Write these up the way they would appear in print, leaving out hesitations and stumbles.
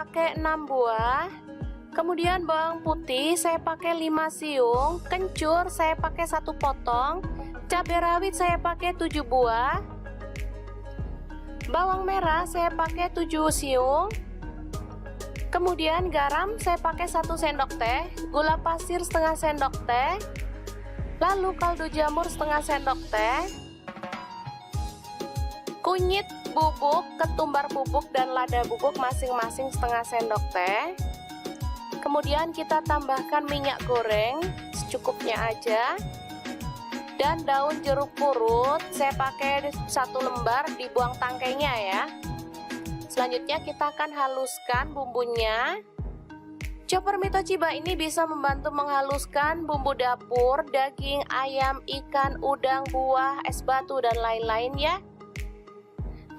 pakai 6 buah. Kemudian bawang putih saya pakai 5 siung, kencur saya pakai 1 potong, cabai rawit saya pakai 7 buah. Bawang merah saya pakai 7 siung. Kemudian garam saya pakai 1 sendok teh, gula pasir setengah sendok teh, lalu kaldu jamur setengah sendok teh, kunyit bubuk, ketumbar bubuk dan lada bubuk masing-masing setengah sendok teh. Kemudian kita tambahkan minyak goreng secukupnya aja. Dan daun jeruk purut saya pakai 1 lembar, dibuang tangkainya ya. Selanjutnya kita akan haluskan bumbunya. Chopper Mitochiba ini bisa membantu menghaluskan bumbu dapur, daging, ayam, ikan, udang, buah, es batu, dan lain-lain ya.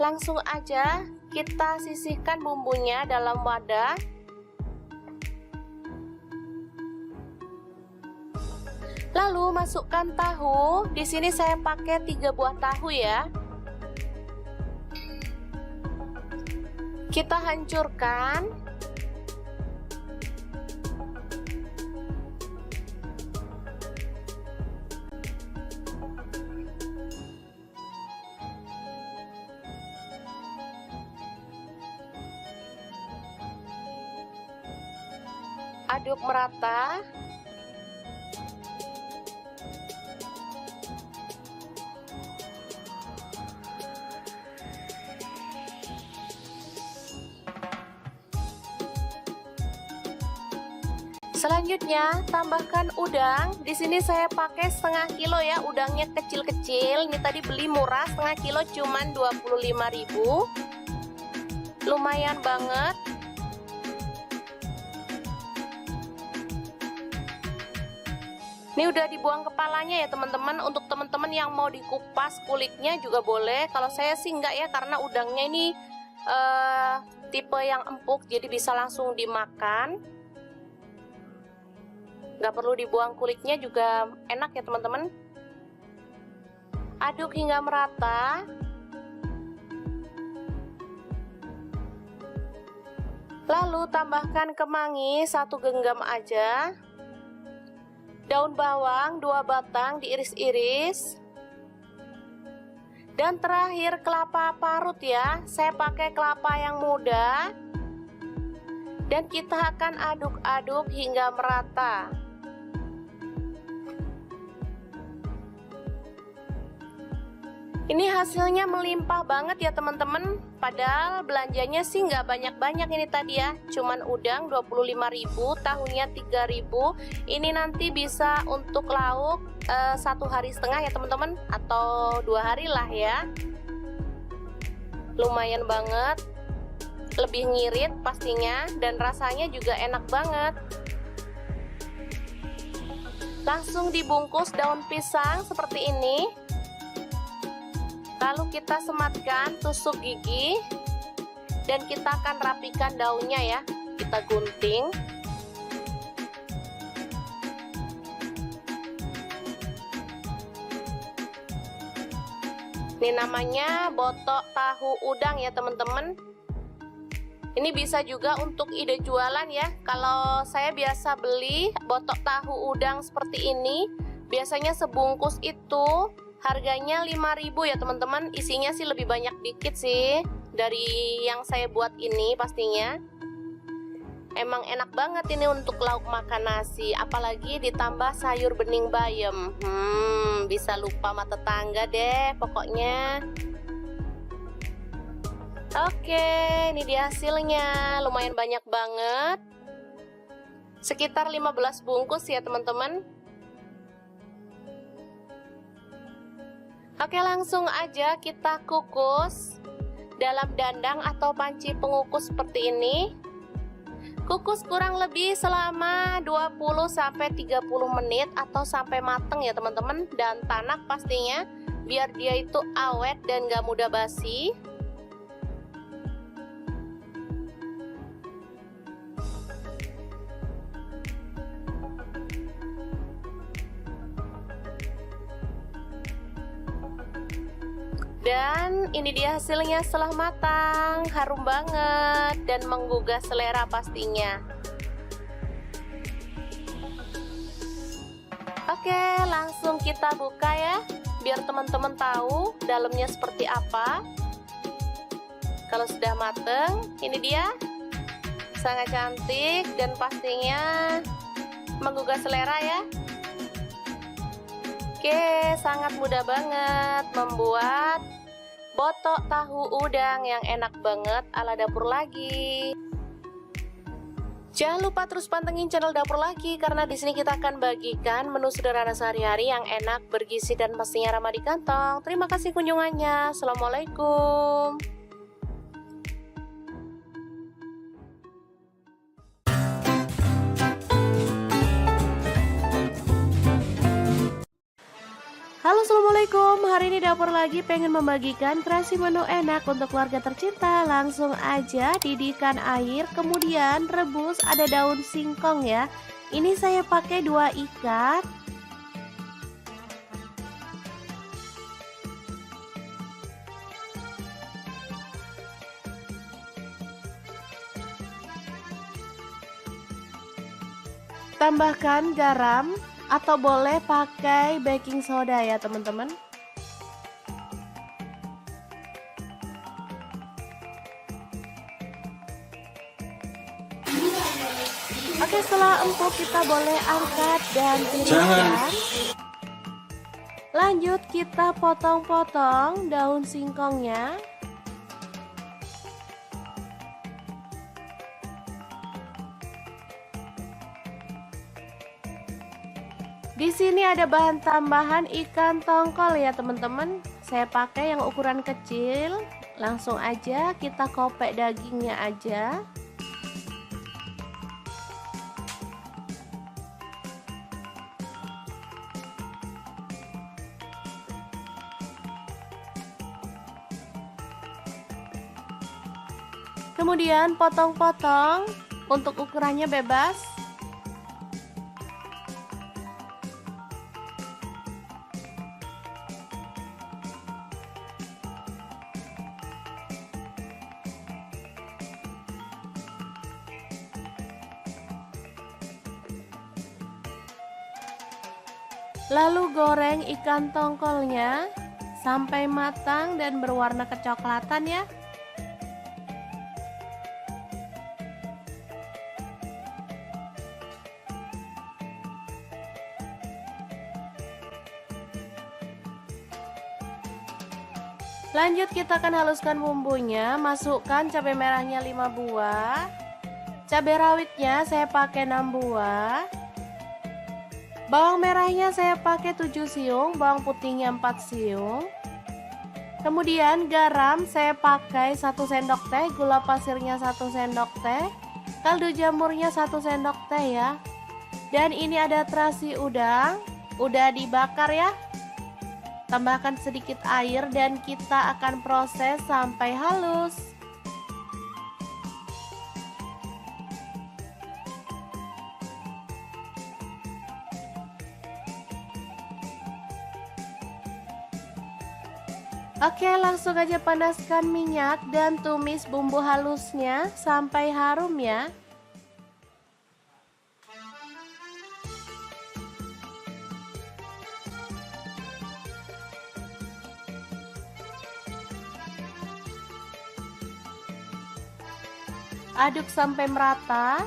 Langsung aja kita sisihkan bumbunya dalam wadah. Lalu masukkan tahu. Di sini saya pakai 3 buah tahu ya. Kita hancurkan. Aduk merata. Selanjutnya tambahkan udang. Di sini saya pakai setengah kilo ya, udangnya kecil-kecil. Ini tadi beli murah, setengah kilo cuman 25.000. Lumayan banget. Ini udah dibuang kepalanya ya teman-teman. Untuk teman-teman yang mau dikupas kulitnya juga boleh. Kalau saya sih enggak ya, karena udangnya ini tipe yang empuk, jadi bisa langsung dimakan. Nggak perlu dibuang kulitnya juga enak ya teman-teman. Aduk hingga merata. Lalu tambahkan kemangi 1 genggam aja. Daun bawang 2 batang diiris-iris. Dan terakhir kelapa parut ya. Saya pakai kelapa yang muda. Dan kita akan aduk-aduk hingga merata. Ini hasilnya melimpah banget ya teman-teman. Padahal belanjanya sih nggak banyak-banyak ini tadi ya. Cuman udang 25.000, tahunya 3.000. Ini nanti bisa untuk lauk 1,5 hari ya teman-teman. Atau 2 hari lah ya. Lumayan banget. Lebih ngirit pastinya. Dan rasanya juga enak banget. Langsung dibungkus daun pisang seperti ini. Lalu kita sematkan tusuk gigi. Dan kita akan rapikan daunnya ya. Kita gunting. Ini namanya botok tahu udang ya teman-teman. Ini bisa juga untuk ide jualan ya. Kalau saya biasa beli botok tahu udang seperti ini, biasanya sebungkus itu harganya 5.000 ya teman-teman. Isinya sih lebih banyak dikit sih dari yang saya buat ini pastinya. Emang enak banget ini untuk lauk makan nasi, apalagi ditambah sayur bening bayam. Bisa lupa sama tetangga deh pokoknya. Oke, ini dia hasilnya. Lumayan banyak banget. Sekitar 15 bungkus ya teman-teman. Oke, langsung aja kita kukus dalam dandang atau panci pengukus seperti ini. Kukus kurang lebih selama 20-30 menit atau sampai mateng ya teman-teman. Dan tanak pastinya, biar dia itu awet dan gak mudah basi. Dan ini dia hasilnya setelah matang, harum banget dan menggugah selera pastinya. Oke, langsung kita buka ya, biar teman-teman tahu dalamnya seperti apa. Kalau sudah mateng, ini dia, sangat cantik dan pastinya menggugah selera ya. Oke, sangat mudah banget membuat botok tahu udang yang enak banget ala Dapur Lagi. Jangan lupa terus pantengin channel Dapur Lagi, karena di sini kita akan bagikan menu sederhana sehari-hari yang enak, bergizi dan pastinya ramah di kantong. Terima kasih kunjungannya. Assalamualaikum. Halo, assalamualaikum. Hari ini Dapur Lagi pengen membagikan kreasi menu enak untuk keluarga tercinta. Langsung aja didihkan air, kemudian rebus. Ada daun singkong ya. Ini saya pakai 2 ikat. Tambahkan garam, atau boleh pakai baking soda ya teman-teman. Oke, setelah empuk kita boleh angkat dan tiriskan. Lanjut kita potong-potong daun singkongnya. Di sini ada bahan tambahan ikan tongkol ya teman-teman. Saya pakai yang ukuran kecil. Langsung aja kita kopek dagingnya aja. Kemudian potong-potong, untuk ukurannya bebas. Lalu goreng ikan tongkolnya sampai matang dan berwarna kecoklatan ya. Lanjut kita akan haluskan bumbunya. Masukkan cabai merahnya 5 buah. Cabai rawitnya saya pakai 6 buah. Bawang merahnya saya pakai 7 siung, bawang putihnya 4 siung. Kemudian garam saya pakai 1 sendok teh, gula pasirnya 1 sendok teh, kaldu jamurnya 1 sendok teh ya. Dan ini ada terasi udang, udah dibakar ya. Tambahkan sedikit air dan kita akan proses sampai halus. Oke, langsung aja panaskan minyak dan tumis bumbu halusnya sampai harum ya. Aduk sampai merata.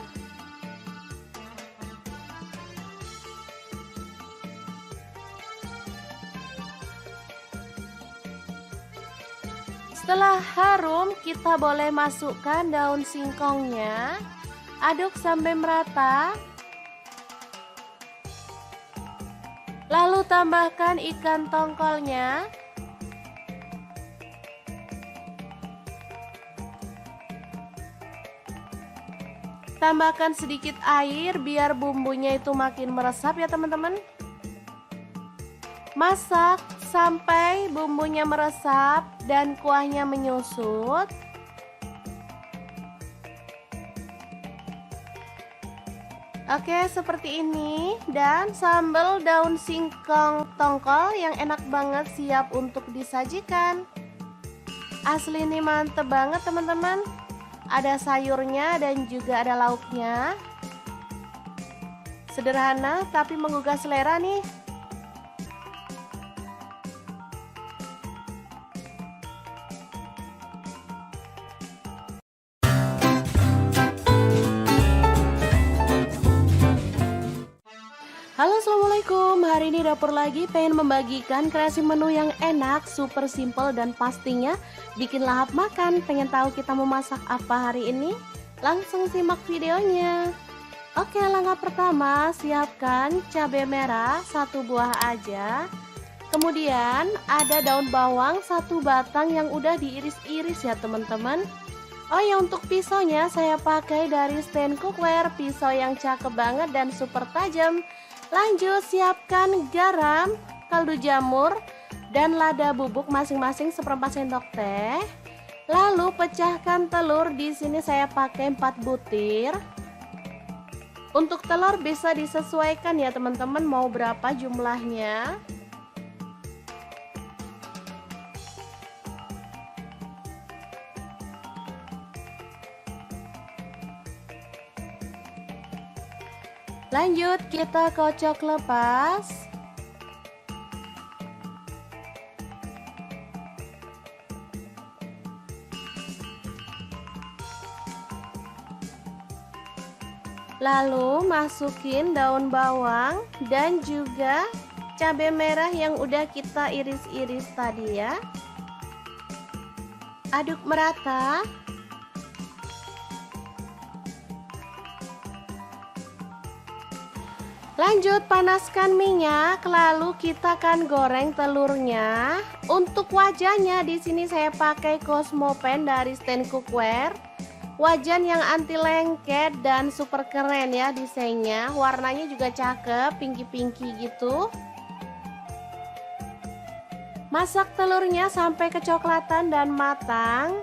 Setelah harum, kita boleh masukkan daun singkongnya. Aduk sampai merata. Lalu tambahkan ikan tongkolnya. Tambahkan sedikit air biar bumbunya itu makin meresap ya teman-teman. Masak sampai bumbunya meresap dan kuahnya menyusut. Oke, seperti ini. Dan sambal daun singkong tongkol yang enak banget siap untuk disajikan. Asli ini mantep banget teman-teman. Ada sayurnya dan juga ada lauknya. Sederhana tapi menggugah selera nih. Halo, assalamualaikum. Hari ini dapur lagi pengen membagikan kreasi menu yang enak, super simple dan pastinya bikin lahap makan. Pengen tahu kita mau masak apa hari ini? Langsung simak videonya. Oke, langkah pertama siapkan cabai merah 1 buah aja. Kemudian ada daun bawang 1 batang yang udah diiris-iris ya teman-teman. Oh ya, untuk pisaunya saya pakai dari stand cookware, pisau yang cakep banget dan super tajam. Lanjut siapkan garam, kaldu jamur, dan lada bubuk masing-masing 1/4 sendok teh. Lalu pecahkan telur, di sini saya pakai 4 butir. Untuk telur bisa disesuaikan ya teman-teman mau berapa jumlahnya. Lanjut kita kocok lepas. Lalu masukin daun bawang dan juga cabai merah yang udah kita iris-iris tadi ya. Aduk merata. Lanjut panaskan minyak, lalu kita akan goreng telurnya. Untuk wajannya di sini saya pakai Cosmopan dari stand cookware. Wajan yang anti lengket dan super keren ya desainnya. Warnanya juga cakep, pinky-pinky gitu. Masak telurnya sampai kecoklatan dan matang.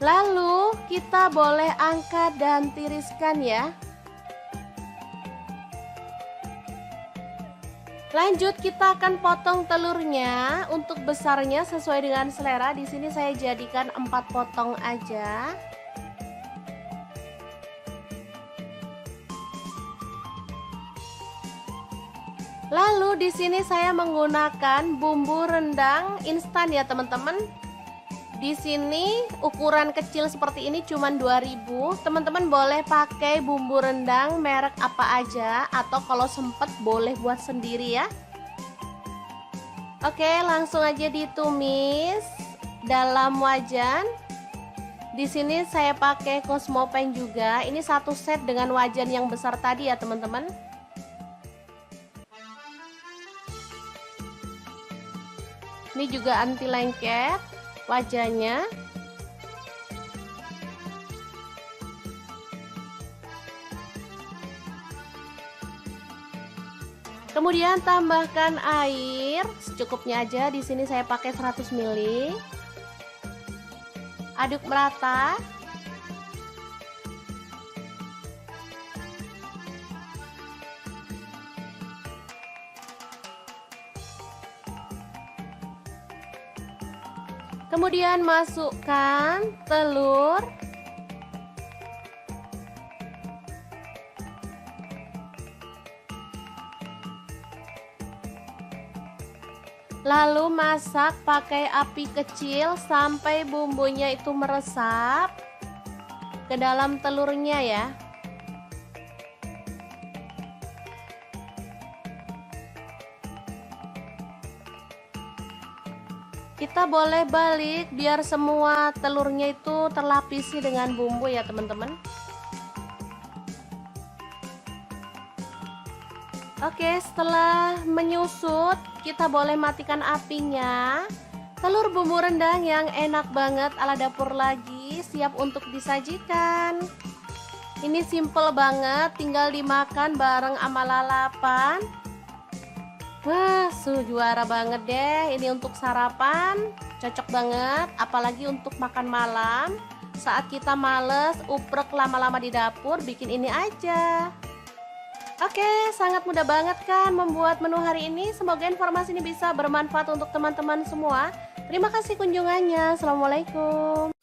Lalu kita boleh angkat dan tiriskan ya. Lanjut kita akan potong telurnya. Untuk besarnya sesuai dengan selera. Di sini saya jadikan 4 potong aja. Lalu di sini saya menggunakan bumbu rendang instan ya teman-teman. Di sini ukuran kecil seperti ini cuma 2.000. Teman-teman boleh pakai bumbu rendang merek apa aja atau kalau sempet boleh buat sendiri ya. Oke, langsung aja ditumis dalam wajan. Di sini saya pakai Cosmopan juga. Ini 1 set dengan wajan yang besar tadi ya teman-teman. Ini juga anti lengket wajahnya. Kemudian tambahkan air secukupnya aja. Di sini saya pakai 100 ml. Aduk merata. Kemudian masukkan telur. Lalu masak pakai api kecil sampai bumbunya itu meresap ke dalam telurnya ya. Kita boleh balik biar semua telurnya itu terlapisi dengan bumbu ya teman-teman. Oke, setelah menyusut kita boleh matikan apinya. Telur bumbu rendang yang enak banget ala dapur lagi siap untuk disajikan. Ini simple banget, tinggal dimakan bareng sama lalapan. Wah, juara banget deh. Ini untuk sarapan, cocok banget. Apalagi untuk makan malam. Saat kita males uprek lama-lama di dapur, bikin ini aja. Oke, sangat mudah banget kan membuat menu hari ini. Semoga informasi ini bisa bermanfaat untuk teman-teman semua. Terima kasih kunjungannya. Assalamualaikum.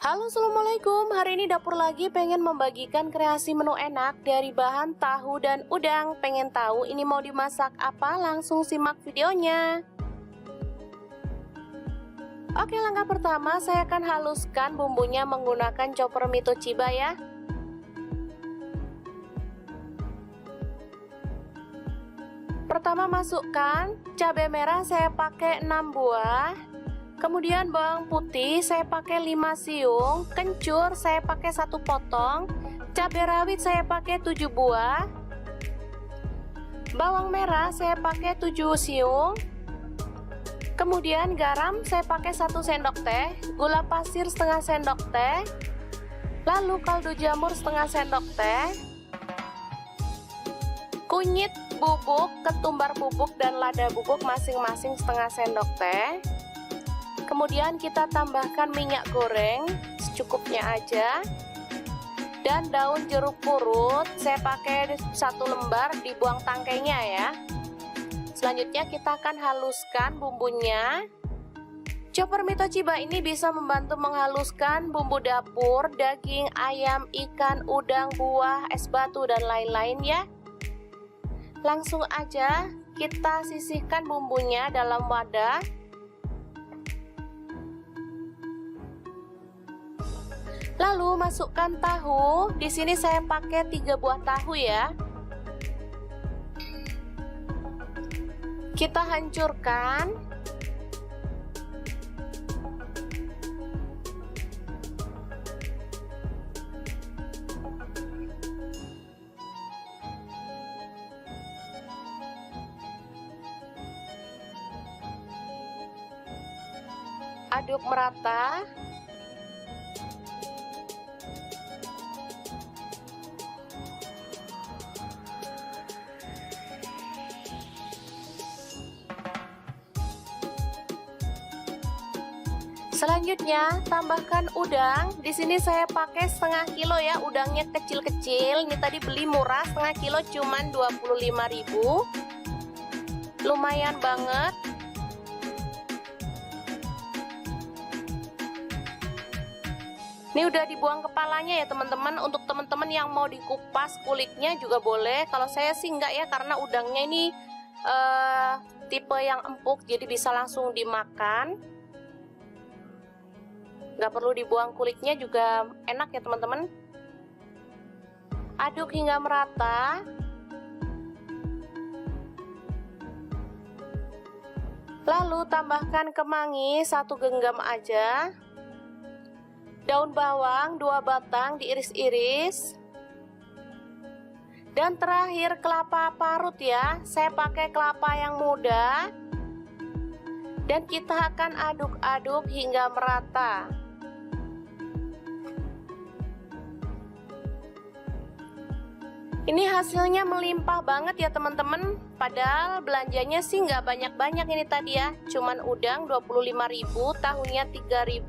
Halo, assalamualaikum. Hari ini dapur lagi pengen membagikan kreasi menu enak dari bahan tahu dan udang. Pengen tahu ini mau dimasak apa? Langsung simak videonya. Oke, langkah pertama saya akan haluskan bumbunya menggunakan chopper Mito Chiba ya. Pertama masukkan cabai merah, saya pakai 6 buah. Kemudian bawang putih saya pakai 5 siung, kencur saya pakai 1 potong, cabai rawit saya pakai 7 buah. Bawang merah saya pakai 7 siung. Kemudian garam saya pakai 1 sendok teh, gula pasir setengah sendok teh, lalu kaldu jamur setengah sendok teh, kunyit bubuk, ketumbar bubuk dan lada bubuk masing-masing setengah sendok teh. Kemudian kita tambahkan minyak goreng secukupnya aja, dan daun jeruk purut saya pakai 1 lembar, dibuang tangkainya ya. Selanjutnya kita akan haluskan bumbunya. Chopper Mito Chiba ini bisa membantu menghaluskan bumbu dapur, daging, ayam, ikan, udang, buah, es batu, dan lain-lain ya. Langsung aja kita sisihkan bumbunya dalam wadah. Lalu masukkan tahu. Di sini saya pakai 3 buah tahu ya. Kita hancurkan. Aduk merata. Selanjutnya tambahkan udang. Di sini saya pakai setengah kilo ya, udangnya kecil-kecil. Ini tadi beli murah, setengah kilo cuman 25.000. Lumayan banget. Ini udah dibuang kepalanya ya teman-teman. Untuk teman-teman yang mau dikupas kulitnya juga boleh. Kalau saya sih enggak ya, karena udangnya ini tipe yang empuk, jadi bisa langsung dimakan. Nggak perlu dibuang kulitnya juga enak ya teman-teman. Aduk hingga merata. Lalu tambahkan kemangi 1 genggam aja. Daun bawang 2 batang diiris-iris. Dan terakhir kelapa parut ya. Saya pakai kelapa yang muda. Dan kita akan aduk-aduk hingga merata. Ini hasilnya melimpah banget ya teman-teman. Padahal belanjanya sih nggak banyak-banyak ini tadi ya. Cuman udang 25.000, tahunya 3.000.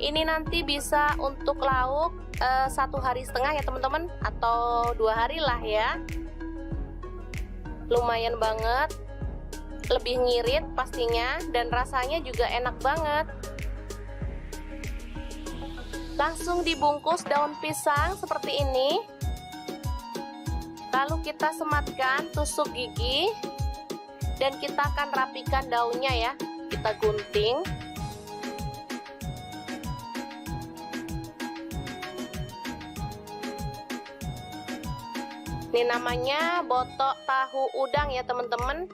Ini nanti bisa untuk lauk 1,5 hari ya teman-teman, atau 2 hari lah ya. Lumayan banget. Lebih ngirit pastinya, dan rasanya juga enak banget. Langsung dibungkus daun pisang seperti ini. Lalu kita sematkan tusuk gigi, dan kita akan rapikan daunnya ya. Kita gunting. Ini namanya botok tahu udang ya teman-teman.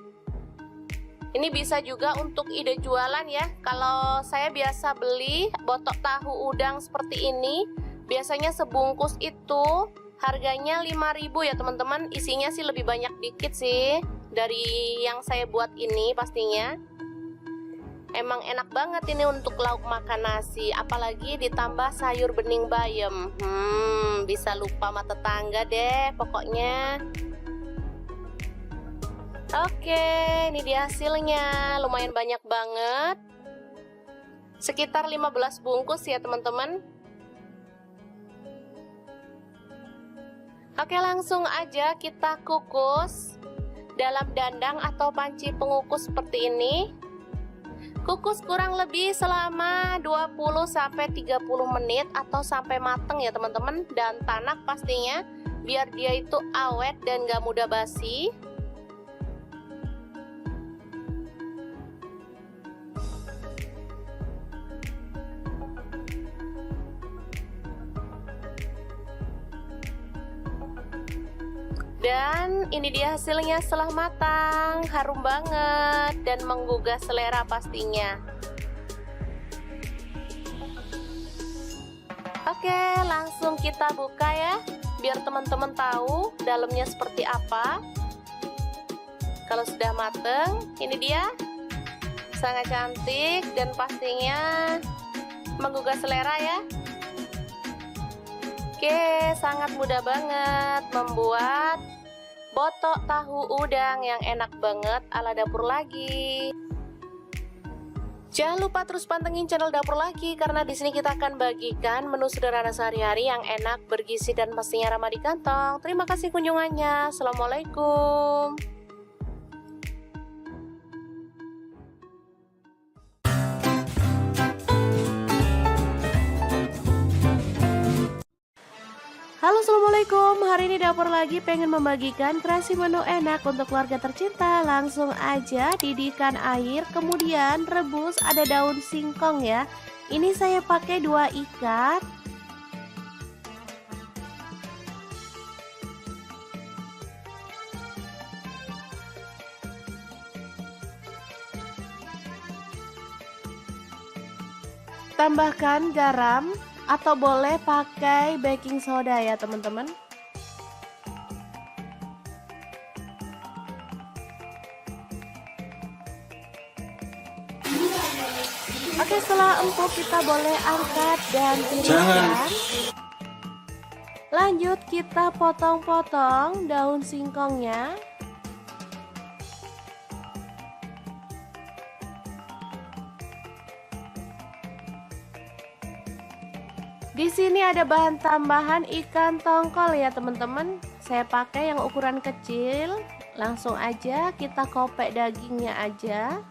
Ini bisa juga untuk ide jualan ya. Kalau saya biasa beli botok tahu udang seperti ini, biasanya sebungkus itu harganya 5.000 ya teman-teman. Isinya sih lebih banyak dikit sih dari yang saya buat ini pastinya. Emang enak banget ini untuk lauk makan nasi, apalagi ditambah sayur bening bayam. Bisa lupa sama tetangga deh pokoknya. Oke, ini dia hasilnya. Lumayan banyak banget. Sekitar 15 bungkus ya teman-teman. Oke, langsung aja kita kukus dalam dandang atau panci pengukus seperti ini. Kukus kurang lebih selama 20-30 menit atau sampai mateng ya teman-teman. Dan tanak pastinya, biar dia itu awet dan gak mudah basi. Dan ini dia hasilnya setelah matang, harum banget dan menggugah selera pastinya. Oke, langsung kita buka ya, biar teman-teman tahu dalamnya seperti apa. Kalau sudah mateng, ini dia, sangat cantik dan pastinya menggugah selera ya. Oke, sangat mudah banget membuat botok tahu udang yang enak banget ala Dapur Lagi. Jangan lupa terus pantengin channel Dapur Lagi karena di sini kita akan bagikan menu sederhana sehari-hari yang enak, bergizi dan pastinya ramah di kantong. Terima kasih kunjungannya. Assalamualaikum. Halo, assalamualaikum. Hari ini Dapur Lagi pengen membagikan kreasi menu enak untuk keluarga tercinta. Langsung aja didihkan air, kemudian rebus. Ada daun singkong ya. Ini saya pakai 2 ikat. Tambahkan garam atau boleh pakai baking soda ya teman-teman. Oke, setelah empuk kita boleh angkat dan tiriskan. Lanjut kita potong-potong daun singkongnya. Di sini ada bahan tambahan ikan tongkol ya teman-teman. Saya pakai yang ukuran kecil. Langsung aja kita kopek dagingnya aja.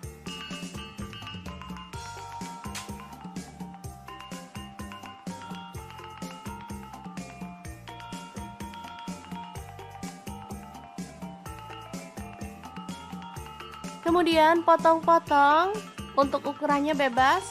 Kemudian potong-potong, untuk ukurannya bebas.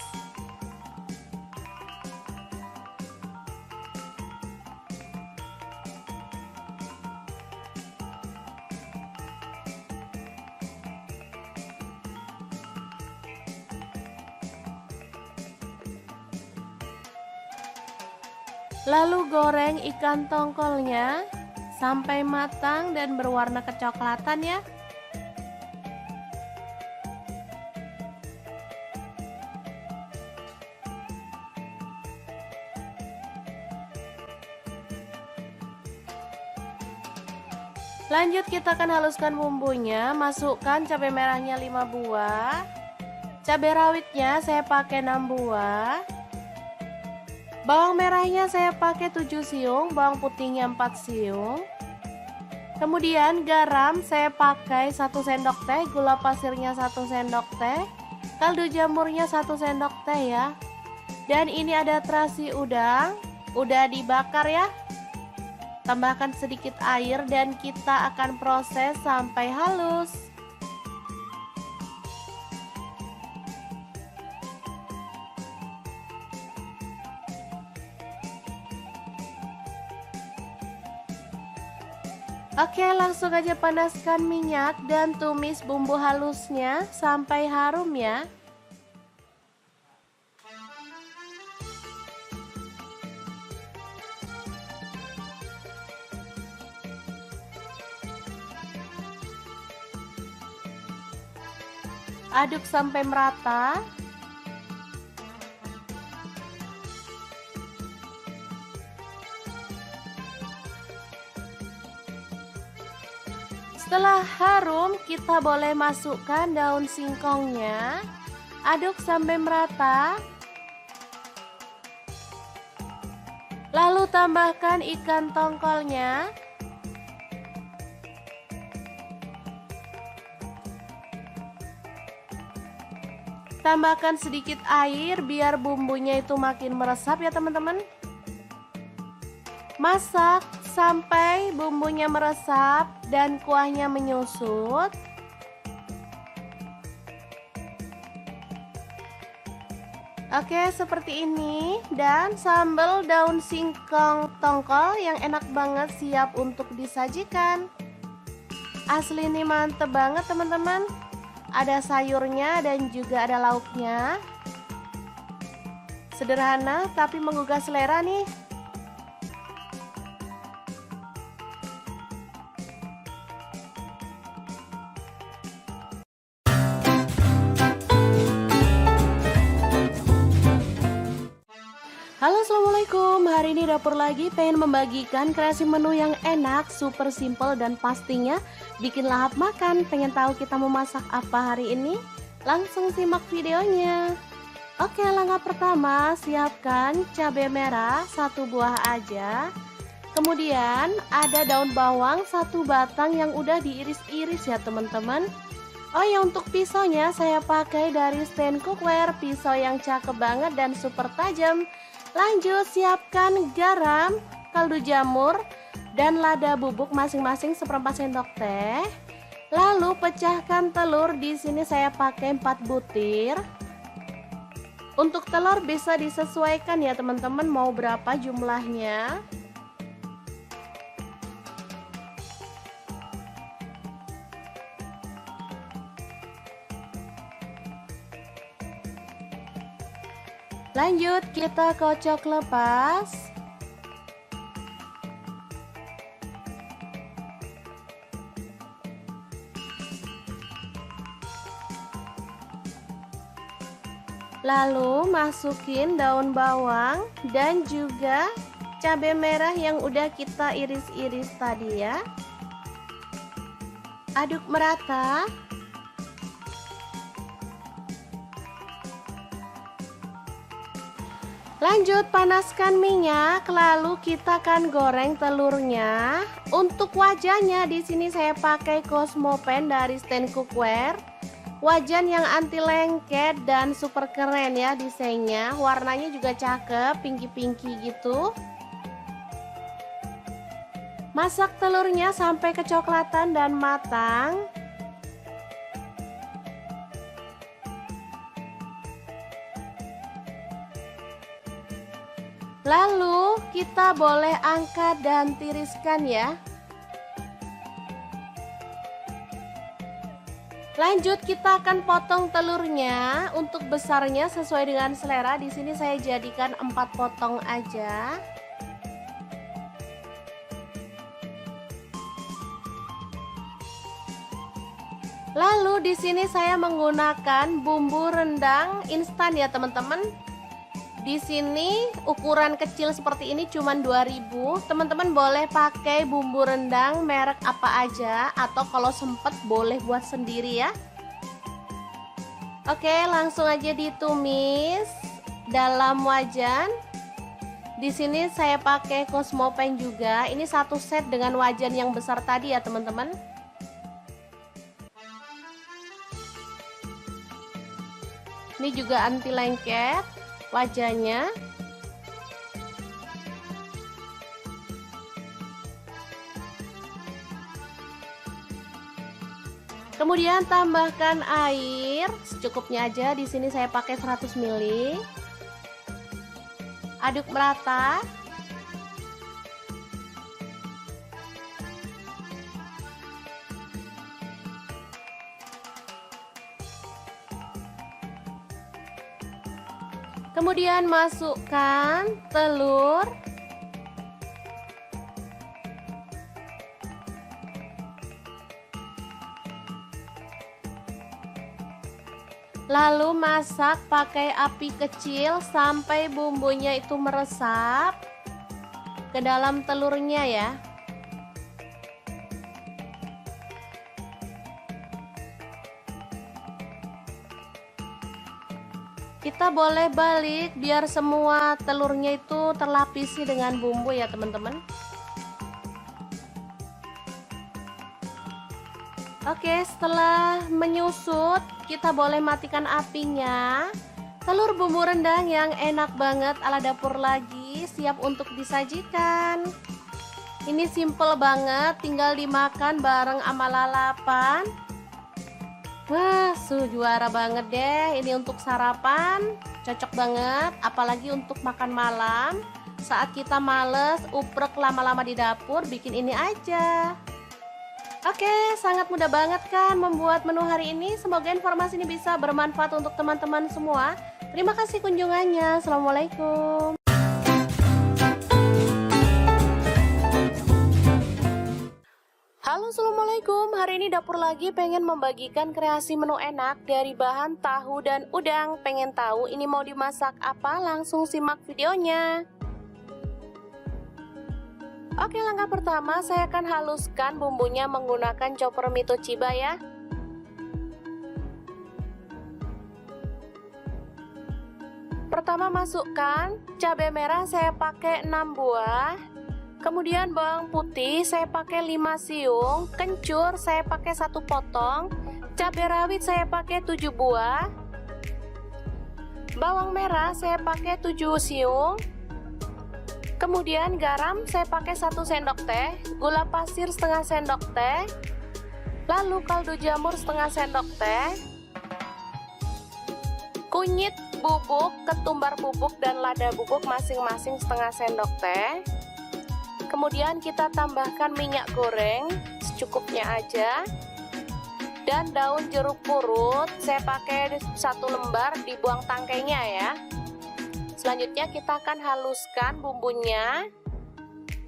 Lalu goreng ikan tongkolnya sampai matang dan berwarna kecoklatan ya. Lanjut kita akan haluskan bumbunya. Masukkan cabai merahnya 5 buah. Cabai rawitnya saya pakai 6 buah. Bawang merahnya saya pakai 7 siung, bawang putihnya 4 siung. Kemudian garam saya pakai 1 sendok teh, gula pasirnya 1 sendok teh, kaldu jamurnya 1 sendok teh ya. Dan ini ada terasi udang, udah dibakar ya. Tambahkan sedikit air dan kita akan proses sampai halus. Oke, langsung aja panaskan minyak dan tumis bumbu halusnya sampai harum ya. Aduk sampai merata. Setelah harum, kita boleh masukkan daun singkongnya. Aduk sampai merata. Lalu tambahkan ikan tongkolnya. Tambahkan sedikit air biar bumbunya itu makin meresap ya teman-teman. Masak sampai bumbunya meresap dan kuahnya menyusut. Oke, seperti ini. Dan sambal daun singkong tongkol yang enak banget siap untuk disajikan. Asli ini mantep banget teman-teman. Ada sayurnya dan juga ada lauknya. Sederhana tapi menggugah selera nih. Halo, assalamualaikum. Hari ini dapur lagi pengen membagikan kreasi menu yang enak, super simple dan pastinya bikin lahap makan. Pengen tahu kita mau masak apa hari ini? Langsung simak videonya. Oke, langkah pertama siapkan cabai merah 1 buah aja. Kemudian ada daun bawang 1 batang yang udah diiris-iris ya teman-teman. Oh ya, untuk pisaunya saya pakai dari stand cookware, pisau yang cakep banget dan super tajam. Lanjut siapkan garam, kaldu jamur, dan lada bubuk masing-masing 1/4 sendok teh. Lalu pecahkan telur, di sini saya pakai 4 butir. Untuk telur bisa disesuaikan ya teman-teman mau berapa jumlahnya. Lanjut kita kocok lepas. Lalu masukin daun bawang dan juga cabai merah yang udah kita iris-iris tadi ya. Aduk merata. Lanjut panaskan minyak, lalu kita akan goreng telurnya. Untuk wajahnya di sini saya pakai Cosmopan dari stand cookware. Wajan yang anti lengket dan super keren ya desainnya. Warnanya juga cakep, pinky-pinky gitu. Masak telurnya sampai kecoklatan dan matang. Lalu kita boleh angkat dan tiriskan ya. Lanjut kita akan potong telurnya. Untuk besarnya sesuai dengan selera. Di sini saya jadikan 4 potong aja. Lalu di sini saya menggunakan bumbu rendang instan ya teman-teman. Di sini ukuran kecil seperti ini cuman 2000. Teman-teman boleh pakai bumbu rendang merek apa aja atau kalau sempet boleh buat sendiri ya. Oke, langsung aja ditumis dalam wajan. Di sini saya pakai Cosmopan juga. Ini 1 set dengan wajan yang besar tadi ya, teman-teman. Ini juga anti lengket wajahnya. Kemudian tambahkan air secukupnya aja. Di sini saya pakai 100 ml. Aduk merata. Kemudian masukkan telur. Lalu masak pakai api kecil sampai bumbunya itu meresap ke dalam telurnya ya. Kita boleh balik biar semua telurnya itu terlapisi dengan bumbu ya teman-teman. Oke, setelah menyusut, kita boleh matikan apinya. Telur bumbu rendang yang enak banget ala dapur lagi, siap untuk disajikan. Ini simple banget, tinggal dimakan bareng sama lalapan. Wah, juara banget deh. Ini untuk sarapan, cocok banget. Apalagi untuk makan malam, saat kita males uprek lama-lama di dapur, bikin ini aja. Oke, sangat mudah banget kan membuat menu hari ini. Semoga informasi ini bisa bermanfaat untuk teman-teman semua. Terima kasih kunjungannya. Assalamualaikum. Halo, assalamualaikum. Hari ini dapur lagi pengen membagikan kreasi menu enak dari bahan tahu dan udang. Pengen tahu ini mau dimasak apa? Langsung simak videonya. Oke, langkah pertama saya akan haluskan bumbunya menggunakan chopper mie Toshiba ya. Pertama masukkan cabai merah, saya pakai 6 buah. Kemudian bawang putih saya pakai 5 siung, kencur saya pakai 1 potong, cabai rawit saya pakai 7 buah. Bawang merah saya pakai 7 siung. Kemudian garam saya pakai 1 sendok teh, gula pasir setengah sendok teh, lalu kaldu jamur setengah sendok teh, kunyit bubuk, ketumbar bubuk dan lada bubuk masing-masing setengah sendok teh. Kemudian kita tambahkan minyak goreng secukupnya aja, dan daun jeruk purut saya pakai 1 lembar, dibuang tangkainya ya. Selanjutnya kita akan haluskan bumbunya.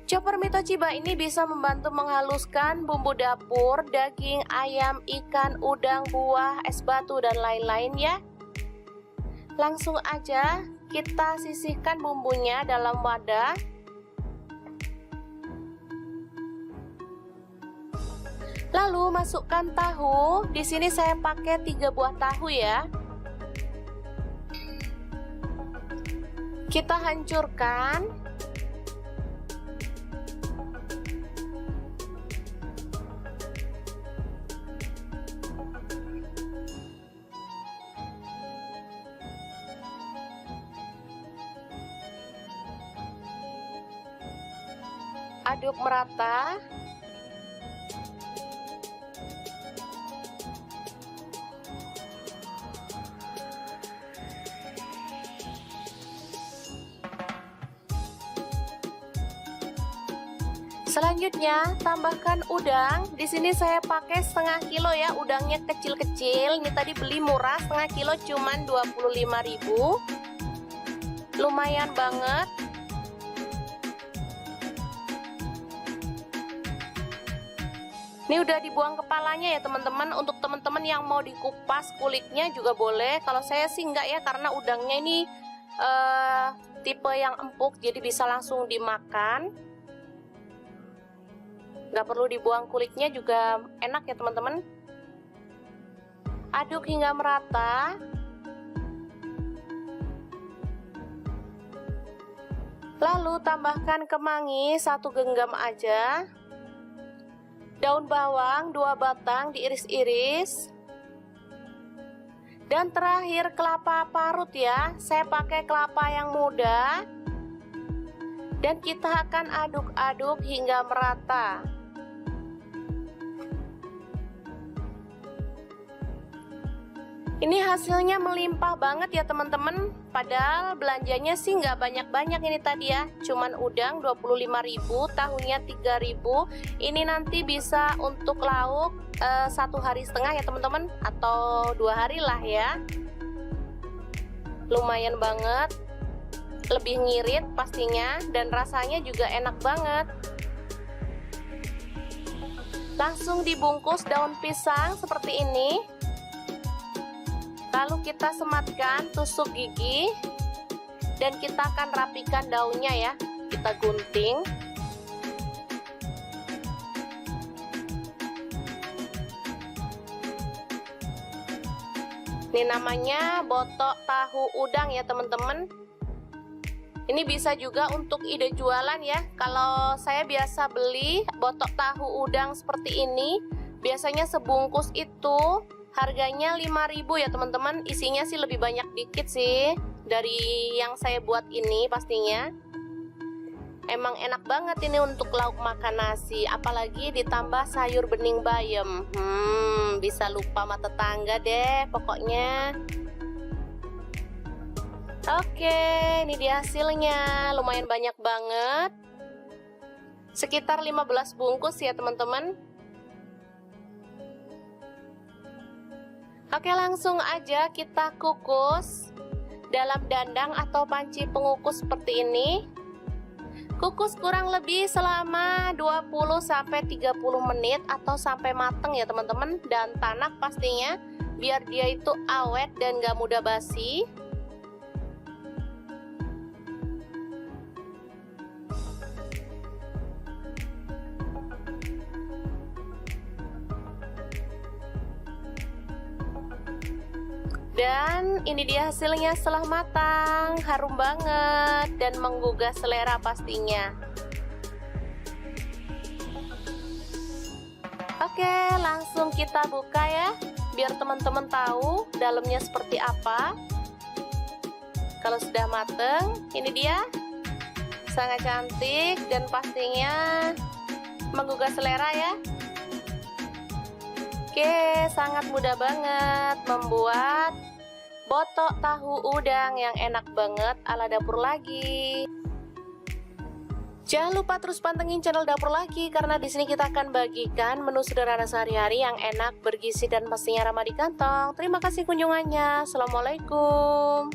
Chopper mie Toshiba ini bisa membantu menghaluskan bumbu dapur, daging, ayam, ikan, udang, buah, es batu, dan lain-lain ya. Langsung aja kita sisihkan bumbunya dalam wadah. Lalu masukkan tahu. Di sini saya pakai 3 buah tahu ya. Kita hancurkan. Aduk merata. Selanjutnya tambahkan udang. Di sini saya pakai setengah kilo ya, udangnya kecil-kecil. Ini tadi beli murah, setengah kilo cuman 25.000. Lumayan banget. Ini udah dibuang kepalanya ya teman-teman. Untuk teman-teman yang mau dikupas kulitnya juga boleh. Kalau saya sih enggak ya, karena udangnya ini tipe yang empuk, jadi bisa langsung dimakan. Nggak perlu dibuang kulitnya juga enak ya teman-teman. Aduk hingga merata. Lalu tambahkan kemangi 1 genggam aja. Daun bawang 2 batang diiris-iris. Dan terakhir kelapa parut ya. Saya pakai kelapa yang muda. Dan kita akan aduk-aduk hingga merata. Ini hasilnya melimpah banget ya teman-teman. Padahal belanjanya sih nggak banyak-banyak ini tadi ya. Cuman udang 25.000, tahunya 3.000. Ini nanti bisa untuk lauk 1,5 hari ya teman-teman, atau 2 hari lah ya. Lumayan banget. Lebih ngirit pastinya, dan rasanya juga enak banget. Langsung dibungkus daun pisang seperti ini. Lalu kita sematkan tusuk gigi, dan kita akan rapikan daunnya ya. Kita gunting. Ini namanya botok tahu udang ya teman-teman. Ini bisa juga untuk ide jualan ya. Kalau saya biasa beli botok tahu udang seperti ini, Biasanya sebungkus itu harganya 5.000 ya teman-teman. Isinya sih lebih banyak dikit sih dari yang saya buat ini pastinya. Emang enak banget ini untuk lauk makan nasi, apalagi ditambah sayur bening bayam. Bisa lupa sama tetangga deh pokoknya. Oke, ini dia hasilnya. Lumayan banyak banget. Sekitar 15 bungkus ya teman-teman. Oke, langsung aja kita kukus dalam dandang atau panci pengukus seperti ini. Kukus kurang lebih selama 20-30 menit atau sampai mateng ya teman-teman, dan tanak pastinya biar dia itu awet dan gak mudah basi. Dan ini dia hasilnya setelah matang, harum banget dan menggugah selera pastinya. Oke, langsung kita buka ya, biar teman-teman tahu dalamnya seperti apa. Kalau sudah mateng, ini dia, sangat cantik dan pastinya menggugah selera ya. Oke, sangat mudah banget membuat botok tahu udang yang enak banget ala Dapur Lagi. Jangan lupa terus pantengin channel Dapur Lagi, karena di sini kita akan bagikan menu sederhana sehari-hari yang enak, bergizi dan pastinya ramah di kantong. Terima kasih kunjungannya. Assalamualaikum.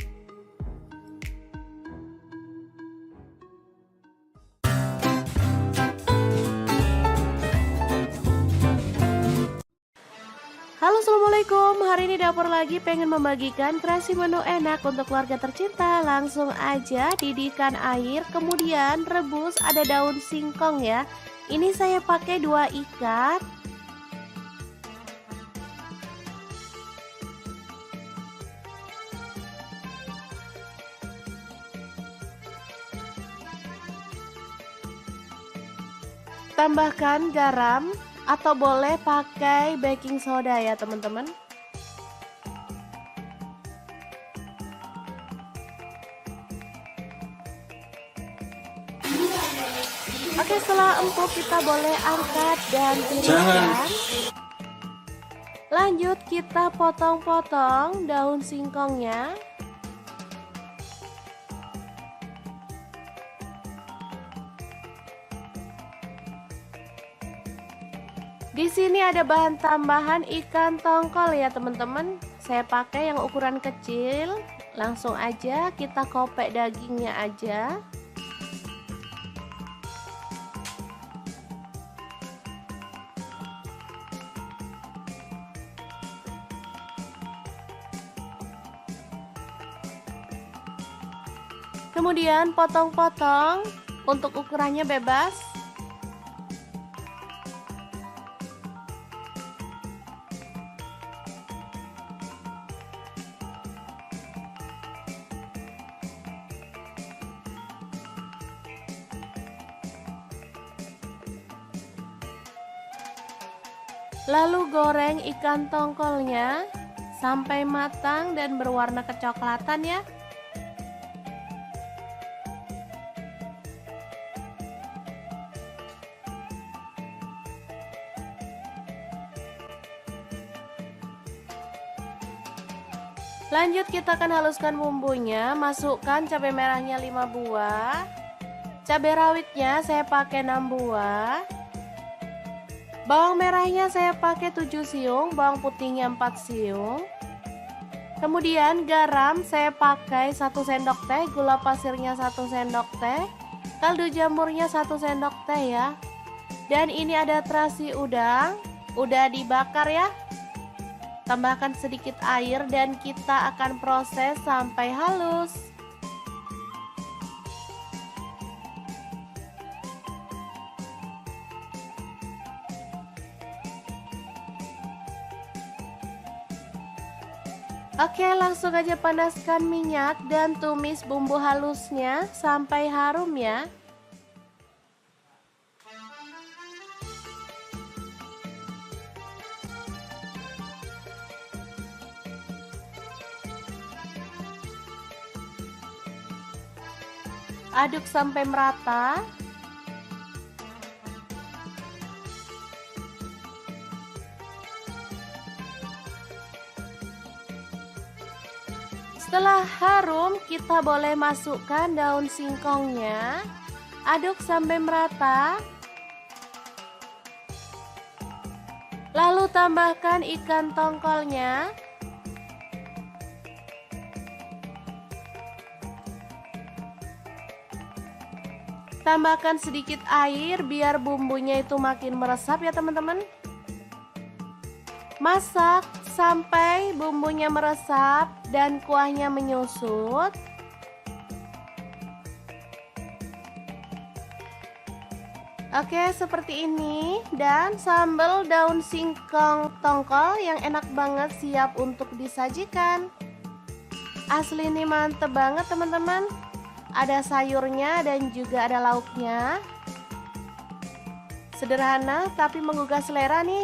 Halo, assalamualaikum. Hari ini Dapur Lagi pengen membagikan kreasi menu enak untuk keluarga tercinta. Langsung aja didihkan air, kemudian rebus. Ada daun singkong ya. Ini saya pakai 2 ikat. Tambahkan garam atau boleh pakai baking soda ya teman-teman. Oke, setelah empuk kita boleh angkat dan tiriskan. Lanjut kita potong-potong daun singkongnya. Di sini ada bahan tambahan ikan tongkol ya teman-teman. Saya pakai yang ukuran kecil. Langsung aja kita kopek dagingnya aja. Kemudian potong-potong, untuk ukurannya bebas. Lalu goreng ikan tongkolnya sampai matang dan berwarna kecoklatan ya. Lanjut kita akan haluskan bumbunya. Masukkan cabai merahnya 5 buah. Cabai rawitnya saya pakai 6 buah. Bawang merahnya saya pakai 7 siung, bawang putihnya 4 siung. Kemudian garam saya pakai 1 sendok teh, gula pasirnya 1 sendok teh, kaldu jamurnya 1 sendok teh ya. Dan ini ada terasi udang, udah dibakar ya. Tambahkan sedikit air dan kita akan proses sampai halus. Oke, langsung aja panaskan minyak dan tumis bumbu halusnya sampai harum ya. Aduk sampai merata. Setelah harum, kita boleh masukkan daun singkongnya. Aduk sampai merata. Lalu tambahkan ikan tongkolnya. Tambahkan sedikit air biar bumbunya itu makin meresap ya teman-teman. Masak sampai bumbunya meresap dan kuahnya menyusut. Oke, seperti ini. Dan sambal daun singkong tongkol yang enak banget siap untuk disajikan. Asli ini mantep banget teman-teman. Ada sayurnya dan juga ada lauknya. Sederhana tapi menggugah selera nih.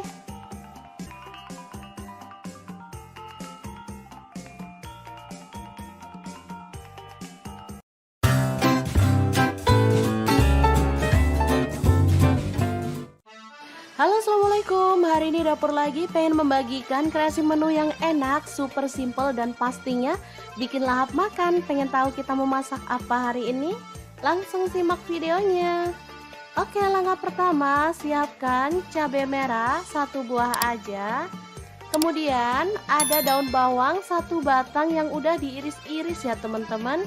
Halo, assalamualaikum. Hari ini dapur lagi pengen membagikan kreasi menu yang enak, super simple dan pastinya bikin lahap makan. Pengen tahu kita mau masak apa hari ini? Langsung simak videonya. Oke, langkah pertama siapkan cabai merah 1 buah aja. Kemudian ada daun bawang 1 batang yang udah diiris-iris ya teman-teman.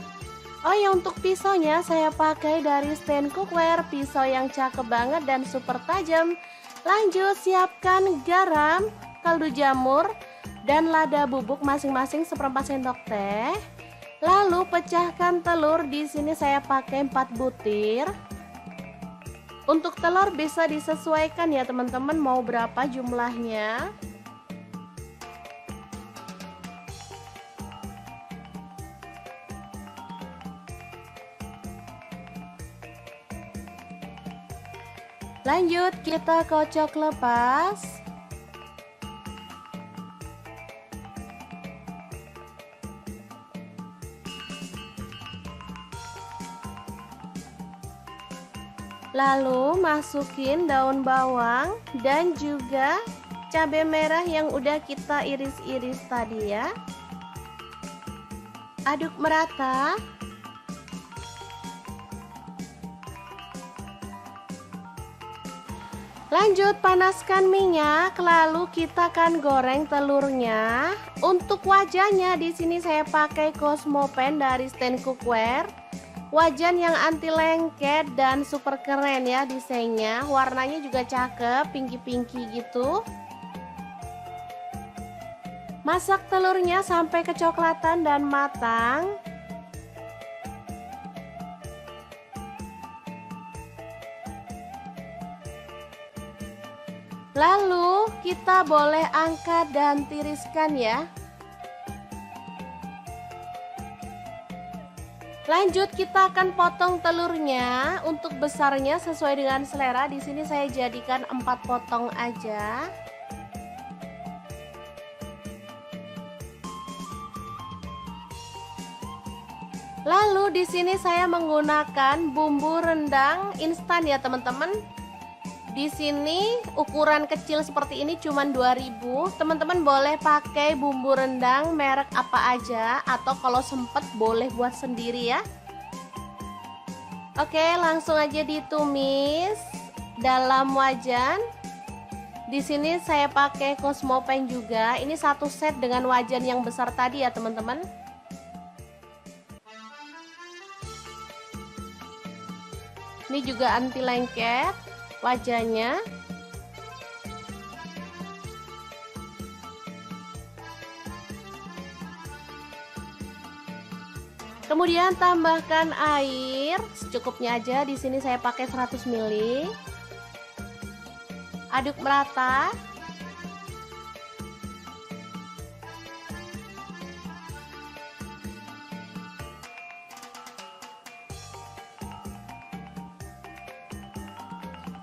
Oh ya, untuk pisaunya saya pakai dari stand cookware, pisau yang cakep banget dan super tajam. Lanjut siapkan garam, kaldu jamur, dan lada bubuk masing-masing 1/4 sendok teh. Lalu pecahkan telur, di sini saya pakai 4 butir. Untuk telur bisa disesuaikan ya teman-teman mau berapa jumlahnya. Lanjut kita kocok lepas. Lalu masukin daun bawang dan juga cabai merah yang udah kita iris-iris tadi ya. Aduk merata. Lanjut panaskan minyak, lalu kita akan goreng telurnya. Untuk wajahnya di sini saya pakai Cosmopan dari stand cookware. Wajan yang anti lengket dan super keren ya desainnya. Warnanya juga cakep, pinky-pinky gitu. Masak telurnya sampai kecoklatan dan matang. Lalu kita boleh angkat dan tiriskan ya. Lanjut kita akan potong telurnya. Untuk besarnya sesuai dengan selera. Di sini saya jadikan 4 potong aja. Lalu di sini saya menggunakan bumbu rendang instan ya teman-teman. Di sini ukuran kecil seperti ini cuman 2000. Teman-teman boleh pakai bumbu rendang merek apa aja atau kalau sempet boleh buat sendiri ya. Oke, langsung aja ditumis dalam wajan. Di sini saya pakai Cosmopan juga. Ini 1 set dengan wajan yang besar tadi ya teman-teman. Ini juga anti lengket wajahnya. Kemudian tambahkan air secukupnya aja. Di sini saya pakai 100 ml. Aduk merata.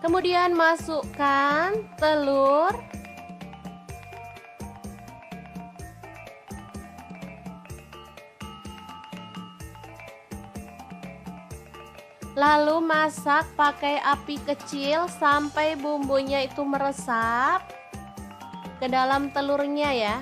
Kemudian masukkan telur. Lalu masak pakai api kecil sampai bumbunya itu meresap ke dalam telurnya ya.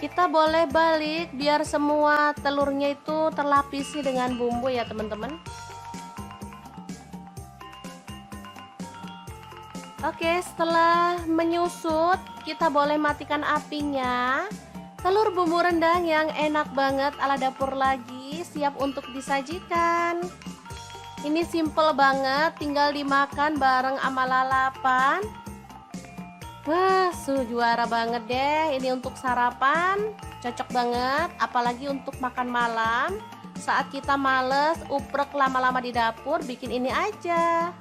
Kita boleh balik biar semua telurnya itu terlapisi dengan bumbu ya teman-teman. Oke, setelah menyusut, kita boleh matikan apinya. Telur bumbu rendang yang enak banget ala dapur lagi, siap untuk disajikan. Ini simple banget, tinggal dimakan bareng sama lalapan. Wah, juara banget deh. Ini untuk sarapan, cocok banget. Apalagi untuk makan malam, saat kita males uprek lama-lama di dapur, bikin ini aja.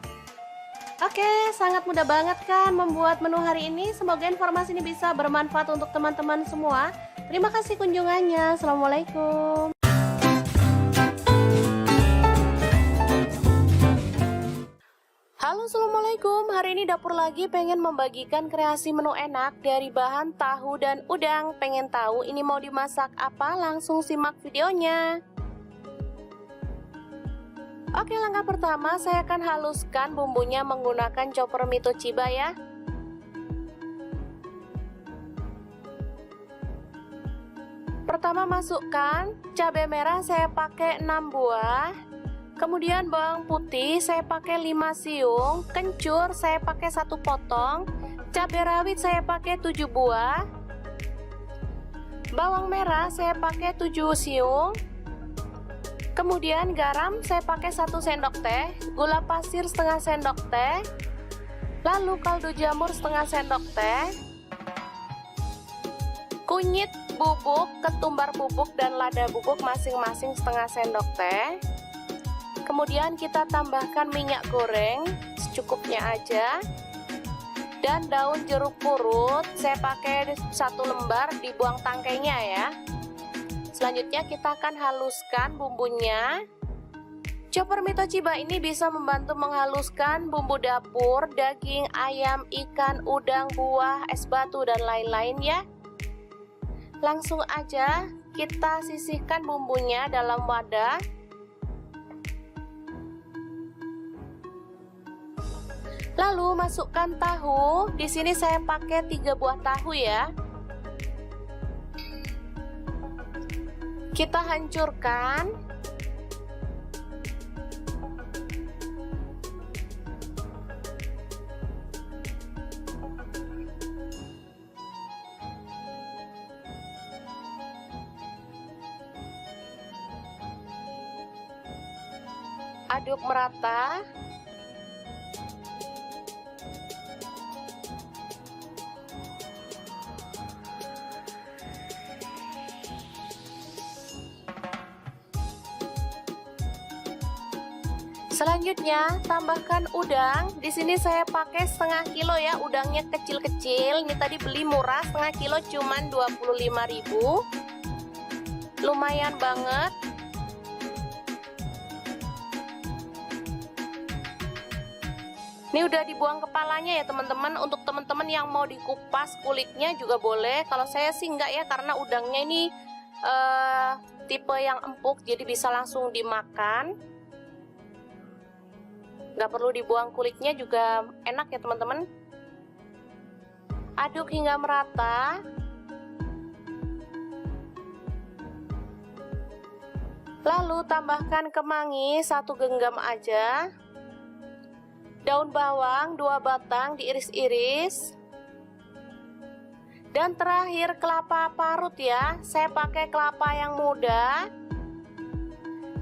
Oke, sangat mudah banget kan membuat menu hari ini. Semoga informasi ini bisa bermanfaat untuk teman-teman semua. Terima kasih kunjungannya. Assalamualaikum. Halo, assalamualaikum. Hari ini dapur lagi pengen membagikan kreasi menu enak dari bahan tahu dan udang. Pengen tahu ini mau dimasak apa? Langsung simak videonya. Oke, langkah pertama saya akan haluskan bumbunya menggunakan chopper mie Toshiba ya. Pertama masukkan cabai merah, saya pakai 6 buah. Kemudian bawang putih saya pakai 5 siung, kencur saya pakai 1 potong, cabai rawit saya pakai 7 buah. Bawang merah saya pakai 7 siung. Kemudian garam saya pakai 1 sendok teh, gula pasir setengah sendok teh, lalu kaldu jamur setengah sendok teh, kunyit bubuk, ketumbar bubuk dan lada bubuk masing-masing setengah sendok teh. Kemudian kita tambahkan minyak goreng secukupnya aja, dan daun jeruk purut saya pakai 1 lembar, dibuang tangkainya ya. Selanjutnya kita akan haluskan bumbunya. Chopper mie Toshiba ini bisa membantu menghaluskan bumbu dapur, daging, ayam, ikan, udang, buah, es batu, dan lain-lain ya. Langsung aja kita sisihkan bumbunya dalam wadah. Lalu masukkan tahu. Di sini saya pakai 3 buah tahu ya. Kita hancurkan. Aduk merata. Selanjutnya tambahkan udang. Di sini saya pakai setengah kilo ya, udangnya kecil-kecil. Ini tadi beli murah, setengah kilo cuman 25.000. Lumayan banget. Ini udah dibuang kepalanya ya teman-teman. Untuk teman-teman yang mau dikupas kulitnya juga boleh. Kalau saya sih enggak ya, karena udangnya ini tipe yang empuk, jadi bisa langsung dimakan. Nggak perlu dibuang kulitnya, juga enak ya teman-teman. Aduk hingga merata. Lalu tambahkan kemangi 1 genggam aja. Daun bawang 2 batang diiris-iris. Dan terakhir kelapa parut ya. Saya pakai kelapa yang muda.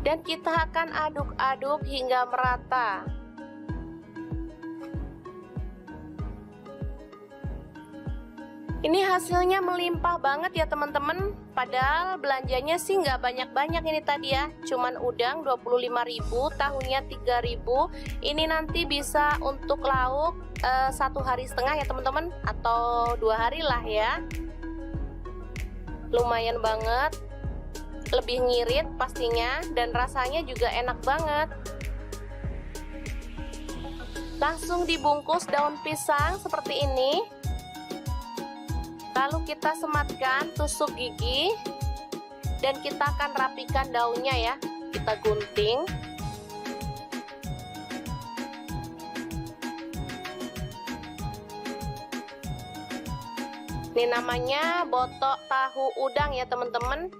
Dan kita akan aduk-aduk hingga merata. Ini hasilnya melimpah banget ya teman-teman. Padahal belanjanya sih nggak banyak-banyak ini tadi ya. Cuman udang 25.000, tahunya 3.000. Ini nanti bisa untuk lauk 1,5 hari ya teman-teman, atau 2 hari lah ya. Lumayan banget. Lebih ngirit pastinya, dan rasanya juga enak banget. Langsung dibungkus daun pisang seperti ini. Lalu kita sematkan tusuk gigi dan kita akan rapikan daunnya ya. Kita gunting. Ini namanya botok tahu udang ya teman-teman.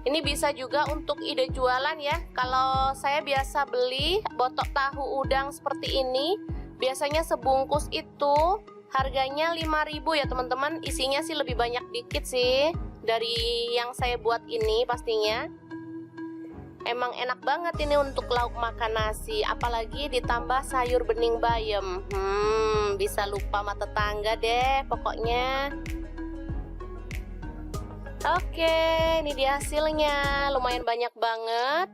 Ini bisa juga untuk ide jualan ya. Kalau saya biasa beli botok tahu udang seperti ini, biasanya sebungkus itu harganya 5.000 ya teman-teman. Isinya sih lebih banyak dikit sih dari yang saya buat ini pastinya. Emang enak banget ini untuk lauk makan nasi, apalagi ditambah sayur bening bayam. Bisa lupa sama tetangga deh pokoknya. Oke, ini dia hasilnya. Lumayan banyak banget.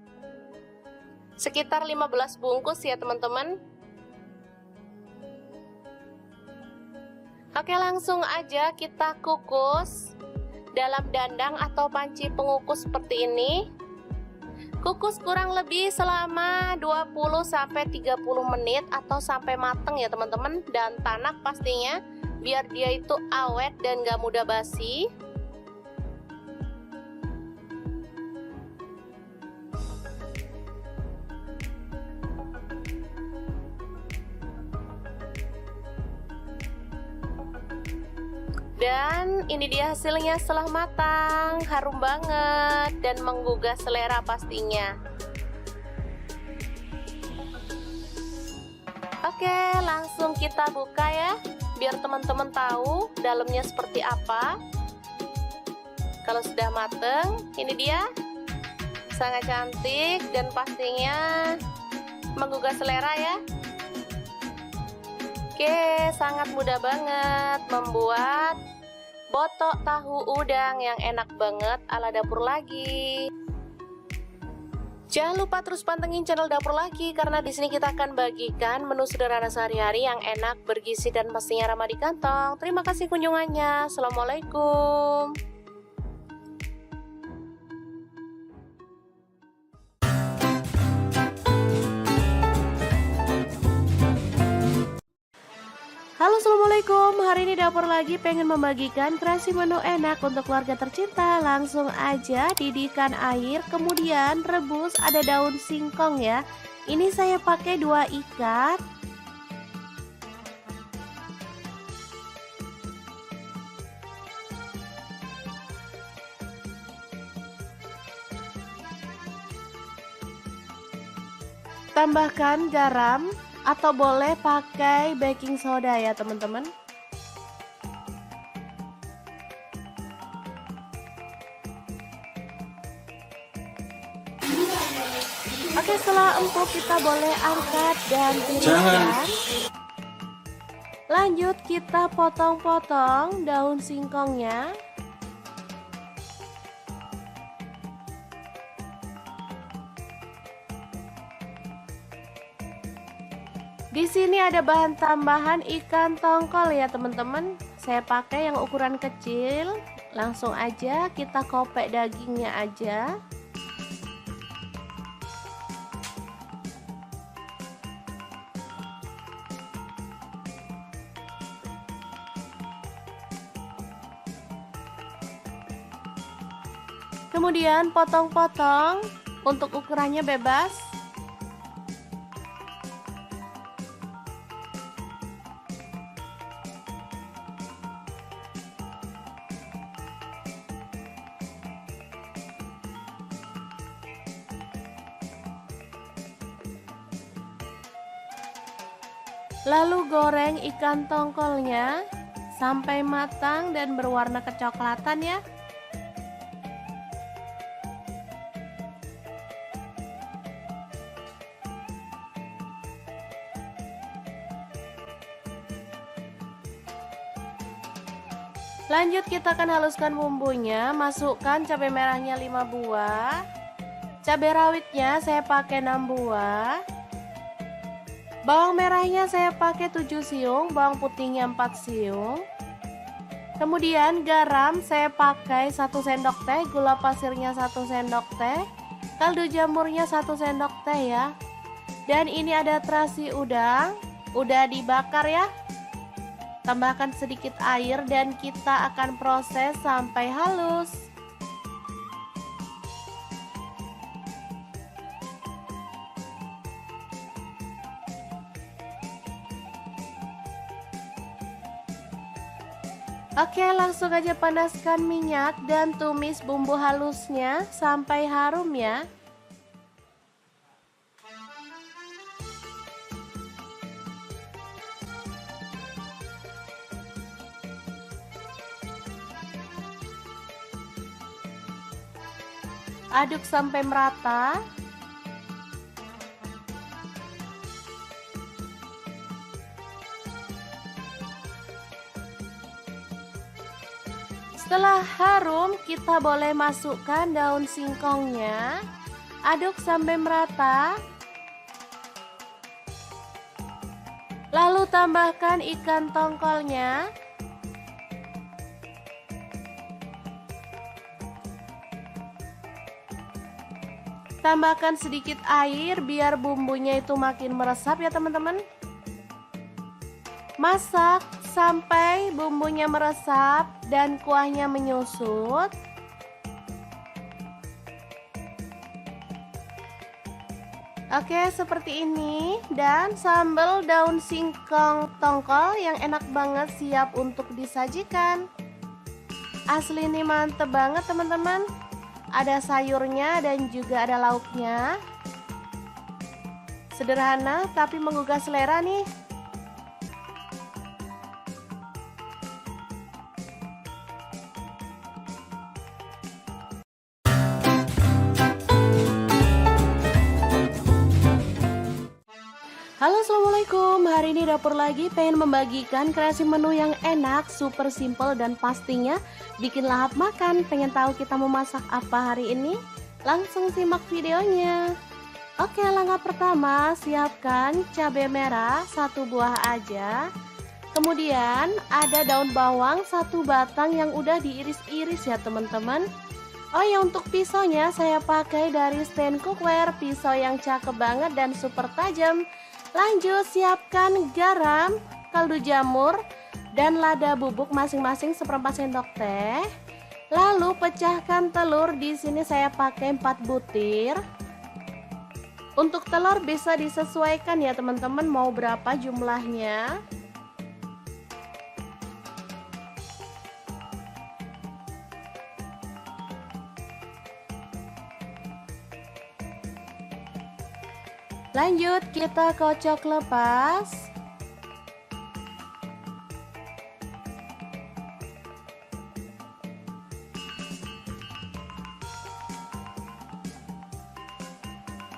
Sekitar 15 bungkus ya teman-teman. Oke, langsung aja kita kukus dalam dandang atau panci pengukus seperti ini. Kukus kurang lebih selama 20-30 menit atau sampai mateng ya teman-teman. Dan tanak pastinya biar dia itu awet dan gak mudah basi. Dan ini dia hasilnya setelah matang, harum banget dan menggugah selera pastinya. Oke, langsung kita buka ya, biar teman-teman tahu dalamnya seperti apa. Kalau sudah mateng, ini dia, sangat cantik dan pastinya menggugah selera ya. Oke, sangat mudah banget membuat botok tahu udang yang enak banget ala Dapur Lagi. Jangan lupa terus pantengin channel Dapur Lagi karena di sini kita akan bagikan menu sederhana sehari-hari yang enak, bergizi dan pastinya ramah di kantong. Terima kasih kunjungannya. Assalamualaikum. Halo, assalamualaikum. Hari ini Dapur Lagi pengen membagikan kreasi menu enak untuk keluarga tercinta. Langsung aja didihkan air, kemudian rebus. Ada daun singkong ya. Ini saya pakai 2 ikat. Tambahkan garam atau boleh pakai baking soda ya teman-teman. Oke, setelah empuk kita boleh angkat dan tiriskan. Lanjut kita potong-potong daun singkongnya. Di sini ada bahan tambahan ikan tongkol ya teman-teman. Saya pakai yang ukuran kecil. Langsung aja kita kopek dagingnya aja. Kemudian potong-potong, untuk ukurannya bebas. Lalu goreng ikan tongkolnya sampai matang dan berwarna kecoklatan ya. Lanjut kita akan haluskan bumbunya. Masukkan cabai merahnya 5 buah. Cabai rawitnya saya pakai 6 buah. Bawang merahnya saya pakai 7 siung, bawang putihnya 4 siung. Kemudian garam saya pakai 1 sendok teh, gula pasirnya 1 sendok teh, kaldu jamurnya 1 sendok teh ya. Dan ini ada terasi udang, udah dibakar ya. Tambahkan sedikit air dan kita akan proses sampai halus. Oke, langsung aja panaskan minyak dan tumis bumbu halusnya sampai harum ya. Aduk sampai merata. Setelah harum, kita boleh masukkan daun singkongnya. Aduk sampai merata. Lalu tambahkan ikan tongkolnya. Tambahkan sedikit air biar bumbunya itu makin meresap ya teman-teman. Masak sampai bumbunya meresap dan kuahnya menyusut. Oke, seperti ini. Dan sambal daun singkong tongkol yang enak banget siap untuk disajikan. Asli ini mantep banget teman-teman. Ada sayurnya dan juga ada lauknya. Sederhana tapi menggugah selera nih. Halo, assalamualaikum. Hari ini dapur lagi pengen membagikan kreasi menu yang enak, super simple dan pastinya bikin lahap makan. Pengen tahu kita mau masak apa hari ini? Langsung simak videonya. Oke, langkah pertama siapkan cabai merah 1 buah aja. Kemudian ada daun bawang 1 batang yang udah diiris-iris ya teman-teman. Oh ya, untuk pisaunya saya pakai dari stand cookware, pisau yang cakep banget dan super tajam. Lanjut siapkan garam, kaldu jamur, dan lada bubuk masing-masing 1/4 sendok teh. Lalu pecahkan telur, di sini saya pakai 4 butir. Untuk telur bisa disesuaikan ya teman-teman mau berapa jumlahnya. Lanjut kita kocok lepas.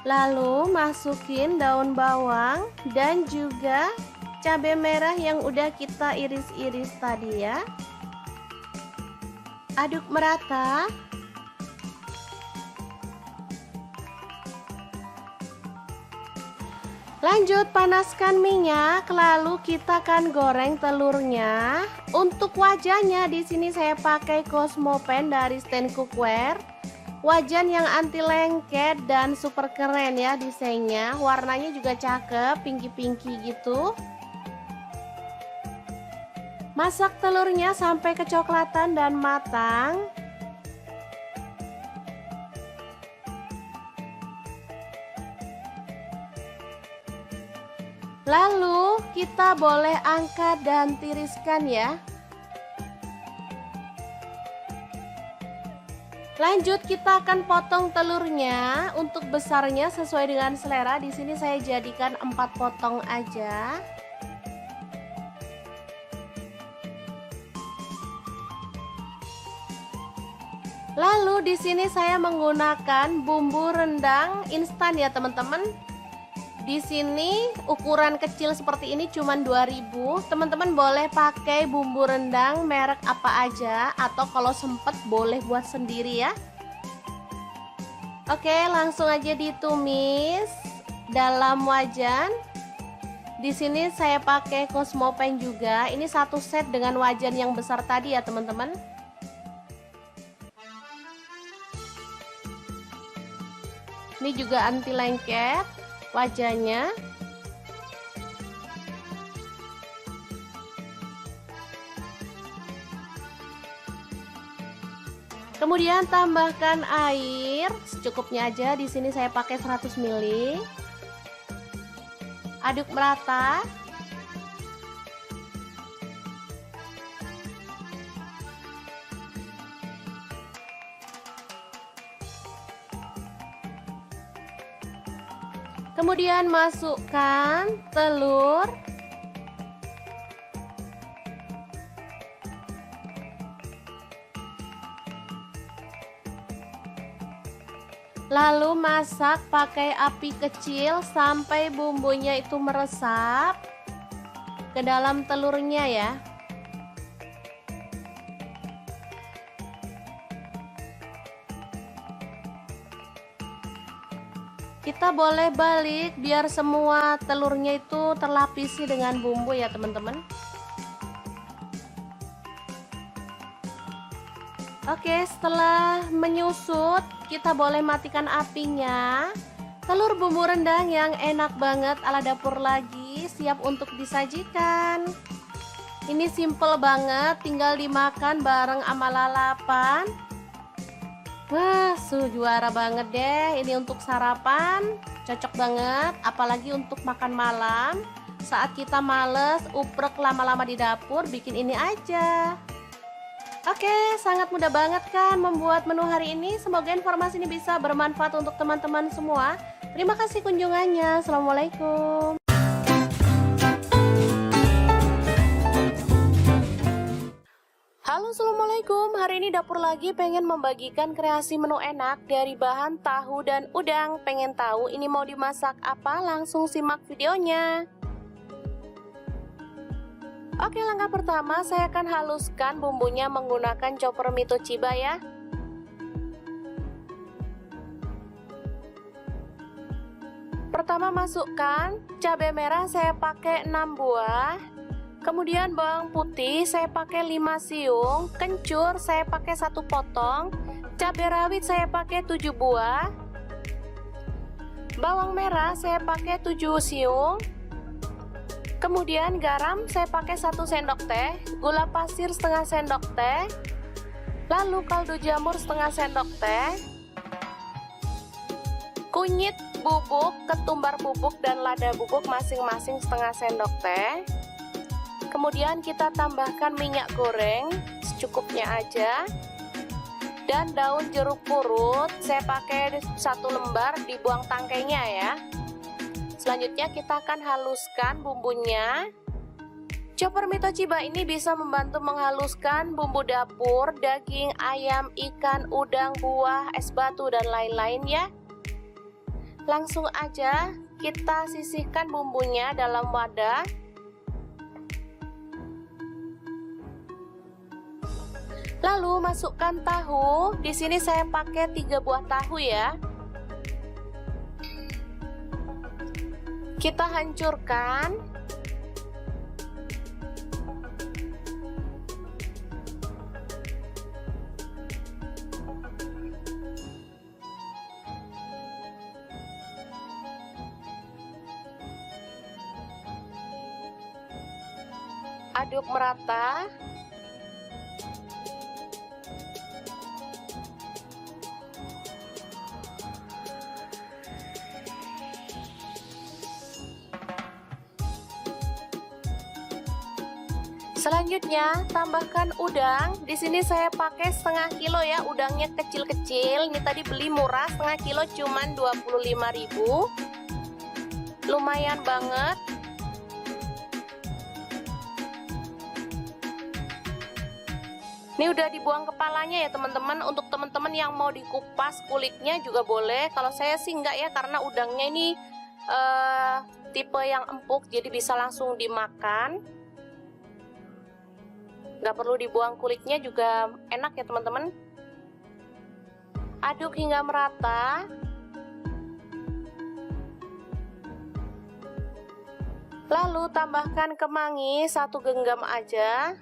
Lalu masukin daun bawang dan juga cabai merah yang udah kita iris-iris tadi ya. Aduk merata. Lanjut panaskan minyak, lalu kita akan goreng telurnya. Untuk wajahnya di sini saya pakai Cosmopan dari stand cookware. Wajan yang anti lengket dan super keren ya desainnya. Warnanya juga cakep, pinky-pinky gitu. Masak telurnya sampai kecoklatan dan matang. Lalu kita boleh angkat dan tiriskan ya. Lanjut kita akan potong telurnya. Untuk besarnya sesuai dengan selera. Di sini saya jadikan 4 potong aja. Lalu di sini saya menggunakan bumbu rendang instan ya teman-teman. Di sini ukuran kecil seperti ini cuma 2.000. Teman-teman boleh pakai bumbu rendang merek apa aja atau kalau sempet boleh buat sendiri ya. Oke, langsung aja ditumis dalam wajan. Di sini saya pakai Cosmopan juga. Ini 1 set dengan wajan yang besar tadi ya teman-teman. Ini juga anti lengket wajahnya. Kemudian tambahkan air secukupnya aja. Di sini saya pakai 100 ml. Aduk merata. Kemudian masukkan telur. Lalu masak pakai api kecil sampai bumbunya itu meresap ke dalam telurnya ya. Kita boleh balik biar semua telurnya itu terlapisi dengan bumbu ya teman-teman. Oke, setelah menyusut, kita boleh matikan apinya. Telur bumbu rendang yang enak banget ala dapur lagi, siap untuk disajikan. Ini simple banget, tinggal dimakan bareng sama lalapan. Wah, juara banget deh. Ini untuk sarapan, cocok banget. Apalagi untuk makan malam, saat kita males uprek lama-lama di dapur, bikin ini aja. Oke, sangat mudah banget kan membuat menu hari ini. Semoga informasi ini bisa bermanfaat untuk teman-teman semua. Terima kasih kunjungannya. Assalamualaikum. Halo, assalamualaikum. Hari ini dapur lagi pengen membagikan kreasi menu enak dari bahan tahu dan udang. Pengen tahu ini mau dimasak apa? Langsung simak videonya. Oke, langkah pertama saya akan haluskan bumbunya menggunakan chopper Mito Chiba ya. Pertama masukkan cabai merah, saya pakai 6 buah. Kemudian bawang putih saya pakai 5 siung, kencur saya pakai 1 potong, cabai rawit saya pakai 7 buah. Bawang merah saya pakai 7 siung. Kemudian garam saya pakai 1 sendok teh, gula pasir setengah sendok teh, lalu kaldu jamur setengah sendok teh, kunyit bubuk, ketumbar bubuk dan lada bubuk masing-masing setengah sendok teh. Kemudian kita tambahkan minyak goreng secukupnya aja, dan daun jeruk purut saya pakai 1 lembar, dibuang tangkainya ya. Selanjutnya kita akan haluskan bumbunya. Chopper Mito Chiba ini bisa membantu menghaluskan bumbu dapur, daging, ayam, ikan, udang, buah, es batu, dan lain-lain ya. Langsung aja kita sisihkan bumbunya dalam wadah. Lalu masukkan tahu. Di sini saya pakai 3 buah tahu ya. Kita hancurkan. Aduk merata. Selanjutnya tambahkan udang. Di sini saya pakai setengah kilo ya, udangnya kecil-kecil. Ini tadi beli murah, setengah kilo cuman 25.000. Lumayan banget. Ini udah dibuang kepalanya ya teman-teman. Untuk teman-teman yang mau dikupas kulitnya juga boleh. Kalau saya sih enggak ya, karena udangnya ini tipe yang empuk, jadi bisa langsung dimakan. Nggak perlu dibuang kulitnya juga enak ya teman-teman. Aduk hingga merata. Lalu tambahkan kemangi 1 genggam aja.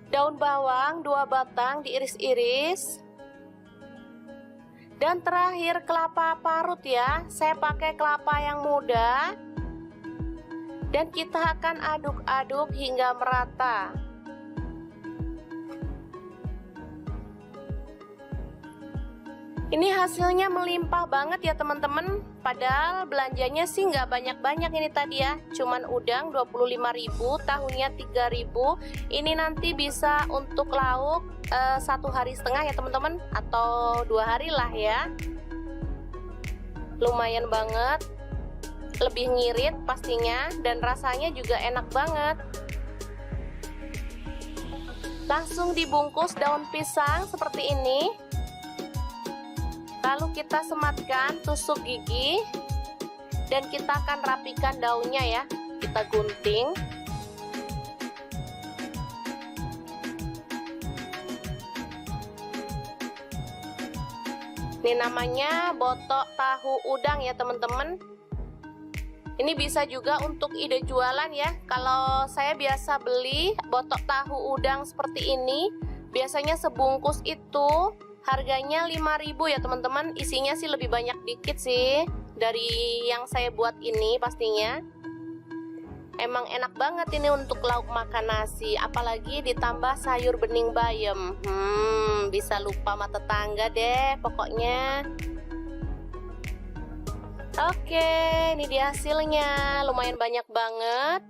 Daun bawang 2 batang diiris-iris. Dan terakhir kelapa parut ya. Saya pakai kelapa yang muda. Dan kita akan aduk-aduk hingga merata. Ini hasilnya melimpah banget ya teman-teman. Padahal belanjanya sih nggak banyak-banyak ini tadi ya. Cuman udang 25.000, tahunya 3.000. Ini nanti bisa untuk lauk 1,5 hari ya teman-teman, atau 2 hari lah ya. Lumayan banget. Lebih ngirit pastinya, dan rasanya juga enak banget. Langsung dibungkus daun pisang seperti ini. Lalu kita sematkan tusuk gigi, dan kita akan rapikan daunnya ya. Kita gunting. Ini namanya botok tahu udang ya teman-teman. Ini bisa juga untuk ide jualan ya. Kalau saya biasa beli botok tahu udang seperti ini, biasanya sebungkus itu harganya 5.000 ya teman-teman. Isinya sih lebih banyak dikit sih dari yang saya buat ini pastinya. Emang enak banget ini untuk lauk makan nasi, apalagi ditambah sayur bening bayam. Bisa lupa sama tetangga deh pokoknya. Oke, ini dia hasilnya. Lumayan banyak banget.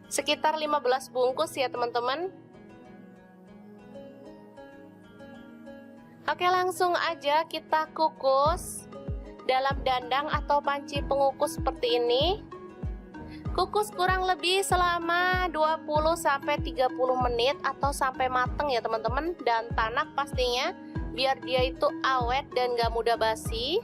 Sekitar 15 bungkus ya teman-teman. Oke, langsung aja kita kukus dalam dandang atau panci pengukus seperti ini. Kukus kurang lebih selama 20-30 menit atau sampai mateng ya teman-teman. Dan tanak pastinya, biar dia itu awet dan gak mudah basi.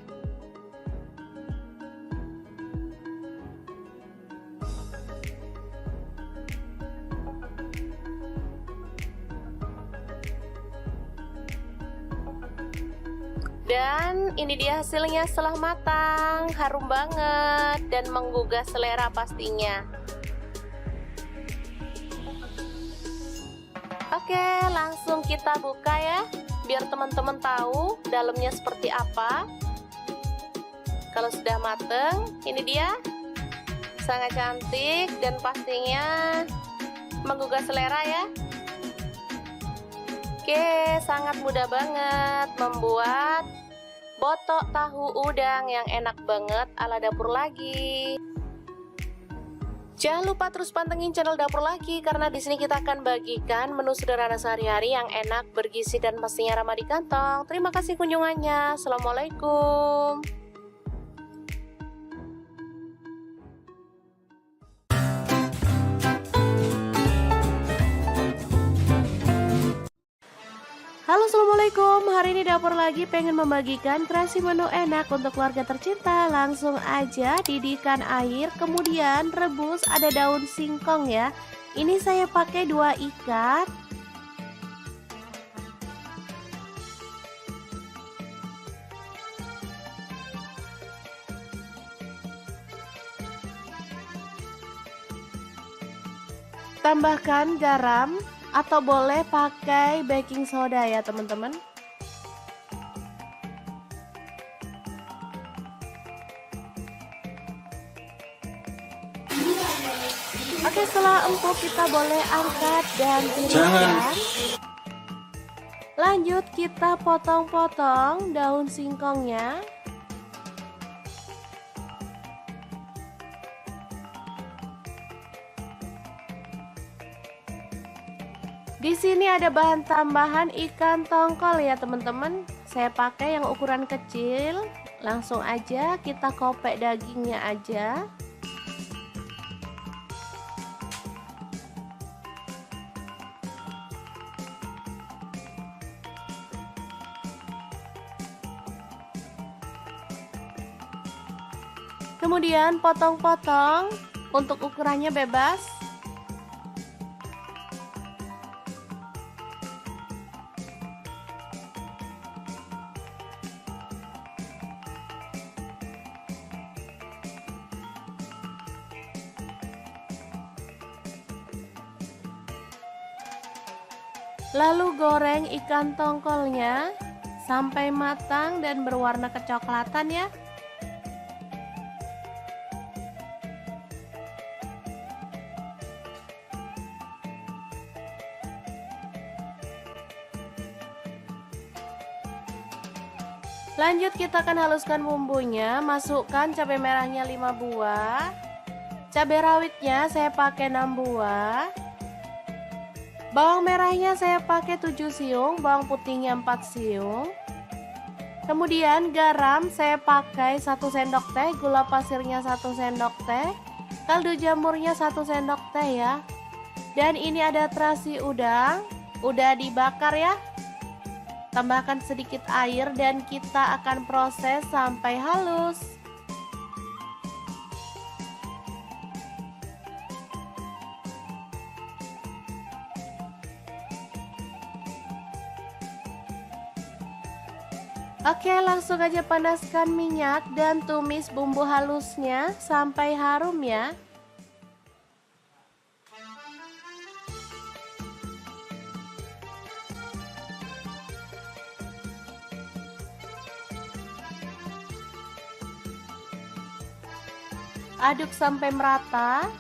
Dan ini dia hasilnya setelah matang, harum banget dan menggugah selera pastinya. Oke, langsung kita buka ya, biar teman-teman tahu dalamnya seperti apa. Kalau sudah mateng, ini dia, sangat cantik dan pastinya menggugah selera ya. Oke, sangat mudah banget membuat botok tahu udang yang enak banget ala Dapur Lagi. Jangan lupa terus pantengin channel Dapur Lagi, karena di sini kita akan bagikan menu sederhana sehari-hari yang enak, bergizi, dan pastinya ramah di kantong. Terima kasih kunjungannya. Assalamualaikum. Halo, assalamualaikum. Hari ini Dapur Lagi pengen membagikan kreasi menu enak untuk keluarga tercinta. Langsung aja didihkan air, kemudian rebus. Ada daun singkong ya. Ini saya pakai 2 ikat. Tambahkan garam, atau boleh pakai baking soda ya teman-teman. Oke, setelah empuk kita boleh angkat dan tiriskan. Lanjut kita potong-potong daun singkongnya. Di sini ada bahan tambahan ikan tongkol ya teman-teman. Saya pakai yang ukuran kecil. Langsung aja kita kopek dagingnya aja. Kemudian potong-potong, untuk ukurannya bebas. Lalu goreng ikan tongkolnya sampai matang dan berwarna kecoklatan ya. Lanjut kita akan haluskan bumbunya. Masukkan cabai merahnya 5 buah. Cabai rawitnya saya pakai 6 buah. Bawang merahnya saya pakai 7 siung, bawang putihnya 4 siung. Kemudian garam saya pakai 1 sendok teh, gula pasirnya 1 sendok teh, kaldu jamurnya 1 sendok teh ya. Dan ini ada terasi udang, udah dibakar ya. Tambahkan sedikit air dan kita akan proses sampai halus. Oke, langsung aja panaskan minyak dan tumis bumbu halusnya sampai harum ya. Aduk sampai merata.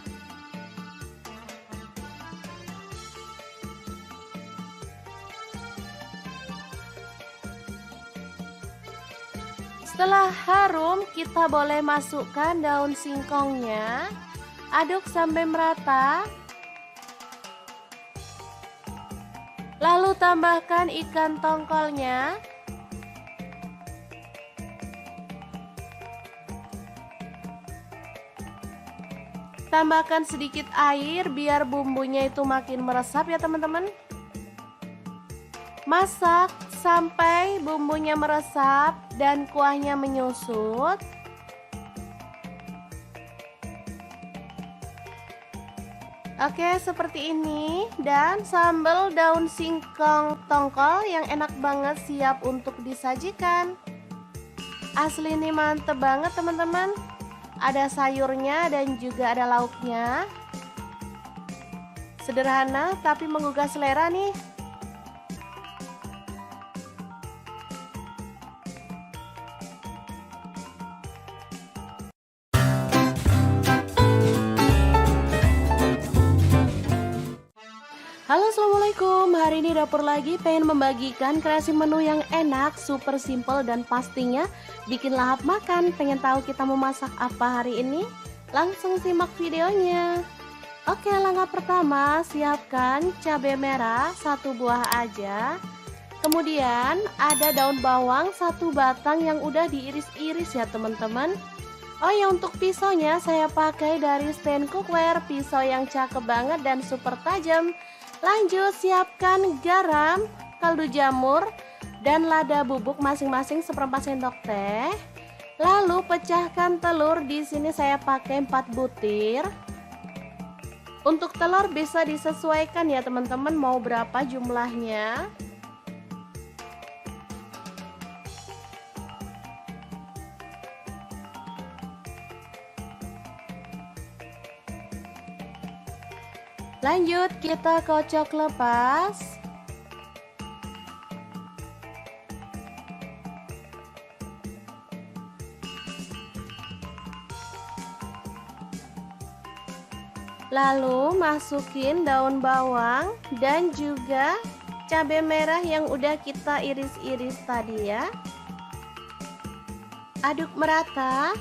Setelah harum, kita boleh masukkan daun singkongnya. Aduk sampai merata. Lalu tambahkan ikan tongkolnya. Tambahkan sedikit air biar bumbunya itu makin meresap ya teman-teman. Masak sampai bumbunya meresap dan kuahnya menyusut. Oke, seperti ini. Dan sambal daun singkong tongkol yang enak banget siap untuk disajikan. Asli ini mantep banget teman-teman. Ada sayurnya dan juga ada lauknya. Sederhana tapi menggugah selera nih. Halo, assalamualaikum. Hari ini dapur lagi pengen membagikan kreasi menu yang enak, super simple dan pastinya bikin lahap makan. Pengen tahu kita mau masak apa hari ini? Langsung simak videonya. Oke, langkah pertama siapkan cabai merah 1 buah aja. Kemudian ada daun bawang 1 batang yang udah diiris-iris ya teman-teman. Oh ya, untuk pisaunya saya pakai dari stand cookware, pisau yang cakep banget dan super tajam. Lanjut siapkan garam, kaldu jamur, dan lada bubuk masing-masing 1/4 sendok teh. Lalu pecahkan telur, di sini saya pakai 4 butir. Untuk telur bisa disesuaikan ya teman-teman mau berapa jumlahnya. Lanjut kita kocok lepas. Lalu masukin daun bawang dan juga cabai merah yang udah kita iris-iris tadi ya. Aduk merata.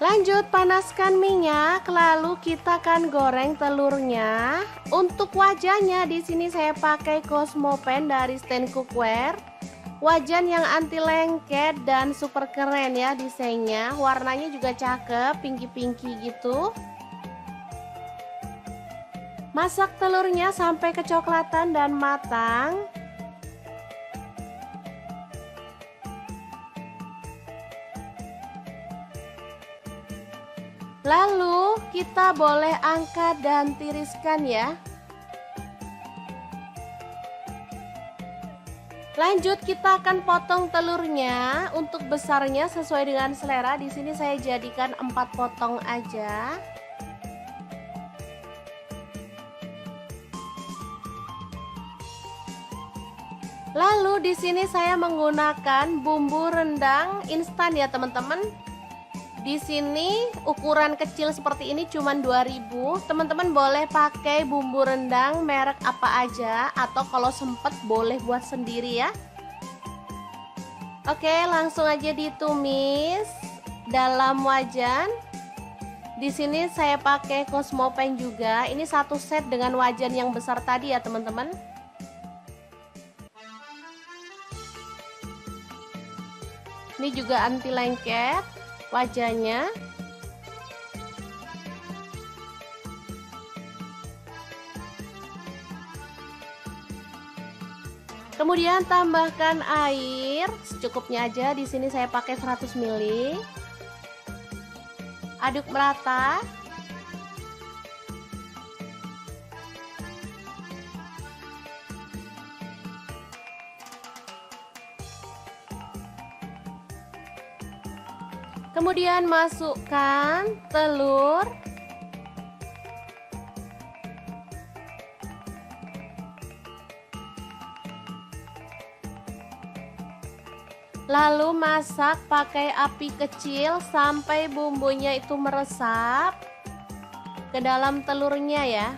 Lanjut panaskan minyak, lalu kita akan goreng telurnya. Untuk wajahnya di sini saya pakai Cosmopan dari stand cookware. Wajan yang anti lengket dan super keren ya desainnya. Warnanya juga cakep, pinky-pinky gitu. Masak telurnya sampai kecoklatan dan matang. Lalu kita boleh angkat dan tiriskan ya. Lanjut kita akan potong telurnya. Untuk besarnya sesuai dengan selera. Di sini saya jadikan 4 potong aja. Lalu di sini saya menggunakan bumbu rendang instan ya teman-teman. Di sini ukuran kecil seperti ini cuman 2000. Teman-teman boleh pakai bumbu rendang merek apa aja, atau kalau sempet boleh buat sendiri ya. Oke, langsung aja ditumis dalam wajan. Di sini saya pakai Cosmo Pan juga. Ini satu set dengan wajan yang besar tadi ya, teman-teman. Ini juga anti lengket wajahnya. Kemudian tambahkan air secukupnya aja. Di sini saya pakai 100 ml. Aduk merata. Kemudian masukkan telur. Lalu masak pakai api kecil sampai bumbunya itu meresap ke dalam telurnya ya.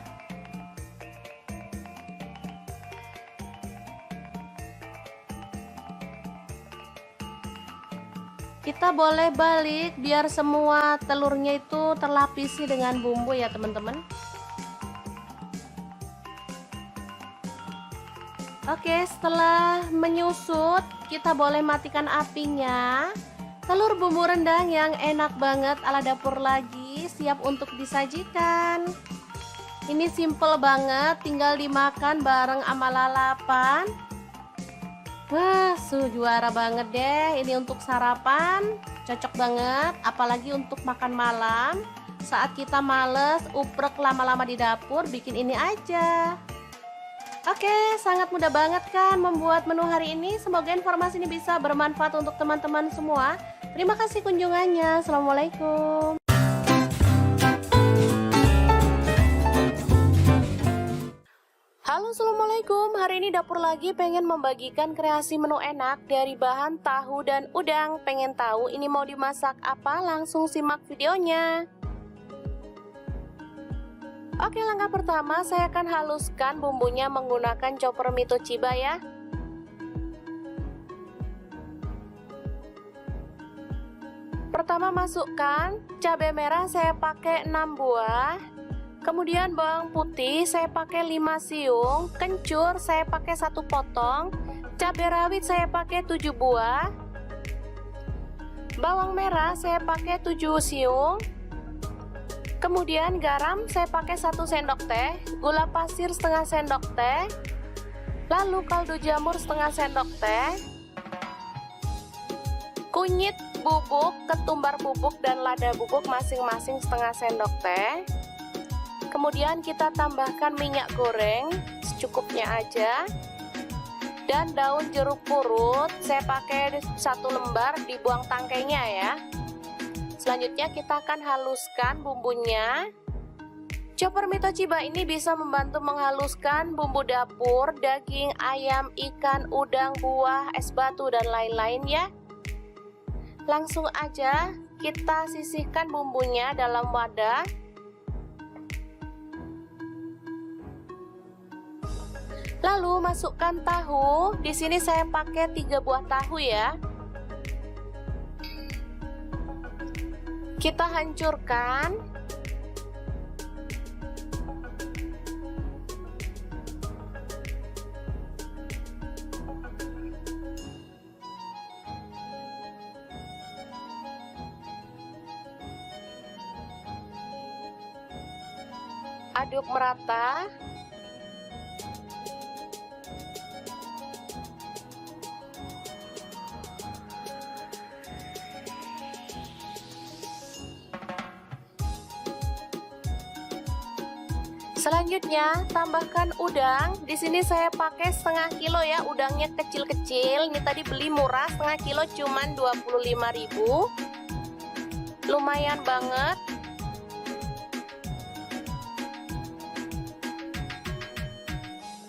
Kita boleh balik biar semua telurnya itu terlapisi dengan bumbu ya, teman-teman. Oke, setelah menyusut, kita boleh matikan apinya. Telur bumbu rendang yang enak banget ala dapur lagi siap untuk disajikan. Ini simple banget, tinggal dimakan bareng sama lalapan. Wah, juara banget deh. Ini untuk sarapan, cocok banget. Apalagi untuk makan malam. Saat kita males, uprek lama-lama di dapur, bikin ini aja. Oke, sangat mudah banget kan membuat menu hari ini. Semoga informasi ini bisa bermanfaat untuk teman-teman semua. Terima kasih kunjungannya. Assalamualaikum. Halo, assalamualaikum. Hari ini dapur lagi pengen membagikan kreasi menu enak dari bahan tahu dan udang. Pengen tahu ini mau dimasak apa? Langsung simak videonya. Oke, langkah pertama saya akan haluskan bumbunya menggunakan chopper mie Toshiba ya. Pertama masukkan cabai merah, saya pakai 6 buah. Kemudian bawang putih saya pakai 5 siung, kencur saya pakai 1 potong, cabai rawit saya pakai 7 buah. Bawang merah saya pakai 7 siung. Kemudian garam saya pakai 1 sendok teh, gula pasir setengah sendok teh, lalu kaldu jamur setengah sendok teh, kunyit bubuk, ketumbar bubuk dan lada bubuk masing-masing setengah sendok teh. Kemudian kita tambahkan minyak goreng secukupnya aja, dan daun jeruk purut saya pakai 1 lembar, dibuang tangkainya ya. Selanjutnya kita akan haluskan bumbunya. Chopper mie Toshiba ini bisa membantu menghaluskan bumbu dapur, daging, ayam, ikan, udang, buah, es batu, dan lain-lain ya. Langsung aja kita sisihkan bumbunya dalam wadah. Lalu masukkan tahu. Di sini saya pakai 3 buah tahu ya. Kita hancurkan. Aduk merata. Selanjutnya tambahkan udang. Di sini saya pakai setengah kilo ya, udangnya kecil-kecil. Ini tadi beli murah, setengah kilo cuman 25.000. Lumayan banget.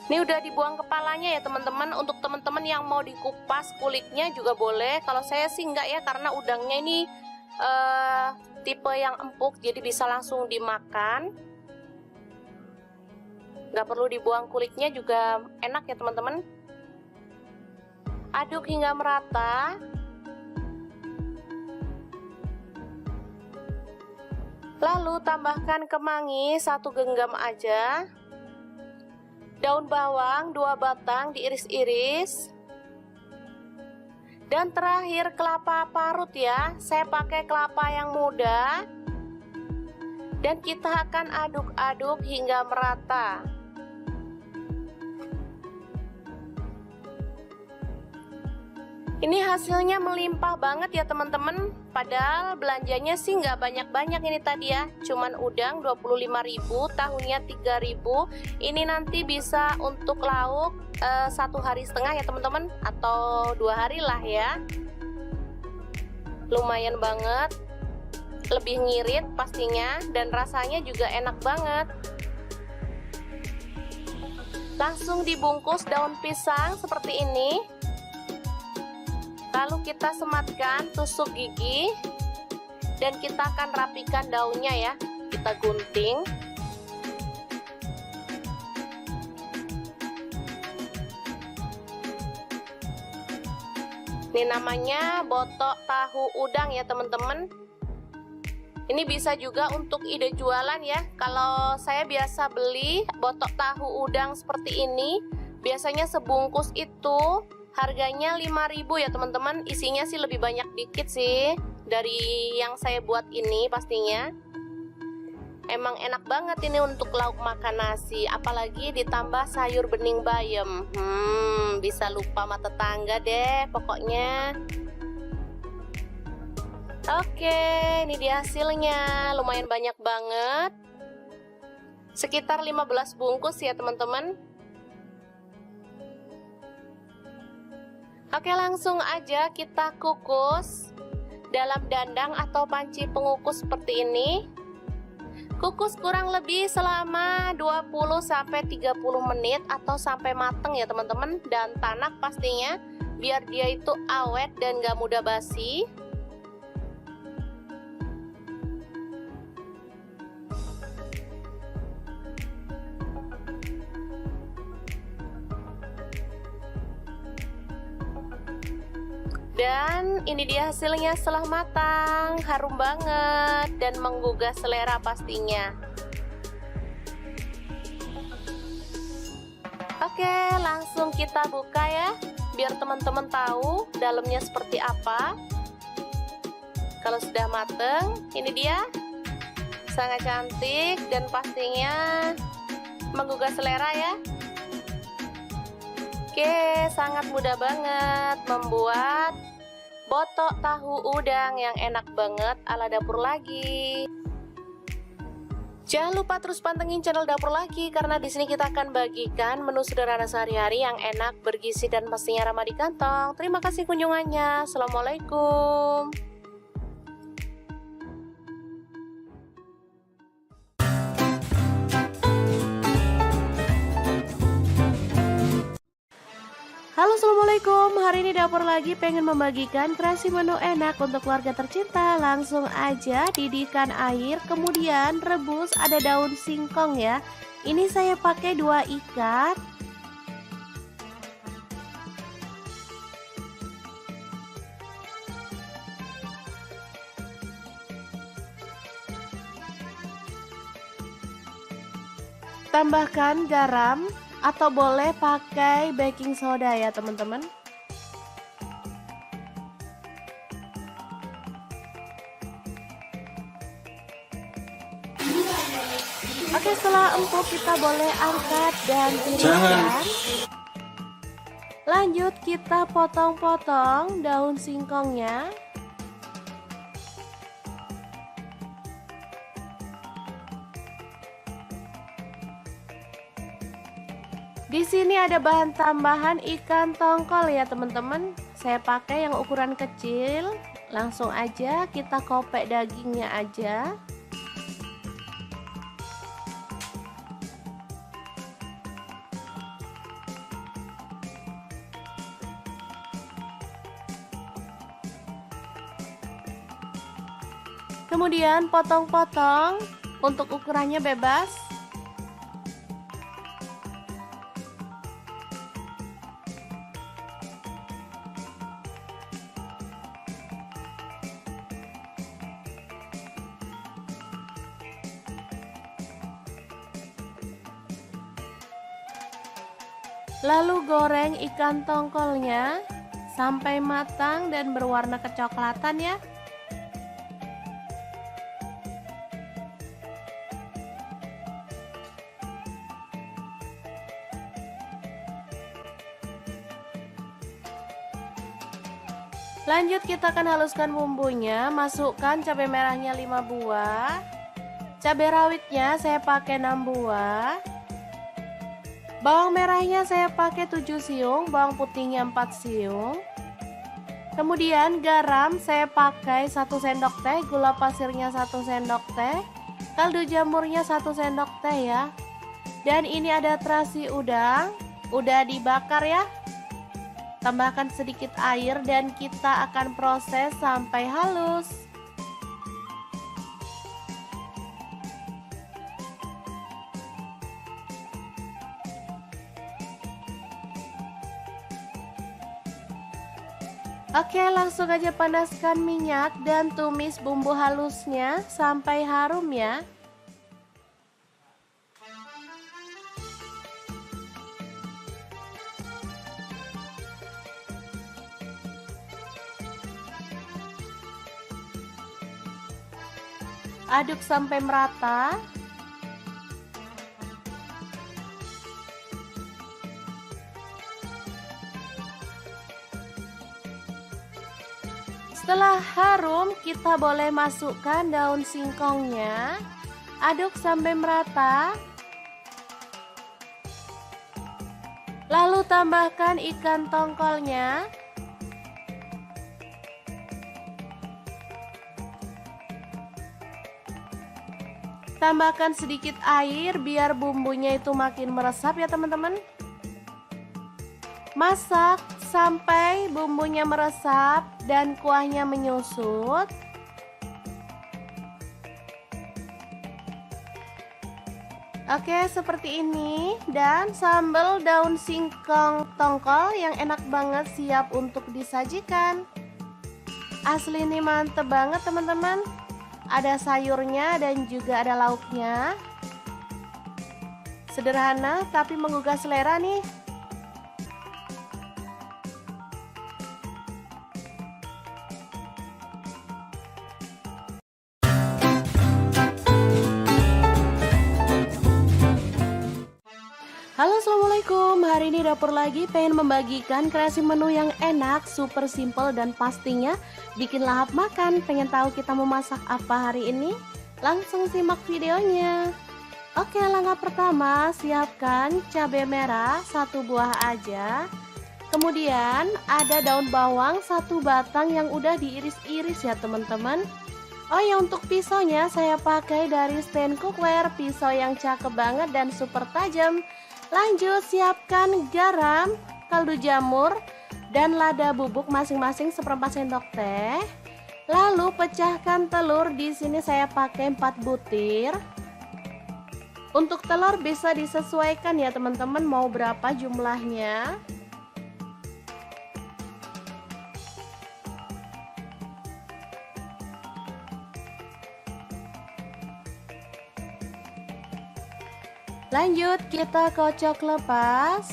Ini udah dibuang kepalanya ya teman-teman. Untuk teman-teman yang mau dikupas kulitnya juga boleh. Kalau saya sih enggak ya, karena udangnya ini tipe yang empuk, jadi bisa langsung dimakan. Nggak perlu dibuang kulitnya, juga enak ya teman-teman. Aduk hingga merata. Lalu tambahkan kemangi 1 genggam aja. Daun bawang 2 batang diiris-iris. Dan terakhir kelapa parut ya. Saya pakai kelapa yang muda. Dan kita akan aduk-aduk hingga merata. Ini hasilnya melimpah banget ya teman-teman. Padahal belanjanya sih nggak banyak-banyak ini tadi ya. Cuman udang 25.000, tahunya 3.000. Ini nanti bisa untuk lauk 1,5 hari ya teman-teman, atau 2 hari lah ya. Lumayan banget. Lebih ngirit pastinya, dan rasanya juga enak banget. Langsung dibungkus daun pisang seperti ini. Lalu kita sematkan tusuk gigi. Dan kita akan rapikan daunnya ya. Kita gunting. Ini namanya botok tahu udang ya teman-teman. Ini bisa juga untuk ide jualan ya. Kalau saya biasa beli botok tahu udang seperti ini, biasanya sebungkus itu harganya 5.000 ya teman-teman. Isinya sih lebih banyak dikit sih dari yang saya buat ini pastinya. Emang enak banget ini untuk lauk makan nasi, apalagi ditambah sayur bening bayam. Bisa lupa sama tetangga deh pokoknya. Oke, ini dia hasilnya. Lumayan banyak banget. Sekitar 15 bungkus ya teman-teman. Oke, langsung aja kita kukus dalam dandang atau panci pengukus seperti ini. Kukus kurang lebih selama 20-30 menit atau sampai mateng ya teman-teman. Dan tanak pastinya, biar dia itu awet dan gak mudah basi. Dan ini dia hasilnya setelah matang, harum banget dan menggugah selera pastinya. Oke, langsung kita buka ya, biar teman-teman tahu dalamnya seperti apa. Kalau sudah mateng, ini dia, sangat cantik dan pastinya menggugah selera ya. Oke, sangat mudah banget membuat botok tahu udang yang enak banget ala Dapur Lagi. Jangan lupa terus pantengin channel Dapur Lagi, karena di sini kita akan bagikan menu sederhana sehari-hari yang enak, bergizi, dan pastinya ramah di kantong. Terima kasih kunjungannya. Assalamualaikum. Halo, assalamualaikum. Hari ini Dapur Lagi pengen membagikan kreasi menu enak untuk keluarga tercinta. Langsung aja didihkan air, kemudian rebus. Ada daun singkong ya. Ini saya pakai 2 ikat. Tambahkan garam, atau boleh pakai baking soda ya teman-teman. Oke, setelah empuk kita boleh angkat dan tiriskan. Lanjut kita potong-potong daun singkongnya. Di sini ada bahan tambahan ikan tongkol ya teman-teman. Saya pakai yang ukuran kecil. Langsung aja kita kopek dagingnya aja. Kemudian potong-potong untuk ukurannya bebas. Lalu goreng ikan tongkolnya sampai matang dan berwarna kecoklatan ya. Lanjut kita akan haluskan bumbunya. Masukkan cabai merahnya 5 buah. Cabai rawitnya saya pakai 6 buah. Bawang merahnya saya pakai 7 siung, bawang putihnya 4 siung. Kemudian garam saya pakai 1 sendok teh, gula pasirnya 1 sendok teh, kaldu jamurnya 1 sendok teh ya. Dan ini ada terasi udang, udah dibakar ya. Tambahkan sedikit air dan kita akan proses sampai halus. Oke, langsung aja panaskan minyak dan tumis bumbu halusnya sampai harum ya. Aduk sampai merata. Setelah harum, kita boleh masukkan daun singkongnya. Aduk sampai merata. Lalu tambahkan ikan tongkolnya. Tambahkan sedikit air biar bumbunya itu makin meresap ya teman-teman. Masak sampai bumbunya meresap dan kuahnya menyusut. Oke, seperti ini. Dan sambal daun singkong tongkol yang enak banget siap untuk disajikan. Asli ini mantep banget teman-teman. Ada sayurnya dan juga ada lauknya. Sederhana tapi menggugah selera nih. Halo, assalamualaikum. Hari ini dapur lagi pengen membagikan kreasi menu yang enak, super simple dan pastinya bikin lahap makan. Pengen tahu kita mau masak apa hari ini? Langsung simak videonya. Oke, langkah pertama siapkan cabai merah 1 buah aja. Kemudian ada daun bawang 1 batang yang udah diiris-iris ya teman-teman. Oh ya, untuk pisaunya saya pakai dari stand cookware, pisau yang cakep banget dan super tajam. Lanjut siapkan garam, kaldu jamur, dan lada bubuk masing-masing 1/4 sendok teh. Lalu pecahkan telur, di sini saya pakai 4 butir. Untuk telur bisa disesuaikan ya teman-teman mau berapa jumlahnya. Lanjut kita kocok lepas.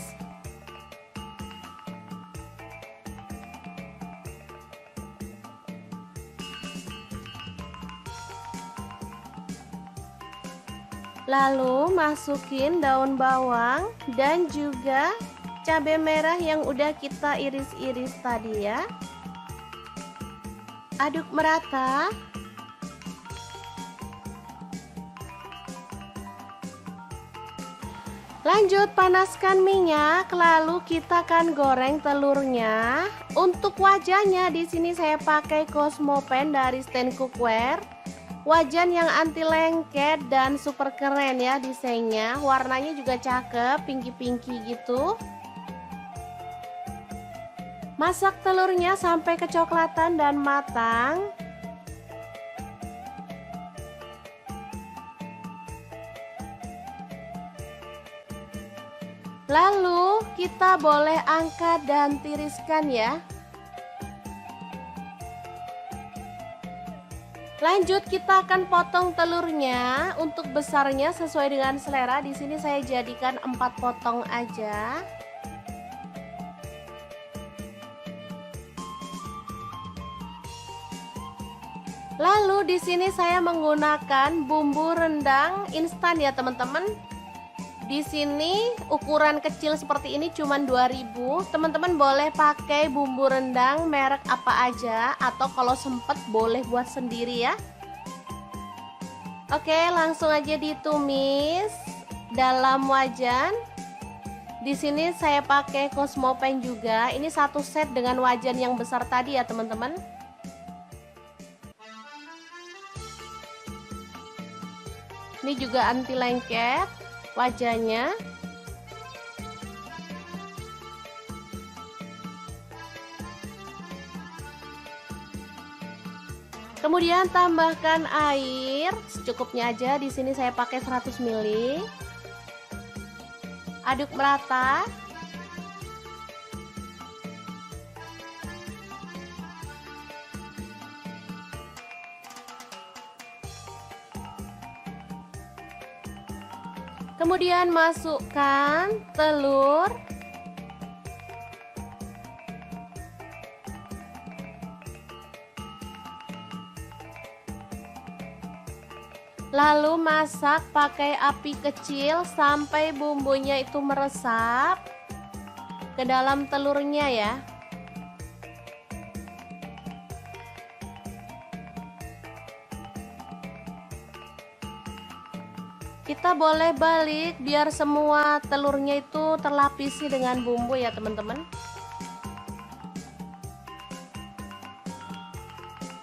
Lalu masukin daun bawang dan juga cabai merah yang udah kita iris-iris tadi ya. Aduk merata. Lanjut panaskan minyak, lalu kita akan goreng telurnya. Untuk wajahnya di sini saya pakai Cosmo Pan dari stand cookware. Wajan yang anti lengket dan super keren ya desainnya. Warnanya juga cakep, pinky-pinky gitu. Masak telurnya sampai kecoklatan dan matang. Lalu kita boleh angkat dan tiriskan ya. Lanjut kita akan potong telurnya. Untuk besarnya sesuai dengan selera. Di sini saya jadikan 4 potong aja. Lalu di sini saya menggunakan bumbu rendang instan ya teman-teman. Di sini ukuran kecil seperti ini cuma 2000. Teman-teman boleh pakai bumbu rendang merek apa aja atau kalau sempet boleh buat sendiri ya. Oke, langsung aja ditumis dalam wajan. Di sini saya pakai Cosmopan juga. Ini satu set dengan wajan yang besar tadi ya teman-teman. Ini juga anti lengket wajahnya. Kemudian tambahkan air secukupnya aja. Di sini saya pakai 100 ml. Aduk merata. Kemudian masukkan telur. Lalu masak pakai api kecil sampai bumbunya itu meresap ke dalam telurnya ya. Kita boleh balik biar semua telurnya itu terlapisi dengan bumbu ya teman-teman.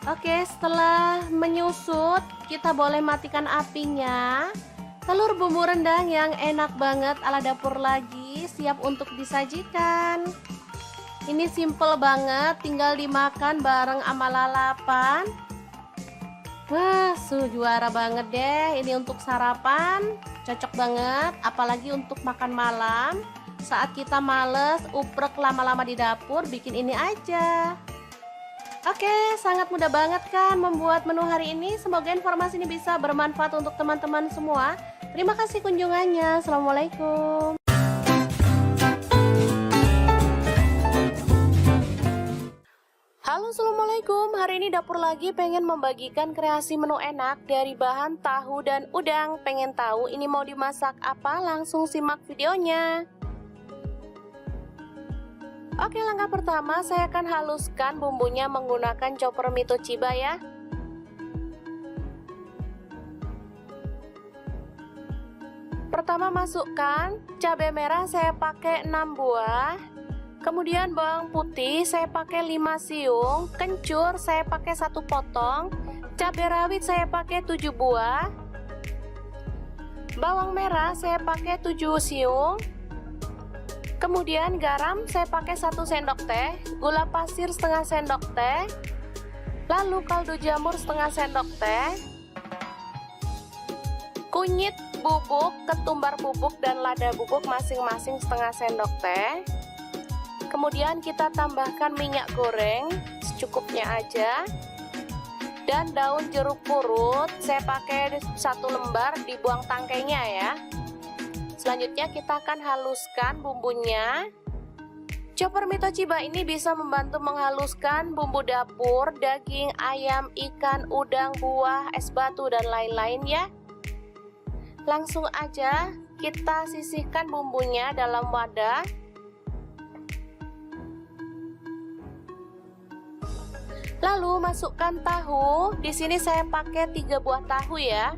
Oke, setelah menyusut kita boleh matikan apinya. Telur bumbu rendang yang enak banget ala dapur lagi siap untuk disajikan. Ini simple banget, tinggal dimakan bareng sama lalapan. Wah, juara banget deh. Ini untuk sarapan cocok banget, apalagi untuk makan malam. Saat kita males uprek lama-lama di dapur, bikin ini aja. Oke, sangat mudah banget kan membuat menu hari ini. Semoga informasi ini bisa bermanfaat untuk teman-teman semua. Terima kasih kunjungannya. Assalamualaikum. Halo, assalamualaikum. Hari ini dapur lagi pengen membagikan kreasi menu enak dari bahan tahu dan udang. Pengen tahu ini mau dimasak apa? Langsung simak videonya. Oke, langkah pertama saya akan haluskan bumbunya menggunakan chopper Mito Chiba ya. Pertama masukkan cabai merah, saya pakai 6 buah. Kemudian bawang putih saya pakai 5 siung, kencur saya pakai 1 potong, cabai rawit saya pakai 7 buah, bawang merah saya pakai 7 siung, kemudian garam saya pakai 1 sendok teh, gula pasir setengah sendok teh, lalu kaldu jamur setengah sendok teh, kunyit bubuk, ketumbar bubuk dan lada bubuk masing-masing setengah sendok teh. Kemudian kita tambahkan minyak goreng secukupnya aja. Dan daun jeruk purut saya pakai 1 lembar, dibuang tangkainya ya. Selanjutnya kita akan haluskan bumbunya. Chopper Mito Chiba ini bisa membantu menghaluskan bumbu dapur, daging, ayam, ikan, udang, buah, es batu dan lain-lain ya. Langsung aja kita sisihkan bumbunya dalam wadah. Lalu masukkan tahu. Di sini saya pakai 3 buah tahu ya.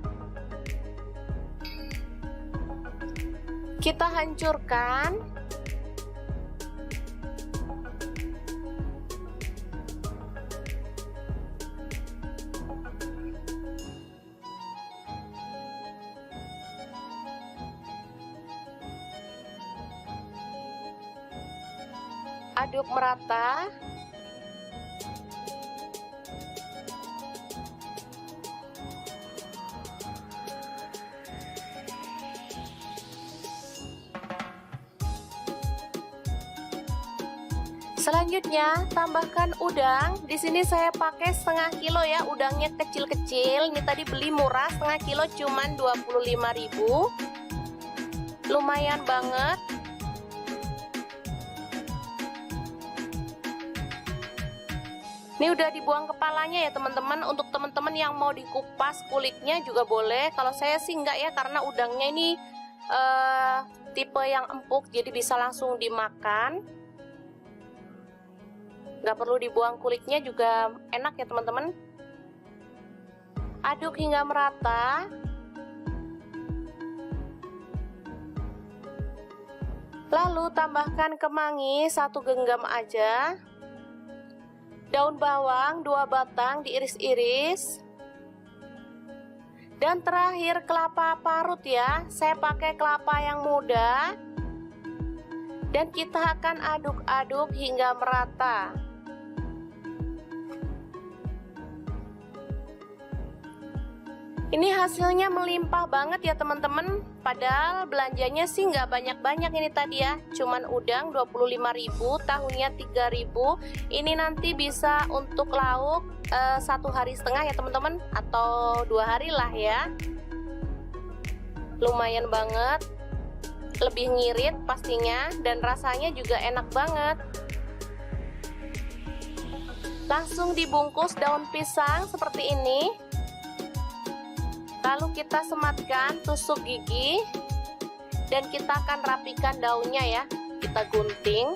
Kita hancurkan. Aduk merata. Selanjutnya tambahkan udang. Di sini saya pakai setengah kilo ya, udangnya kecil-kecil. Ini tadi beli murah, setengah kilo cuman 25.000. Lumayan banget. Ini udah dibuang kepalanya ya teman-teman. Untuk teman-teman yang mau dikupas kulitnya juga boleh. Kalau saya sih enggak ya, karena udangnya ini tipe yang empuk, jadi bisa langsung dimakan. Nggak perlu dibuang kulitnya juga enak ya teman-teman. Aduk hingga merata. Lalu tambahkan kemangi 1 genggam aja. Daun bawang 2 batang diiris-iris. Dan terakhir kelapa parut ya. Saya pakai kelapa yang muda. Dan kita akan aduk-aduk hingga merata. Ini hasilnya melimpah banget ya teman-teman. Padahal belanjanya sih nggak banyak-banyak ini tadi ya. Cuman udang 25.000, tahunya 3.000. Ini nanti bisa untuk lauk 1,5 hari ya teman-teman, atau 2 hari lah ya. Lumayan banget. Lebih ngirit pastinya, dan rasanya juga enak banget. Langsung dibungkus daun pisang seperti ini. Lalu kita sematkan tusuk gigi. Dan kita akan rapikan daunnya ya. Kita gunting.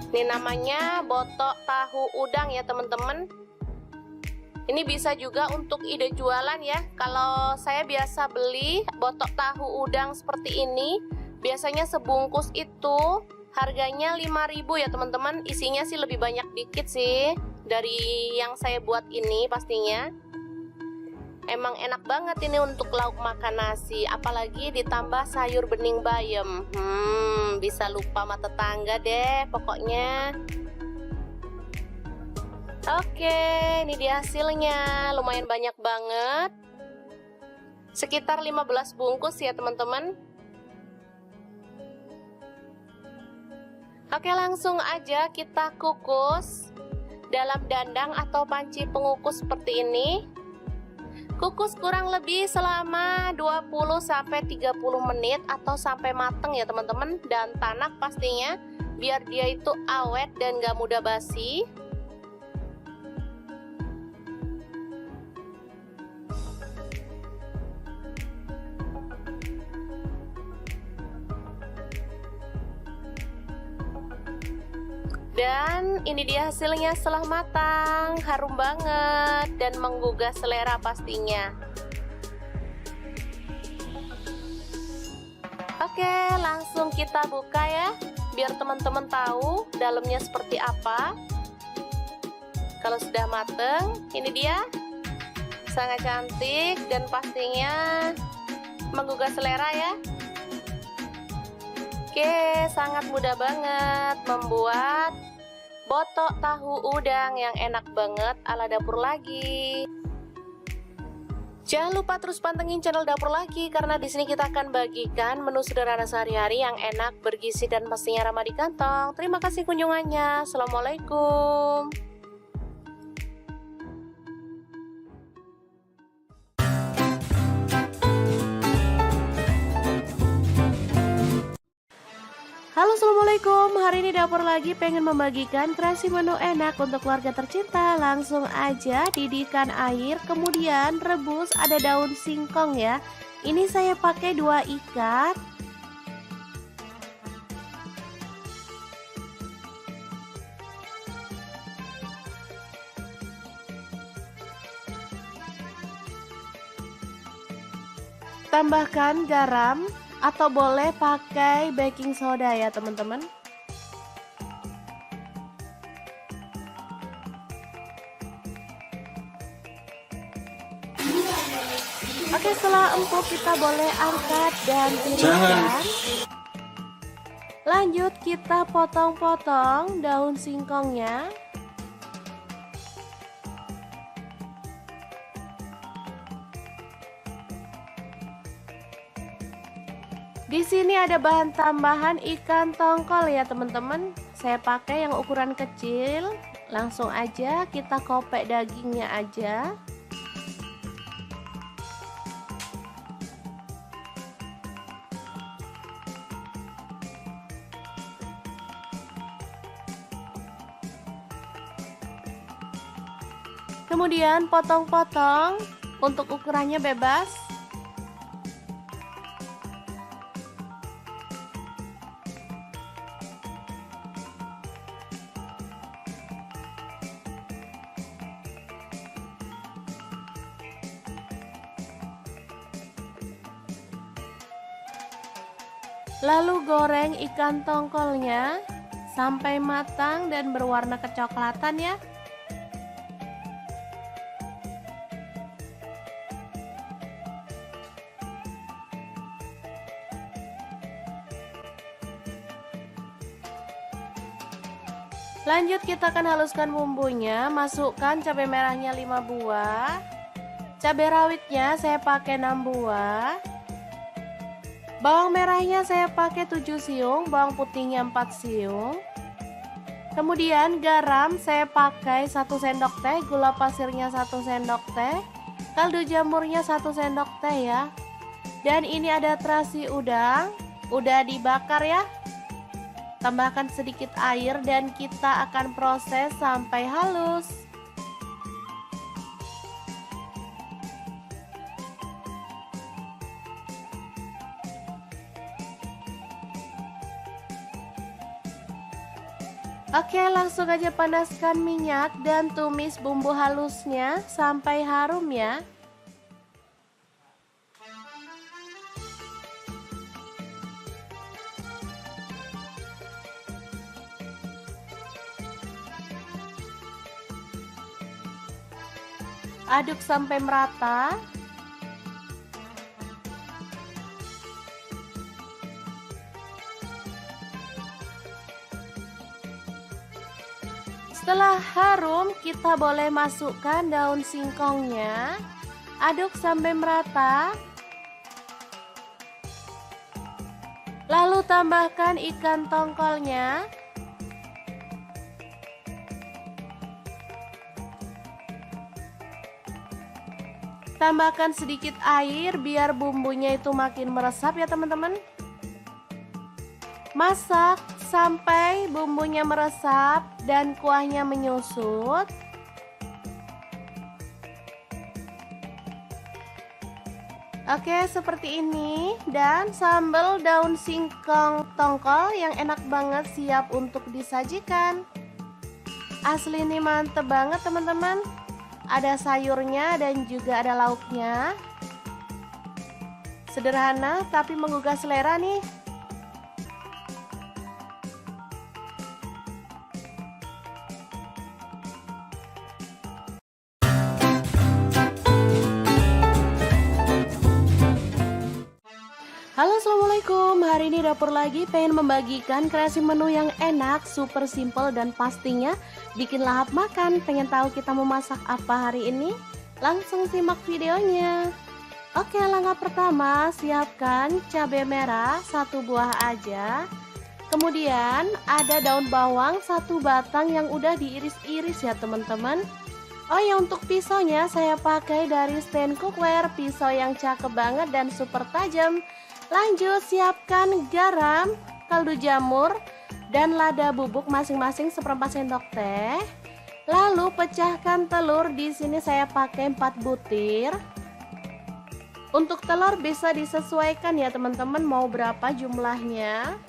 Ini namanya botok tahu udang ya teman-teman. Ini bisa juga untuk ide jualan ya. Kalau saya biasa beli botok tahu udang seperti ini, biasanya sebungkus itu harganya 5.000 ya teman-teman. Isinya sih lebih banyak dikit sih dari yang saya buat ini pastinya. Emang enak banget ini untuk lauk makan nasi, apalagi ditambah sayur bening bayam. Bisa lupa sama tetangga deh pokoknya. Oke, ini dia hasilnya. Lumayan banyak banget. Sekitar 15 bungkus ya teman-teman. Oke, langsung aja kita kukus dalam dandang atau panci pengukus seperti ini. Kukus kurang lebih selama 20-30 menit atau sampai mateng ya teman-teman. Dan tanak pastinya, biar dia itu awet dan gak mudah basi. Dan ini dia hasilnya setelah matang, harum banget dan menggugah selera pastinya. Oke, langsung kita buka ya, biar teman-teman tahu dalamnya seperti apa. Kalau sudah mateng, ini dia, sangat cantik dan pastinya menggugah selera ya. Oke, sangat mudah banget membuat botok tahu udang yang enak banget ala Dapur Lagi. Jangan lupa terus pantengin channel Dapur Lagi, karena di sini kita akan bagikan menu sederhana sehari-hari yang enak, bergizi, dan pastinya ramah di kantong. Terima kasih kunjungannya. Assalamualaikum. Halo, assalamualaikum. Hari ini Dapur Lagi pengen membagikan kreasi menu enak untuk keluarga tercinta. Langsung aja didihkan air, kemudian rebus. Ada daun singkong ya. Ini saya pakai 2 ikat. Tambahkan garam, atau boleh pakai baking soda ya teman-teman. Oke, setelah empuk kita boleh angkat dan tiriskan. Lanjut kita potong-potong daun singkongnya. Di sini ada bahan tambahan ikan tongkol ya teman-teman. Saya pakai yang ukuran kecil. Langsung aja kita kopek dagingnya aja. Kemudian potong-potong, untuk ukurannya bebas. Lalu goreng ikan tongkolnya sampai matang dan berwarna kecoklatan ya. Lanjut kita akan haluskan bumbunya. Masukkan cabai merahnya 5 buah. Cabai rawitnya saya pakai 6 buah. Bawang merahnya saya pakai 7 siung, bawang putihnya 4 siung. Kemudian garam saya pakai 1 sendok teh, gula pasirnya 1 sendok teh, kaldu jamurnya 1 sendok teh ya. Dan ini ada terasi udang, udah dibakar ya. Tambahkan sedikit air dan kita akan proses sampai halus. Oke, langsung aja panaskan minyak dan tumis bumbu halusnya sampai harum ya. Aduk sampai merata. Setelah harum, kita boleh masukkan daun singkongnya. Aduk sampai merata. Lalu tambahkan ikan tongkolnya. Tambahkan sedikit air biar bumbunya itu makin meresap ya teman-teman. Masak sampai bumbunya meresap dan kuahnya menyusut. Oke, seperti ini. Dan sambal daun singkong tongkol yang enak banget siap untuk disajikan. Asli ini mantep banget teman-teman. Ada sayurnya dan juga ada lauknya. Sederhana tapi menggugah selera nih. Halo, assalamualaikum. Hari ini dapur lagi pengen membagikan kreasi menu yang enak, super simple dan pastinya bikin lahap makan. Pengen tahu kita mau masak apa hari ini? Langsung simak videonya. Oke, langkah pertama siapkan cabai merah 1 buah aja. Kemudian ada daun bawang 1 batang yang udah diiris-iris ya teman-teman. Oh ya, untuk pisaunya saya pakai dari stand cookware, pisau yang cakep banget dan super tajam. Lanjut siapkan garam, kaldu jamur, dan lada bubuk masing-masing 1/4 sendok teh. Lalu pecahkan telur, di sini saya pakai 4 butir. Untuk telur bisa disesuaikan ya teman-teman mau berapa jumlahnya.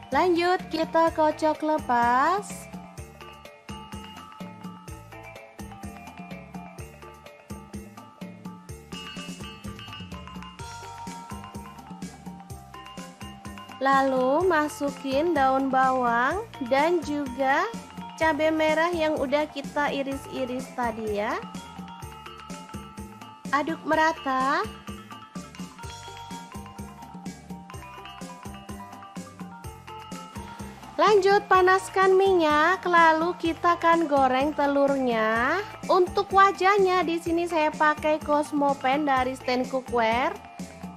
Lanjut kita kocok lepas. Lalu masukin daun bawang dan juga cabai merah yang udah kita iris-iris tadi ya. Aduk merata. Lanjut panaskan minyak, lalu kita akan goreng telurnya. Untuk wajahnya di sini saya pakai Cosmopan dari Stand Cookware.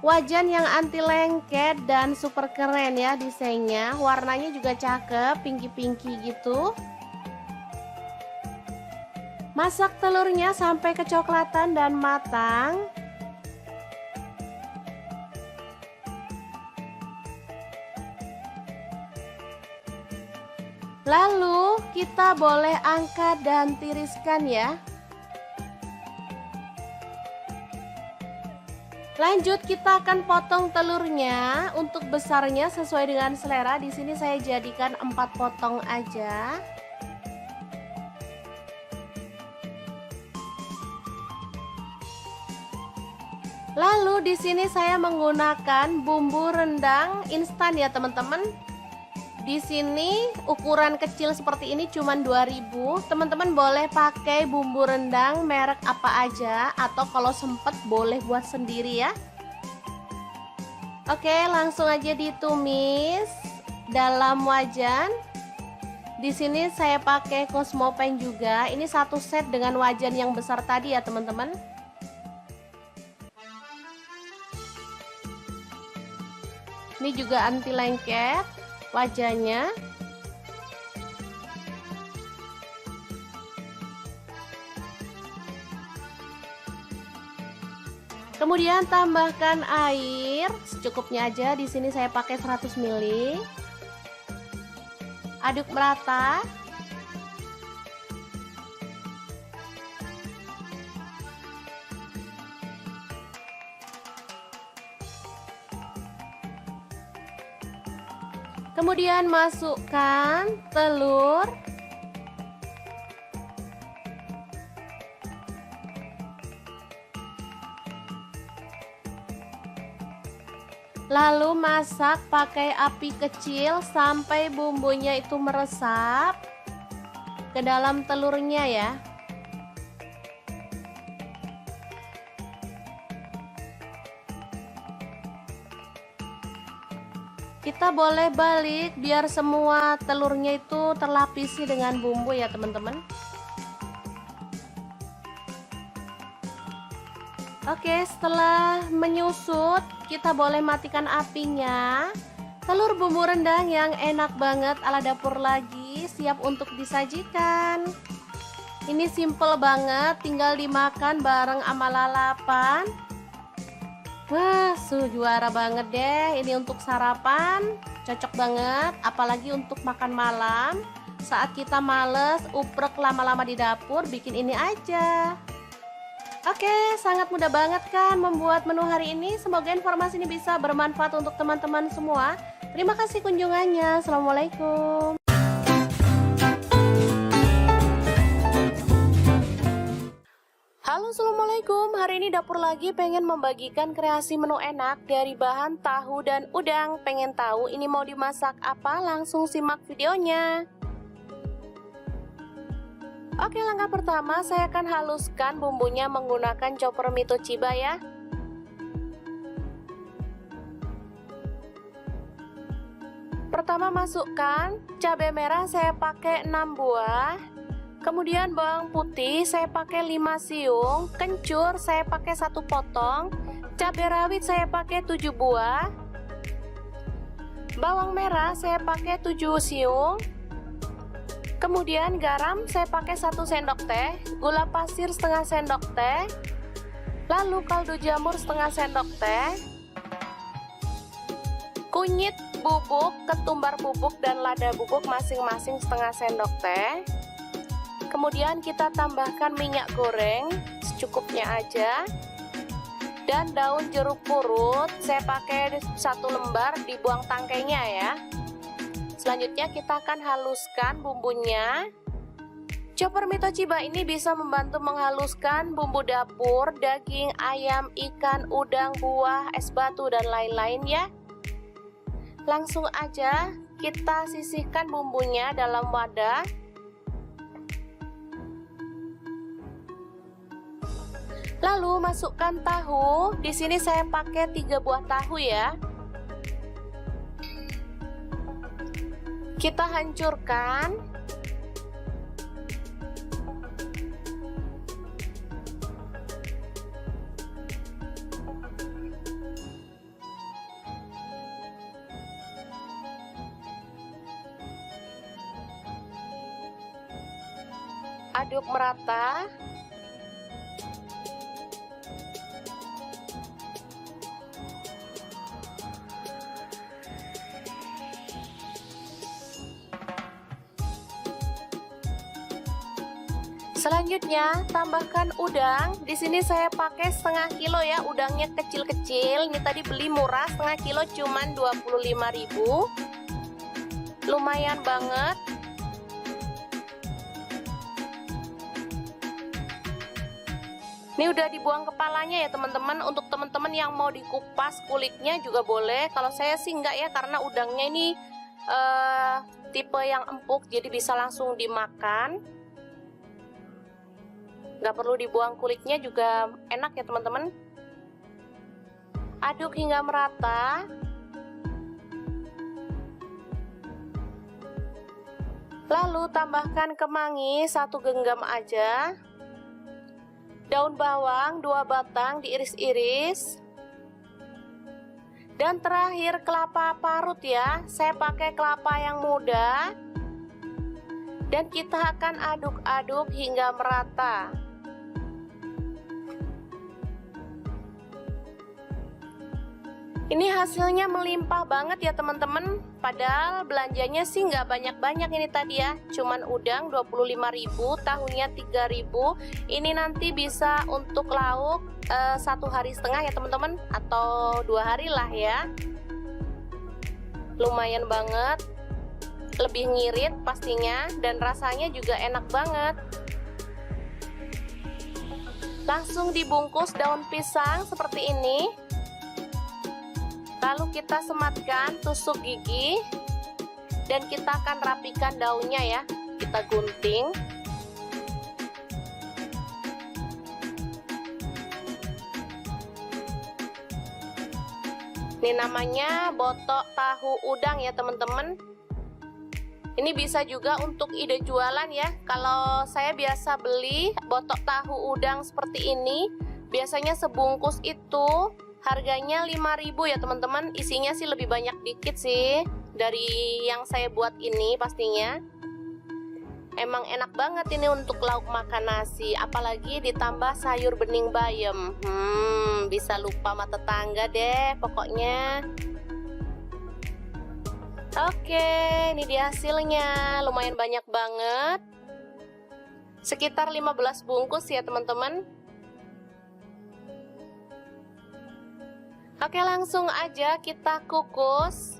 Wajan yang anti lengket dan super keren ya desainnya. Warnanya juga cakep, pinky-pinky gitu. Masak telurnya sampai kecoklatan dan matang. Lalu kita boleh angkat dan tiriskan ya. Lanjut kita akan potong telurnya. Untuk besarnya sesuai dengan selera. Di sini saya jadikan 4 potong aja. Lalu di sini saya menggunakan bumbu rendang instan ya teman-teman. Di sini ukuran kecil seperti ini cuman 2000. Teman-teman boleh pakai bumbu rendang merek apa aja atau kalau sempet boleh buat sendiri ya. Oke, langsung aja ditumis dalam wajan. Di sini saya pakai Cosmopan juga. Ini satu set dengan wajan yang besar tadi ya teman-teman. Ini juga anti lengket wajahnya. Kemudian tambahkan air secukupnya aja. Di sini saya pakai 100 ml. Aduk merata. Kemudian masukkan telur. Lalu masak pakai api kecil sampai bumbunya itu meresap ke dalam telurnya ya. Kita boleh balik biar semua telurnya itu terlapisi dengan bumbu ya teman-teman. Oke, setelah menyusut kita boleh matikan apinya. Telur bumbu rendang yang enak banget ala dapur lagi siap untuk disajikan. Ini simple banget, tinggal dimakan bareng sama lalapan. Wah, juara banget deh. Ini untuk sarapan cocok banget, apalagi untuk makan malam. Saat kita males uprek lama-lama di dapur, bikin ini aja. Oke, sangat mudah banget kan membuat menu hari ini. Semoga informasi ini bisa bermanfaat untuk teman-teman semua. Terima kasih kunjungannya. Assalamualaikum. Halo, assalamualaikum. Hari ini dapur lagi pengen membagikan kreasi menu enak dari bahan tahu dan udang. Pengen tahu ini mau dimasak apa? Langsung simak videonya. Oke, langkah pertama saya akan haluskan bumbunya menggunakan chopper Mito Chiba ya. Pertama masukkan cabai merah, saya pakai 6 buah. Kemudian bawang putih saya pakai 5 siung, kencur saya pakai 1 potong, cabai rawit saya pakai 7 buah, bawang merah saya pakai 7 siung, kemudian garam saya pakai 1 sendok teh, gula pasir setengah sendok teh, lalu kaldu jamur setengah sendok teh, kunyit bubuk, ketumbar bubuk dan lada bubuk masing-masing setengah sendok teh. Kemudian kita tambahkan minyak goreng secukupnya aja. Dan daun jeruk purut saya pakai 1 lembar, dibuang tangkainya ya. Selanjutnya kita akan haluskan bumbunya. Chopper Mito Chiba ini bisa membantu menghaluskan bumbu dapur, daging, ayam, ikan, udang, buah, es batu dan lain-lain ya. Langsung aja kita sisihkan bumbunya dalam wadah. Lalu masukkan tahu. Di sini saya pakai 3 buah tahu ya. Kita hancurkan. Aduk merata. Selanjutnya tambahkan udang. Di sini saya pakai setengah kilo ya, udangnya kecil-kecil. Ini tadi beli murah, setengah kilo cuman 25.000. Lumayan banget. Ini udah dibuang kepalanya ya teman-teman. Untuk teman-teman yang mau dikupas kulitnya juga boleh. Kalau saya sih enggak ya, karena udangnya ini tipe yang empuk, jadi bisa langsung dimakan. Nggak perlu dibuang kulitnya juga enak ya teman-teman. Aduk hingga merata. Lalu tambahkan kemangi 1 genggam aja. Daun bawang 2 batang diiris-iris. Dan terakhir kelapa parut ya. Saya pakai kelapa yang muda. Dan kita akan aduk-aduk hingga merata. Ini hasilnya melimpah banget ya teman-teman. Padahal belanjanya sih nggak banyak-banyak ini tadi ya. Cuman udang 25.000, tahunya 3.000. Ini nanti bisa untuk lauk 1,5 hari ya teman-teman, atau 2 hari lah ya. Lumayan banget. Lebih ngirit pastinya, dan rasanya juga enak banget. Langsung dibungkus daun pisang seperti ini. Lalu kita sematkan tusuk gigi. Dan kita akan rapikan daunnya ya. Kita gunting. Ini namanya botok tahu udang ya teman-teman. Ini bisa juga untuk ide jualan ya. Kalau saya biasa beli botok tahu udang seperti ini, biasanya sebungkus itu harganya 5.000 ya teman-teman. Isinya sih lebih banyak dikit sih dari yang saya buat ini pastinya. Emang enak banget ini untuk lauk makan nasi, apalagi ditambah sayur bening bayam. Bisa lupa sama tetangga deh pokoknya. Oke, ini dia hasilnya. Lumayan banyak banget. Sekitar 15 bungkus ya teman-teman. Oke, langsung aja kita kukus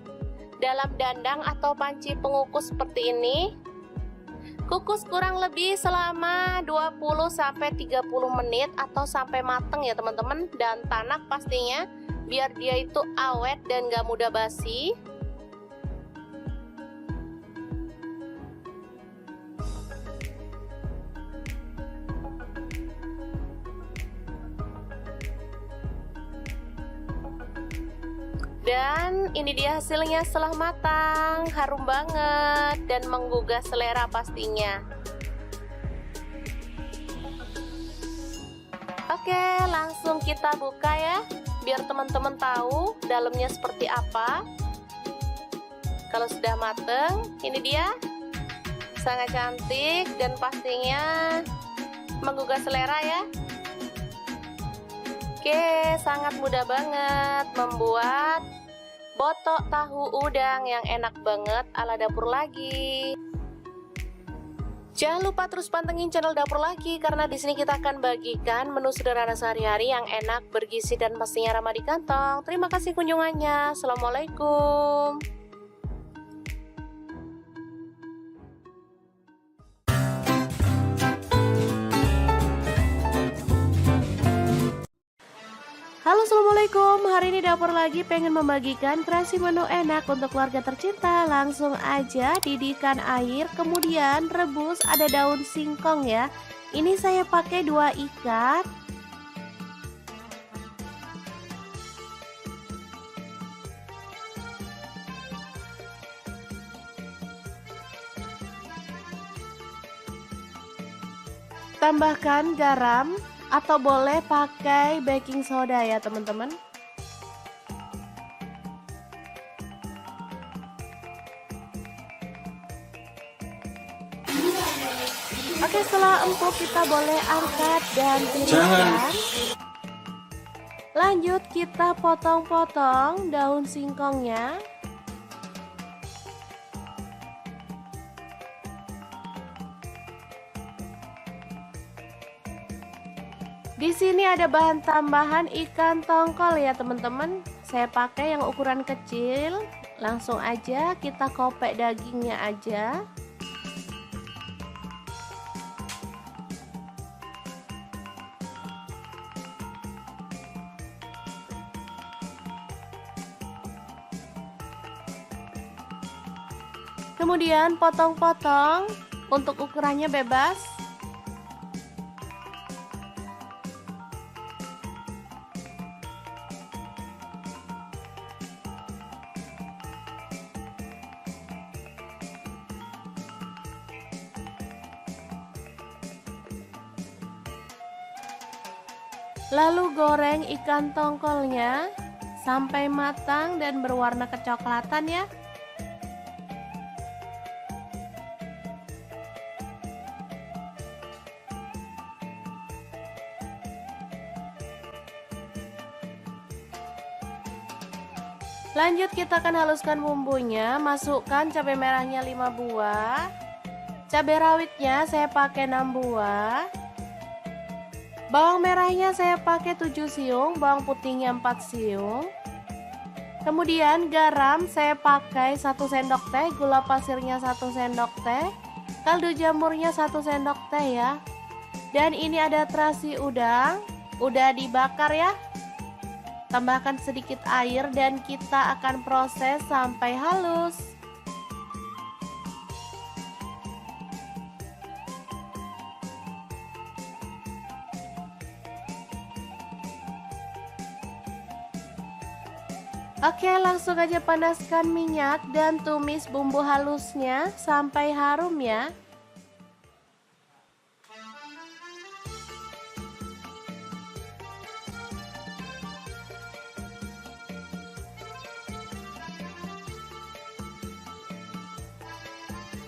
dalam dandang atau panci pengukus seperti ini. Kukus kurang lebih selama 20-30 menit atau sampai mateng ya teman-teman. Dan tanak pastinya, biar dia itu awet dan gak mudah basi. Dan ini dia hasilnya setelah matang, harum banget dan menggugah selera pastinya. Oke, langsung kita buka ya, biar teman-teman tahu dalamnya seperti apa. Kalau sudah mateng, ini dia, sangat cantik dan pastinya menggugah selera ya. Oke, sangat mudah banget membuat botok tahu udang yang enak banget ala Dapur Lagi. Jangan lupa terus pantengin channel Dapur Lagi, karena di sini kita akan bagikan menu sederhana sehari-hari yang enak, bergizi, dan pastinya ramah di kantong. Terima kasih kunjungannya. Assalamualaikum. Halo, assalamualaikum. Hari ini Dapur Lagi pengen membagikan kreasi menu enak untuk keluarga tercinta. Langsung aja didihkan air, kemudian rebus. Ada daun singkong ya. Ini saya pakai 2 ikat. Tambahkan garam atau boleh pakai baking soda ya teman-teman. Oke, setelah empuk kita boleh angkat dan tiriskan. Lanjut kita potong-potong daun singkongnya. Di sini ada bahan tambahan ikan tongkol ya teman-teman. Saya pakai yang ukuran kecil. Langsung aja kita kopek dagingnya aja. Kemudian potong-potong, untuk ukurannya bebas. Lalu goreng ikan tongkolnya sampai matang dan berwarna kecoklatan ya. Lanjut kita akan haluskan bumbunya, masukkan cabai merahnya 5 buah. Cabai rawitnya saya pakai 6 buah. Bawang merahnya saya pakai 7 siung, bawang putihnya 4 siung. Kemudian garam saya pakai 1 sendok teh, gula pasirnya 1 sendok teh, kaldu jamurnya 1 sendok teh ya. Dan ini ada terasi udang, udah dibakar ya. Tambahkan sedikit air dan kita akan proses sampai halus. Oke, langsung aja panaskan minyak dan tumis bumbu halusnya sampai harum ya.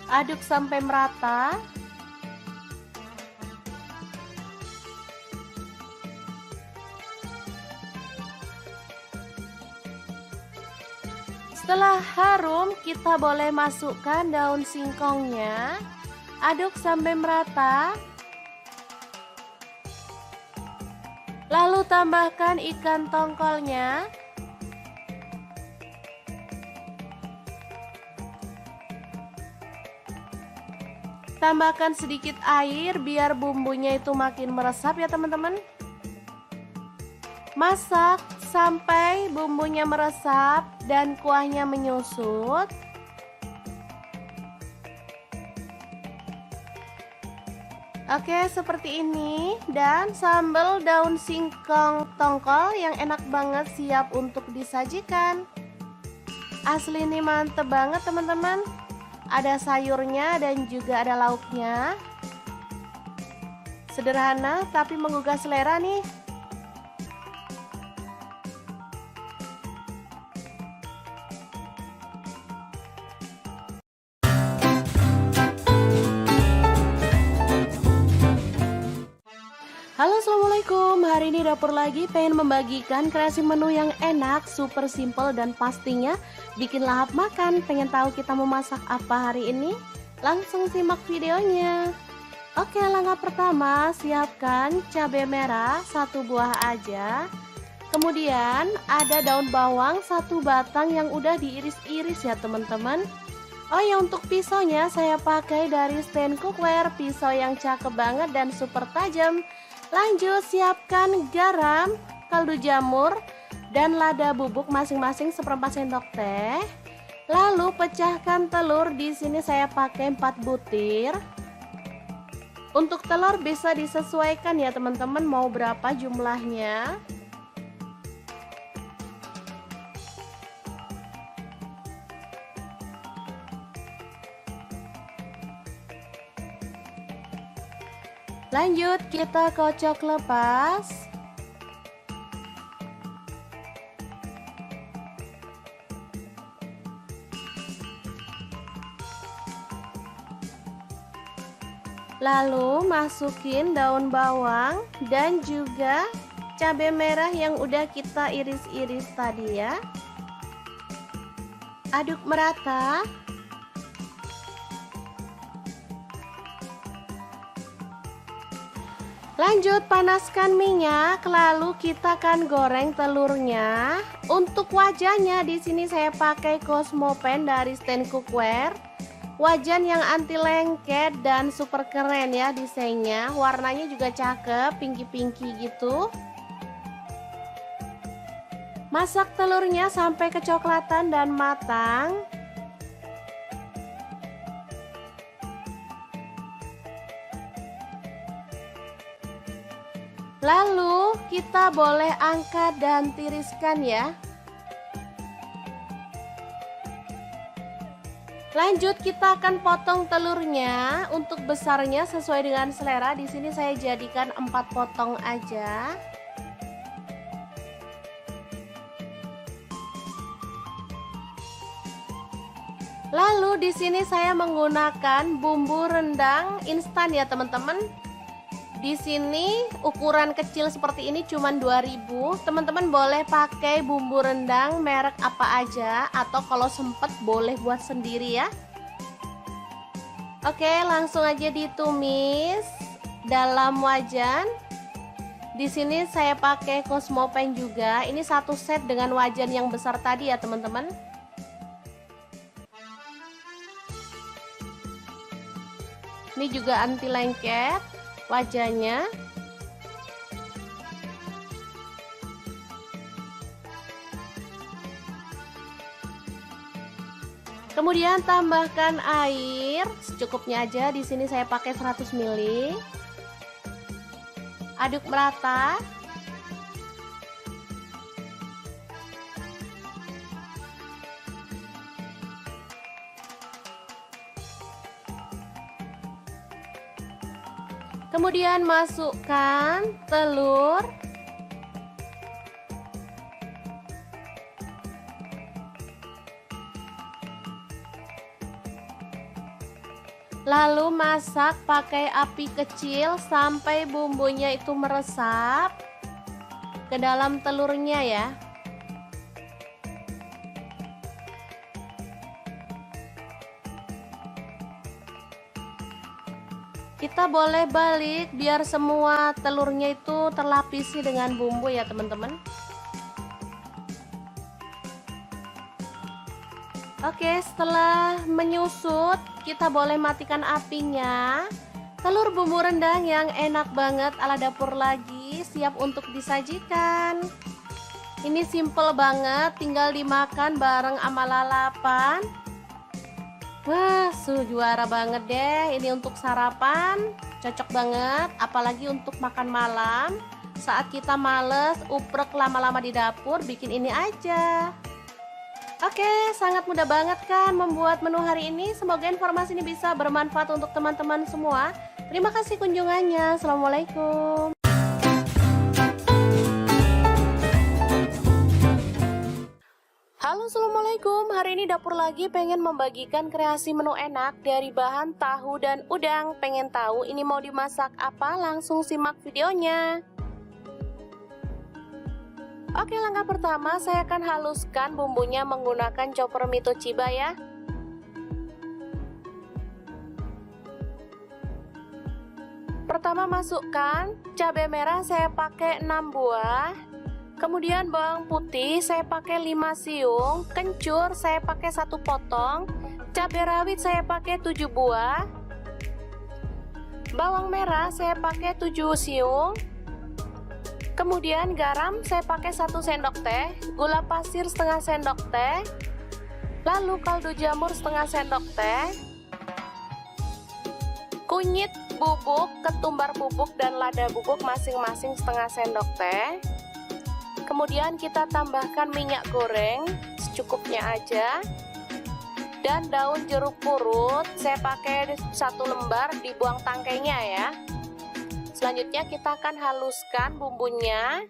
Aduk sampai merata. Setelah harum, kita boleh masukkan daun singkongnya. Aduk sampai merata. Lalu tambahkan ikan tongkolnya. Tambahkan sedikit air biar bumbunya itu makin meresap ya teman-teman. Masak sampai bumbunya meresap dan kuahnya menyusut. Oke, seperti ini. Dan sambal daun singkong tongkol yang enak banget siap untuk disajikan. Asli ini mantep banget teman-teman. Ada sayurnya dan juga ada lauknya. Sederhana tapi menggugah selera nih. Halo, assalamualaikum. Hari ini dapur lagi pengen membagikan kreasi menu yang enak, super simple dan pastinya bikin lahap makan. Pengen tahu kita mau masak apa hari ini? Langsung simak videonya. Oke, langkah pertama siapkan cabai merah 1 buah aja. Kemudian ada daun bawang 1 batang yang udah diiris-iris ya teman-teman. Oh ya, untuk pisaunya saya pakai dari stand cookware, pisau yang cakep banget dan super tajam. Lanjut siapkan garam, kaldu jamur, dan lada bubuk masing-masing 1/4 sendok teh. Lalu pecahkan telur, di sini saya pakai 4 butir. Untuk telur bisa disesuaikan ya teman-teman mau berapa jumlahnya. Lanjut kita kocok lepas. Lalu masukin daun bawang dan juga cabai merah yang udah kita iris-iris tadi ya. Aduk merata. Lanjut panaskan minyak, lalu kita akan goreng telurnya. Untuk wajahnya di sini saya pakai Cosmopan dari Stand Cookware. Wajan yang anti lengket dan super keren ya desainnya. Warnanya juga cakep, pinky-pinky gitu. Masak telurnya sampai kecoklatan dan matang. Lalu kita boleh angkat dan tiriskan ya. Lanjut kita akan potong telurnya. Untuk besarnya sesuai dengan selera. Di sini saya jadikan 4 potong aja. Lalu di sini saya menggunakan bumbu rendang instan ya teman-teman. Di sini ukuran kecil seperti ini cuma 2000. Teman-teman boleh pakai bumbu rendang merek apa aja atau kalau sempet boleh buat sendiri ya. Oke, langsung aja ditumis dalam wajan. Di sini saya pakai Cosmopan juga. Ini satu set dengan wajan yang besar tadi ya teman-teman. Ini juga anti lengket wajahnya. Kemudian tambahkan air secukupnya aja. Di sini saya pakai 100 ml. Aduk merata. Kemudian masukkan telur. Lalu masak pakai api kecil sampai bumbunya itu meresap ke dalam telurnya ya. Kita boleh balik biar semua telurnya itu terlapisi dengan bumbu ya teman-teman. Oke, setelah menyusut kita boleh matikan apinya. Telur bumbu rendang yang enak banget ala dapur lagi siap untuk disajikan. Ini simple banget, tinggal dimakan bareng sama lalapan. Wah, juara banget deh. Ini untuk sarapan cocok banget, apalagi untuk makan malam. Saat kita males uprek lama-lama di dapur, bikin ini aja. Oke, sangat mudah banget kan membuat menu hari ini. Semoga informasi ini bisa bermanfaat untuk teman-teman semua. Terima kasih kunjungannya. Assalamualaikum. Halo, assalamualaikum. Hari ini dapur lagi pengen membagikan kreasi menu enak dari bahan tahu dan udang. Pengen tahu ini mau dimasak apa? Langsung simak videonya. Oke, langkah pertama saya akan haluskan bumbunya menggunakan chopper Mito Chiba ya. Pertama masukkan cabai merah, saya pakai 6 buah. Kemudian bawang putih saya pakai 5 siung, kencur saya pakai 1 potong, cabai rawit saya pakai 7 buah, bawang merah saya pakai 7 siung, kemudian garam saya pakai 1 sendok teh, gula pasir setengah sendok teh, lalu kaldu jamur setengah sendok teh, kunyit bubuk, ketumbar bubuk dan lada bubuk masing-masing setengah sendok teh. Kemudian kita tambahkan minyak goreng secukupnya aja. Dan daun jeruk purut saya pakai 1 lembar, dibuang tangkainya ya. Selanjutnya kita akan haluskan bumbunya.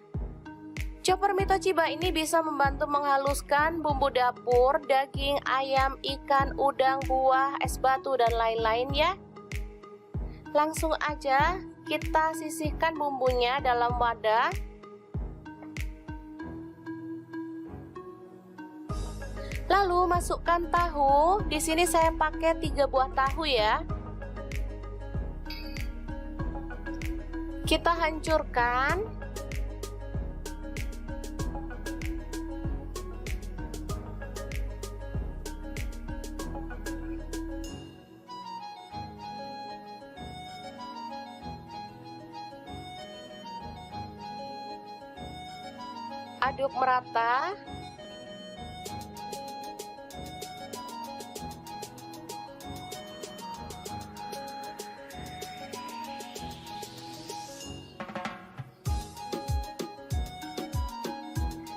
Chopper Mito Chiba ini bisa membantu menghaluskan bumbu dapur, daging, ayam, ikan, udang, buah, es batu, dan lain-lain ya. Langsung aja kita sisihkan bumbunya dalam wadah. Lalu masukkan tahu. Di sini saya pakai 3 buah tahu ya. Kita hancurkan. Aduk merata.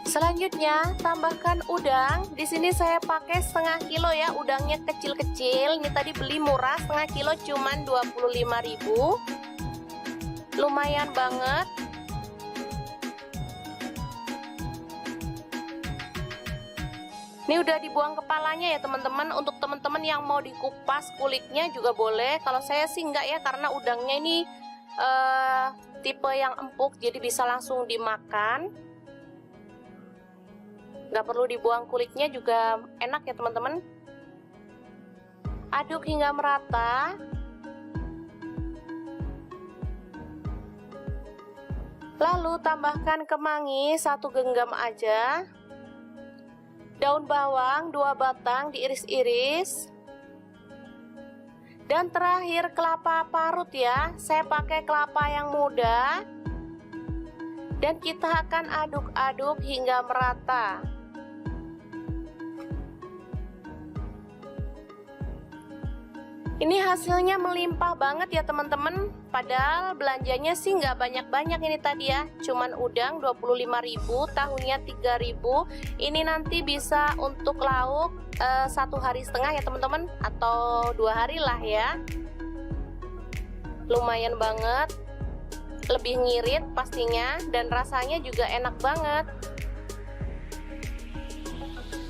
Selanjutnya tambahkan udang. Di sini saya pakai setengah kilo ya, udangnya kecil-kecil. Ini tadi beli murah, setengah kilo cuman 25.000. Lumayan banget. Ini udah dibuang kepalanya ya teman-teman. Untuk teman-teman yang mau dikupas kulitnya juga boleh. Kalau saya sih enggak ya, karena udangnya ini tipe yang empuk, jadi bisa langsung dimakan. Nggak perlu dibuang kulitnya juga enak ya teman-teman. Aduk hingga merata. Lalu tambahkan kemangi 1 genggam aja. Daun bawang 2 batang diiris-iris. Dan terakhir kelapa parut ya. Saya pakai kelapa yang muda. Dan kita akan aduk-aduk hingga merata. Ini hasilnya melimpah banget ya teman-teman. Padahal belanjanya sih nggak banyak-banyak ini tadi ya. Cuman udang 25.000, tahunya 3.000. Ini nanti bisa untuk lauk 1,5 hari ya teman-teman. Atau 2 hari lah ya. Lumayan banget. Lebih ngirit pastinya. Dan rasanya juga enak banget.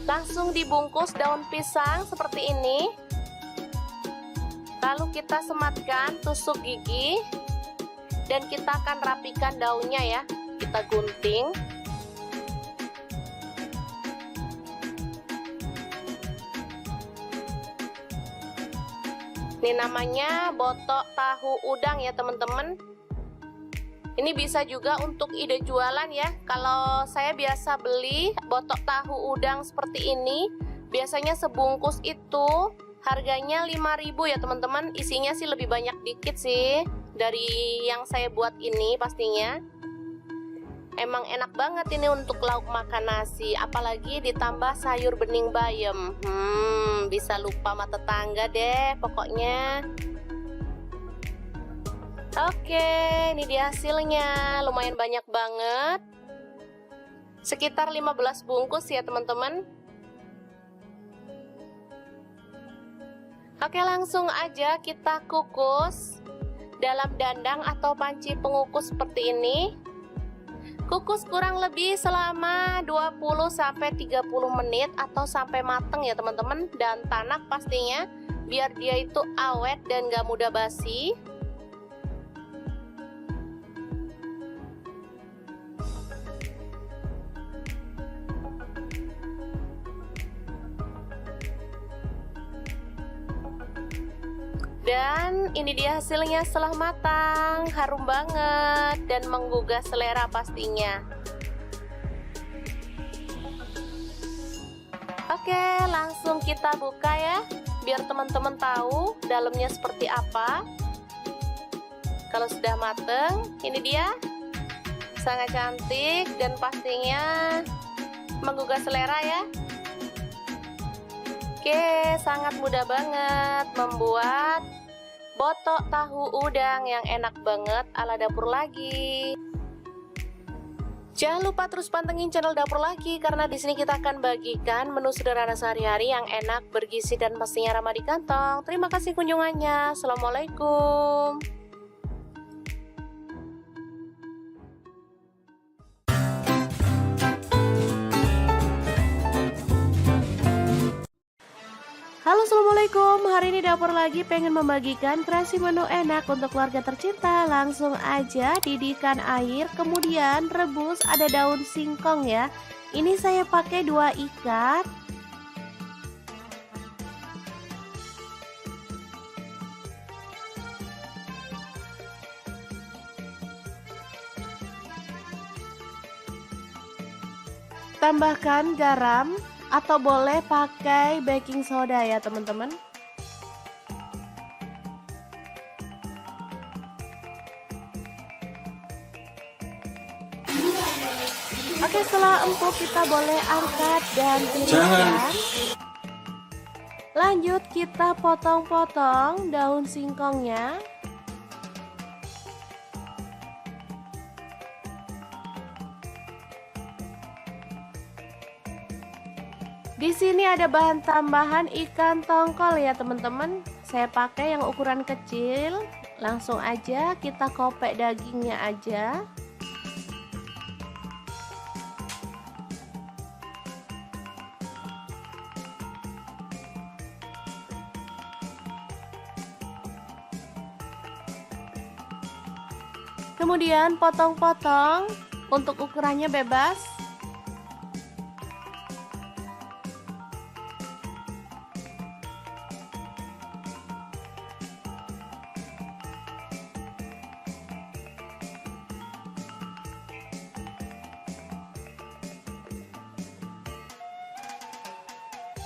Langsung dibungkus daun pisang seperti ini. Lalu kita sematkan tusuk gigi. Dan kita akan rapikan daunnya ya. Kita gunting. Ini namanya botok tahu udang ya teman-teman. Ini bisa juga untuk ide jualan ya. Kalau saya biasa beli botok tahu udang seperti ini, biasanya sebungkus itu harganya 5.000 ya teman-teman. Isinya sih lebih banyak dikit sih dari yang saya buat ini pastinya. Emang enak banget ini untuk lauk makan nasi, apalagi ditambah sayur bening bayam. Bisa lupa sama tetangga deh pokoknya. Oke, ini dia hasilnya. Lumayan banyak banget. Sekitar 15 bungkus ya teman-teman. Oke, langsung aja kita kukus dalam dandang atau panci pengukus seperti ini. Kukus kurang lebih selama 20-30 menit atau sampai mateng ya teman-teman. Dan tanak pastinya biar dia itu awet dan gak mudah basi. Dan ini dia hasilnya setelah matang, harum banget dan menggugah selera pastinya. Oke, langsung kita buka ya, biar teman-teman tahu dalamnya seperti apa. Kalau sudah mateng, ini dia, sangat cantik dan pastinya menggugah selera ya. Oke, sangat mudah banget membuat botok tahu udang yang enak banget ala Dapur Lagi. Jangan lupa terus pantengin channel Dapur Lagi karena di sini kita akan bagikan menu sederhana sehari-hari yang enak, bergizi dan pastinya ramah di kantong. Terima kasih kunjungannya. Assalamualaikum. Assalamualaikum, hari ini dapur lagi pengen membagikan kreasi menu enak untuk keluarga tercinta. Langsung aja didihkan air, kemudian rebus, ada daun singkong ya. Ini saya pakai 2 ikat. Tambahkan garam atau boleh pakai baking soda ya teman-teman. Oke, setelah empuk kita boleh angkat dan tiriskan. Lanjut kita potong-potong daun singkongnya. Di sini ada bahan tambahan ikan tongkol ya teman-teman. Saya pakai yang ukuran kecil. Langsung aja kita kopek dagingnya aja. Kemudian potong-potong, untuk ukurannya bebas.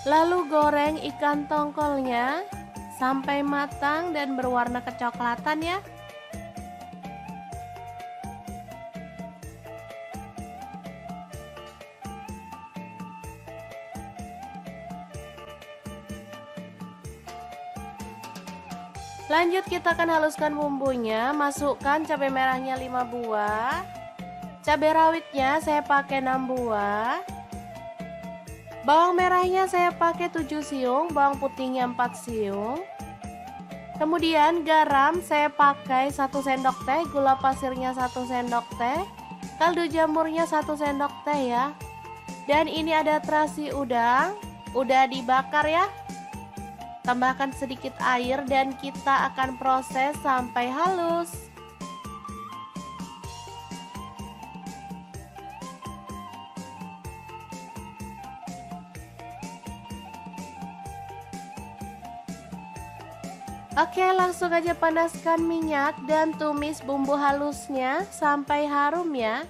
Lalu goreng ikan tongkolnya sampai matang dan berwarna kecoklatan ya. Lanjut kita akan haluskan bumbunya, masukkan cabai merahnya 5 buah. Cabai rawitnya saya pakai 6 buah. Bawang merahnya saya pakai 7 siung, bawang putihnya 4 siung. Kemudian garam saya pakai 1 sendok teh, gula pasirnya 1 sendok teh, kaldu jamurnya 1 sendok teh ya. Dan ini ada terasi udang, udah dibakar ya. Tambahkan sedikit air dan kita akan proses sampai halus. Oke, langsung aja panaskan minyak dan tumis bumbu halusnya sampai harum ya.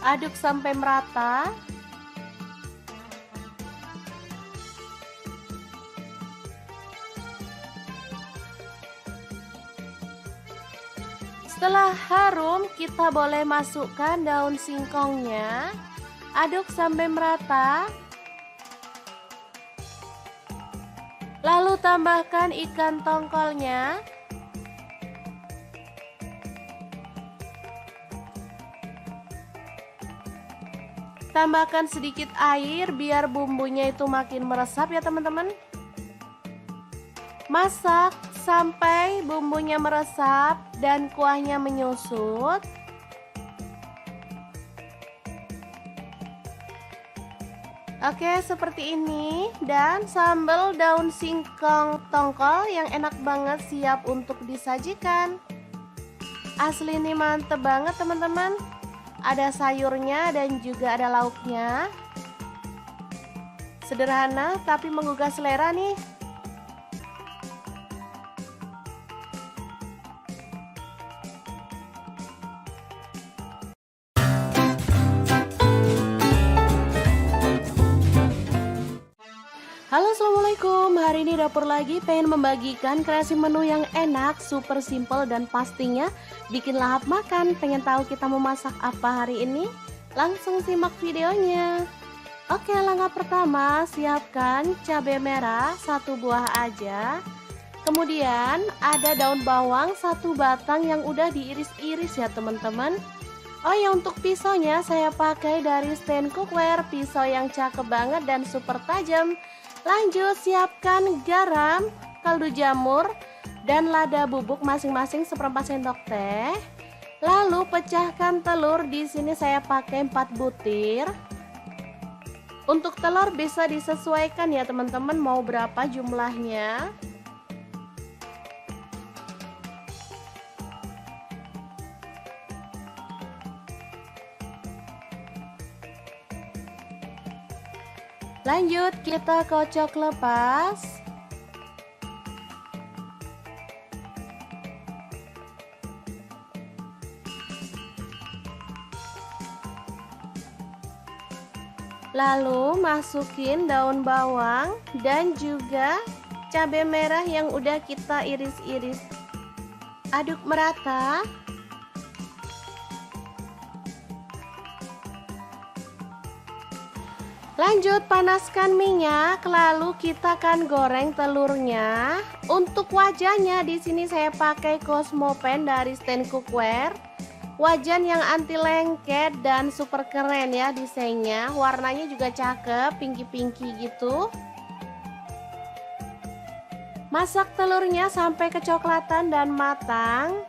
Aduk sampai merata. Setelah harum, kita boleh masukkan daun singkongnya. Aduk sampai merata. Lalu tambahkan ikan tongkolnya. Tambahkan sedikit air biar bumbunya itu makin meresap ya teman-teman. Masak sampai bumbunya meresap dan kuahnya menyusut. Oke, seperti ini. Dan sambal daun singkong tongkol yang enak banget siap untuk disajikan. Asli ini mantep banget teman-teman. Ada sayurnya dan juga ada lauknya. Sederhana tapi menggugah selera nih. Halo, assalamualaikum. Hari ini dapur lagi pengen membagikan kreasi menu yang enak, super simple dan pastinya bikin lahap makan. Pengen tahu kita mau masak apa hari ini? Langsung simak videonya. Oke, langkah pertama siapkan cabai merah 1 buah aja. Kemudian ada daun bawang 1 batang yang udah diiris-iris ya teman-teman. Oh ya, untuk pisaunya saya pakai dari stand cookware, pisau yang cakep banget dan super tajam. Lanjut siapkan garam, kaldu jamur, dan lada bubuk masing-masing seperempat sendok teh. Lalu pecahkan telur, di sini saya pakai 4 butir. Untuk telur bisa disesuaikan ya teman-teman, mau berapa jumlahnya. Lanjut kita kocok lepas. Lalu masukin daun bawang dan juga cabai merah yang udah kita iris-iris. Aduk merata. Lanjut panaskan minyak, lalu kita akan goreng telurnya. Untuk wajannya di sini saya pakai Cosmo Pan dari Stand Cookware. Wajan yang anti lengket dan super keren ya desainnya. Warnanya juga cakep, pinky-pinky gitu. Masak telurnya sampai kecoklatan dan matang.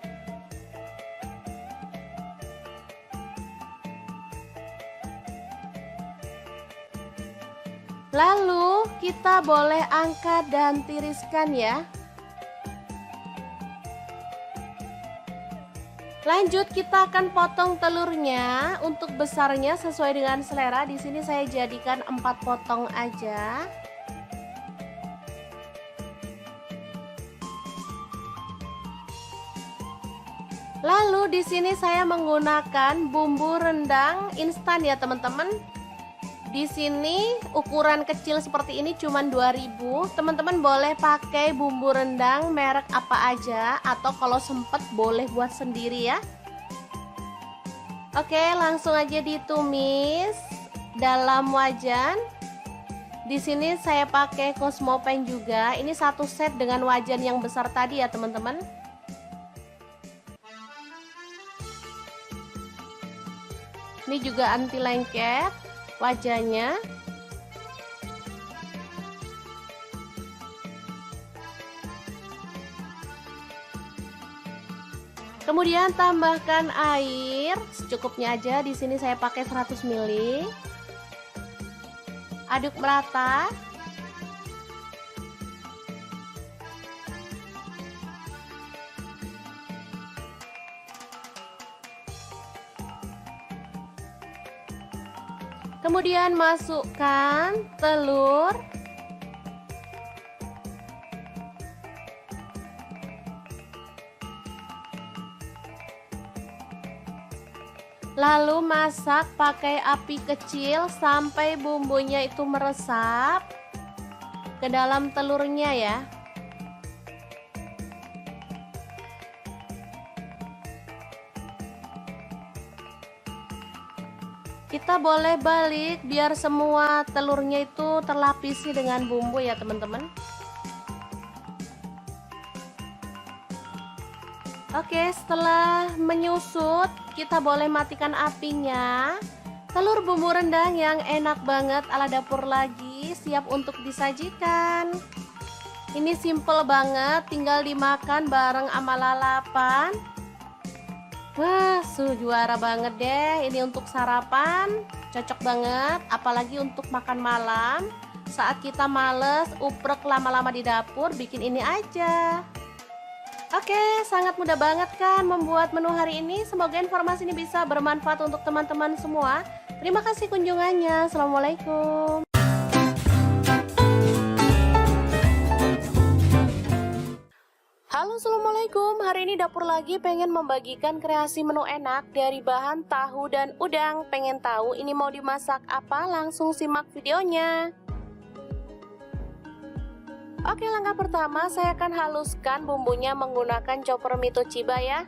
Lalu kita boleh angkat dan tiriskan ya. Lanjut kita akan potong telurnya. Untuk besarnya sesuai dengan selera. Di sini saya jadikan 4 potong aja. Lalu di sini saya menggunakan bumbu rendang instan ya teman-teman. Di sini ukuran kecil seperti ini cuma 2.000. Teman-teman boleh pakai bumbu rendang merek apa aja, atau kalau sempet boleh buat sendiri ya. Oke, langsung aja ditumis dalam wajan. Di sini saya pakai Cosmo Pan juga. Ini satu set dengan wajan yang besar tadi ya teman-teman. Ini juga anti lengket wajannya. Kemudian tambahkan air secukupnya aja. Di sini saya pakai 100 ml. Aduk merata. Kemudian masukkan telur. Lalu masak pakai api kecil sampai bumbunya itu meresap ke dalam telurnya ya. Kita boleh balik biar semua telurnya itu terlapisi dengan bumbu ya teman-teman. Oke, setelah menyusut kita boleh matikan apinya. Telur bumbu rendang yang enak banget ala dapur lagi siap untuk disajikan. Ini simple banget, tinggal dimakan bareng sama lalapan. Wah, juara banget deh. Ini untuk sarapan cocok banget, apalagi untuk makan malam. Saat kita males uprek lama-lama di dapur, bikin ini aja. Oke, sangat mudah banget kan membuat menu hari ini. Semoga informasi ini bisa bermanfaat untuk teman-teman semua. Terima kasih kunjungannya. Assalamualaikum. Halo, assalamualaikum. Hari ini dapur lagi pengen membagikan kreasi menu enak dari bahan tahu dan udang. Pengen tahu ini mau dimasak apa? Langsung simak videonya. Oke, langkah pertama saya akan haluskan bumbunya menggunakan chopper Mito Chiba ya.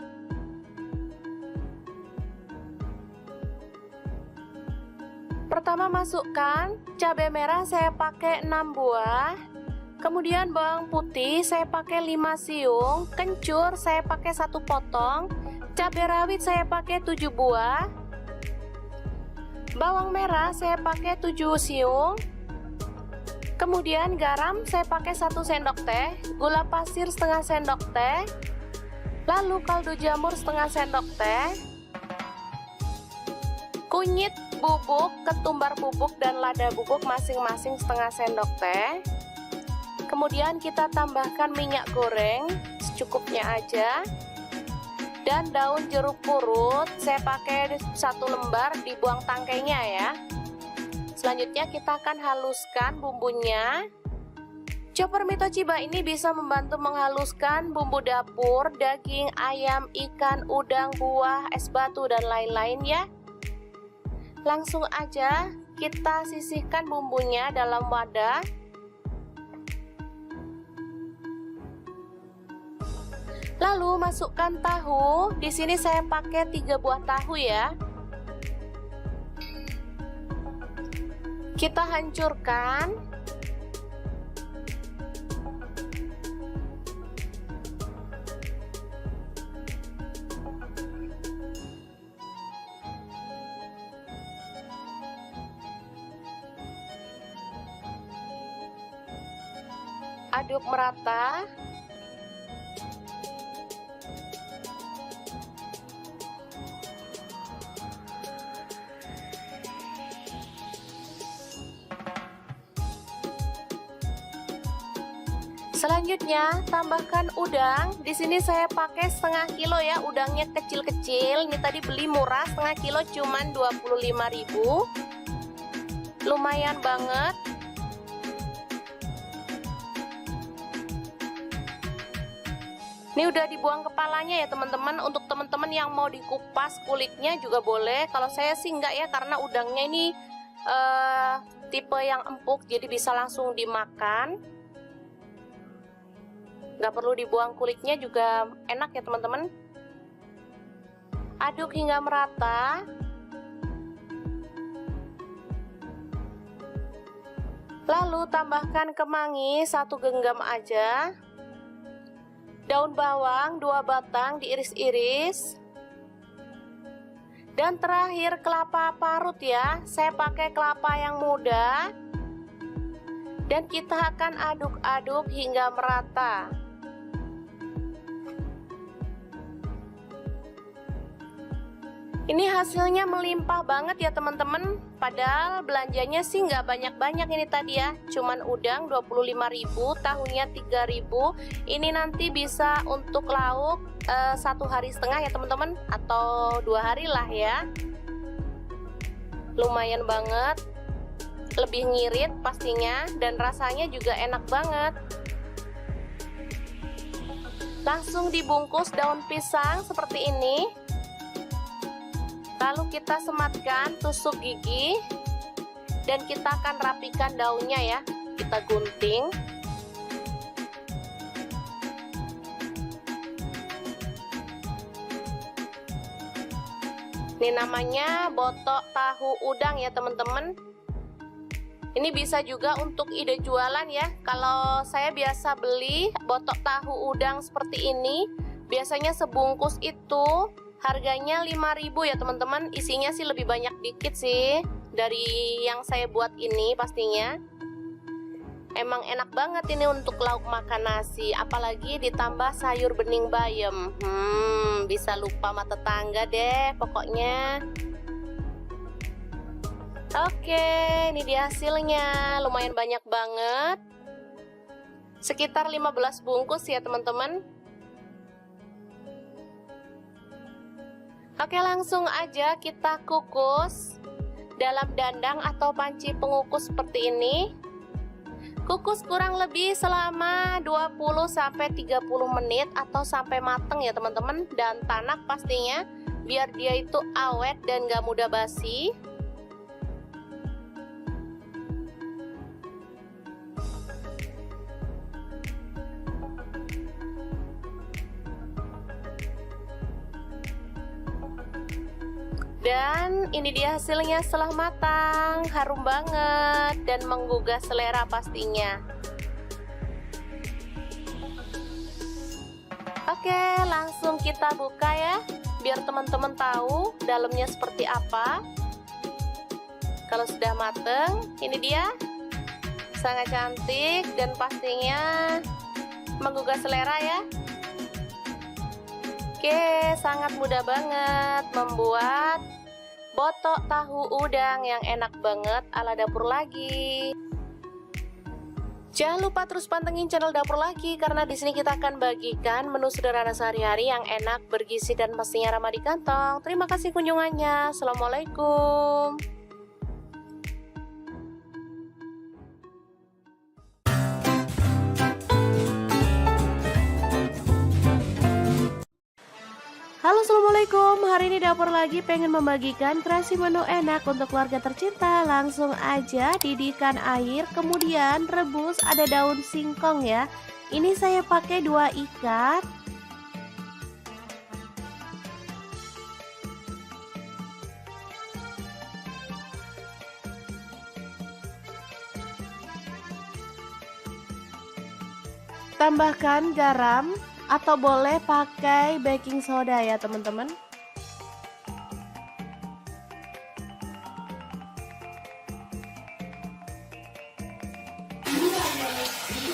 Pertama masukkan cabai merah, saya pakai 6 buah. Kemudian bawang putih saya pakai 5 siung, kencur saya pakai 1 potong, cabai rawit saya pakai 7 buah, bawang merah saya pakai 7 siung, Kemudian garam saya pakai 1 sendok teh, gula pasir setengah sendok teh, lalu kaldu jamur setengah sendok teh, kunyit bubuk, ketumbar bubuk dan lada bubuk masing-masing setengah sendok teh. Kemudian kita tambahkan minyak goreng secukupnya aja, dan daun jeruk purut saya pakai 1 lembar, dibuang tangkainya ya. Selanjutnya kita akan haluskan bumbunya. Chopper Mitochiba ini bisa membantu menghaluskan bumbu dapur, daging, ayam, ikan, udang, buah, es batu, dan lain-lain ya. Langsung aja kita sisihkan bumbunya dalam wadah. Lalu masukkan tahu. Di sini saya pakai 3 buah tahu ya. Kita hancurkan. Aduk merata. Selanjutnya tambahkan udang. Di sini saya pakai setengah kilo ya, udangnya kecil-kecil. Ini tadi beli murah, setengah kilo cuman 25.000. Lumayan banget. Ini udah dibuang kepalanya ya teman-teman. Untuk teman-teman yang mau dikupas kulitnya juga boleh. Kalau saya sih enggak ya, karena udangnya ini tipe yang empuk, jadi bisa langsung dimakan. Nggak perlu dibuang kulitnya juga enak ya teman-teman. Aduk hingga merata. Lalu tambahkan kemangi 1 genggam aja. Daun bawang 2 batang diiris-iris. Dan terakhir kelapa parut ya. Saya pakai kelapa yang muda. Dan kita akan aduk-aduk hingga merata. Ini hasilnya melimpah banget ya teman-teman. Padahal belanjanya sih nggak banyak-banyak ini tadi ya. Cuman udang 25.000, tahunya 3.000. Ini nanti bisa untuk lauk 1,5 hari ya teman-teman, atau 2 hari lah ya. Lumayan banget. Lebih ngirit pastinya, dan rasanya juga enak banget. Langsung dibungkus daun pisang seperti ini. Lalu kita sematkan tusuk gigi, dan kita akan rapikan daunnya ya. Kita gunting. Ini namanya botok tahu udang ya teman-teman. Ini bisa juga untuk ide jualan ya. Kalau saya biasa beli botok tahu udang seperti ini, biasanya sebungkus itu harganya 5.000 ya teman-teman. Isinya sih lebih banyak dikit sih dari yang saya buat ini pastinya. Emang enak banget ini untuk lauk makan nasi, apalagi ditambah sayur bening bayam. Bisa lupa sama tetangga deh pokoknya. Oke, ini dia hasilnya. Lumayan banyak banget. Sekitar 15 bungkus ya teman-teman. Oke, langsung aja kita kukus dalam dandang atau panci pengukus seperti ini. Kukus kurang lebih selama 20-30 menit atau sampai mateng ya teman-teman. Dan tanak pastinya, biar dia itu awet dan gak mudah basi. Dan ini dia hasilnya setelah matang, harum banget dan menggugah selera pastinya. Oke, langsung kita buka ya, biar teman-teman tahu dalamnya seperti apa. Kalau sudah mateng, ini dia. Sangat cantik dan pastinya menggugah selera ya. Oke, sangat mudah banget membuat botok tahu udang yang enak banget ala Dapur Lagi. Jangan lupa terus pantengin channel Dapur Lagi karena di sini kita akan bagikan menu sederhana sehari-hari yang enak, bergizi dan pastinya ramah di kantong. Terima kasih kunjungannya. Assalamualaikum. Halo, assalamualaikum. Hari ini Dapur Lagi pengen membagikan kreasi menu enak untuk keluarga tercinta. Langsung aja didihkan air, kemudian rebus. Ada daun singkong ya. Ini saya pakai 2 ikat. Tambahkan garam atau boleh pakai baking soda ya teman-teman.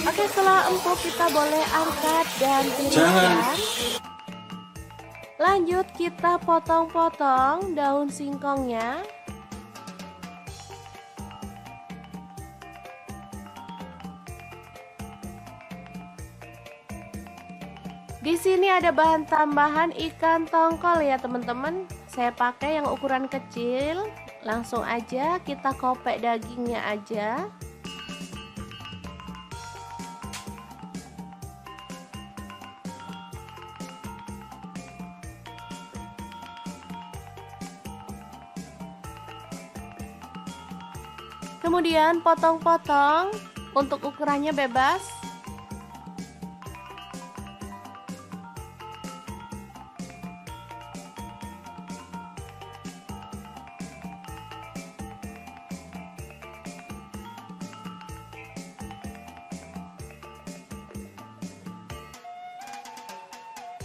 Oke, setelah empuk kita boleh angkat dan tiriskan. Lanjut kita potong-potong daun singkongnya. Di sini ada bahan tambahan ikan tongkol ya teman-teman. Saya pakai yang ukuran kecil. Langsung aja kita kopek dagingnya aja. Kemudian potong-potong, untuk ukurannya bebas.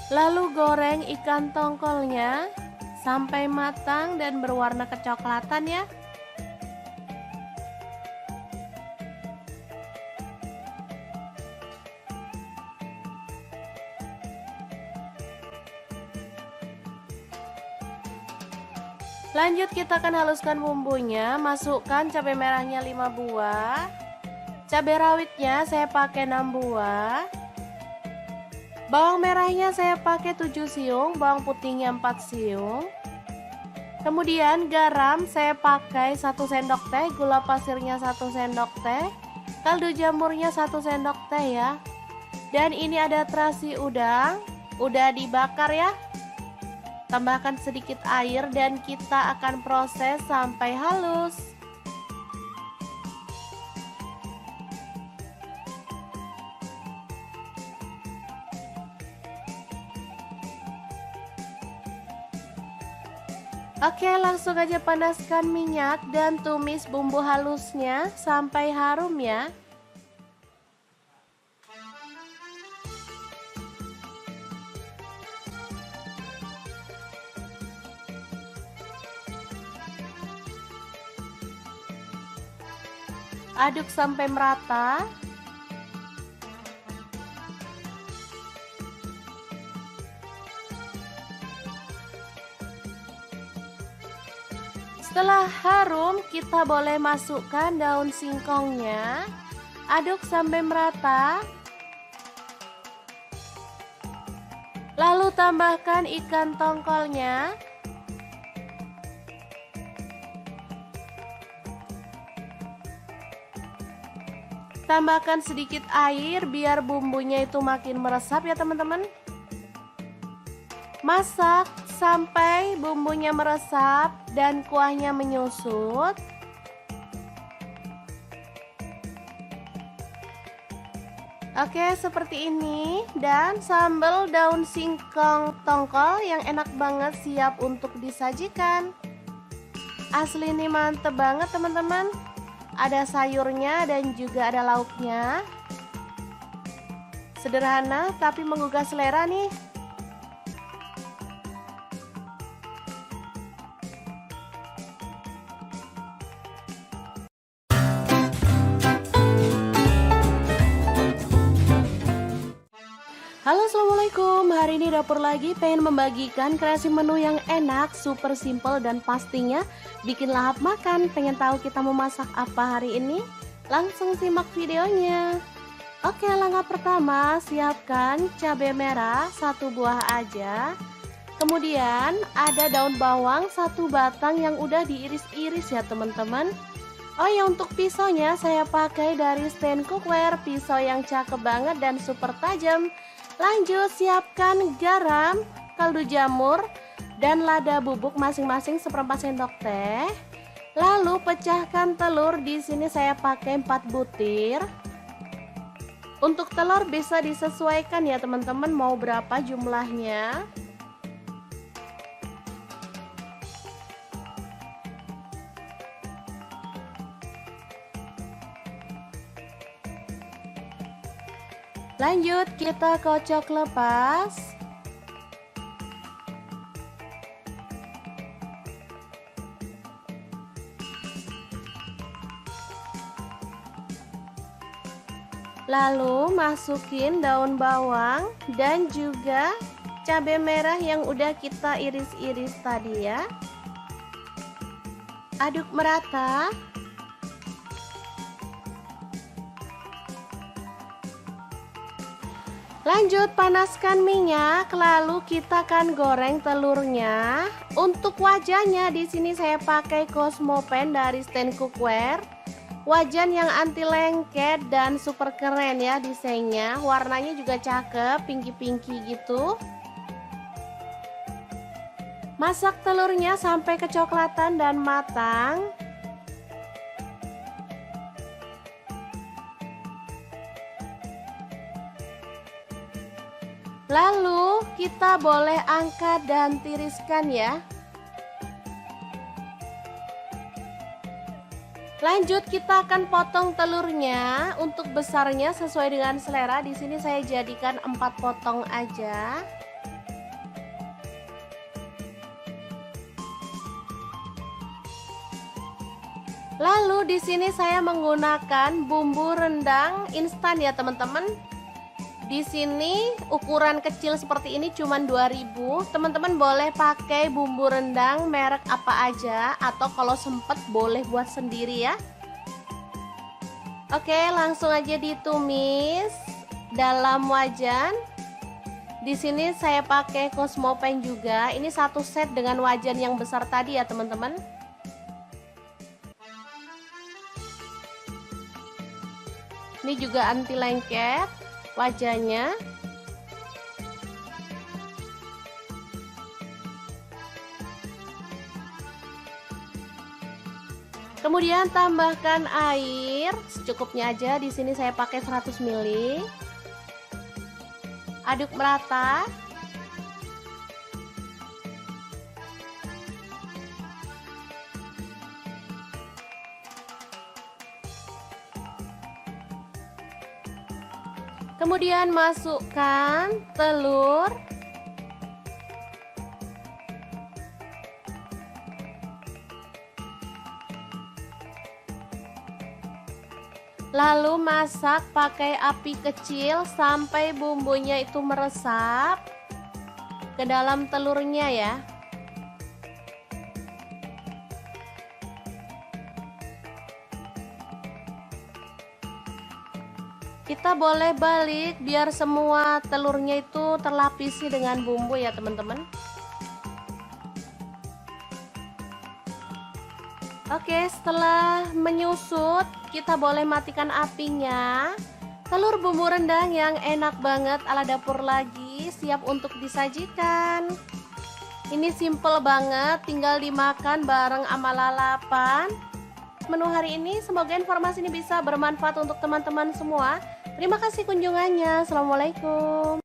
Lalu goreng ikan tongkolnya sampai matang dan berwarna kecoklatan ya. Lanjut kita akan haluskan bumbunya. Masukkan cabai merahnya 5 buah. Cabai rawitnya saya pakai 6 buah. Bawang merahnya saya pakai 7 siung, bawang putihnya 4 siung. Kemudian garam saya pakai 1 sendok teh, gula pasirnya 1 sendok teh, kaldu jamurnya 1 sendok teh ya. Dan ini ada terasi udang, udah dibakar ya. Tambahkan sedikit air dan kita akan proses sampai halus. Oke, langsung aja panaskan minyak dan tumis bumbu halusnya sampai harum ya. Aduk sampai merata. Setelah harum, kita boleh masukkan daun singkongnya. Aduk sampai merata. Lalu tambahkan ikan tongkolnya. Tambahkan sedikit air biar bumbunya itu makin meresap ya teman-teman. Masak sampai bumbunya meresap dan kuahnya menyusut. Oke, seperti ini. Dan sambal daun singkong tongkol yang enak banget siap untuk disajikan. Asli ini mantep banget teman-teman. Ada sayurnya dan juga ada lauknya. Sederhana tapi menggugah selera nih. Halo, assalamualaikum. Hari ini dapur lagi pengen membagikan kreasi menu yang enak, super simple dan pastinya bikin lahap makan. Pengen tahu kita mau masak apa hari ini? Langsung simak videonya. Oke, langkah pertama siapkan cabai merah 1 buah aja. Kemudian ada daun bawang 1 batang yang udah diiris-iris ya teman-teman. Oh ya, untuk pisaunya saya pakai dari stand cookware, pisau yang cakep banget dan super tajam. Lanjut siapkan garam, kaldu jamur, dan lada bubuk masing-masing 1/4 sendok teh. Lalu pecahkan telur, di sini saya pakai 4 butir. Untuk telur bisa disesuaikan ya teman-teman, mau berapa jumlahnya. Lanjut kita kocok lepas. Lalu masukin daun bawang dan juga cabai merah yang udah kita iris-iris tadi ya. Aduk merata. Lanjut panaskan minyak, lalu kita akan goreng telurnya. Untuk wajahnya di sini saya pakai Cosmopan dari stand cookware. Wajan yang anti lengket dan super keren ya desainnya. Warnanya juga cakep, pinky-pinky gitu. Masak telurnya sampai kecoklatan dan matang. Lalu kita boleh angkat dan tiriskan ya. Lanjut kita akan potong telurnya. Untuk besarnya sesuai dengan selera. Di sini saya jadikan 4 potong aja. Lalu di sini saya menggunakan bumbu rendang instan ya teman-teman. Di sini ukuran kecil seperti ini cuman 2000. Teman-teman boleh pakai bumbu rendang merek apa aja atau kalau sempet boleh buat sendiri ya. Oke, langsung aja ditumis dalam wajan. Di sini saya pakai Cosmopan juga. Ini 1 set dengan wajan yang besar tadi ya, teman-teman. Ini juga anti lengket wajahnya. Kemudian tambahkan air secukupnya aja. Di sini saya pakai 100 ml. Aduk merata. Kemudian masukkan telur. Lalu masak pakai api kecil sampai bumbunya itu meresap ke dalam telurnya ya. Kita boleh balik biar semua telurnya itu terlapisi dengan bumbu ya teman-teman. Oke, setelah menyusut kita boleh matikan apinya. Telur bumbu rendang yang enak banget ala dapur lagi siap untuk disajikan. Ini simple banget, tinggal dimakan bareng sama lalapan. Menu hari ini semoga informasi ini bisa bermanfaat untuk teman-teman semua. Terima kasih kunjungannya. Assalamualaikum.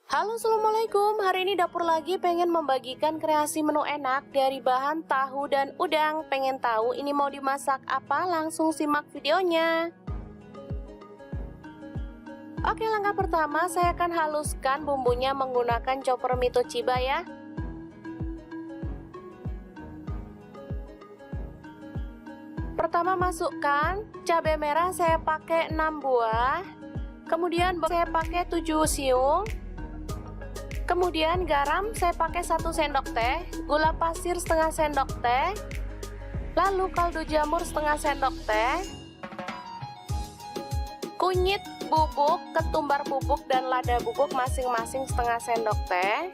Halo, assalamualaikum. Hari ini dapur lagi pengen membagikan kreasi menu enak dari bahan tahu dan udang. Pengen tahu ini mau dimasak apa? Langsung simak videonya. Oke, langkah pertama saya akan haluskan bumbunya menggunakan chopper Mito Chiba ya. Pertama masukkan cabai merah, saya pakai 6 buah. Kemudian saya pakai 7 siung. Kemudian garam saya pakai 1 sendok teh, gula pasir setengah sendok teh, lalu kaldu jamur setengah sendok teh, kunyit bubuk, ketumbar bubuk dan lada bubuk masing-masing setengah sendok teh.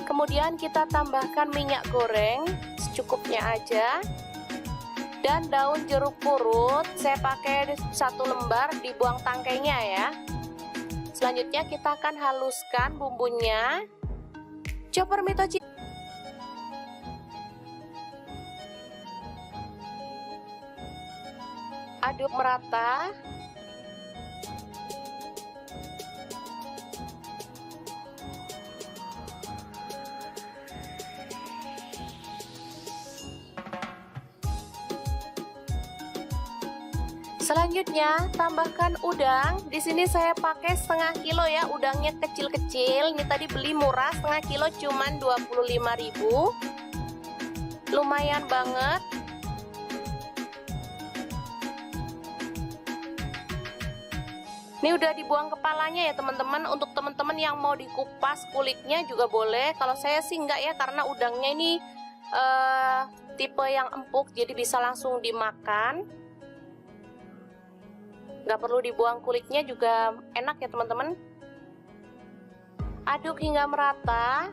Kemudian kita tambahkan minyak goreng secukupnya aja. Dan daun jeruk purut saya pakai 1 lembar, dibuang tangkainya ya. Selanjutnya kita akan haluskan bumbunya. Chopper Mitochi. Aduk merata. Selanjutnya tambahkan udang. Di sini saya pakai setengah kilo ya, udangnya kecil-kecil. Ini tadi beli murah, setengah kilo cuman 25.000. Lumayan banget. Ini udah dibuang kepalanya ya teman-teman. Untuk teman-teman yang mau dikupas kulitnya juga boleh. Kalau saya sih enggak ya, karena udangnya ini tipe yang empuk, jadi bisa langsung dimakan. Nggak perlu dibuang kulitnya juga enak ya teman-teman. Aduk hingga merata.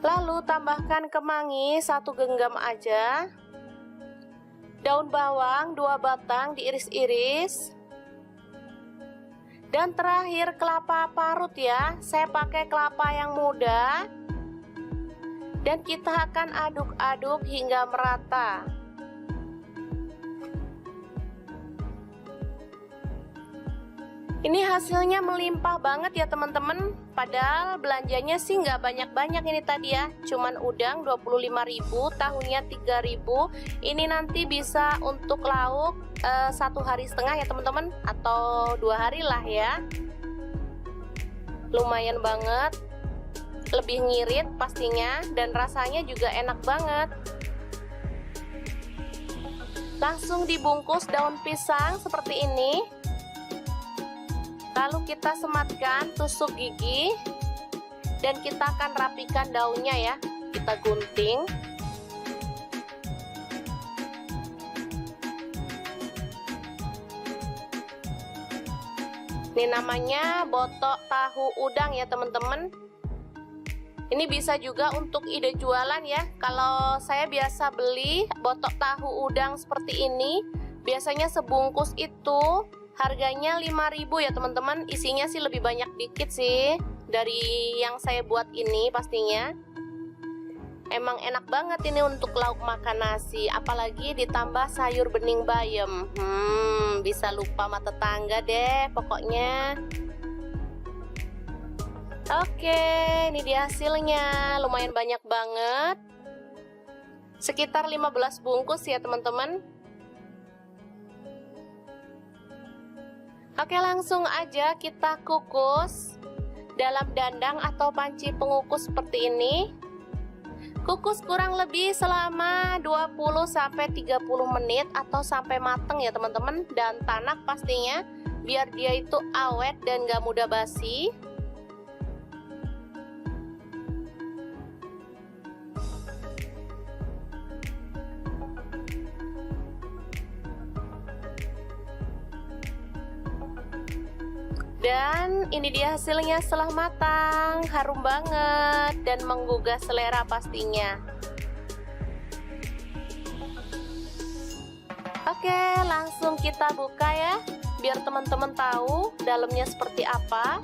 Lalu tambahkan kemangi 1 genggam aja. Daun bawang 2 batang diiris-iris. Dan terakhir kelapa parut ya. Saya pakai kelapa yang muda. Dan kita akan aduk-aduk hingga merata. Ini hasilnya melimpah banget ya teman-teman. Padahal belanjanya sih nggak banyak-banyak ini tadi ya. Cuman udang 25.000, tahunya 3.000. Ini nanti bisa untuk lauk 1,5 hari ya teman-teman, atau 2 hari lah ya. Lumayan banget. Lebih ngirit pastinya, dan rasanya juga enak banget. Langsung dibungkus daun pisang seperti ini. Lalu kita sematkan tusuk gigi. Dan kita akan rapikan daunnya ya. Kita gunting. Ini namanya botok tahu udang ya teman-teman. Ini bisa juga untuk ide jualan ya. Kalau saya biasa beli botok tahu udang seperti ini, biasanya sebungkus itu harganya 5.000 ya teman-teman. Isinya sih lebih banyak dikit sih dari yang saya buat ini pastinya. Emang enak banget ini untuk lauk makan nasi, apalagi ditambah sayur bening bayam. Bisa lupa sama tetangga deh pokoknya. Oke, ini dia hasilnya. Lumayan banyak banget. Sekitar 15 bungkus ya teman-teman. Oke, langsung aja kita kukus dalam dandang atau panci pengukus seperti ini. Kukus kurang lebih selama 20-30 menit atau sampai mateng ya teman-teman. Dan tanak pastinya, biar dia itu awet dan gak mudah basi. Dan ini dia hasilnya setelah matang, harum banget dan menggugah selera pastinya. Oke, langsung kita buka ya, biar teman-teman tahu dalamnya seperti apa.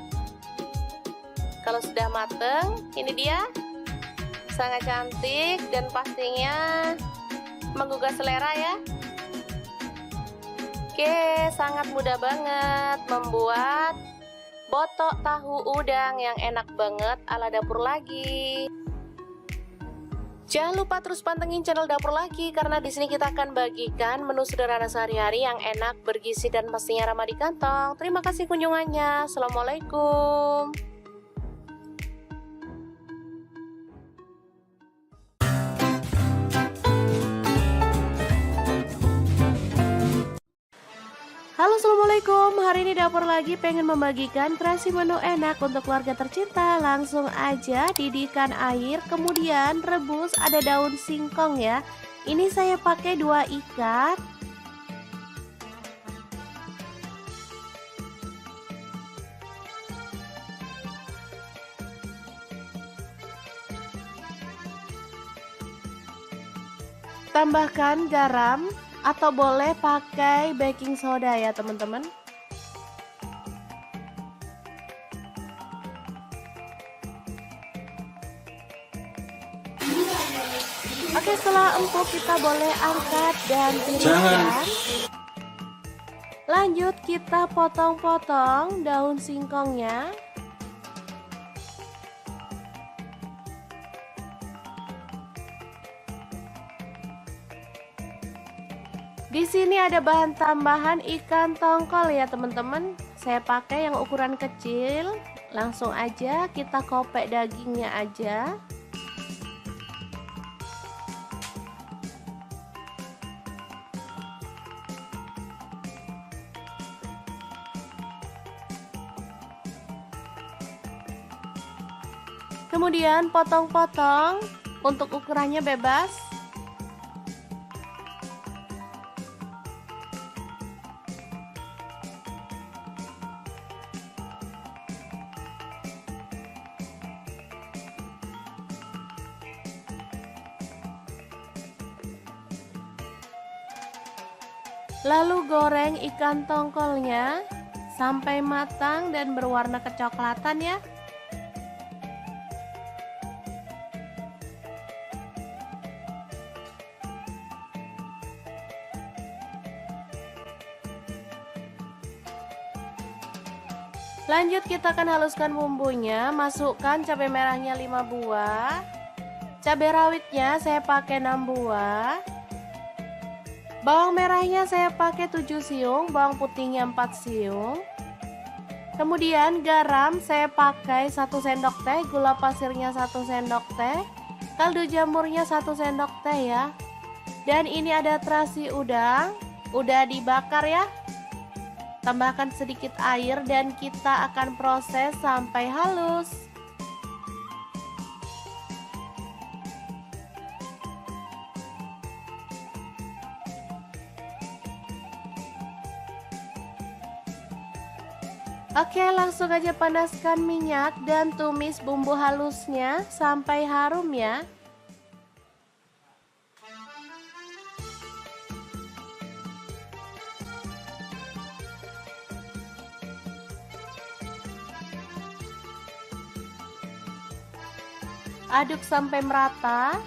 Kalau sudah mateng, ini dia, sangat cantik dan pastinya menggugah selera ya. Oke, sangat mudah banget membuat botok tahu udang yang enak banget ala Dapur Lagi. Jangan lupa terus pantengin channel Dapur Lagi, karena di sini kita akan bagikan menu sederhana sehari-hari yang enak, bergizi dan pastinya ramah di kantong. Terima kasih kunjungannya. Assalamualaikum. Halo, assalamualaikum. Hari ini dapur lagi pengen membagikan kreasi menu enak untuk keluarga tercinta. Langsung aja didihkan air, kemudian rebus. Ada daun singkong ya. Ini saya pakai 2 ikat. Tambahkan garam atau boleh pakai baking soda ya teman-teman. Oke, setelah empuk kita boleh angkat dan tiriskan. Lanjut kita potong-potong daun singkongnya. Di sini ada bahan tambahan ikan tongkol ya teman-teman. Saya pakai yang ukuran kecil. Langsung aja kita kopek dagingnya aja. Kemudian potong-potong, untuk ukurannya bebas. Lalu goreng ikan tongkolnya sampai matang dan berwarna kecoklatan ya. Lanjut kita akan haluskan bumbunya. Masukkan cabai merahnya 5 buah. Cabai rawitnya saya pakai 6 buah. Bawang merahnya saya pakai 7 siung, bawang putihnya 4 siung. Kemudian garam saya pakai 1 sendok teh, gula pasirnya 1 sendok teh, kaldu jamurnya 1 sendok teh ya. Dan ini ada terasi udang, udah dibakar ya. Tambahkan sedikit air dan kita akan proses sampai halus. Oke, langsung aja panaskan minyak dan tumis bumbu halusnya sampai harum ya. Aduk sampai merata.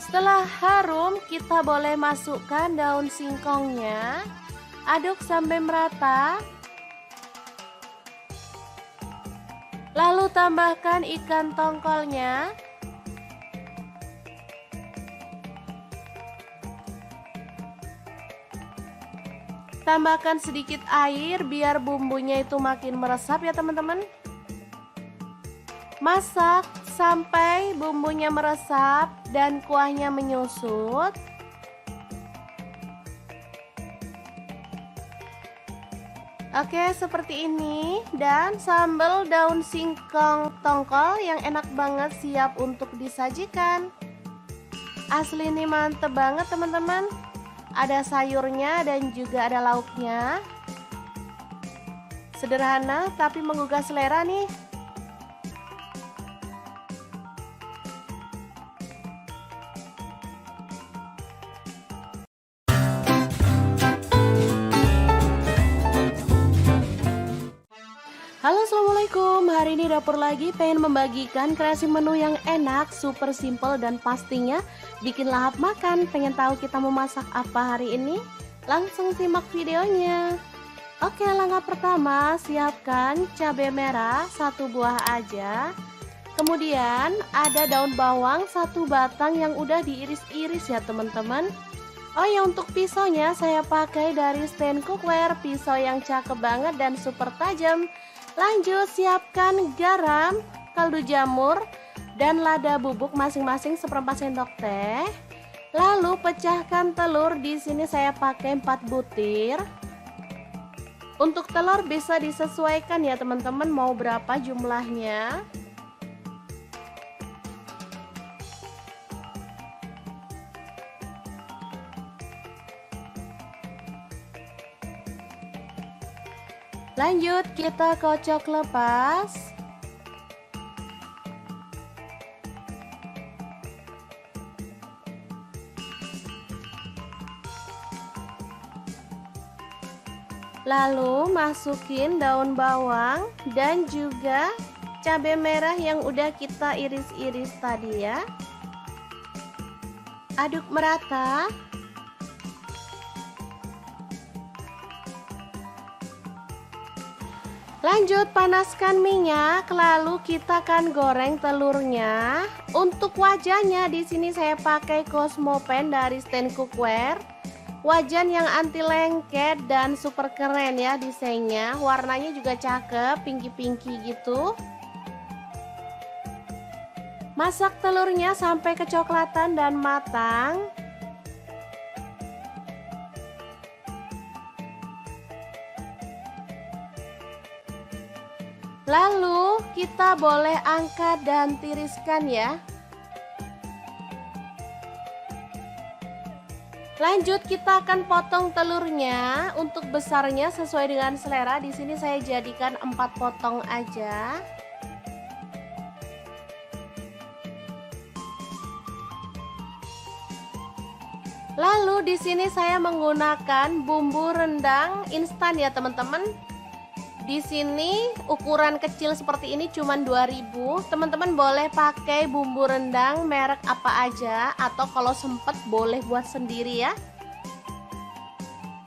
Setelah harum, kita boleh masukkan daun singkongnya. Aduk sampai merata. Lalu tambahkan ikan tongkolnya. Tambahkan sedikit air biar bumbunya itu makin meresap ya teman-teman. Masak sampai bumbunya meresap dan kuahnya menyusut. Oke, seperti ini. Dan sambal daun singkong tongkol yang enak banget siap untuk disajikan. Asli ini mantep banget teman-teman. Ada sayurnya dan juga ada lauknya. Sederhana tapi menggugah selera nih. Halo, assalamualaikum. Hari ini dapur lagi pengen membagikan kreasi menu yang enak, super simple dan pastinya bikin lahap makan. Pengen tahu kita mau masak apa hari ini? Langsung simak videonya. Oke, langkah pertama siapkan cabai merah 1 buah aja. Kemudian ada daun bawang 1 batang yang udah diiris-iris ya teman-teman. Oh ya, untuk pisaunya saya pakai dari stand cookware, pisau yang cakep banget dan super tajam. Lanjut siapkan garam, kaldu jamur dan lada bubuk masing-masing seperempat sendok teh. Lalu pecahkan telur, di sini saya pakai 4 butir. Untuk telur bisa disesuaikan ya teman-teman, mau berapa jumlahnya. Lanjut kita kocok lepas. Lalu masukin daun bawang dan juga cabai merah yang udah kita iris-iris tadi ya. Aduk merata. Lanjut panaskan minyak, lalu kita akan goreng telurnya. Untuk wajahnya di sini saya pakai Cosmopan dari Stand Cookware. Wajan yang anti lengket dan super keren ya desainnya. Warnanya juga cakep, pinky-pinky gitu. Masak telurnya sampai kecoklatan dan matang. Lalu kita boleh angkat dan tiriskan ya. Lanjut kita akan potong telurnya. Untuk besarnya sesuai dengan selera. Di sini saya jadikan 4 potong aja. Lalu di sini saya menggunakan bumbu rendang instan ya teman-teman. Di sini ukuran kecil seperti ini cuma 2000. Teman-teman boleh pakai bumbu rendang merek apa aja, atau kalau sempet boleh buat sendiri ya.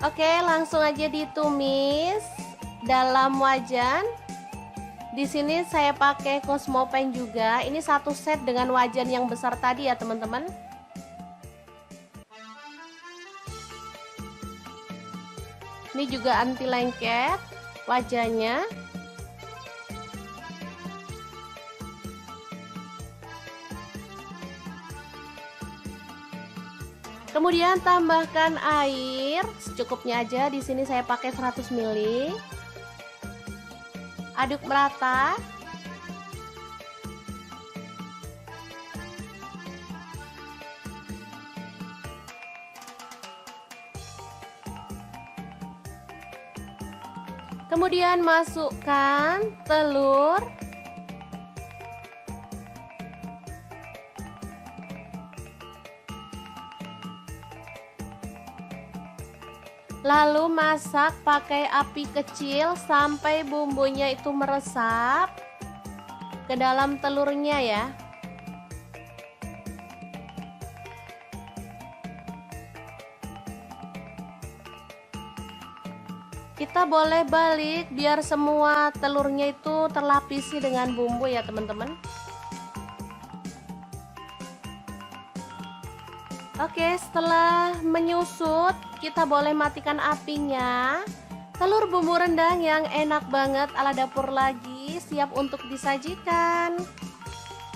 Oke, langsung aja ditumis dalam wajan. Di sini saya pakai Cosmopan juga. Ini satu set dengan wajan yang besar tadi ya teman-teman. Ini juga anti lengket wajahnya. Kemudian tambahkan air secukupnya aja. Di sini saya pakai 100 ml. Aduk merata. Kemudian masukkan telur. Lalu masak pakai api kecil sampai bumbunya itu meresap ke dalam telurnya ya. Kita boleh balik biar semua telurnya itu terlapisi dengan bumbu ya teman-teman. Oke, setelah menyusut kita boleh matikan apinya. Telur bumbu rendang yang enak banget ala dapur lagi siap untuk disajikan.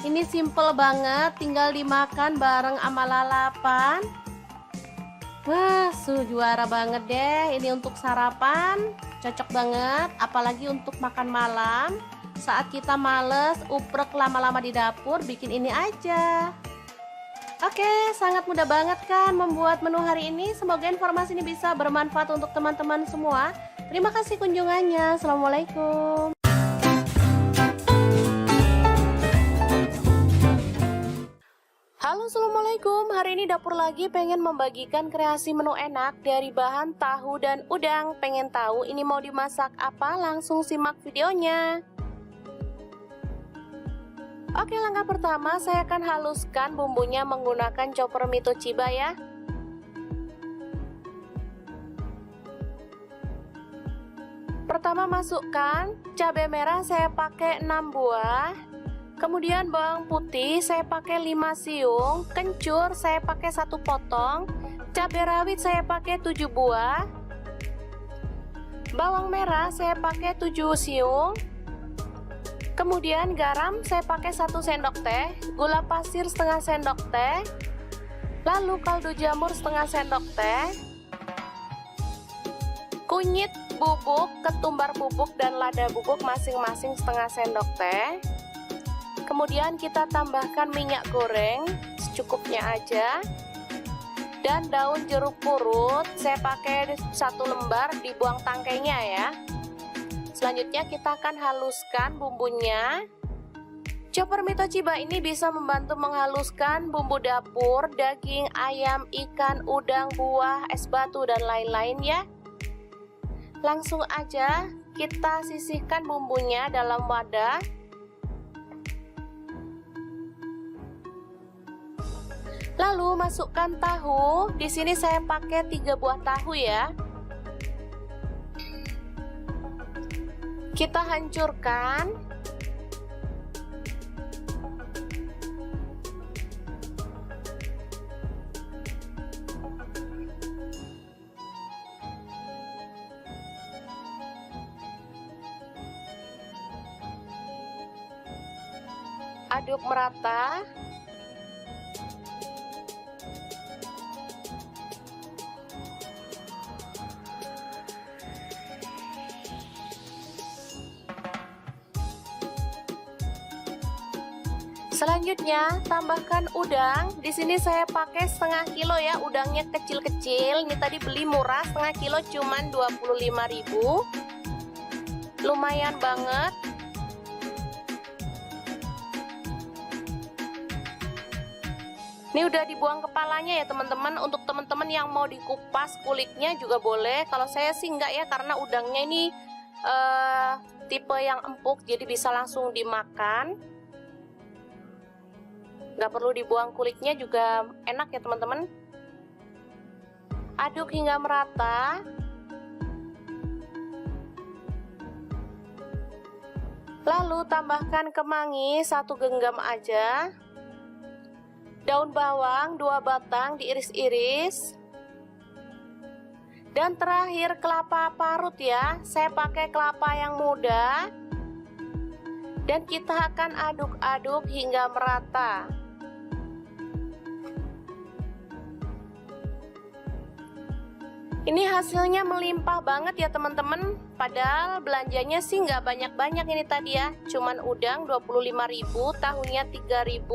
Ini simple banget, tinggal dimakan bareng sama lalapan. Wah, juara banget deh. Ini untuk sarapan cocok banget, apalagi untuk makan malam. Saat kita males uprek lama-lama di dapur, bikin ini aja. Oke, sangat mudah banget kan membuat menu hari ini. Semoga informasi ini bisa bermanfaat untuk teman-teman semua. Terima kasih kunjungannya. Assalamualaikum. Halo, assalamualaikum. Hari ini dapur lagi pengen membagikan kreasi menu enak dari bahan tahu dan udang. Pengen tahu ini mau dimasak apa? Langsung simak videonya. Oke, langkah pertama saya akan haluskan bumbunya menggunakan chopper Mito Chiba ya. Pertama masukkan cabai merah, saya pakai 6 buah. Kemudian bawang putih saya pakai 5 siung, kencur saya pakai 1 potong, cabai rawit saya pakai 7 buah, bawang merah saya pakai 7 siung, Kemudian garam saya pakai 1 sendok teh, gula pasir setengah sendok teh, lalu kaldu jamur setengah sendok teh, kunyit bubuk, ketumbar bubuk dan lada bubuk masing-masing setengah sendok teh. Kemudian kita tambahkan minyak goreng secukupnya aja, dan daun jeruk purut saya pakai 1 lembar, dibuang tangkainya ya. Selanjutnya kita akan haluskan bumbunya. Chopper Mitochiba ini bisa membantu menghaluskan bumbu dapur, daging, ayam, ikan, udang, buah, es batu, dan lain-lain ya. Langsung aja kita sisihkan bumbunya dalam wadah. Lalu masukkan tahu. Di sini saya pakai 3 buah tahu ya. Kita hancurkan. Aduk merata. Selanjutnya tambahkan udang. Di sini saya pakai setengah kilo ya, udangnya kecil-kecil. Ini tadi beli murah, setengah kilo cuman 25.000. Lumayan banget. Ini udah dibuang kepalanya ya teman-teman. Untuk teman-teman yang mau dikupas kulitnya juga boleh. Kalau saya sih enggak ya, karena udangnya ini tipe yang empuk, jadi bisa langsung dimakan. Nggak perlu dibuang kulitnya juga enak ya teman-teman. Aduk hingga merata. Lalu tambahkan kemangi 1 genggam aja. Daun bawang 2 batang diiris-iris. Dan terakhir kelapa parut ya. Saya pakai kelapa yang muda. Dan kita akan aduk-aduk hingga merata. Ini hasilnya melimpah banget ya teman-teman. Padahal belanjanya sih nggak banyak-banyak ini tadi ya. Cuman udang 25.000, tahunya 3.000.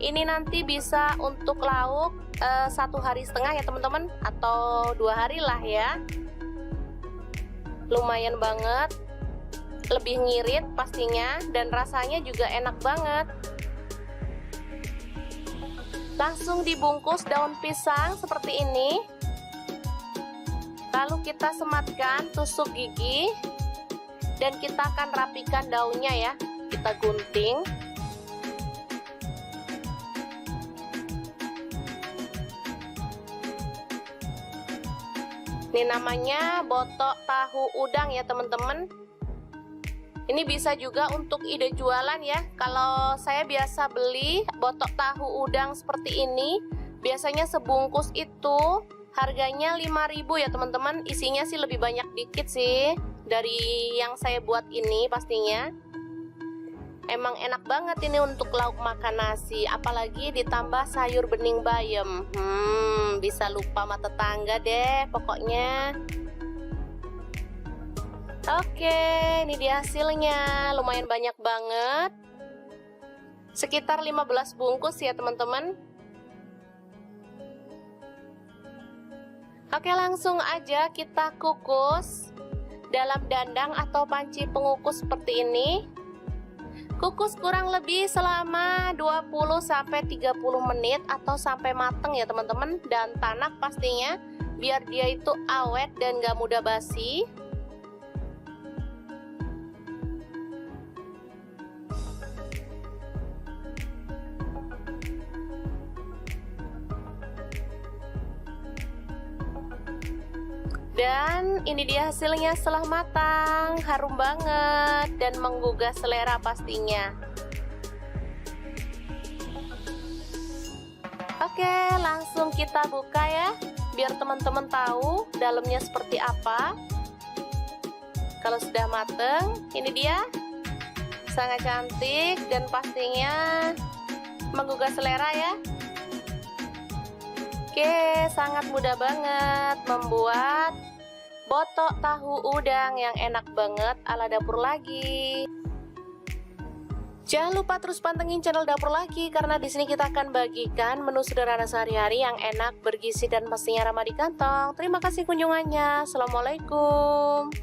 Ini nanti bisa untuk lauk 1,5 hari ya teman-teman, atau 2 hari lah ya. Lumayan banget. Lebih ngirit pastinya, dan rasanya juga enak banget. Langsung dibungkus daun pisang seperti ini. Lalu kita sematkan tusuk gigi, dan kita akan rapikan daunnya ya. Kita gunting. Ini namanya botok tahu udang ya teman-teman. Ini bisa juga untuk ide jualan ya. Kalau saya biasa beli botok tahu udang seperti ini, biasanya sebungkus itu harganya 5.000 ya teman-teman. Isinya sih lebih banyak dikit sih dari yang saya buat ini pastinya. Emang enak banget ini untuk lauk makan nasi, apalagi ditambah sayur bening bayam. Bisa lupa sama tetangga deh pokoknya. Oke, ini dia hasilnya. Lumayan banyak banget. Sekitar 15 bungkus ya teman-teman. Oke, langsung aja kita kukus dalam dandang atau panci pengukus seperti ini. Kukus kurang lebih selama 20-30 menit atau sampai mateng ya teman-teman. Dan tanak pastinya, biar dia itu awet dan gak mudah basi. Dan ini dia hasilnya setelah matang, harum banget dan menggugah selera pastinya. Oke, langsung kita buka ya, biar teman-teman tahu dalamnya seperti apa. Kalau sudah mateng, ini dia. Sangat cantik dan pastinya menggugah selera ya. Oke, sangat mudah banget membuat botok tahu udang yang enak banget ala Dapur Lagi. Jangan lupa terus pantengin channel Dapur Lagi karena di sini kita akan bagikan menu sederhana sehari-hari yang enak, bergizi dan pastinya ramah di kantong. Terima kasih kunjungannya. Assalamualaikum.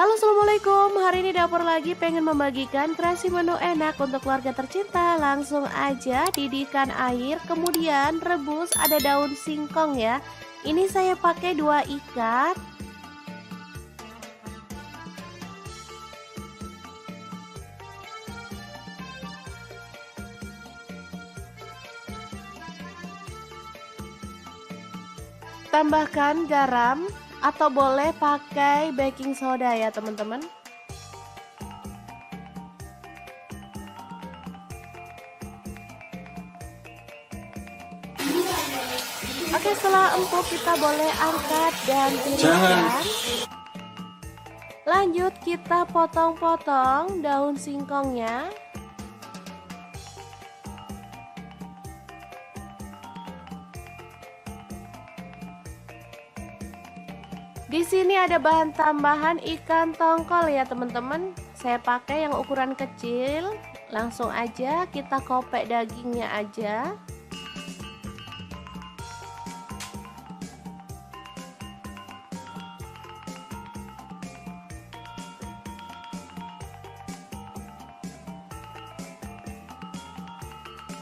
Halo, assalamualaikum. Hari ini Dapur Lagi pengen membagikan kreasi menu enak untuk keluarga tercinta. Langsung aja didihkan air, kemudian rebus. Ada daun singkong ya. Ini saya pakai 2 ikat. Tambahkan garam atau boleh pakai baking soda ya teman-teman. Oke, setelah empuk kita boleh angkat dan tiriskan. Lanjut kita potong-potong daun singkongnya. Di sini ada bahan tambahan ikan tongkol ya teman-teman. Saya pakai yang ukuran kecil. Langsung aja kita kopek dagingnya aja.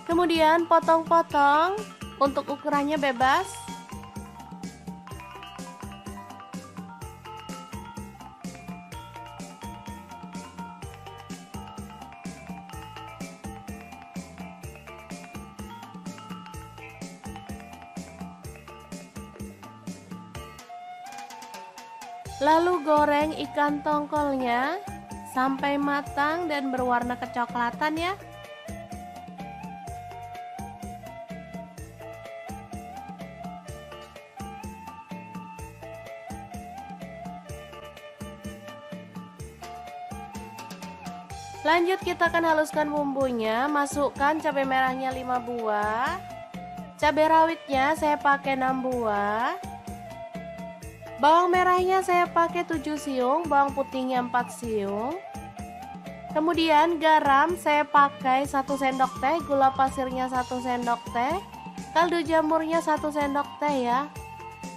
Kemudian potong-potong, untuk ukurannya bebas. Lalu goreng ikan tongkolnya sampai matang dan berwarna kecoklatan ya. Lanjut kita akan haluskan bumbunya. Masukkan cabai merahnya 5 buah. Cabai rawitnya saya pakai 6 buah. Bawang merahnya saya pakai 7 siung, bawang putihnya 4 siung. Kemudian garam saya pakai 1 sendok teh, gula pasirnya 1 sendok teh, kaldu jamurnya 1 sendok teh ya.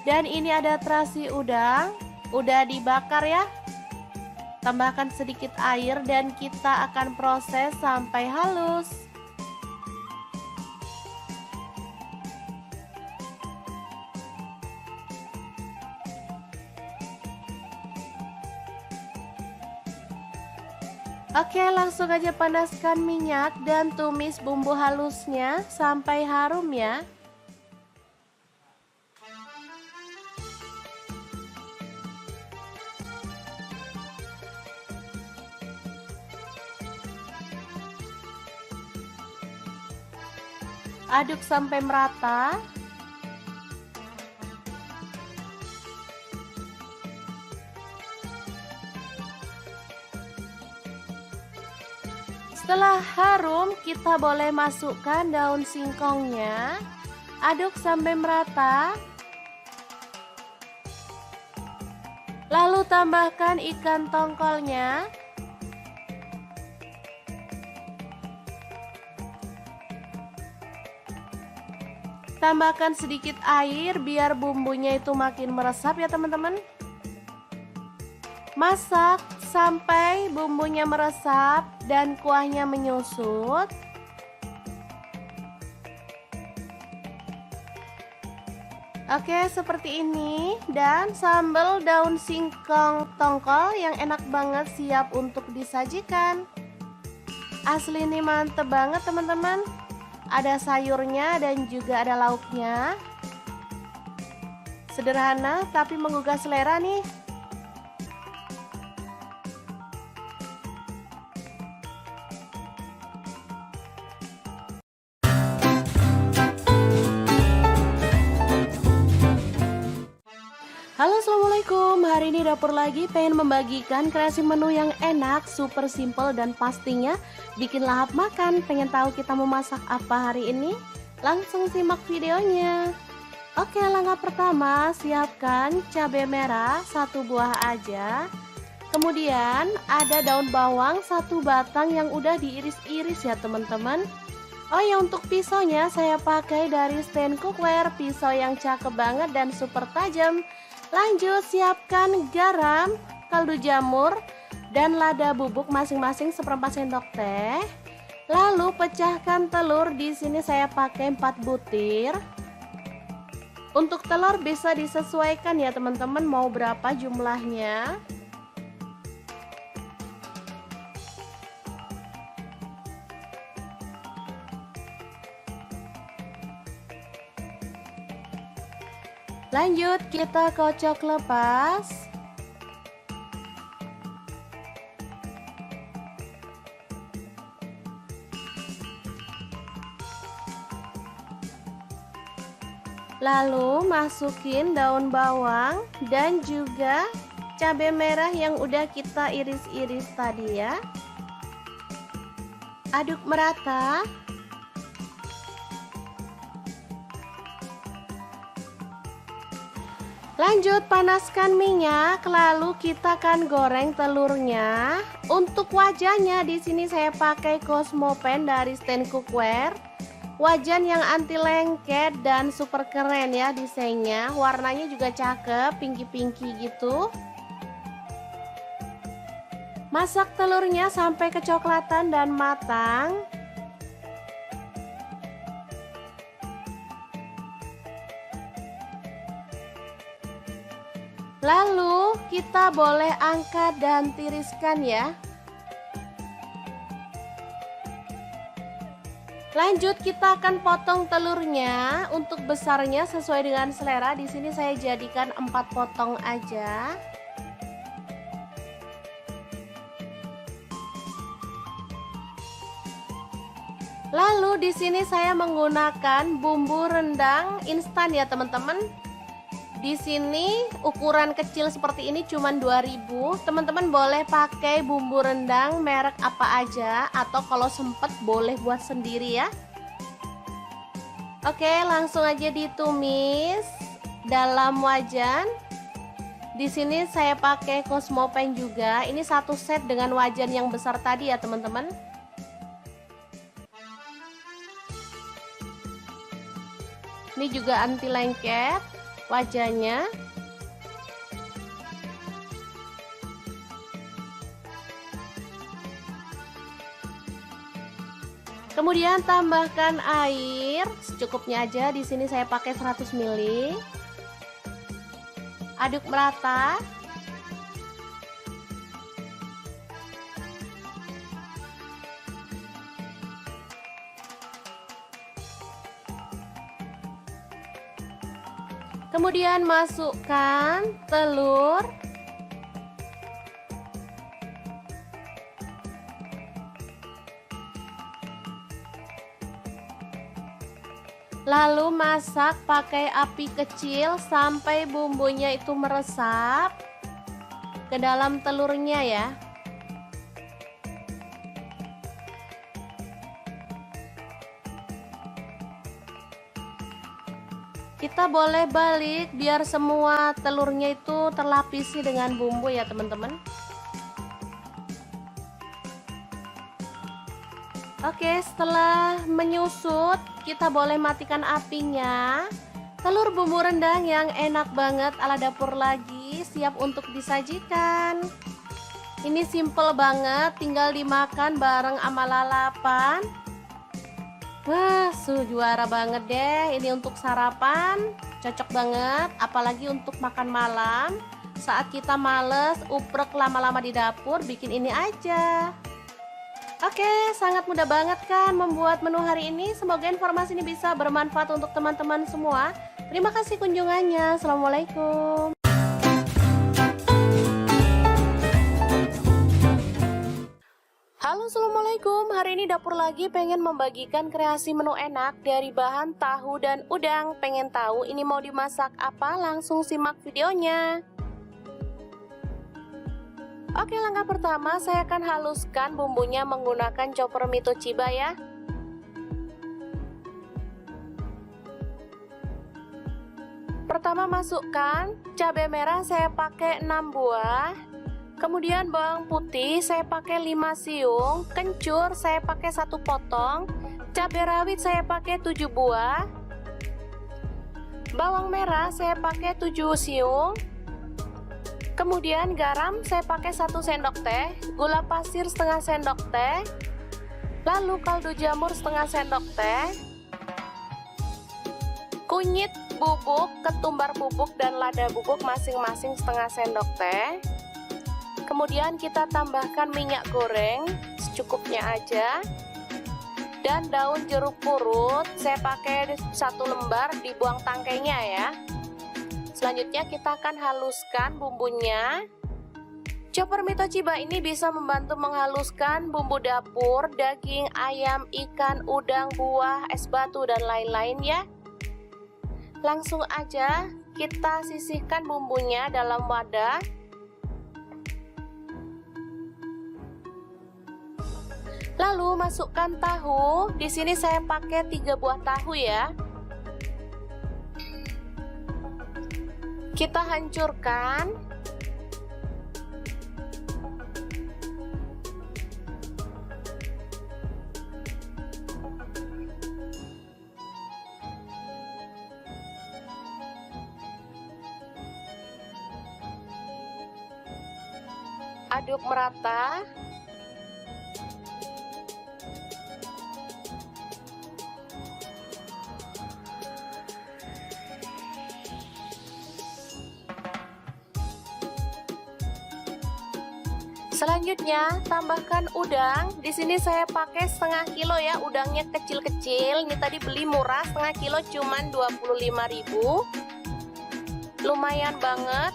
Dan ini ada terasi udang, udah dibakar ya. Tambahkan sedikit air dan kita akan proses sampai halus. Oke, langsung aja panaskan minyak dan tumis bumbu halusnya sampai harum ya. Aduk sampai merata. Setelah harum, kita boleh masukkan daun singkongnya. Aduk sampai merata. Lalu tambahkan ikan tongkolnya. Tambahkan sedikit air biar bumbunya itu makin meresap ya teman-teman. Masak sampai bumbunya meresap dan kuahnya menyusut. Oke, seperti ini. Dan sambal daun singkong tongkol yang enak banget siap untuk disajikan. Asli ini mantep banget teman-teman. Ada sayurnya dan juga ada lauknya. Sederhana tapi menggugah selera nih. Halo, assalamualaikum. Hari ini dapur lagi pengen membagikan kreasi menu yang enak, super simple dan pastinya bikin lahap makan. Pengen tahu kita mau masak apa hari ini? Langsung simak videonya. Oke, langkah pertama siapkan cabai merah 1 buah aja. Kemudian ada daun bawang 1 batang yang udah diiris-iris ya teman-teman. Oh ya, untuk pisaunya saya pakai dari stand cookware, pisau yang cakep banget dan super tajam. Lanjut siapkan garam, kaldu jamur, dan lada bubuk masing-masing 1/4 sendok teh. Lalu pecahkan telur, di sini saya pakai 4 butir. Untuk telur bisa disesuaikan ya teman-teman, mau berapa jumlahnya. Lanjut kita kocok lepas. Lalu masukin daun bawang dan juga cabai merah yang udah kita iris-iris tadi ya. Aduk merata. Lanjut panaskan minyak, lalu kita akan goreng telurnya. Untuk wajahnya di sini saya pakai Cosmo Pan dari stand cookware. Wajan yang anti lengket dan super keren ya desainnya. Warnanya juga cakep, pinky-pinky gitu. Masak telurnya sampai kecoklatan dan matang. Lalu kita boleh angkat dan tiriskan ya. Lanjut kita akan potong telurnya. Untuk besarnya sesuai dengan selera. Di sini saya jadikan 4 potong aja. Lalu di sini saya menggunakan bumbu rendang instan ya teman-teman. Di sini ukuran kecil seperti ini cuman 2000. Teman-teman boleh pakai bumbu rendang merek apa aja atau kalau sempet boleh buat sendiri ya. Oke, langsung aja ditumis dalam wajan. Di sini saya pakai Cosmo Pan juga. Ini 1 set dengan wajan yang besar tadi ya teman-teman. Ini juga anti lengket wajahnya. Kemudian tambahkan air secukupnya aja. Di sini saya pakai 100 ml. Aduk merata. Kemudian masukkan telur. Lalu masak pakai api kecil sampai bumbunya itu meresap ke dalam telurnya ya. Kita boleh balik biar semua telurnya itu terlapisi dengan bumbu ya teman-teman. Oke, setelah menyusut kita boleh matikan apinya. Telur bumbu rendang yang enak banget ala dapur lagi siap untuk disajikan. Ini simple banget, tinggal dimakan bareng sama lalapan. Wah, juara banget deh. Ini untuk sarapan cocok banget, apalagi untuk makan malam. Saat kita males uprek lama-lama di dapur, bikin ini aja. Oke, sangat mudah banget kan membuat menu hari ini. Semoga informasi ini bisa bermanfaat untuk teman-teman semua. Terima kasih kunjungannya. Assalamualaikum. Halo, assalamualaikum. Hari ini dapur lagi pengen membagikan kreasi menu enak dari bahan tahu dan udang. Pengen tahu ini mau dimasak apa? Langsung simak videonya. Oke, langkah pertama saya akan haluskan bumbunya menggunakan chopper Mi Toshiba ya. Pertama masukkan cabai merah, saya pakai 6 buah. Kemudian bawang putih saya pakai 5 siung, kencur saya pakai 1 potong, cabai rawit saya pakai 7 buah, bawang merah saya pakai 7 siung, kemudian garam saya pakai 1 sendok teh, gula pasir setengah sendok teh, lalu kaldu jamur setengah sendok teh, kunyit bubuk, ketumbar bubuk dan lada bubuk masing-masing setengah sendok teh. Kemudian kita tambahkan minyak goreng secukupnya aja. Dan daun jeruk purut saya pakai 1 lembar, dibuang tangkainya ya. Selanjutnya kita akan haluskan bumbunya. Chopper Mi Toshiba ini bisa membantu menghaluskan bumbu dapur, daging, ayam, ikan, udang, buah, es batu dan lain-lain ya. Langsung aja kita sisihkan bumbunya dalam wadah. Lalu masukkan tahu. Di sini saya pakai 3 buah tahu ya. Kita hancurkan. Aduk merata. Selanjutnya tambahkan udang. Di sini saya pakai setengah kilo ya, udangnya kecil-kecil. Ini tadi beli murah, setengah kilo cuman 25.000. Lumayan banget.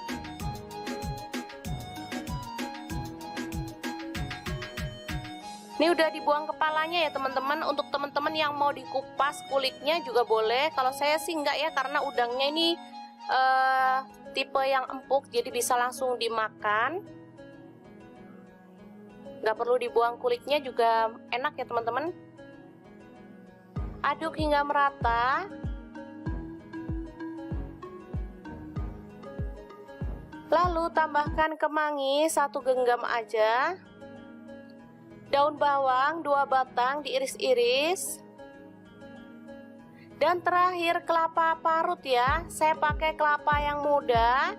Ini udah dibuang kepalanya ya teman-teman. Untuk teman-teman yang mau dikupas kulitnya juga boleh. Kalau saya sih enggak ya, karena udangnya ini tipe yang empuk, jadi bisa langsung dimakan. Nggak perlu dibuang kulitnya juga enak ya teman-teman. Aduk hingga merata. Lalu tambahkan kemangi 1 genggam aja. Daun bawang 2 batang diiris-iris. Dan terakhir kelapa parut ya. Saya pakai kelapa yang muda.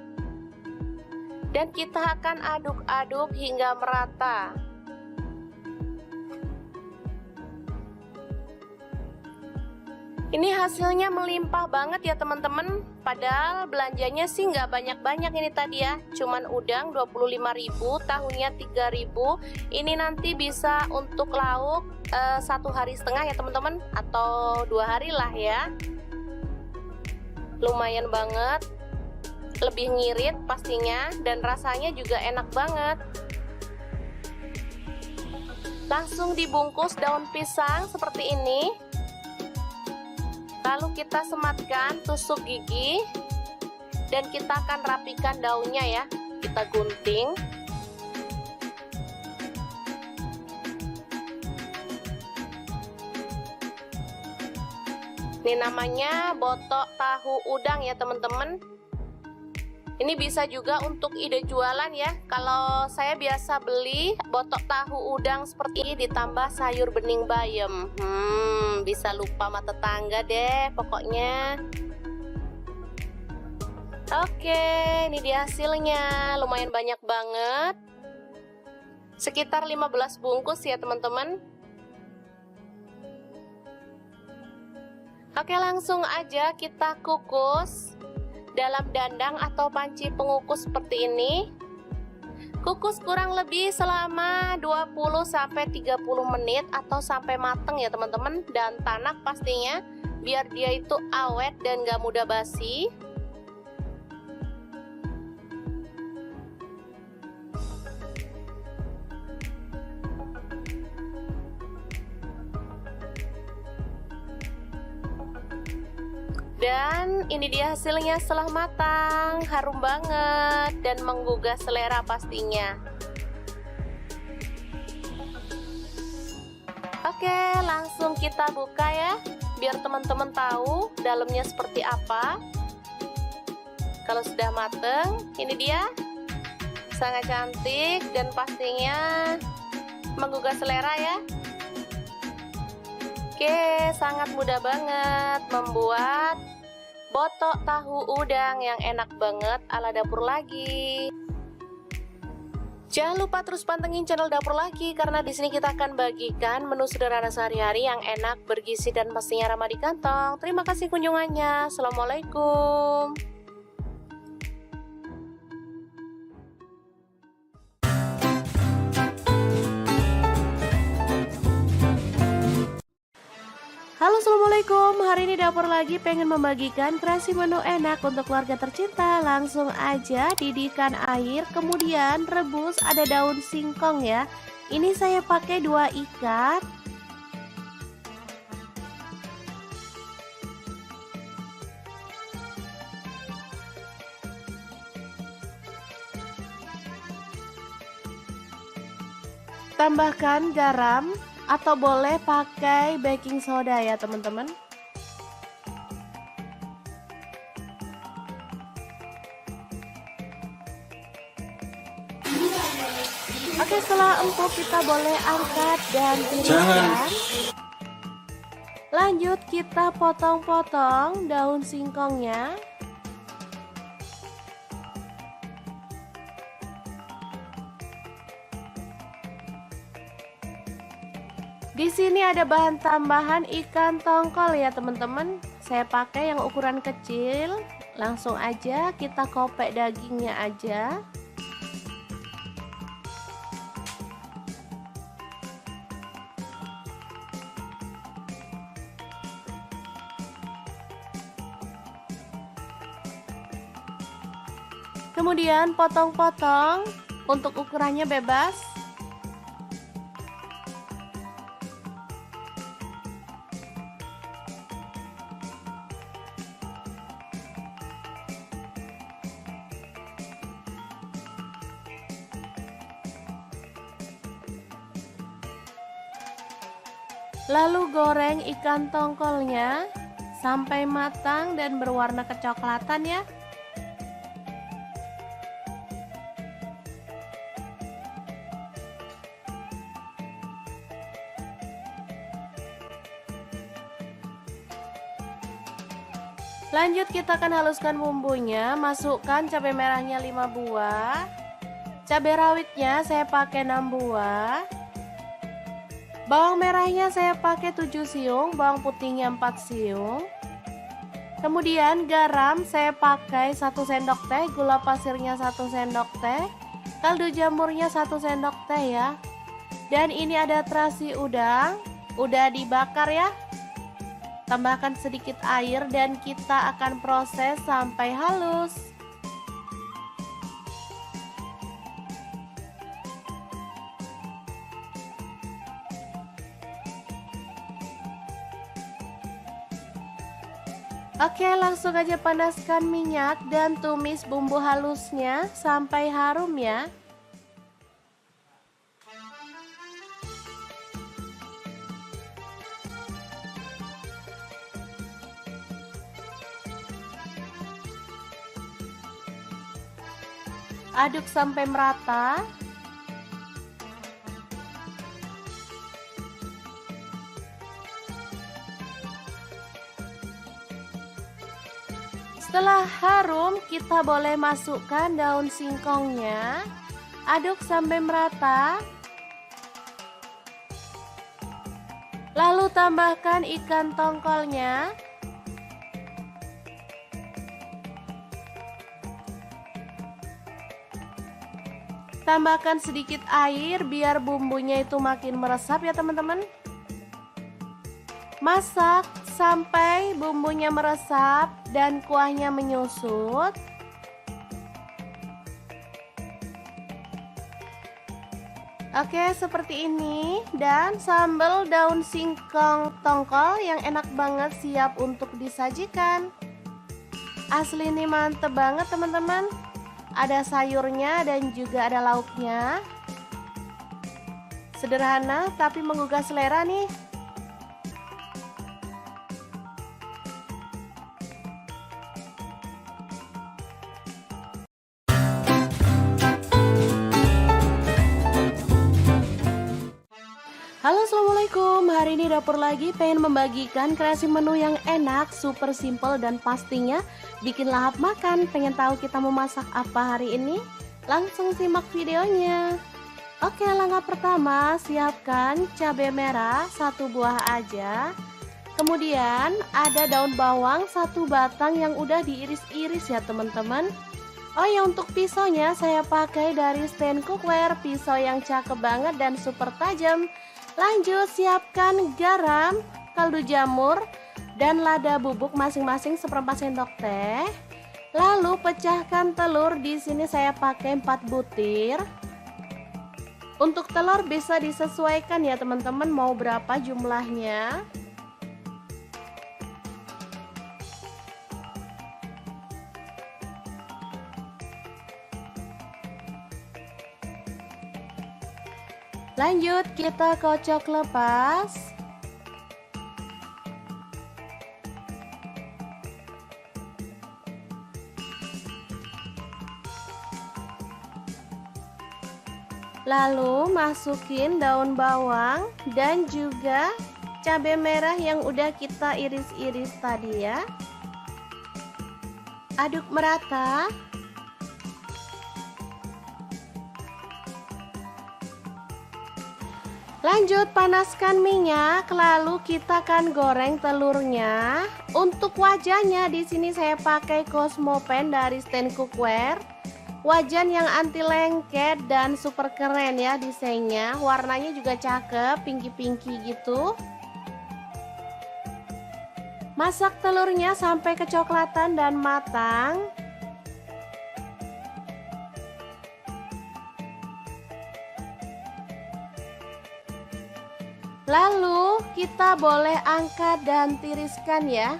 Dan kita akan aduk-aduk hingga merata. Ini hasilnya melimpah banget ya teman-teman. Padahal belanjanya sih nggak banyak-banyak ini tadi ya. Cuman udang 25.000, tahunya 3.000. Ini nanti bisa untuk lauk 1,5 hari ya teman-teman. Atau 2 hari lah ya. Lumayan banget. Lebih ngirit pastinya. Dan rasanya juga enak banget. Langsung dibungkus daun pisang seperti ini. Lalu kita sematkan tusuk gigi. Dan kita akan rapikan daunnya ya. Kita gunting. Ini namanya botok tahu udang ya teman-teman. Ini bisa juga untuk ide jualan ya. Kalau saya biasa beli botok tahu udang seperti ini ditambah sayur bening bayam. Bisa lupa sama tetangga deh pokoknya. Oke, ini dia hasilnya. Lumayan banyak banget. Sekitar 15 bungkus ya teman-teman. Oke, langsung aja kita kukus dalam dandang atau panci pengukus seperti ini. Kukus kurang lebih selama 20-30 menit atau sampai mateng ya teman-teman. Dan tanak pastinya, biar dia itu awet dan gak mudah basi. Dan ini dia hasilnya setelah matang, harum banget dan menggugah selera pastinya. Oke, langsung kita buka ya, biar teman-teman tahu dalamnya seperti apa. Kalau sudah mateng, ini dia, sangat cantik dan pastinya menggugah selera ya. Oke, sangat mudah banget membuat botok tahu udang yang enak banget ala Dapur Lagi. Jangan lupa terus pantengin channel Dapur Lagi, karena di sini kita akan bagikan menu sederhana sehari-hari yang enak, bergizi dan pastinya ramah di kantong. Terima kasih kunjungannya. Assalamualaikum. Halo, assalamualaikum. Hari ini Dapur Lagi pengen membagikan kreasi menu enak untuk keluarga tercinta. Langsung aja didihkan air, kemudian rebus. Ada daun singkong ya. Ini saya pakai 2 ikat. Tambahkan garam, atau boleh pakai baking soda ya teman-teman. Oke, setelah empuk kita boleh angkat dan tiriskan. Lanjut kita potong-potong daun singkongnya. Di sini ada bahan tambahan ikan tongkol ya teman-teman. Saya pakai yang ukuran kecil. Langsung aja kita kopek dagingnya aja. Kemudian potong-potong, untuk ukurannya bebas. Lalu goreng ikan tongkolnya sampai matang dan berwarna kecoklatan ya. Lanjut kita akan haluskan bumbunya. Masukkan cabai merahnya 5 buah. Cabai rawitnya saya pakai 6 buah. Bawang merahnya saya pakai 7 siung, bawang putihnya 4 siung. Kemudian garam saya pakai 1 sendok teh, gula pasirnya 1 sendok teh, kaldu jamurnya 1 sendok teh ya. Dan ini ada terasi udang, udah dibakar ya. Tambahkan sedikit air dan kita akan proses sampai halus. Oke, langsung aja panaskan minyak dan tumis bumbu halusnya sampai harum ya. Aduk sampai merata. Setelah harum, kita boleh masukkan daun singkongnya. Aduk sampai merata. Lalu tambahkan ikan tongkolnya. Tambahkan sedikit air biar bumbunya itu makin meresap ya teman-teman. Masak sampai bumbunya meresap dan kuahnya menyusut. Oke, seperti ini. Dan sambal daun singkong tongkol yang enak banget siap untuk disajikan. Asli ini mantep banget teman-teman. Ada sayurnya dan juga ada lauknya. Sederhana tapi menggugah selera nih. Halo, assalamualaikum. Hari ini dapur lagi pengen membagikan kreasi menu yang enak, super simple dan pastinya bikin lahap makan. Pengen tahu kita mau masak apa hari ini? Langsung simak videonya. Oke, langkah pertama siapkan cabai merah 1 buah aja. Kemudian ada daun bawang 1 batang yang udah diiris-iris ya teman-teman. Oh ya, untuk pisaunya saya pakai dari stand cookware, pisau yang cakep banget dan super tajam. Lanjut siapkan garam, kaldu jamur, dan lada bubuk masing-masing 1/4 sendok teh. Lalu pecahkan telur, di sini saya pakai 4 butir. Untuk telur bisa disesuaikan ya teman-teman, mau berapa jumlahnya. Lanjut kita kocok lepas. Lalu masukin daun bawang dan juga cabai merah yang udah kita iris-iris tadi ya. Aduk merata. Lanjut panaskan minyak, lalu kita akan goreng telurnya. Untuk wajahnya di sini saya pakai Cosmopan dari stand cookware. Wajan yang anti lengket dan super keren ya desainnya. Warnanya juga cakep, pinky-pinky gitu. Masak telurnya sampai kecoklatan dan matang. Lalu kita boleh angkat dan tiriskan ya.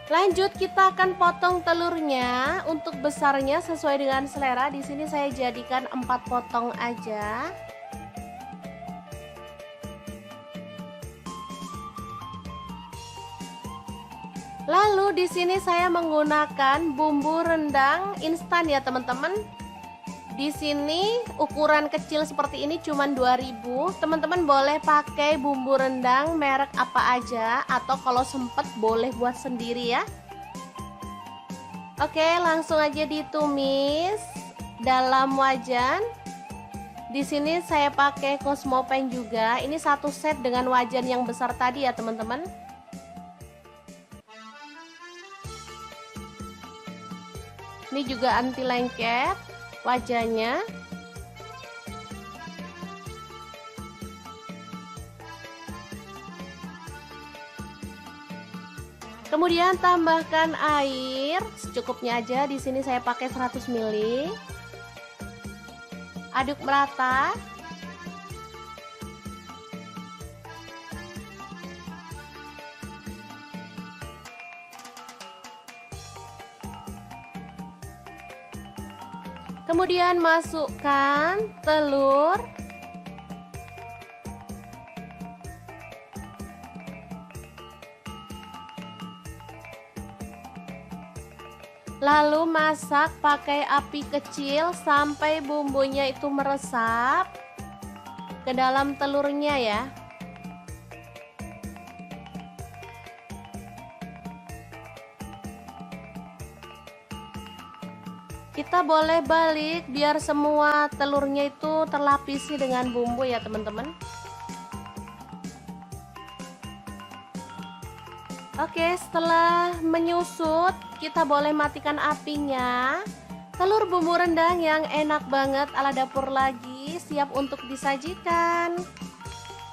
Lanjut kita akan potong telurnya. Untuk besarnya sesuai dengan selera. Di sini saya jadikan 4 potong aja. Lalu di sini saya menggunakan bumbu rendang instan ya teman-teman. Di sini ukuran kecil seperti ini cuman 2000. Teman-teman boleh pakai bumbu rendang merek apa aja atau kalau sempet boleh buat sendiri ya. Oke, langsung aja ditumis dalam wajan. Di sini saya pakai Cosmopan juga. Ini 1 set dengan wajan yang besar tadi ya teman-teman. Ini juga anti lengket wajahnya. Kemudian tambahkan air secukupnya aja. Di sini saya pakai 100 ml. Aduk merata. Kemudian masukkan telur. Lalu masak pakai api kecil sampai bumbunya itu meresap ke dalam telurnya ya. Kita boleh balik biar semua telurnya itu terlapisi dengan bumbu ya teman-teman. Oke, setelah menyusut kita boleh matikan apinya. Telur bumbu rendang yang enak banget ala dapur lagi siap untuk disajikan.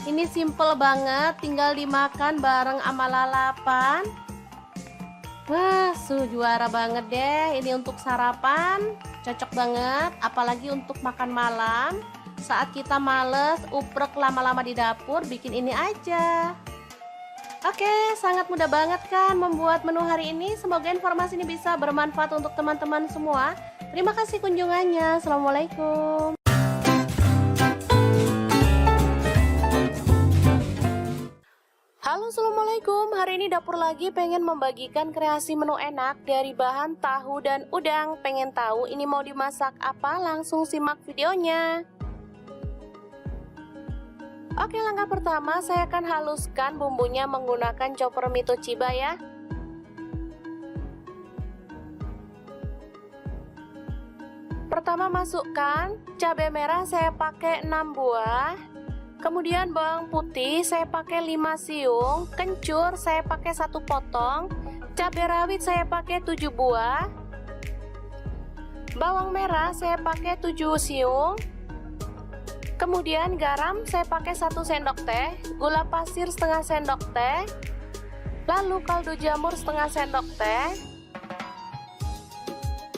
Ini simple banget, tinggal dimakan bareng sama lalapan. Wah, juara banget deh. Ini untuk sarapan, cocok banget. Apalagi untuk makan malam. Saat kita males uprek lama-lama di dapur, bikin ini aja. Oke, sangat mudah banget kan membuat menu hari ini. Semoga informasi ini bisa bermanfaat untuk teman-teman semua. Terima kasih kunjungannya. Assalamualaikum. Halo, assalamualaikum. Hari ini dapur lagi pengen membagikan kreasi menu enak dari bahan tahu dan udang. Pengen tahu ini mau dimasak apa? Langsung simak videonya. Oke, langkah pertama saya akan haluskan bumbunya menggunakan chopper Mito Chiba ya. Pertama masukkan cabai merah, saya pakai 6 buah. Kemudian bawang putih saya pakai 5 siung, kencur saya pakai 1 potong, cabai rawit saya pakai 7 buah. Bawang merah saya pakai 7 siung. Kemudian garam saya pakai 1 sendok teh, gula pasir setengah sendok teh, lalu kaldu jamur setengah sendok teh,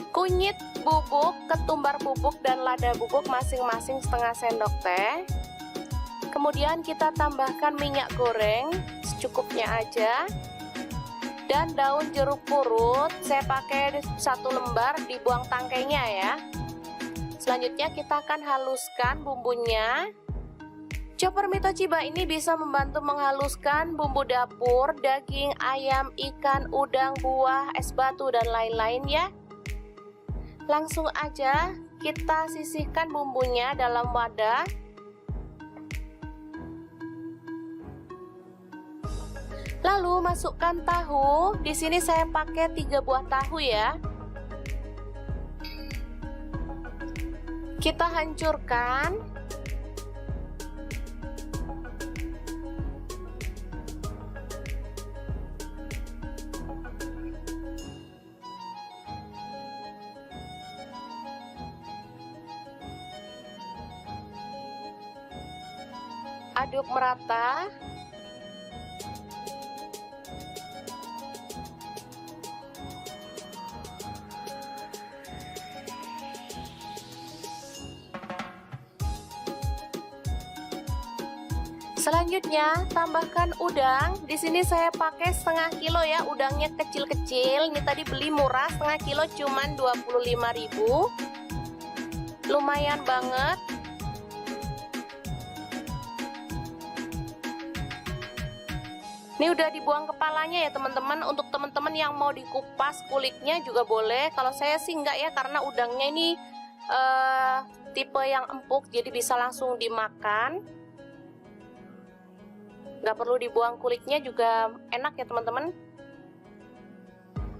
kunyit bubuk, ketumbar bubuk dan lada bubuk masing-masing setengah sendok teh. Kemudian kita tambahkan minyak goreng secukupnya aja, dan daun jeruk purut saya pakai 1 lembar, dibuang tangkainya ya. Selanjutnya kita akan haluskan bumbunya. Chopper Mito Chiba ini bisa membantu menghaluskan bumbu dapur, daging, ayam, ikan, udang, buah, es batu, dan lain-lain ya. Langsung aja kita sisihkan bumbunya dalam wadah. Lalu masukkan tahu. Di sini saya pakai 3 buah tahu ya. Kita hancurkan. Aduk merata. Selanjutnya tambahkan udang. Di sini saya pakai setengah kilo ya, udangnya kecil-kecil. Ini tadi beli murah, setengah kilo cuman 25.000. Lumayan banget. Ini udah dibuang kepalanya ya teman-teman. Untuk teman-teman yang mau dikupas kulitnya juga boleh. Kalau saya sih enggak ya, karena udangnya ini tipe yang empuk, jadi bisa langsung dimakan. Nggak perlu dibuang kulitnya juga enak ya teman-teman.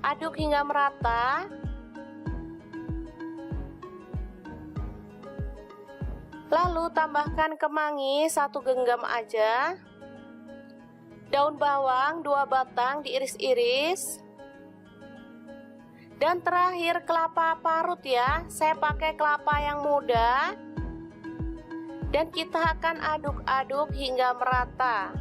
Aduk hingga merata. Lalu tambahkan kemangi 1 genggam aja. Daun bawang 2 batang diiris-iris. Dan terakhir kelapa parut ya. Saya pakai kelapa yang muda. Dan kita akan aduk-aduk hingga merata.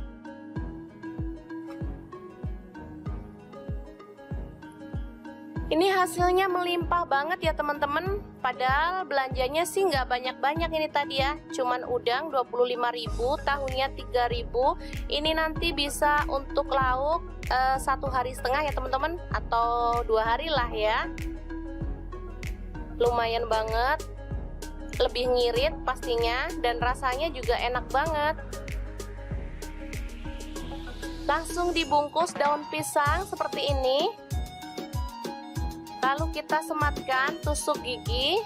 Ini hasilnya melimpah banget ya teman-teman. Padahal belanjanya sih nggak banyak-banyak ini tadi ya. Cuman udang 25.000, tahunya 3.000. Ini nanti bisa untuk lauk 1,5 hari ya teman-teman, atau 2 hari lah ya. Lumayan banget. Lebih ngirit pastinya, dan rasanya juga enak banget. Langsung dibungkus daun pisang seperti ini. Lalu kita sematkan tusuk gigi,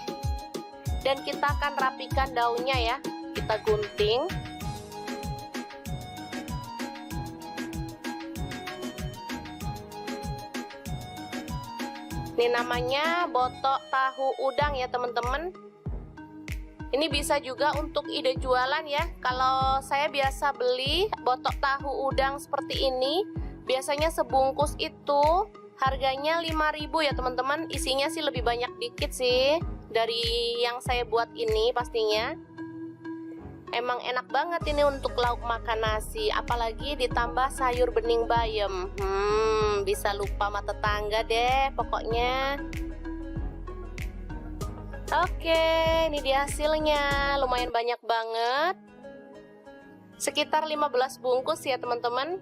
dan kita akan rapikan daunnya ya. Kita gunting. Ini namanya botok tahu udang ya teman-teman. Ini bisa juga untuk ide jualan ya. Kalau saya biasa beli botok tahu udang seperti ini, biasanya sebungkus itu harganya 5.000 ya teman-teman. Isinya sih lebih banyak dikit sih dari yang saya buat ini pastinya. Emang enak banget ini untuk lauk makan nasi, apalagi ditambah sayur bening bayam. Bisa lupa sama tetangga deh pokoknya. Oke, ini dia hasilnya. Lumayan banyak banget. Sekitar 15 bungkus ya teman-teman.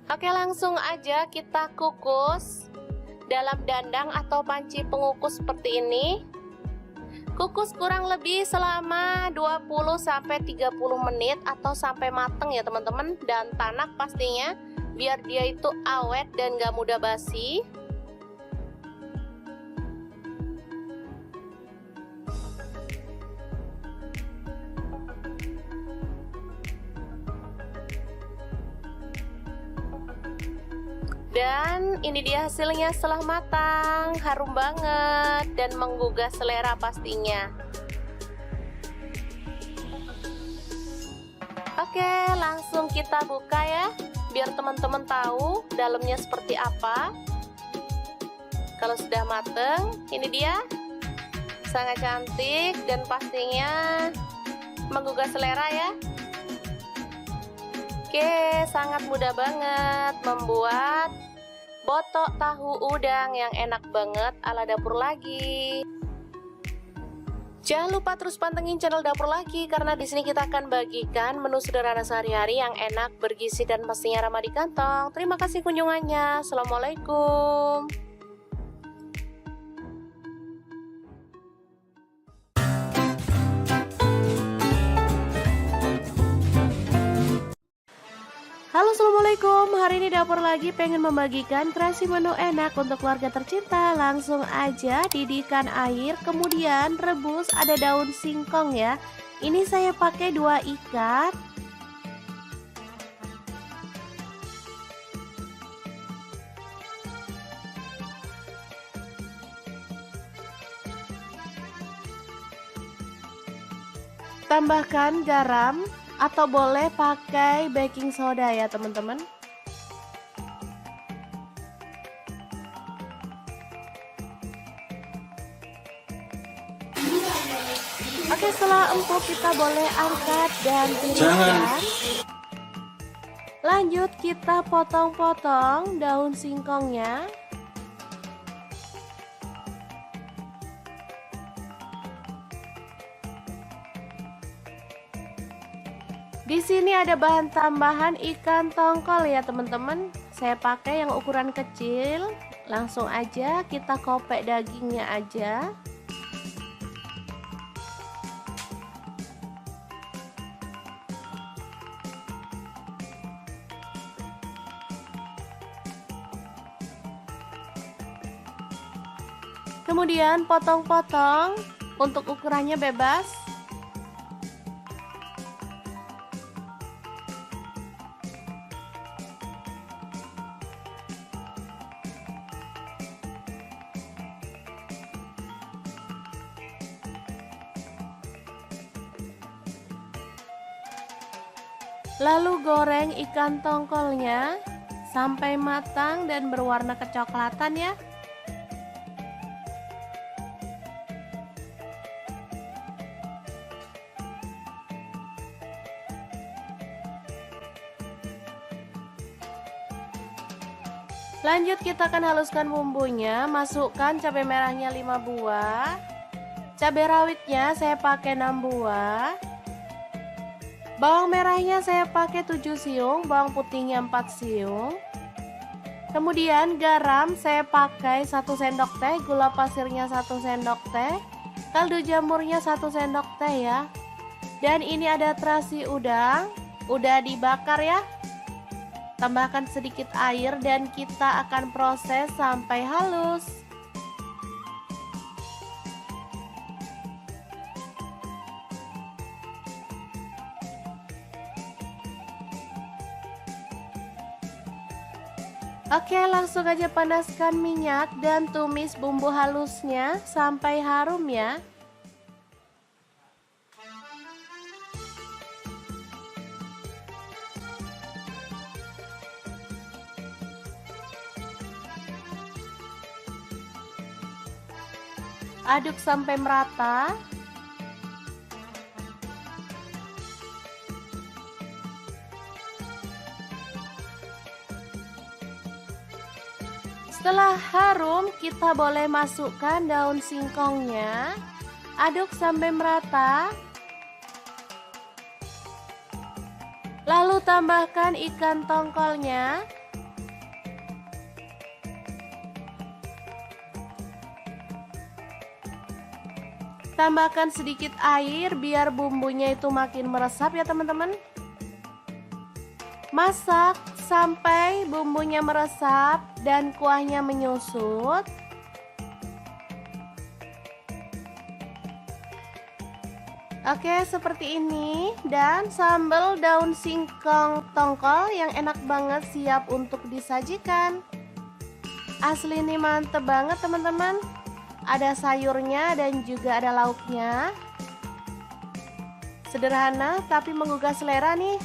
Oke, langsung aja kita kukus dalam dandang atau panci pengukus seperti ini. Kukus kurang lebih selama 20-30 menit atau sampai mateng ya teman-teman, dan tanak pastinya biar dia itu awet dan gak mudah basi. Dan ini dia hasilnya setelah matang, harum banget dan menggugah selera pastinya. Oke, langsung kita buka ya, biar teman-teman tahu dalamnya seperti apa. Kalau sudah mateng, ini dia, sangat cantik dan pastinya menggugah selera ya. Oke, sangat mudah banget membuat botok tahu udang yang enak banget ala Dapur Lagi. Jangan lupa terus pantengin channel Dapur Lagi, karena di sini kita akan bagikan menu sederhana sehari-hari yang enak, bergizi dan pastinya ramah di kantong. Terima kasih kunjungannya. Assalamualaikum. Halo, assalamualaikum. Hari ini Dapur Lagi pengen membagikan kreasi menu enak untuk keluarga tercinta. Langsung aja didihkan air, kemudian rebus. Ada daun singkong ya. Ini saya pakai 2 ikat. Tambahkan garam atau boleh pakai baking soda ya teman-teman. Oke, setelah empuk kita boleh angkat dan tiriskan. Lanjut kita potong-potong daun singkongnya. Di sini ada bahan tambahan ikan tongkol ya teman-teman. Saya pakai yang ukuran kecil. Langsung aja kita kopek dagingnya aja. Kemudian potong-potong, untuk ukurannya bebas. Lalu goreng ikan tongkolnya sampai matang dan berwarna kecoklatan ya. Lanjut kita akan haluskan bumbunya. Masukkan cabai merahnya 5 buah. Cabai rawitnya saya pakai 6 buah. Bawang merahnya saya pakai 7 siung, bawang putihnya 4 siung. Kemudian garam saya pakai 1 sendok teh, gula pasirnya 1 sendok teh, kaldu jamurnya 1 sendok teh ya. Dan ini ada terasi udang, udah dibakar ya. Tambahkan sedikit air dan kita akan proses sampai halus. Oke, langsung aja panaskan minyak dan tumis bumbu halusnya sampai harum ya. Aduk sampai merata. Setelah harum, kita boleh masukkan daun singkongnya. Aduk sampai merata. Lalu tambahkan ikan tongkolnya. Tambahkan sedikit air biar bumbunya itu makin meresap ya teman-teman. Masak sampai bumbunya meresap dan kuahnya menyusut. Oke, seperti ini. Dan sambal daun singkong tongkol yang enak banget siap untuk disajikan. Asli ini mantep banget teman-teman. Ada sayurnya dan juga ada lauknya. Sederhana tapi menggugah selera nih.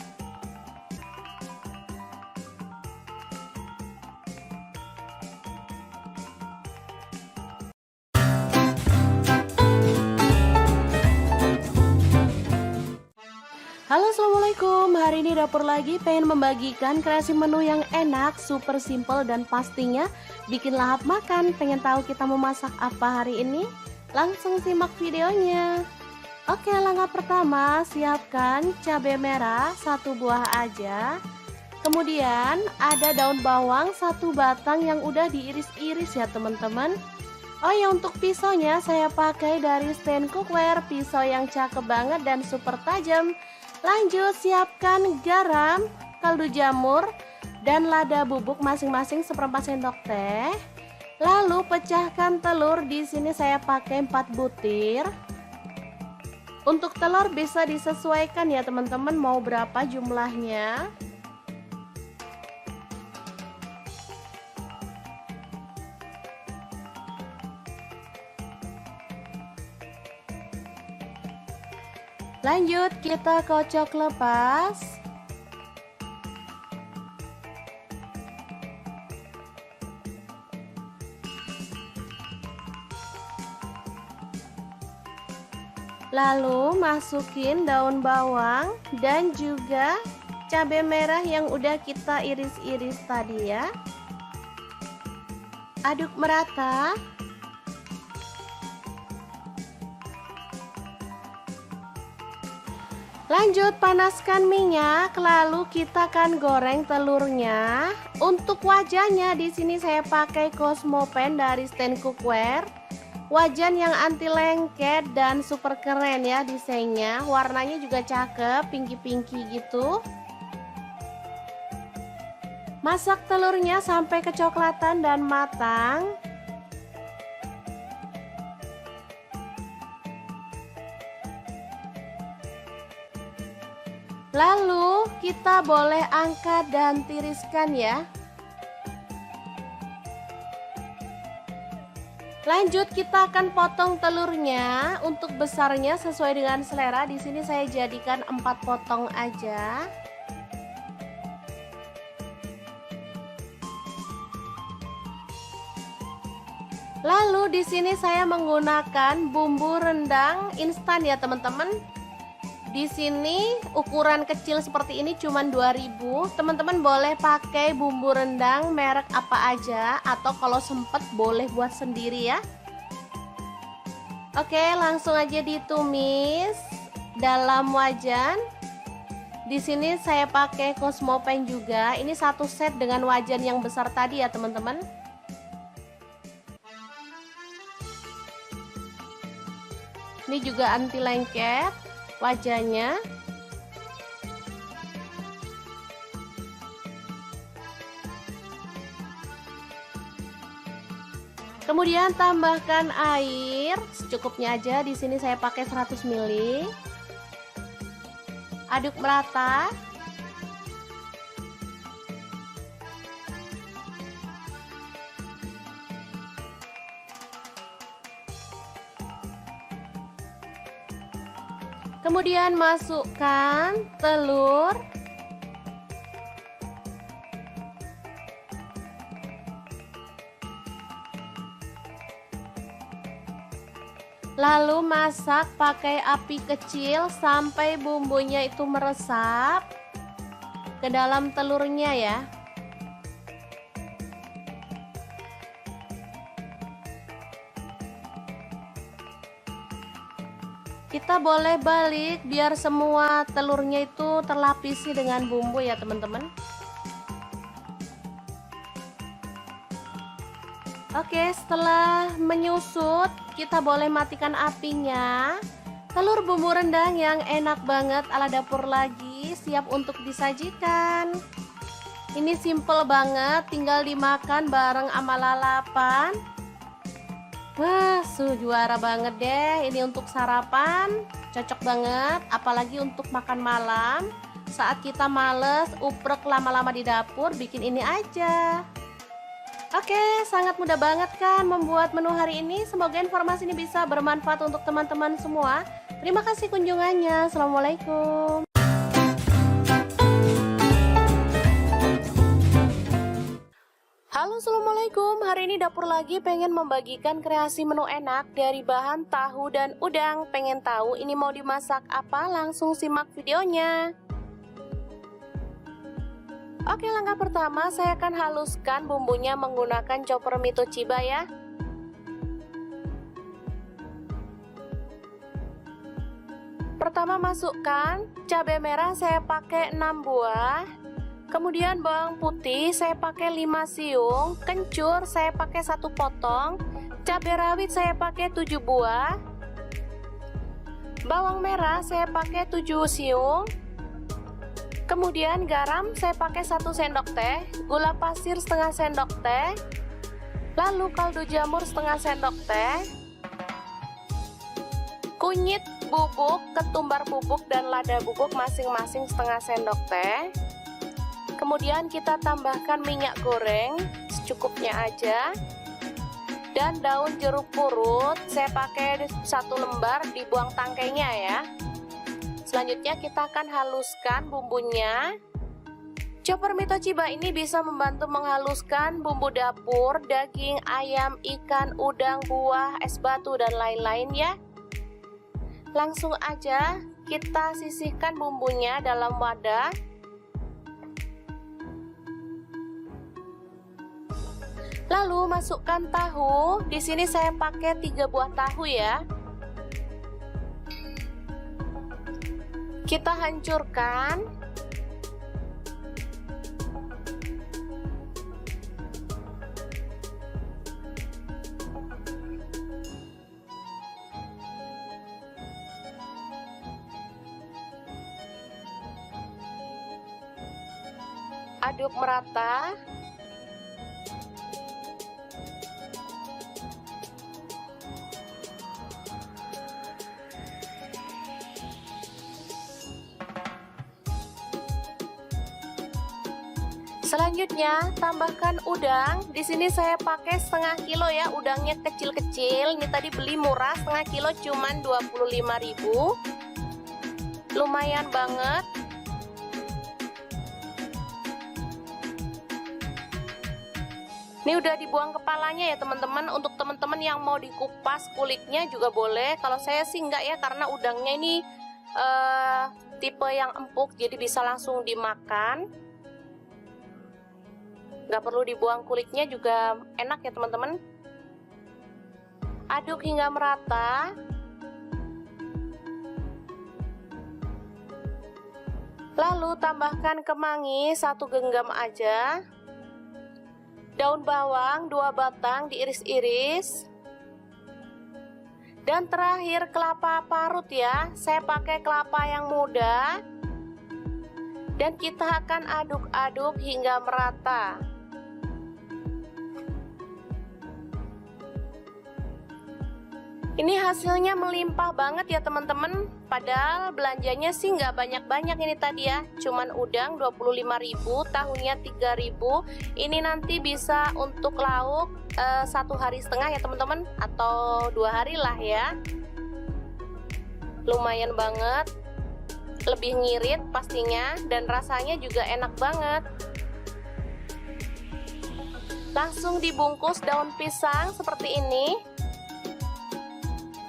Halo, assalamualaikum. Hari ini dapur lagi pengen membagikan kreasi menu yang enak, super simple dan pastinya bikin lahap makan. Pengen tahu kita mau masak apa hari ini? Langsung simak videonya. Oke, langkah pertama siapkan cabai merah 1 buah aja. Kemudian ada daun bawang 1 batang yang udah diiris-iris ya teman-teman. Oh ya, untuk pisaunya saya pakai dari stand cookware, pisau yang cakep banget dan super tajam. Lanjut siapkan garam, kaldu jamur, dan lada bubuk masing-masing 1/4 sendok teh. Lalu pecahkan telur, di sini saya pakai 4 butir. Untuk telur bisa disesuaikan ya teman-teman mau berapa jumlahnya. Lanjut kita kocok lepas. Lalu masukin daun bawang dan juga cabai merah yang udah kita iris-iris tadi ya. Aduk merata. Lanjut panaskan minyak, lalu kita akan goreng telurnya. Untuk wajahnya di sini saya pakai Cosmopan dari stand cookware. Wajan yang anti lengket dan super keren ya desainnya. Warnanya juga cakep, pinky-pinky gitu. Masak telurnya sampai kecoklatan dan matang. Lalu kita boleh angkat dan tiriskan ya. Lanjut kita akan potong telurnya. Untuk besarnya sesuai dengan selera. Di sini saya jadikan 4 potong aja. Lalu di sini saya menggunakan bumbu rendang instan ya teman-teman. Di sini ukuran kecil seperti ini cuman 2000. Teman-teman boleh pakai bumbu rendang merek apa aja atau kalau sempet boleh buat sendiri ya. Oke, langsung aja ditumis dalam wajan. Di sini saya pakai Cosmopan juga. Ini 1 set dengan wajan yang besar tadi ya teman-teman. Ini juga anti lengket wajahnya. Kemudian tambahkan air secukupnya aja. Di sini saya pakai 100 ml. Aduk merata. Kemudian masukkan telur. Lalu masak pakai api kecil sampai bumbunya itu meresap ke dalam telurnya ya. Kita boleh balik biar semua telurnya itu terlapisi dengan bumbu ya teman-teman. Oke, setelah menyusut, kita boleh matikan apinya. Telur bumbu rendang yang enak banget ala dapur lagi siap untuk disajikan. Ini simple banget, tinggal dimakan bareng sama lalapan. Wah, juara banget deh. Ini untuk sarapan, cocok banget. Apalagi untuk makan malam. Saat kita males, uprek lama-lama di dapur, bikin ini aja. Oke, sangat mudah banget kan membuat menu hari ini. Semoga informasi ini bisa bermanfaat untuk teman-teman semua. Terima kasih kunjungannya. Assalamualaikum. Halo, assalamualaikum. Hari ini dapur lagi pengen membagikan kreasi menu enak dari bahan tahu dan udang. Pengen tahu ini mau dimasak apa? Langsung simak videonya. Oke, langkah pertama saya akan haluskan bumbunya menggunakan chopper mie Toshiba ya. Pertama masukkan cabai merah, saya pakai 6 buah. Kemudian bawang putih saya pakai 5 siung, kencur saya pakai 1 potong, cabai rawit saya pakai 7 buah. Bawang merah saya pakai 7 siung. Kemudian garam saya pakai 1 sendok teh, gula pasir setengah sendok teh, lalu kaldu jamur setengah sendok teh, kunyit bubuk, ketumbar bubuk dan lada bubuk masing-masing setengah sendok teh. Kemudian kita tambahkan minyak goreng secukupnya aja, dan daun jeruk purut saya pakai 1 lembar, dibuang tangkainya ya. Selanjutnya kita akan haluskan bumbunya. Chopper mie Toshiba ini bisa membantu menghaluskan bumbu dapur, daging, ayam, ikan, udang, buah, es batu, dan lain-lain ya. Langsung aja kita sisihkan bumbunya dalam wadah. Lalu masukkan tahu. Di sini saya pakai 3 buah tahu ya. Kita hancurkan. Aduk merata. Selanjutnya tambahkan udang. Di sini saya pakai setengah kilo ya, udangnya kecil-kecil. Ini tadi beli murah, setengah kilo cuman 25.000. Lumayan banget. Ini udah dibuang kepalanya ya teman-teman. Untuk teman-teman yang mau dikupas kulitnya juga boleh. Kalau saya sih enggak ya, karena udangnya ini tipe yang empuk, jadi bisa langsung dimakan. Nggak perlu dibuang kulitnya juga enak ya teman-teman. Aduk hingga merata. Lalu tambahkan kemangi 1 genggam aja. Daun bawang 2 batang diiris-iris. Dan terakhir kelapa parut ya. Saya pakai kelapa yang muda. Dan kita akan aduk-aduk hingga merata. Ini hasilnya melimpah banget ya teman-teman. Padahal belanjanya sih nggak banyak-banyak ini tadi ya. Cuman udang 25.000, tahunya 3.000. Ini nanti bisa untuk lauk 1,5 hari ya teman-teman, atau 2 hari lah ya. Lumayan banget. Lebih ngirit pastinya, dan rasanya juga enak banget. Langsung dibungkus daun pisang seperti ini.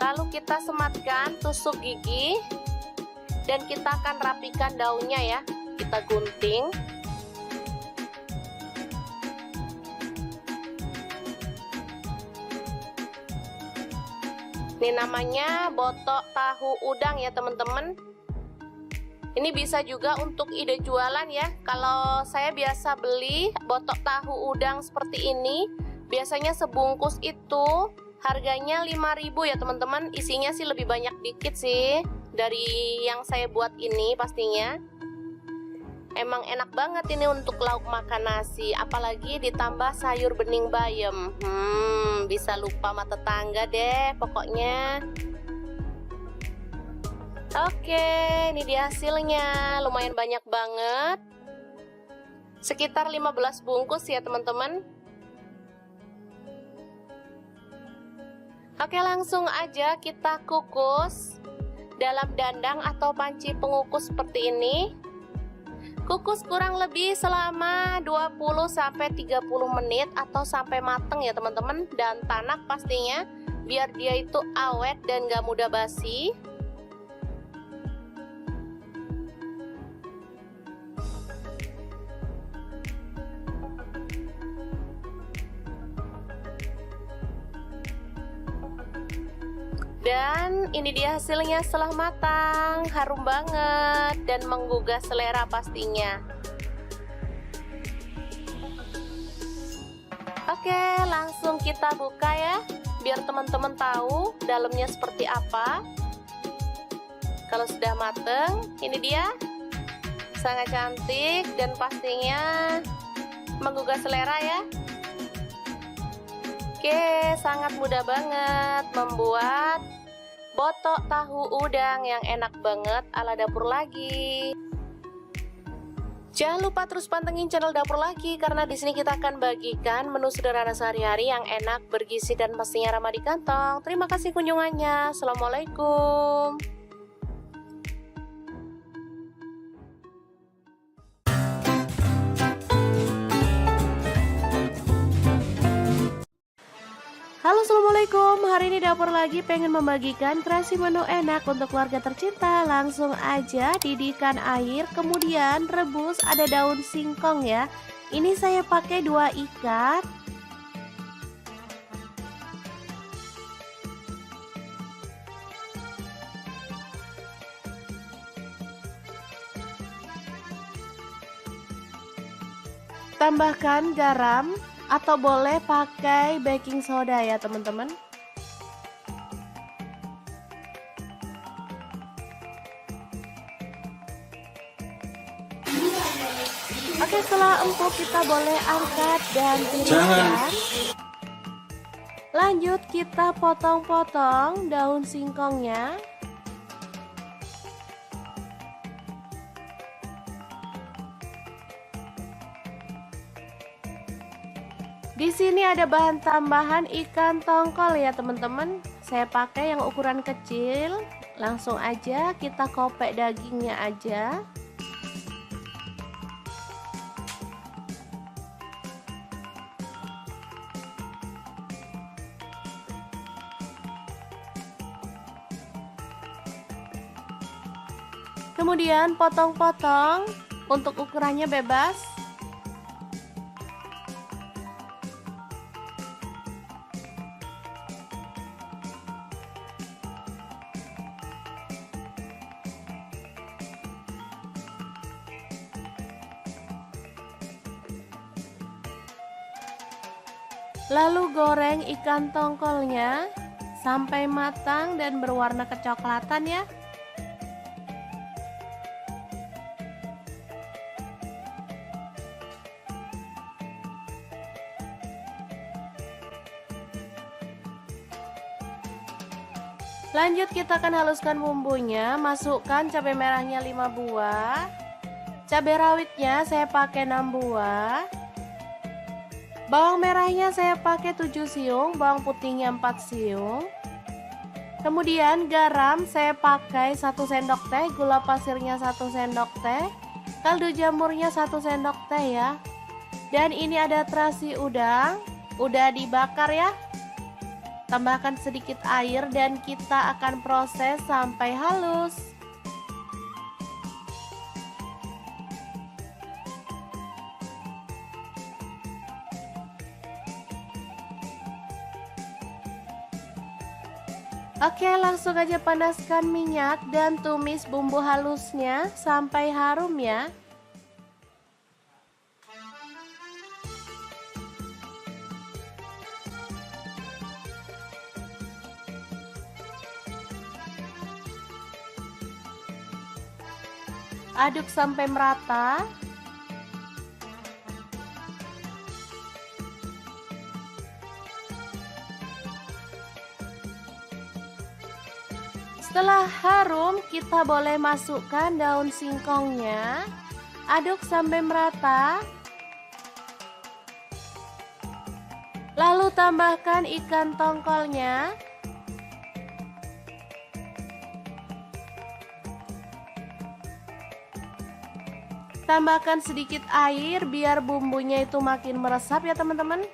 Lalu kita sematkan tusuk gigi. Dan kita akan rapikan daunnya ya. Kita gunting. Ini namanya botok tahu udang ya teman-teman. Ini bisa juga untuk ide jualan ya. Kalau saya biasa beli botok tahu udang seperti ini Biasanya sebungkus itu harganya 5.000 ya teman-teman. Isinya sih lebih banyak dikit sih dari yang saya buat ini pastinya. Emang enak banget ini untuk lauk makan nasi, apalagi ditambah sayur bening bayam. Bisa lupa sama tetangga deh pokoknya. Oke, ini dia hasilnya. Lumayan banyak banget. Sekitar 15 bungkus ya teman-teman. Oke, langsung aja kita kukus dalam dandang atau panci pengukus seperti ini. Kukus kurang lebih selama 20-30 menit atau sampai mateng ya teman-teman. Dan tanak pastinya, biar dia itu awet dan gak mudah basi. Dan ini dia hasilnya setelah matang, harum banget dan menggugah selera pastinya. Oke, langsung kita buka ya, biar teman-teman tahu dalamnya seperti apa. Kalau sudah mateng, ini dia, sangat cantik dan pastinya menggugah selera ya. Oke, sangat mudah banget membuat botok tahu udang yang enak banget ala Dapur Lagi. Jangan lupa terus pantengin channel Dapur Lagi, karena di sini kita akan bagikan menu sederhana sehari-hari yang enak, bergizi dan pastinya ramah di kantong. Terima kasih kunjungannya. Assalamualaikum. Halo, assalamualaikum. Hari ini Dapur Lagi pengen membagikan kreasi menu enak untuk keluarga tercinta. Langsung aja didihkan air, kemudian rebus. Ada daun singkong ya. Ini saya pakai 2 ikat. Tambahkan garam atau boleh pakai baking soda ya teman-teman. Oke, setelah empuk kita boleh angkat dan tiriskan. Lanjut kita potong-potong daun singkongnya. Di sini ada bahan tambahan ikan tongkol ya teman-teman. Saya pakai yang ukuran kecil. Langsung aja kita kopek dagingnya aja. Kemudian potong-potong, untuk ukurannya bebas. Lalu goreng ikan tongkolnya sampai matang dan berwarna kecoklatan ya. Lanjut kita akan haluskan bumbunya. Masukkan cabai merahnya 5 buah. Cabai rawitnya saya pakai 6 buah. Bawang merahnya saya pakai 7 siung, bawang putihnya 4 siung. Kemudian garam saya pakai 1 sendok teh, gula pasirnya 1 sendok teh, kaldu jamurnya 1 sendok teh ya. Dan ini ada terasi udang, udah dibakar ya. Tambahkan sedikit air dan kita akan proses sampai halus. Oke, langsung aja panaskan minyak dan tumis bumbu halusnya sampai harum ya. Aduk sampai merata. Setelah harum, kita boleh masukkan daun singkongnya. Aduk sampai merata. Lalu tambahkan ikan tongkolnya. Tambahkan sedikit air biar bumbunya itu makin meresap ya teman-teman.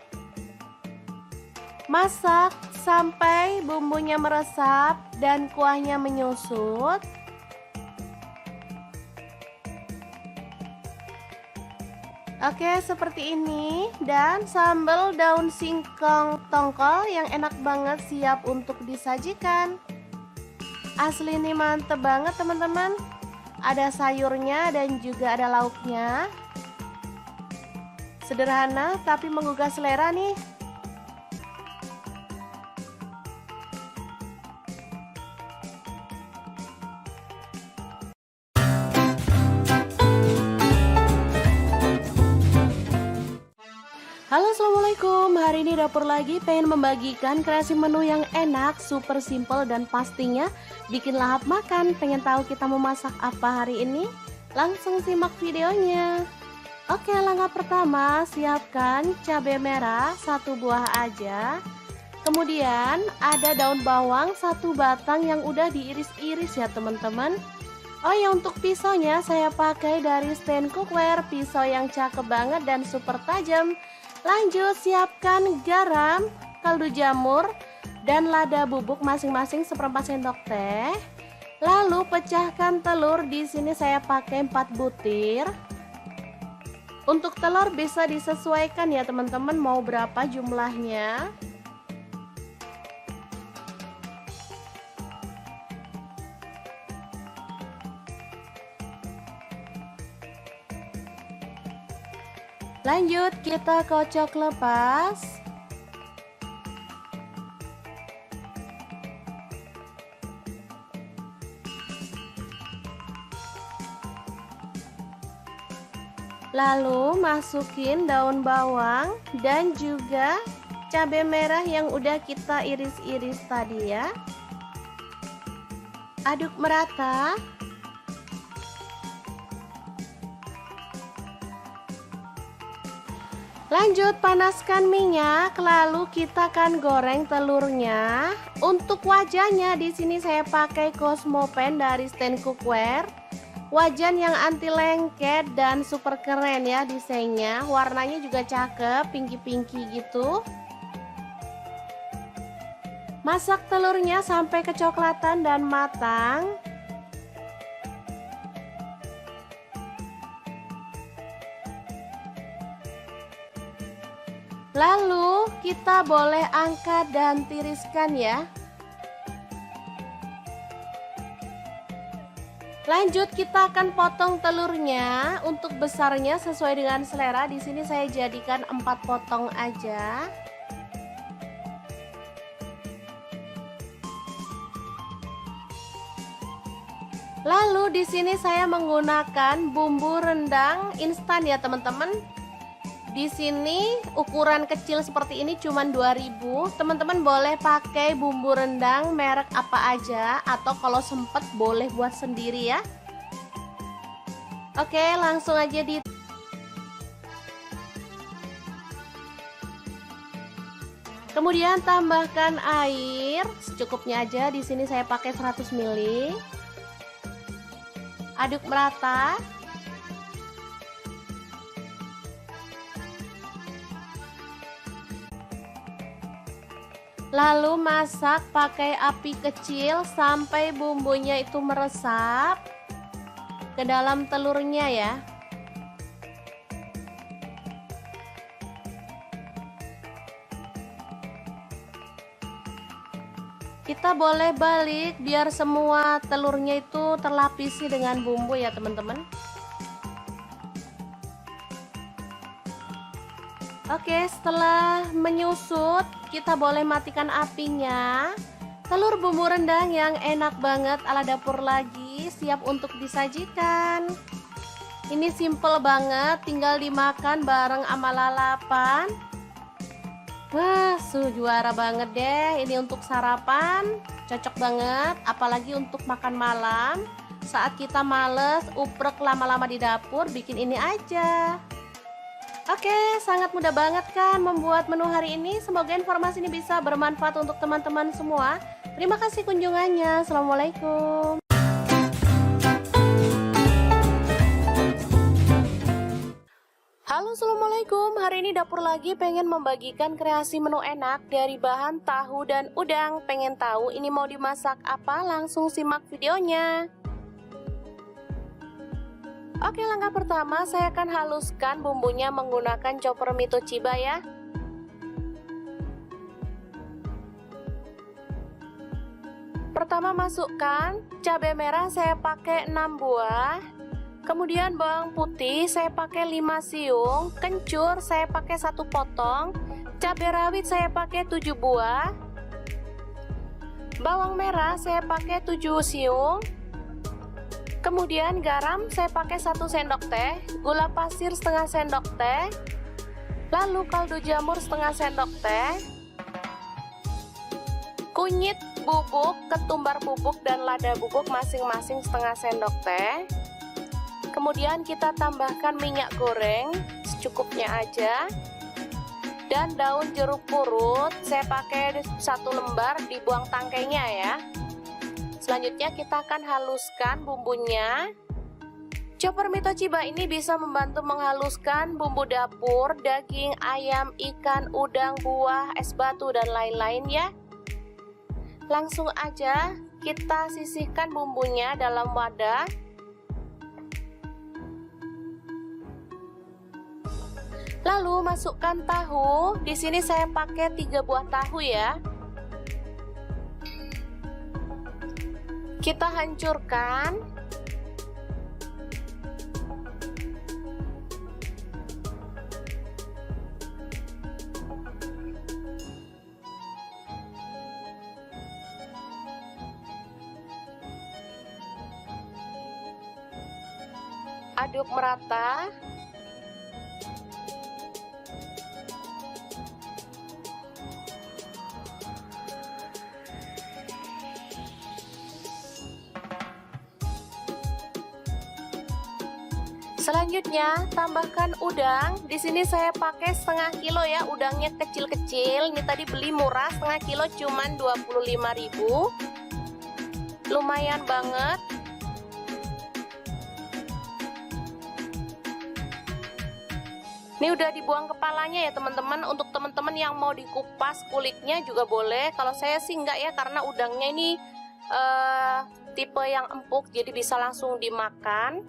Masak sampai bumbunya meresap dan kuahnya menyusut. Oke, seperti ini. Dan sambal daun singkong tongkol yang enak banget siap untuk disajikan. Asli ini mantep banget teman-teman. Ada sayurnya dan juga ada lauknya. Sederhana tapi menggugah selera nih. Halo, assalamualaikum. Hari ini dapur lagi pengen membagikan kreasi menu yang enak, super simple dan pastinya bikin lahap makan. Pengen tahu kita mau masak apa hari ini? Langsung simak videonya. Oke, langkah pertama siapkan cabai merah 1 buah aja. Kemudian ada daun bawang 1 batang yang udah diiris-iris ya teman-teman. Oh ya, untuk pisaunya saya pakai dari stand cookware, pisau yang cakep banget dan super tajam. Lanjut siapkan garam, kaldu jamur, dan lada bubuk masing-masing 1/4 sendok teh. Lalu pecahkan telur, di sini saya pakai 4 butir. Untuk telur bisa disesuaikan ya teman-teman mau berapa jumlahnya. Lanjut kita kocok lepas. Lalu masukin daun bawang dan juga cabai merah yang udah kita iris-iris tadi ya. Aduk merata. Lanjut panaskan minyak, lalu kita akan goreng telurnya. Untuk wajahnya di sini saya pakai Cosmopan dari stand cookware. Wajan yang anti lengket dan super keren ya desainnya. Warnanya juga cakep, pinky-pinky gitu. Masak telurnya sampai kecoklatan dan matang. Lalu kita boleh angkat dan tiriskan ya. Lanjut kita akan potong telurnya. Untuk besarnya sesuai dengan selera. Di sini saya jadikan 4 potong aja. Lalu di sini saya menggunakan bumbu rendang instan ya teman-teman. Di sini ukuran kecil seperti ini cuma 2.000. Teman-teman boleh pakai bumbu rendang merek apa aja atau kalau sempet boleh buat sendiri ya. Oke, langsung aja di Kemudian tambahkan air secukupnya aja. Di sini saya pakai 100 ml. Aduk merata. Lalu masak pakai api kecil sampai bumbunya itu meresap ke dalam telurnya ya. Kita boleh balik biar semua telurnya itu terlapisi dengan bumbu ya teman-teman. Oke, setelah menyusut kita boleh matikan apinya. Telur bumbu rendang yang enak banget ala dapur lagi siap untuk disajikan. Ini simple banget, tinggal dimakan bareng sama lalapan. Wah, juara banget deh. Ini untuk sarapan, cocok banget. Apalagi untuk makan malam. Saat kita males, uprek lama-lama di dapur, bikin ini aja. Oke, sangat mudah banget kan membuat menu hari ini. Semoga informasi ini bisa bermanfaat untuk teman-teman semua. Terima kasih kunjungannya. Assalamualaikum. Halo, assalamualaikum. Hari ini dapur lagi pengen membagikan kreasi menu enak dari bahan tahu dan udang. Pengen tahu ini mau dimasak apa? Langsung simak videonya. Oke, langkah pertama saya akan haluskan bumbunya menggunakan chopper mie Toshiba ya. Pertama masukkan cabai merah, saya pakai 6 buah. Kemudian bawang putih saya pakai 5 siung, kencur saya pakai 1 potong, cabai rawit saya pakai 7 buah. Bawang merah saya pakai 7 siung. Kemudian garam saya pakai 1 sendok teh, gula pasir setengah sendok teh, lalu kaldu jamur setengah sendok teh, kunyit bubuk, ketumbar bubuk dan lada bubuk masing-masing setengah sendok teh. Kemudian kita tambahkan minyak goreng secukupnya aja, dan daun jeruk purut saya pakai 1 lembar, dibuang tangkainya ya. Selanjutnya kita akan haluskan bumbunya. Chopper mie Toshiba ini bisa membantu menghaluskan bumbu dapur, daging, ayam, ikan, udang, buah, es batu, dan lain-lain ya. Langsung aja kita sisihkan bumbunya dalam wadah. Lalu masukkan tahu. Di sini saya pakai 3 buah tahu ya. Kita hancurkan. Aduk merata. Selanjutnya tambahkan udang. Di sini saya pakai setengah kilo ya, udangnya kecil-kecil. Ini tadi beli murah, setengah kilo cuman 25.000. Lumayan banget. Ini udah dibuang kepalanya ya teman-teman. Untuk teman-teman yang mau dikupas kulitnya juga boleh. Kalau saya sih enggak ya, karena udangnya ini tipe yang empuk, jadi bisa langsung dimakan.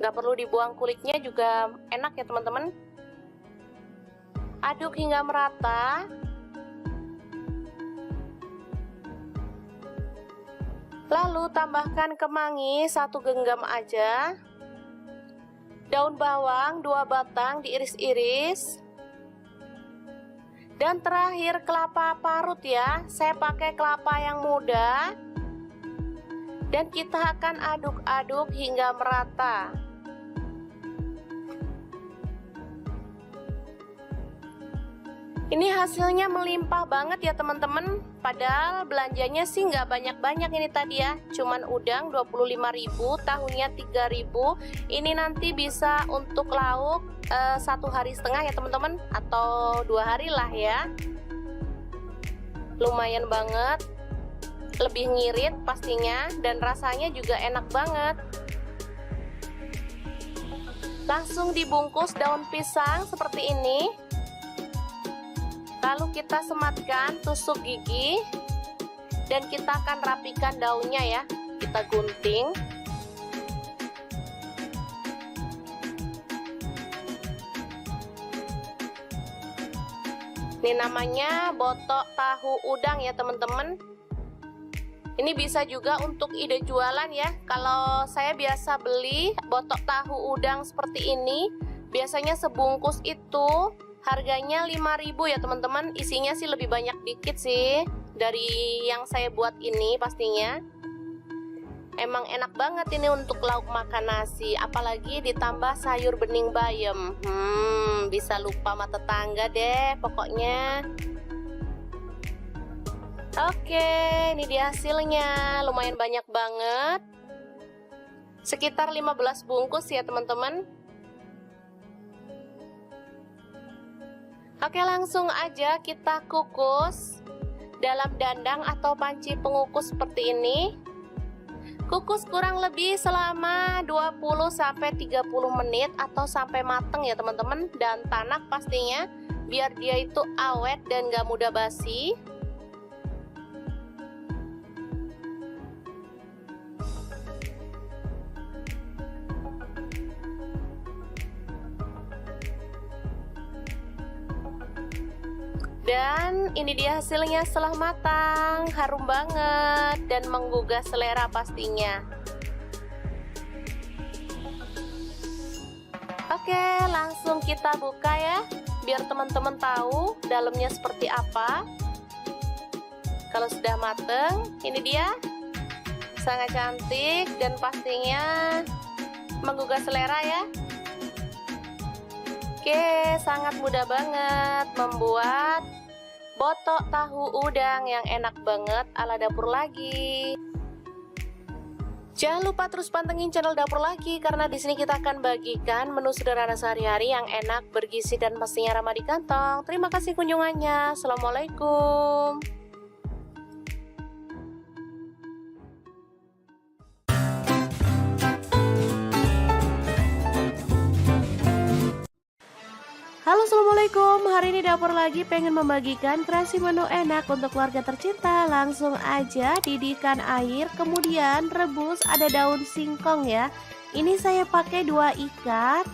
Nggak perlu dibuang kulitnya, juga enak ya teman-teman. Aduk hingga merata. Lalu tambahkan kemangi 1 genggam aja. Daun bawang 2 batang diiris-iris. Dan terakhir kelapa parut ya. Saya pakai kelapa yang muda. Dan kita akan aduk-aduk hingga merata. Ini hasilnya melimpah banget ya teman-teman. Padahal belanjanya sih nggak banyak-banyak ini tadi ya. Cuman udang 25.000, tahunya 3.000. Ini nanti bisa untuk lauk 1,5 hari ya teman-teman, atau 2 hari lah ya. Lumayan banget. Lebih ngirit pastinya, dan rasanya juga enak banget. Langsung dibungkus daun pisang seperti ini. Lalu kita sematkan tusuk gigi, dan kita akan rapikan daunnya ya. Kita gunting. Ini namanya botok tahu udang ya teman-teman. Ini bisa juga untuk ide jualan ya. Kalau saya biasa beli botok tahu udang seperti ini, biasanya sebungkus itu harganya 5.000 ya teman-teman. Isinya sih lebih banyak dikit sih dari yang saya buat ini pastinya. Emang enak banget ini untuk lauk makan nasi, apalagi ditambah sayur bening bayam. Bisa lupa sama tetangga deh pokoknya. Oke, ini dia hasilnya. Lumayan banyak banget. Sekitar 15 bungkus ya teman-teman. Oke, langsung aja kita kukus dalam dandang atau panci pengukus seperti ini. Kukus kurang lebih selama 20-30 menit atau sampai mateng ya teman-teman. Dan tanak pastinya, biar dia itu awet dan gak mudah basi. Dan ini dia hasilnya setelah matang, harum banget dan menggugah selera pastinya. Oke, langsung kita buka ya, biar teman-teman tahu dalamnya seperti apa. Kalau sudah mateng, ini dia, sangat cantik dan pastinya menggugah selera ya. Oke, sangat mudah banget membuat botok tahu udang yang enak banget ala Dapur Lagi. Jangan lupa terus pantengin channel Dapur Lagi, karena di sini kita akan bagikan menu sederhana sehari-hari yang enak, bergizi dan pastinya ramah di kantong. Terima kasih kunjungannya. Assalamualaikum. Halo, assalamualaikum. Hari ini Dapur Lagi pengen membagikan kreasi menu enak untuk keluarga tercinta. Langsung aja didihkan air, kemudian rebus. Ada daun singkong ya. Ini saya pakai 2 ikat.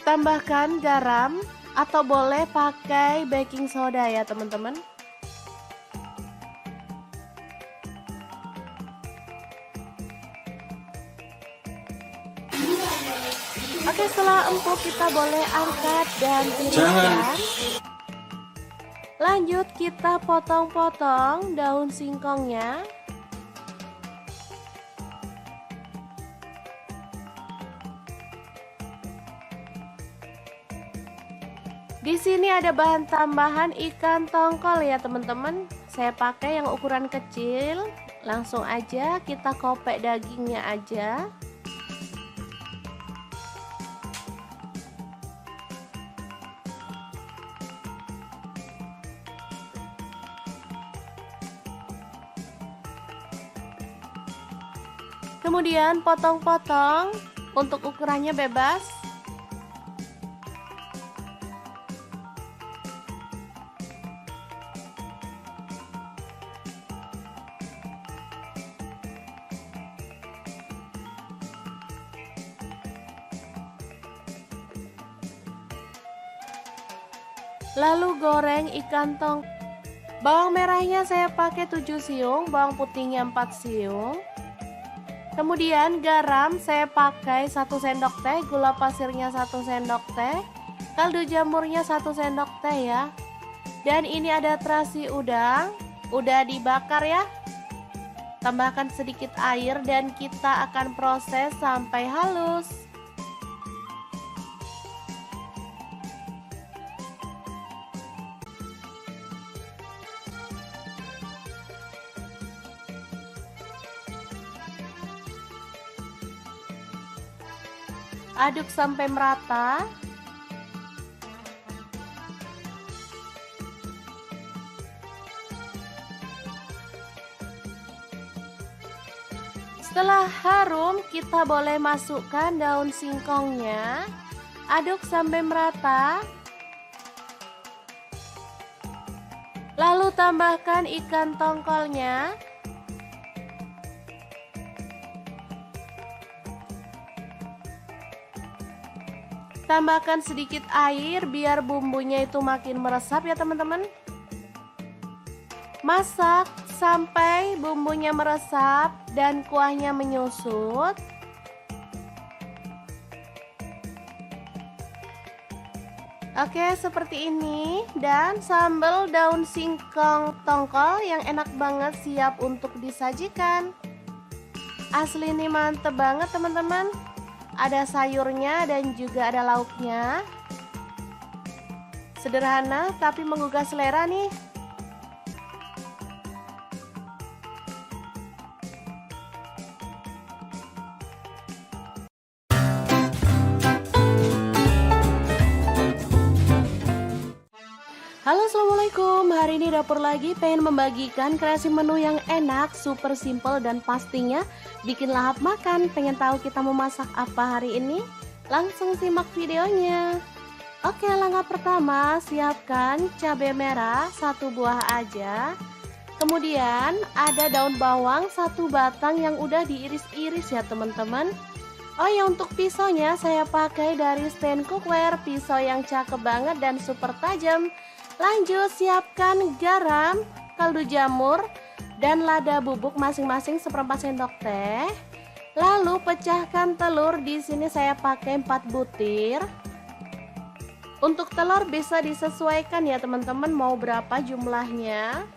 Tambahkan garam, atau boleh pakai baking soda ya teman-teman. Oke, setelah empuk kita boleh angkat dan tiriskan. Lanjut kita potong-potong daun singkongnya. Di sini ada bahan tambahan ikan tongkol ya teman-teman. Saya pakai yang ukuran kecil. Langsung aja kita kopek dagingnya aja. Kemudian potong-potong, untuk ukurannya bebas. Lalu goreng ikan tong. Bawang merahnya saya pakai 7 siung, bawang putihnya 4 siung. Kemudian garam saya pakai 1 sendok teh, gula pasirnya 1 sendok teh, kaldu jamurnya 1 sendok teh ya. Dan ini ada terasi udang, udah dibakar ya. Tambahkan sedikit air dan kita akan proses sampai halus. Aduk sampai merata. Setelah harum, kita boleh masukkan daun singkongnya. Aduk sampai merata. Lalu tambahkan ikan tongkolnya. Tambahkan sedikit air biar bumbunya itu makin meresap ya teman-teman. Masak sampai bumbunya meresap dan kuahnya menyusut. Oke, seperti ini. Dan sambal daun singkong tongkol yang enak banget siap untuk disajikan. Asli ini mantep banget teman-teman. Ada sayurnya dan juga ada lauknya. Sederhana tapi menggugah selera nih. Halo, assalamualaikum. Hari ini dapur lagi pengen membagikan kreasi menu yang enak, super simple dan pastinya bikin lahap makan. Pengen tahu kita mau masak apa hari ini? Langsung simak videonya. Oke, langkah pertama siapkan cabai merah 1 buah aja. Kemudian ada daun bawang 1 batang yang udah diiris-iris ya teman-teman. Oh ya, untuk pisaunya saya pakai dari stand cookware, pisau yang cakep banget dan super tajam. Lanjut siapkan garam, kaldu jamur, dan lada bubuk masing-masing 1/4 sendok teh. Lalu pecahkan telur, di sini saya pakai 4 butir. Untuk telur bisa disesuaikan ya teman-teman, mau berapa jumlahnya.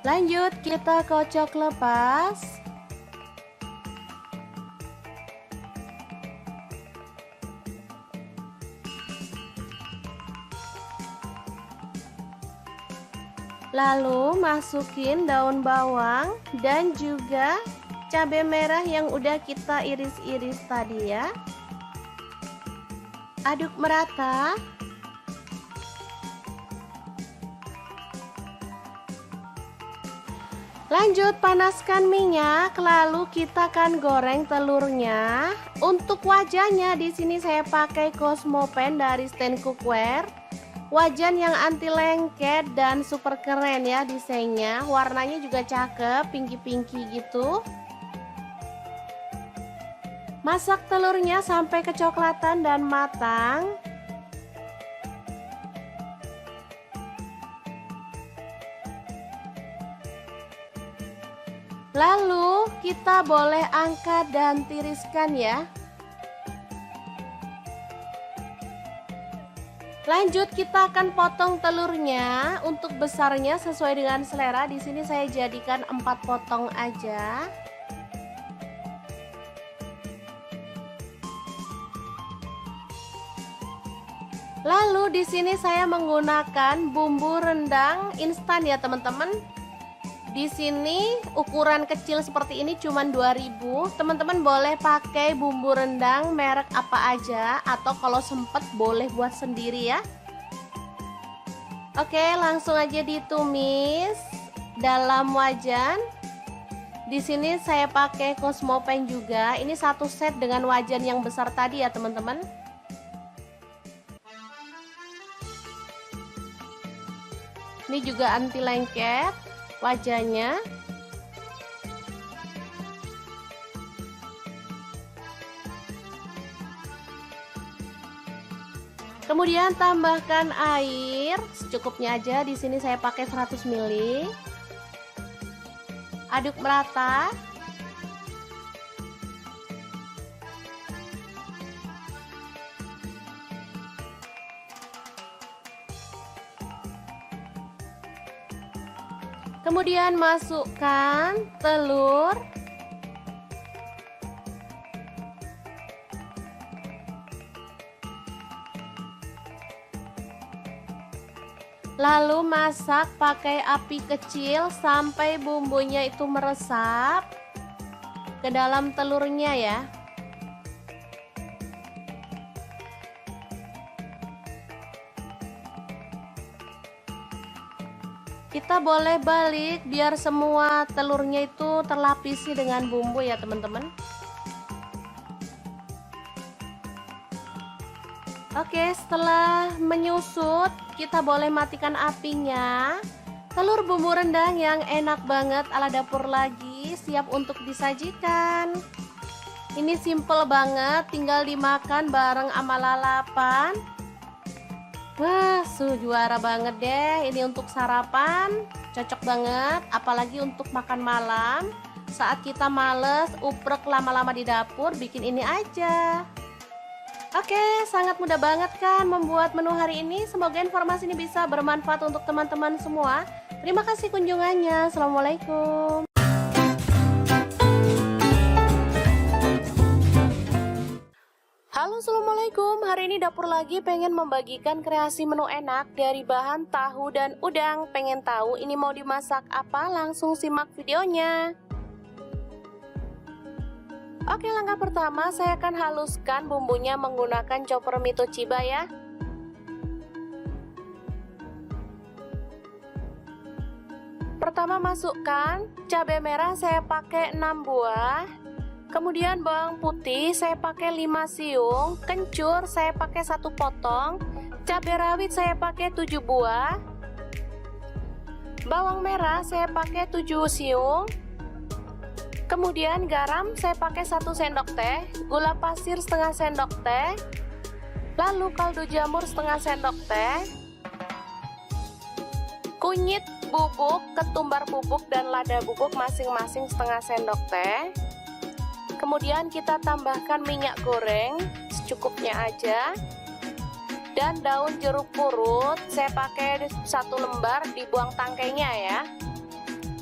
Lanjut kita kocok lepas. Lalu masukin daun bawang dan juga cabai merah yang udah kita iris-iris tadi ya. Aduk merata. Lanjut panaskan minyak, lalu kita akan goreng telurnya. Untuk wajahnya di sini saya pakai Cosmo Pan dari stand cookware. Wajan yang anti lengket dan super keren ya desainnya. Warnanya juga cakep, pinky-pinky gitu. Masak telurnya sampai kecoklatan dan matang. Lalu kita boleh angkat dan tiriskan ya. Lanjut kita akan potong telurnya. Untuk besarnya sesuai dengan selera. Di sini saya jadikan 4 potong aja. Lalu di sini saya menggunakan bumbu rendang instan ya teman-teman. Di sini ukuran kecil seperti ini cuman 2000. Teman-teman boleh pakai bumbu rendang merek apa aja atau kalau sempet boleh buat sendiri ya. Oke, langsung aja ditumis dalam wajan. Di sini saya pakai Cosmo Pan juga. Ini 1 set dengan wajan yang besar tadi ya teman-teman. Ini juga anti lengket wajahnya. Kemudian tambahkan air secukupnya aja. Di sini saya pakai 100 ml. Aduk merata. Kemudian masukkan telur. Lalu masak pakai api kecil sampai bumbunya itu meresap ke dalam telurnya ya. Kita boleh balik biar semua telurnya itu terlapisi dengan bumbu ya teman-teman. Oke, setelah menyusut kita boleh matikan apinya. Telur bumbu rendang yang enak banget ala dapur lagi siap untuk disajikan. Ini simple banget, tinggal dimakan bareng sama lalapan. Wah, juara banget deh. Ini untuk sarapan, cocok banget. Apalagi untuk makan malam. Saat kita males, uprek lama-lama di dapur, bikin ini aja. Oke, sangat mudah banget kan membuat menu hari ini. Semoga informasi ini bisa bermanfaat untuk teman-teman semua. Terima kasih kunjungannya. Assalamualaikum. Halo, assalamualaikum. Hari ini dapur lagi pengen membagikan kreasi menu enak dari bahan tahu dan udang. Pengen tahu ini mau dimasak apa? Langsung simak videonya. Oke, langkah pertama saya akan haluskan bumbunya menggunakan chopper Mito Chiba ya. Pertama masukkan cabai merah, saya pakai 6 buah. Kemudian bawang putih saya pakai 5 siung, kencur saya pakai 1 potong, cabai rawit saya pakai 7 buah. Bawang merah saya pakai 7 siung. Kemudian garam saya pakai 1 sendok teh, gula pasir setengah sendok teh, lalu kaldu jamur setengah sendok teh, kunyit bubuk, ketumbar bubuk dan lada bubuk masing-masing setengah sendok teh. Kemudian kita tambahkan minyak goreng secukupnya aja, dan daun jeruk purut saya pakai 1 lembar, dibuang tangkainya ya.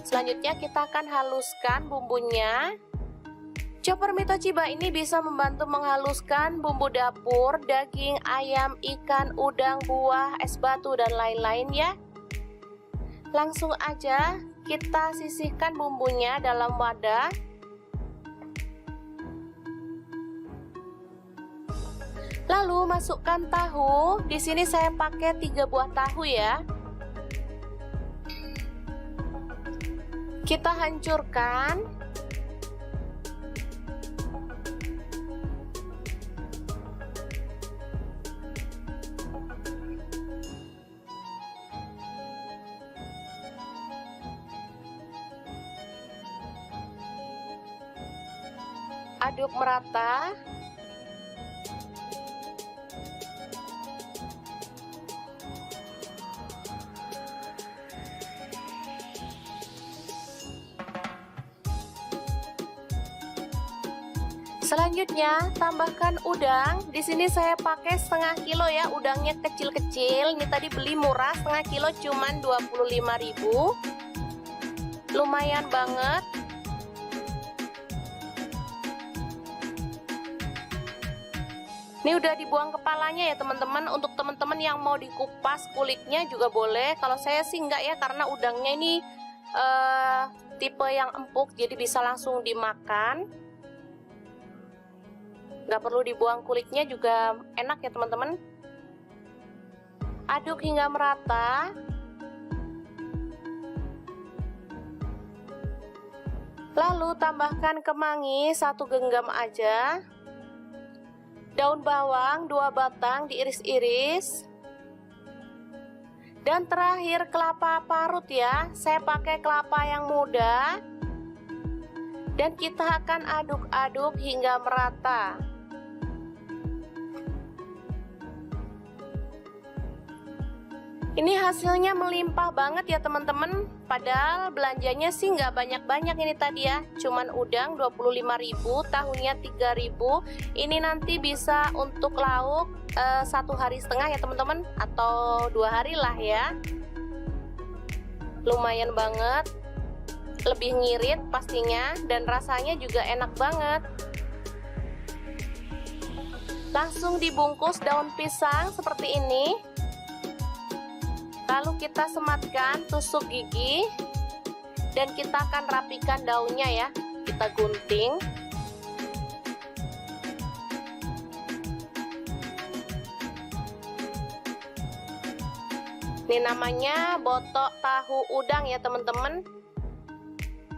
Selanjutnya kita akan haluskan bumbunya. Chopper Mito Chiba ini bisa membantu menghaluskan bumbu dapur, daging, ayam, ikan, udang, buah, es batu, dan lain-lain ya. Langsung aja kita sisihkan bumbunya dalam wadah. Lalu masukkan tahu. Di sini saya pakai 3 buah tahu ya. Kita hancurkan. Aduk merata. Selanjutnya tambahkan udang. Di sini saya pakai setengah kilo ya, udangnya kecil-kecil. Ini tadi beli murah, setengah kilo cuman 25.000. Lumayan banget. Ini udah dibuang kepalanya ya teman-teman. Untuk teman-teman yang mau dikupas kulitnya juga boleh. Kalau saya sih enggak ya, karena udangnya ini tipe yang empuk, jadi bisa langsung dimakan. Nggak perlu dibuang kulitnya juga enak ya teman-teman. Aduk hingga merata. Lalu tambahkan kemangi 1 genggam aja. Daun bawang 2 batang diiris-iris. Dan terakhir kelapa parut ya. Saya pakai kelapa yang muda. Dan kita akan aduk-aduk hingga merata. Ini hasilnya melimpah banget ya teman-teman. Padahal belanjanya sih nggak banyak-banyak ini tadi ya. Cuman udang 25.000, tahunya 3.000. Ini nanti bisa untuk lauk 1,5 hari ya teman-teman, atau 2 hari lah ya. Lumayan banget. Lebih ngirit pastinya, dan rasanya juga enak banget. Langsung dibungkus daun pisang seperti ini. Lalu kita sematkan tusuk gigi, dan kita akan rapikan daunnya ya. Kita gunting. Ini namanya botok tahu udang ya teman-teman.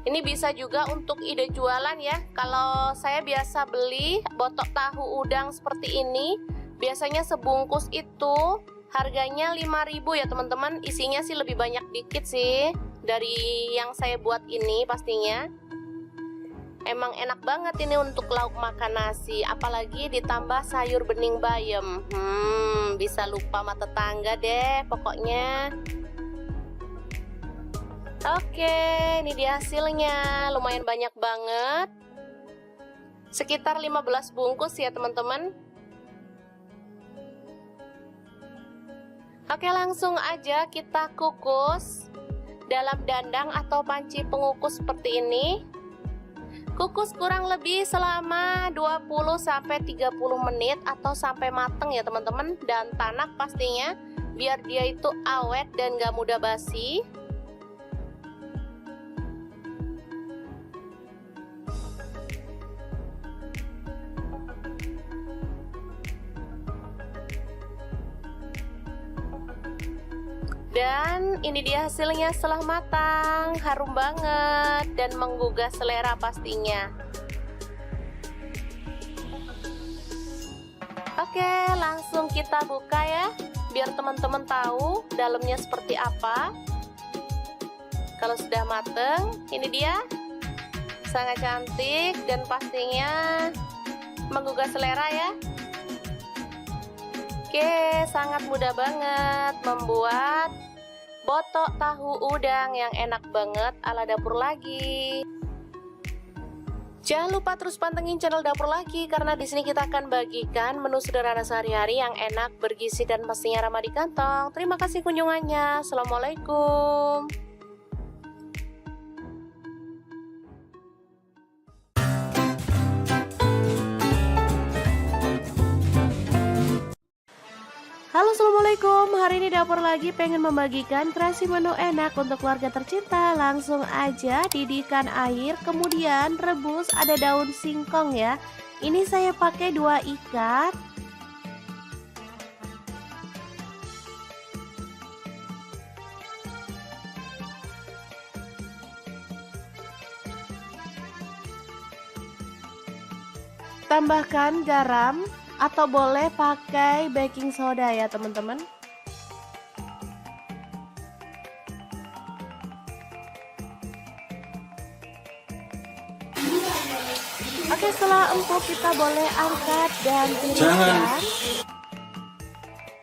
Ini bisa juga untuk ide jualan ya. Kalau saya biasa beli botok tahu udang seperti ini, biasanya sebungkus itu harganya 5.000 ya teman-teman. Isinya sih lebih banyak dikit sih dari yang saya buat ini pastinya. Emang enak banget ini untuk lauk makan nasi, apalagi ditambah sayur bening bayam. Bisa lupa sama tetangga deh pokoknya. Oke, ini dia hasilnya. Lumayan banyak banget. Sekitar 15 bungkus ya teman-teman. Oke, langsung aja kita kukus dalam dandang atau panci pengukus seperti ini. Kukus kurang lebih selama 20-30 menit atau sampai mateng ya teman-teman, dan tanak pastinya biar dia itu awet dan gak mudah basi. Dan ini dia hasilnya setelah matang, harum banget dan menggugah selera pastinya. Oke, langsung kita buka ya, biar teman-teman tahu dalamnya seperti apa. Kalau sudah mateng, ini dia, sangat cantik dan pastinya menggugah selera ya. Oke, sangat mudah banget membuat botok tahu udang yang enak banget ala Dapur Lagi. Jangan lupa terus pantengin channel Dapur Lagi, karena di sini kita akan bagikan menu sederhana sehari-hari yang enak, bergizi dan pastinya ramah di kantong. Terima kasih kunjungannya. Assalamualaikum. Halo, assalamualaikum. Hari ini Dapur Lagi pengen membagikan kreasi menu enak untuk keluarga tercinta. Langsung aja didihkan air, kemudian rebus. Ada daun singkong ya. Ini saya pakai 2 ikat. Tambahkan garam, atau boleh pakai baking soda ya teman-teman. Oke, setelah empuk kita boleh angkat dan tiriskan.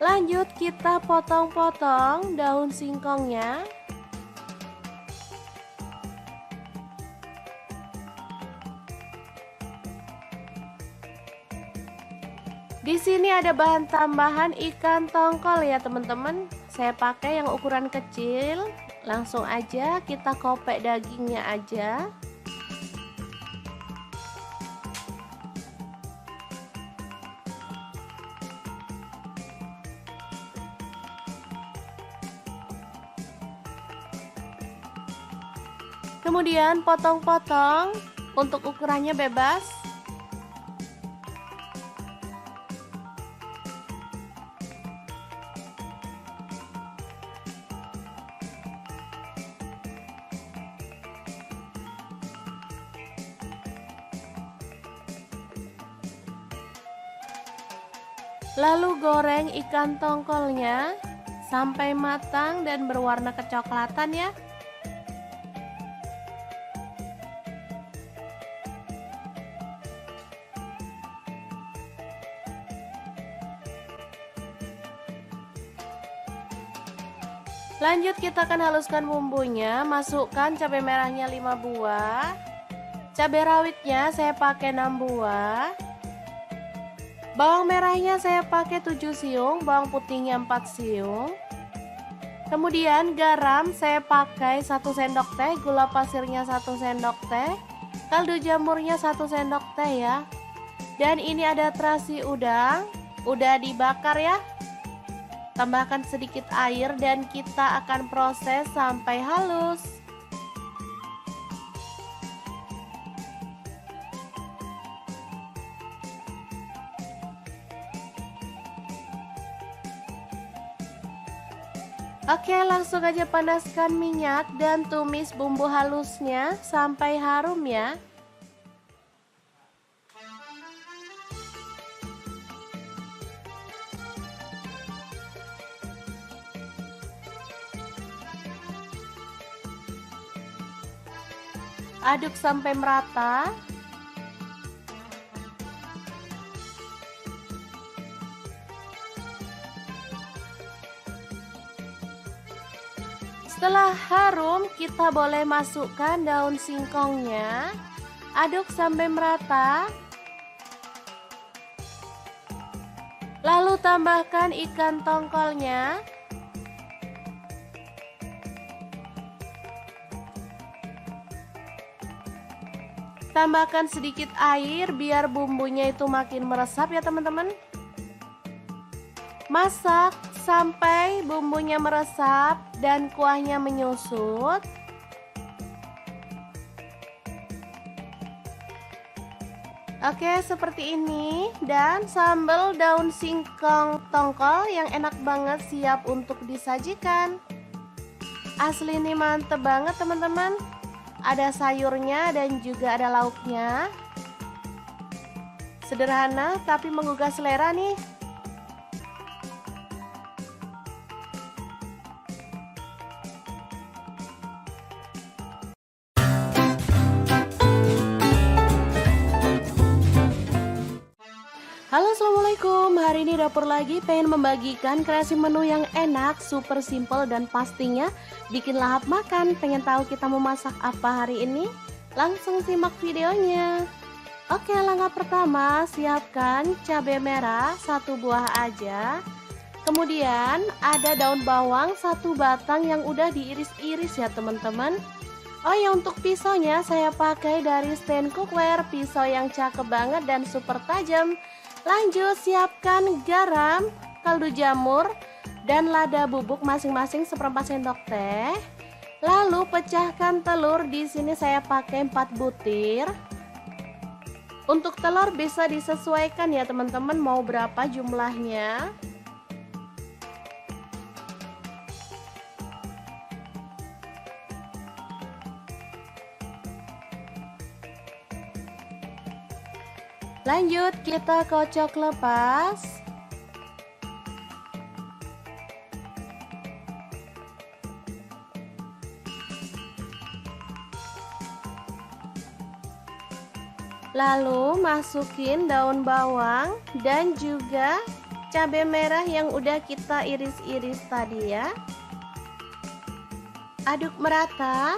Lanjut kita potong-potong daun singkongnya. Di sini ada bahan tambahan ikan tongkol ya teman-teman. Saya pakai yang ukuran kecil. Langsung aja kita kopek dagingnya aja. Kemudian potong-potong, untuk ukurannya bebas. Lalu goreng ikan tongkolnya sampai matang dan berwarna kecoklatan ya. Lanjut kita akan haluskan bumbunya. Masukkan cabai merahnya 5 buah. Cabai rawitnya saya pakai 6 buah. Bawang merahnya saya pakai 7 siung, bawang putihnya 4 siung. Kemudian garam saya pakai 1 sendok teh, gula pasirnya 1 sendok teh, kaldu jamurnya 1 sendok teh ya. Dan ini ada terasi udang, udah dibakar ya. Tambahkan sedikit air dan kita akan proses sampai halus. Oke, langsung aja panaskan minyak dan tumis bumbu halusnya sampai harum ya. Aduk sampai merata. Setelah harum, kita boleh masukkan daun singkongnya. Aduk sampai merata. Lalu tambahkan ikan tongkolnya. Tambahkan sedikit air biar bumbunya itu makin meresap ya teman-teman. Masak sampai bumbunya meresap dan kuahnya menyusut. Oke, seperti ini. Dan sambal daun singkong tongkol yang enak banget siap untuk disajikan. Asli ini mantep banget teman-teman. Ada sayurnya dan juga ada lauknya. Sederhana tapi menggugah selera nih. Halo, assalamualaikum. Hari ini dapur lagi pengen membagikan kreasi menu yang enak, super simple dan pastinya bikin lahap makan. Pengen tahu kita mau masak apa hari ini? Langsung simak videonya. Oke, langkah pertama siapkan cabai merah 1 buah aja. Kemudian ada daun bawang 1 batang yang udah diiris-iris ya teman-teman. Oh ya, untuk pisaunya saya pakai dari stand cookware, pisau yang cakep banget dan super tajam. Lanjut siapkan garam, kaldu jamur, dan lada bubuk masing-masing 1/4 sendok teh. Lalu pecahkan telur, di sini saya pakai 4 butir. Untuk telur bisa disesuaikan ya teman-teman mau berapa jumlahnya. Lanjut kita kocok lepas. Lalu masukin daun bawang dan juga cabai merah yang udah kita iris-iris tadi ya. Aduk merata.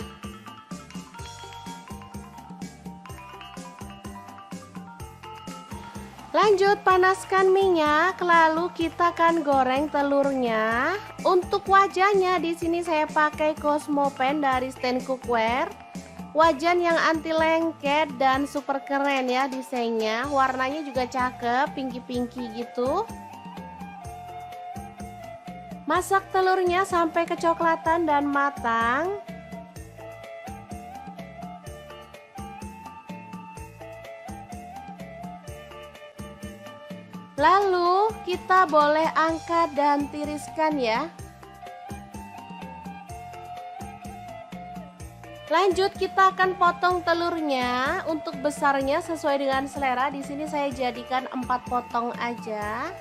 Lanjut panaskan minyak, lalu kita akan goreng telurnya. Untuk wajahnya di sini saya pakai Cosmopan dari stand cookware. Wajan yang anti lengket dan super keren ya desainnya. Warnanya juga cakep, pinky-pinky gitu. Masak telurnya sampai kecoklatan dan matang. Lalu kita boleh angkat dan tiriskan ya. Lanjut kita akan potong telurnya. Untuk besarnya sesuai dengan selera. Di sini saya jadikan 4 potong aja.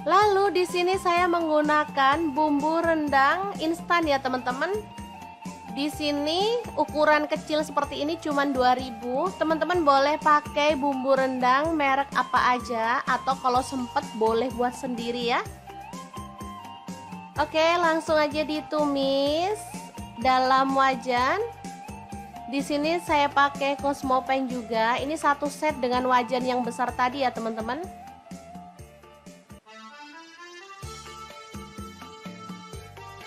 Lalu di sini saya menggunakan bumbu rendang instan ya teman-teman. Di sini ukuran kecil seperti ini cuma 2.000. Teman-teman boleh pakai bumbu rendang merek apa aja atau kalau sempet boleh buat sendiri ya. Oke, langsung aja ditumis dalam wajan. Di sini saya pakai Cosmopan juga. Ini 1 set dengan wajan yang besar tadi ya teman-teman.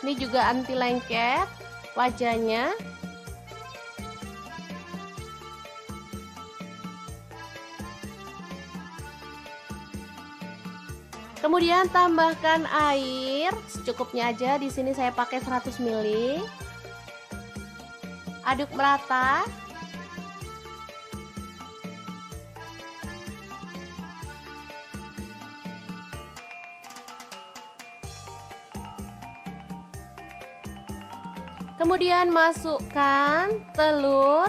Ini juga anti lengket wajahnya. Kemudian tambahkan air secukupnya aja. Di sini saya pakai 100 ml. Aduk merata. Kemudian masukkan telur.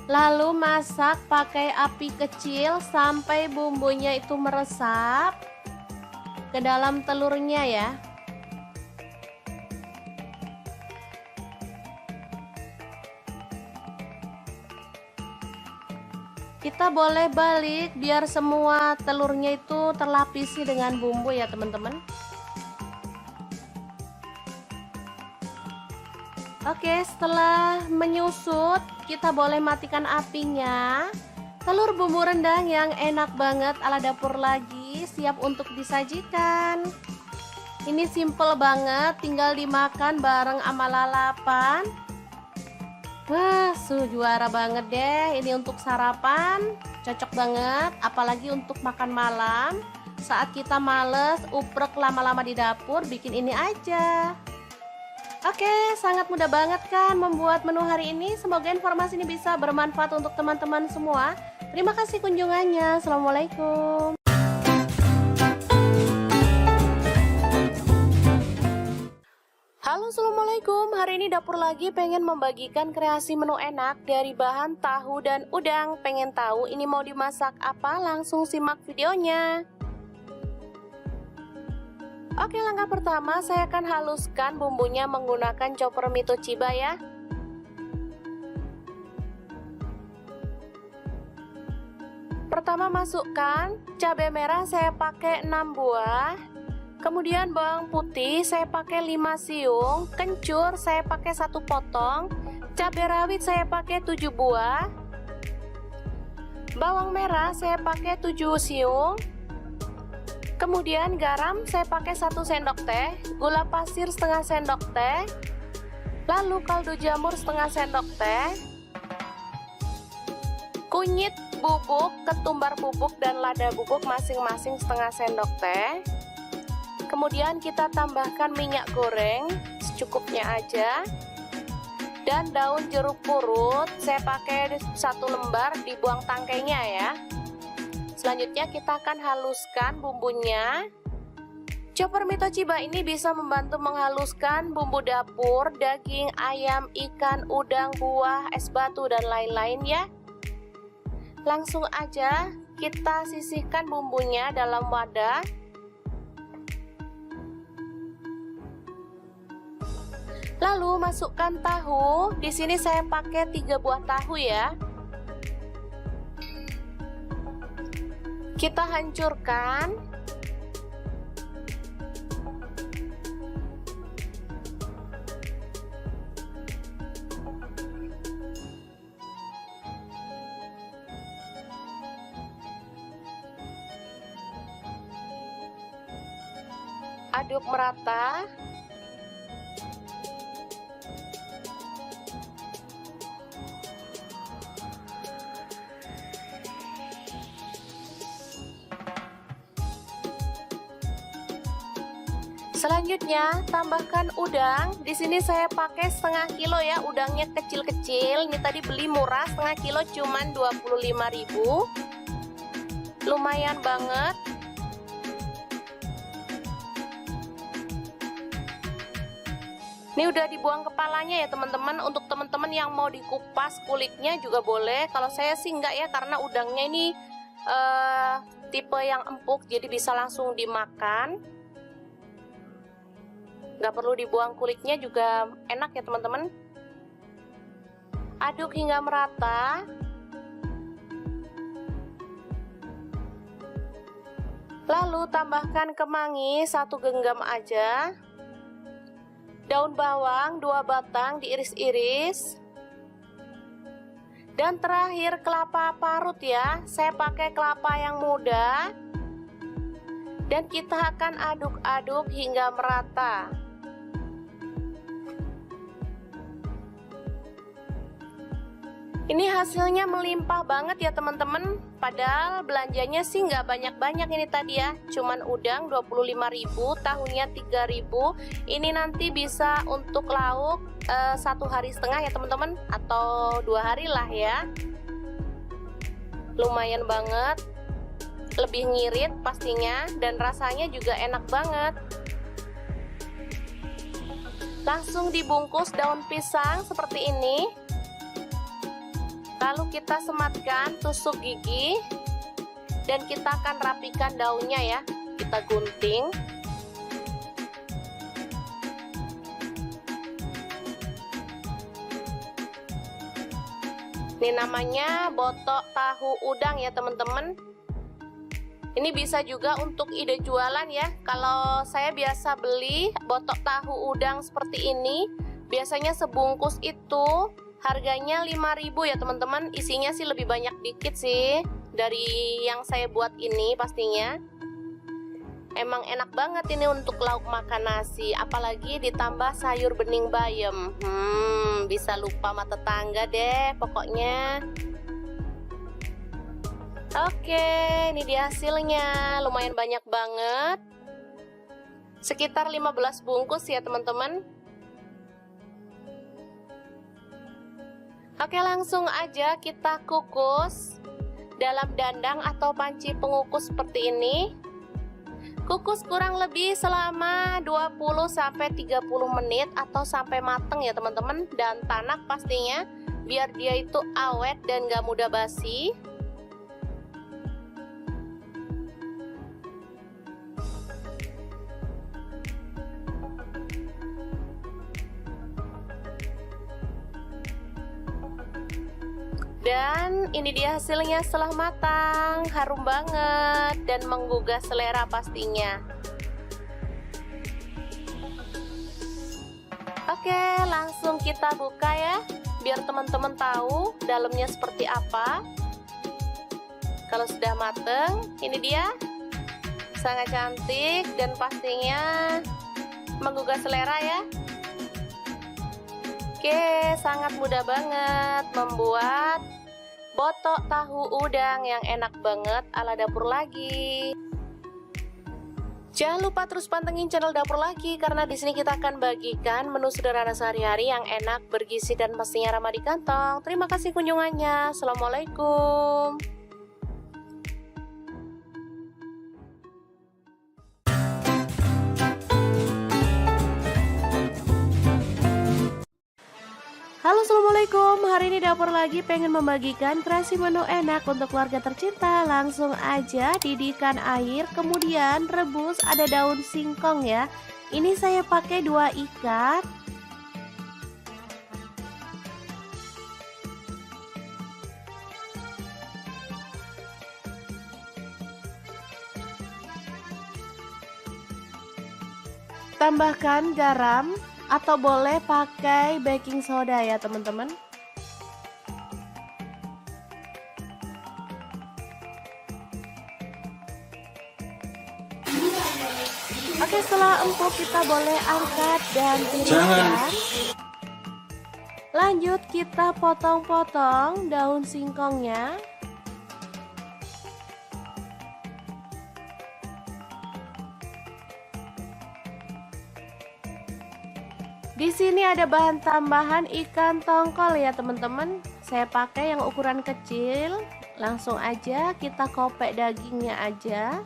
Lalu masak pakai api kecil sampai bumbunya itu meresap ke dalam telurnya ya. Kita boleh balik biar semua telurnya itu terlapisi dengan bumbu ya teman-teman. Oke, setelah menyusut, kita boleh matikan apinya. Telur bumbu rendang yang enak banget ala dapur lagi siap untuk disajikan. Ini simple banget, tinggal dimakan bareng sama lalapan. Wah, juara banget deh. Ini untuk sarapan, cocok banget. Apalagi untuk makan malam. Saat kita males, uprek lama-lama di dapur, bikin ini aja. Oke, sangat mudah banget kan membuat menu hari ini. Semoga informasi ini bisa bermanfaat untuk teman-teman semua. Terima kasih kunjungannya. Assalamualaikum. Halo, assalamualaikum. Hari ini dapur lagi pengen membagikan kreasi menu enak dari bahan tahu dan udang. Pengen tahu ini mau dimasak apa? Langsung simak videonya. Oke, langkah pertama saya akan haluskan bumbunya menggunakan chopper Mitochiba ya. Pertama masukkan cabai merah, saya pakai 6 buah. Kemudian bawang putih saya pakai 5 siung, kencur saya pakai 1 potong, cabai rawit saya pakai 7 buah, bawang merah saya pakai 7 siung, kemudian garam saya pakai 1 sendok teh, gula pasir setengah sendok teh, lalu kaldu jamur setengah sendok teh, kunyit bubuk, ketumbar bubuk dan lada bubuk masing-masing setengah sendok teh. Kemudian kita tambahkan minyak goreng secukupnya aja. Dan daun jeruk purut saya pakai 1 lembar, dibuang tangkainya ya. Selanjutnya kita akan haluskan bumbunya. Chopper Mitochiba ini bisa membantu menghaluskan bumbu dapur, daging, ayam, ikan, udang, buah, es batu dan lain-lain ya. Langsung aja kita sisihkan bumbunya dalam wadah. Lalu masukkan tahu. Di sini saya pakai 3 buah tahu ya. Kita hancurkan. Aduk merata. Selanjutnya tambahkan udang. Di sini saya pakai setengah kilo ya, udangnya kecil-kecil. Ini tadi beli murah, setengah kilo cuman 25.000. Lumayan banget. Ini udah dibuang kepalanya ya teman-teman. Untuk teman-teman yang mau dikupas kulitnya juga boleh. Kalau saya sih enggak ya, karena udangnya ini tipe yang empuk, jadi bisa langsung dimakan. Nggak perlu dibuang kulitnya juga enak ya teman-teman. Aduk hingga merata. Lalu tambahkan kemangi 1 genggam aja. Daun bawang 2 batang diiris-iris. Dan terakhir kelapa parut ya. Saya pakai kelapa yang muda. Dan kita akan aduk-aduk hingga merata. Ini hasilnya melimpah banget ya teman-teman. Padahal belanjanya sih nggak banyak-banyak ini tadi ya. Cuman udang 25.000, tahunya 3.000. Ini nanti bisa untuk lauk 1,5 hari ya teman-teman. Atau 2 hari lah ya. Lumayan banget. Lebih ngirit pastinya. Dan rasanya juga enak banget. Langsung dibungkus daun pisang seperti ini. Lalu kita sematkan tusuk gigi. Dan kita akan rapikan daunnya ya. Kita gunting. Ini namanya botok tahu udang ya teman-teman. Ini bisa juga untuk ide jualan ya. Kalau saya biasa beli botok tahu udang seperti ini, biasanya sebungkus itu harganya 5.000 ya teman-teman. Isinya sih lebih banyak dikit sih dari yang saya buat ini pastinya. Emang enak banget ini untuk lauk makan nasi, apalagi ditambah sayur bening bayam. Bisa lupa sama tetangga deh pokoknya. Oke, ini dia hasilnya. Lumayan banyak banget. Sekitar 15 bungkus ya teman-teman. Oke, langsung aja kita kukus dalam dandang atau panci pengukus seperti ini. Kukus kurang lebih selama 20-30 menit atau sampai mateng ya teman-teman. Dan tanak pastinya, biar dia itu awet dan gak mudah basi. Dan ini dia hasilnya setelah matang, harum banget dan menggugah selera pastinya. Oke, langsung kita buka ya, biar teman-teman tahu dalamnya seperti apa. Kalau sudah mateng, ini dia, sangat cantik dan pastinya menggugah selera ya. Oke, sangat mudah banget membuat botok tahu udang yang enak banget ala Dapur Lagi. Jangan lupa terus pantengin channel Dapur Lagi karena di sini kita akan bagikan menu sederhana sehari-hari yang enak, bergizi dan pastinya ramah di kantong. Terima kasih kunjungannya. Assalamualaikum. Halo, assalamualaikum. Hari ini Dapur Lagi pengen membagikan kreasi menu enak untuk keluarga tercinta. Langsung aja didihkan air, kemudian rebus. Ada daun singkong ya. Ini saya pakai 2 ikat. Tambahkan garam atau boleh pakai baking soda ya teman-teman. Oke, setelah empuk kita boleh angkat dan tiriskan. Lanjut kita potong-potong daun singkongnya. Di sini ada bahan tambahan ikan tongkol ya teman-teman. Saya pakai yang ukuran kecil. Langsung aja kita kopek dagingnya aja.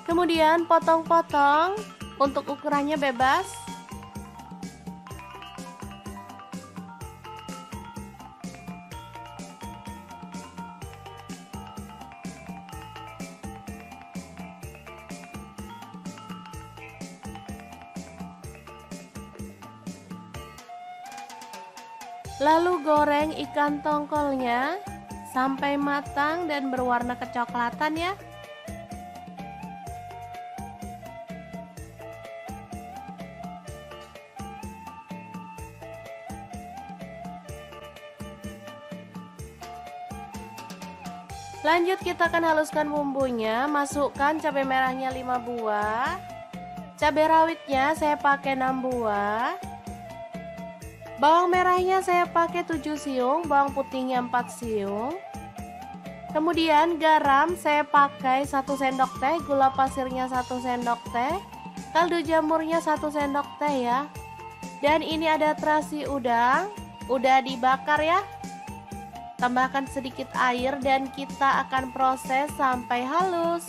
Kemudian potong-potong, untuk ukurannya bebas. Lalu goreng ikan tongkolnya sampai matang dan berwarna kecoklatan ya. Lanjut kita akan haluskan bumbunya. Masukkan cabai merahnya 5 buah. Cabai rawitnya saya pakai 6 buah. Bawang merahnya saya pakai 7 siung, bawang putihnya 4 siung. Kemudian garam saya pakai 1 sendok teh, gula pasirnya 1 sendok teh, kaldu jamurnya 1 sendok teh ya. Dan ini ada terasi udang, udah dibakar ya. Tambahkan sedikit air dan kita akan proses sampai halus.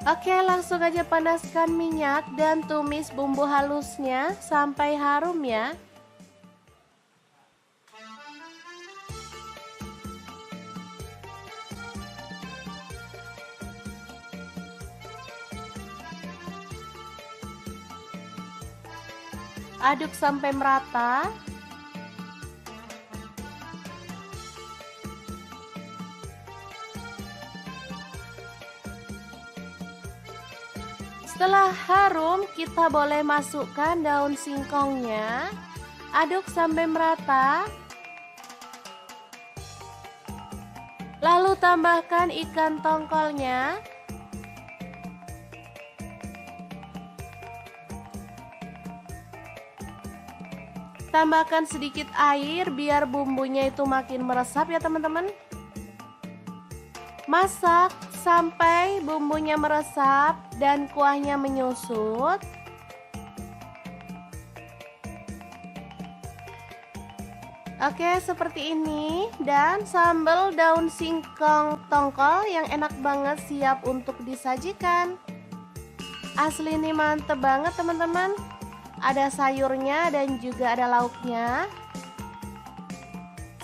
Oke, langsung aja panaskan minyak dan tumis bumbu halusnya sampai harum ya. Aduk sampai merata. Setelah harum, kita boleh masukkan daun singkongnya. Aduk sampai merata. Lalu tambahkan ikan tongkolnya. Tambahkan sedikit air biar bumbunya itu makin meresap ya teman-teman. Masak sampai bumbunya meresap dan kuahnya menyusut. Oke, seperti ini. Dan sambal daun singkong tongkol yang enak banget siap untuk disajikan. Asli ini mantep banget teman-teman. Ada sayurnya dan juga ada lauknya.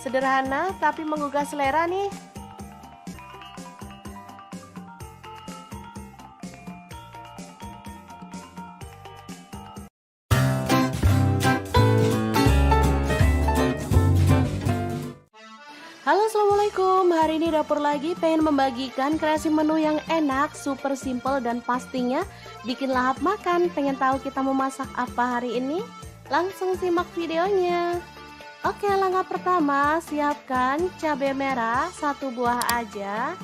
Sederhana tapi menggugah selera nih. Halo, assalamualaikum. Hari ini dapur lagi pengen membagikan kreasi menu yang enak, super simple dan pastinya bikin lahap makan. Pengen tahu kita mau masak apa hari ini? Langsung simak videonya. Oke, langkah pertama siapkan cabai merah 1 buah aja.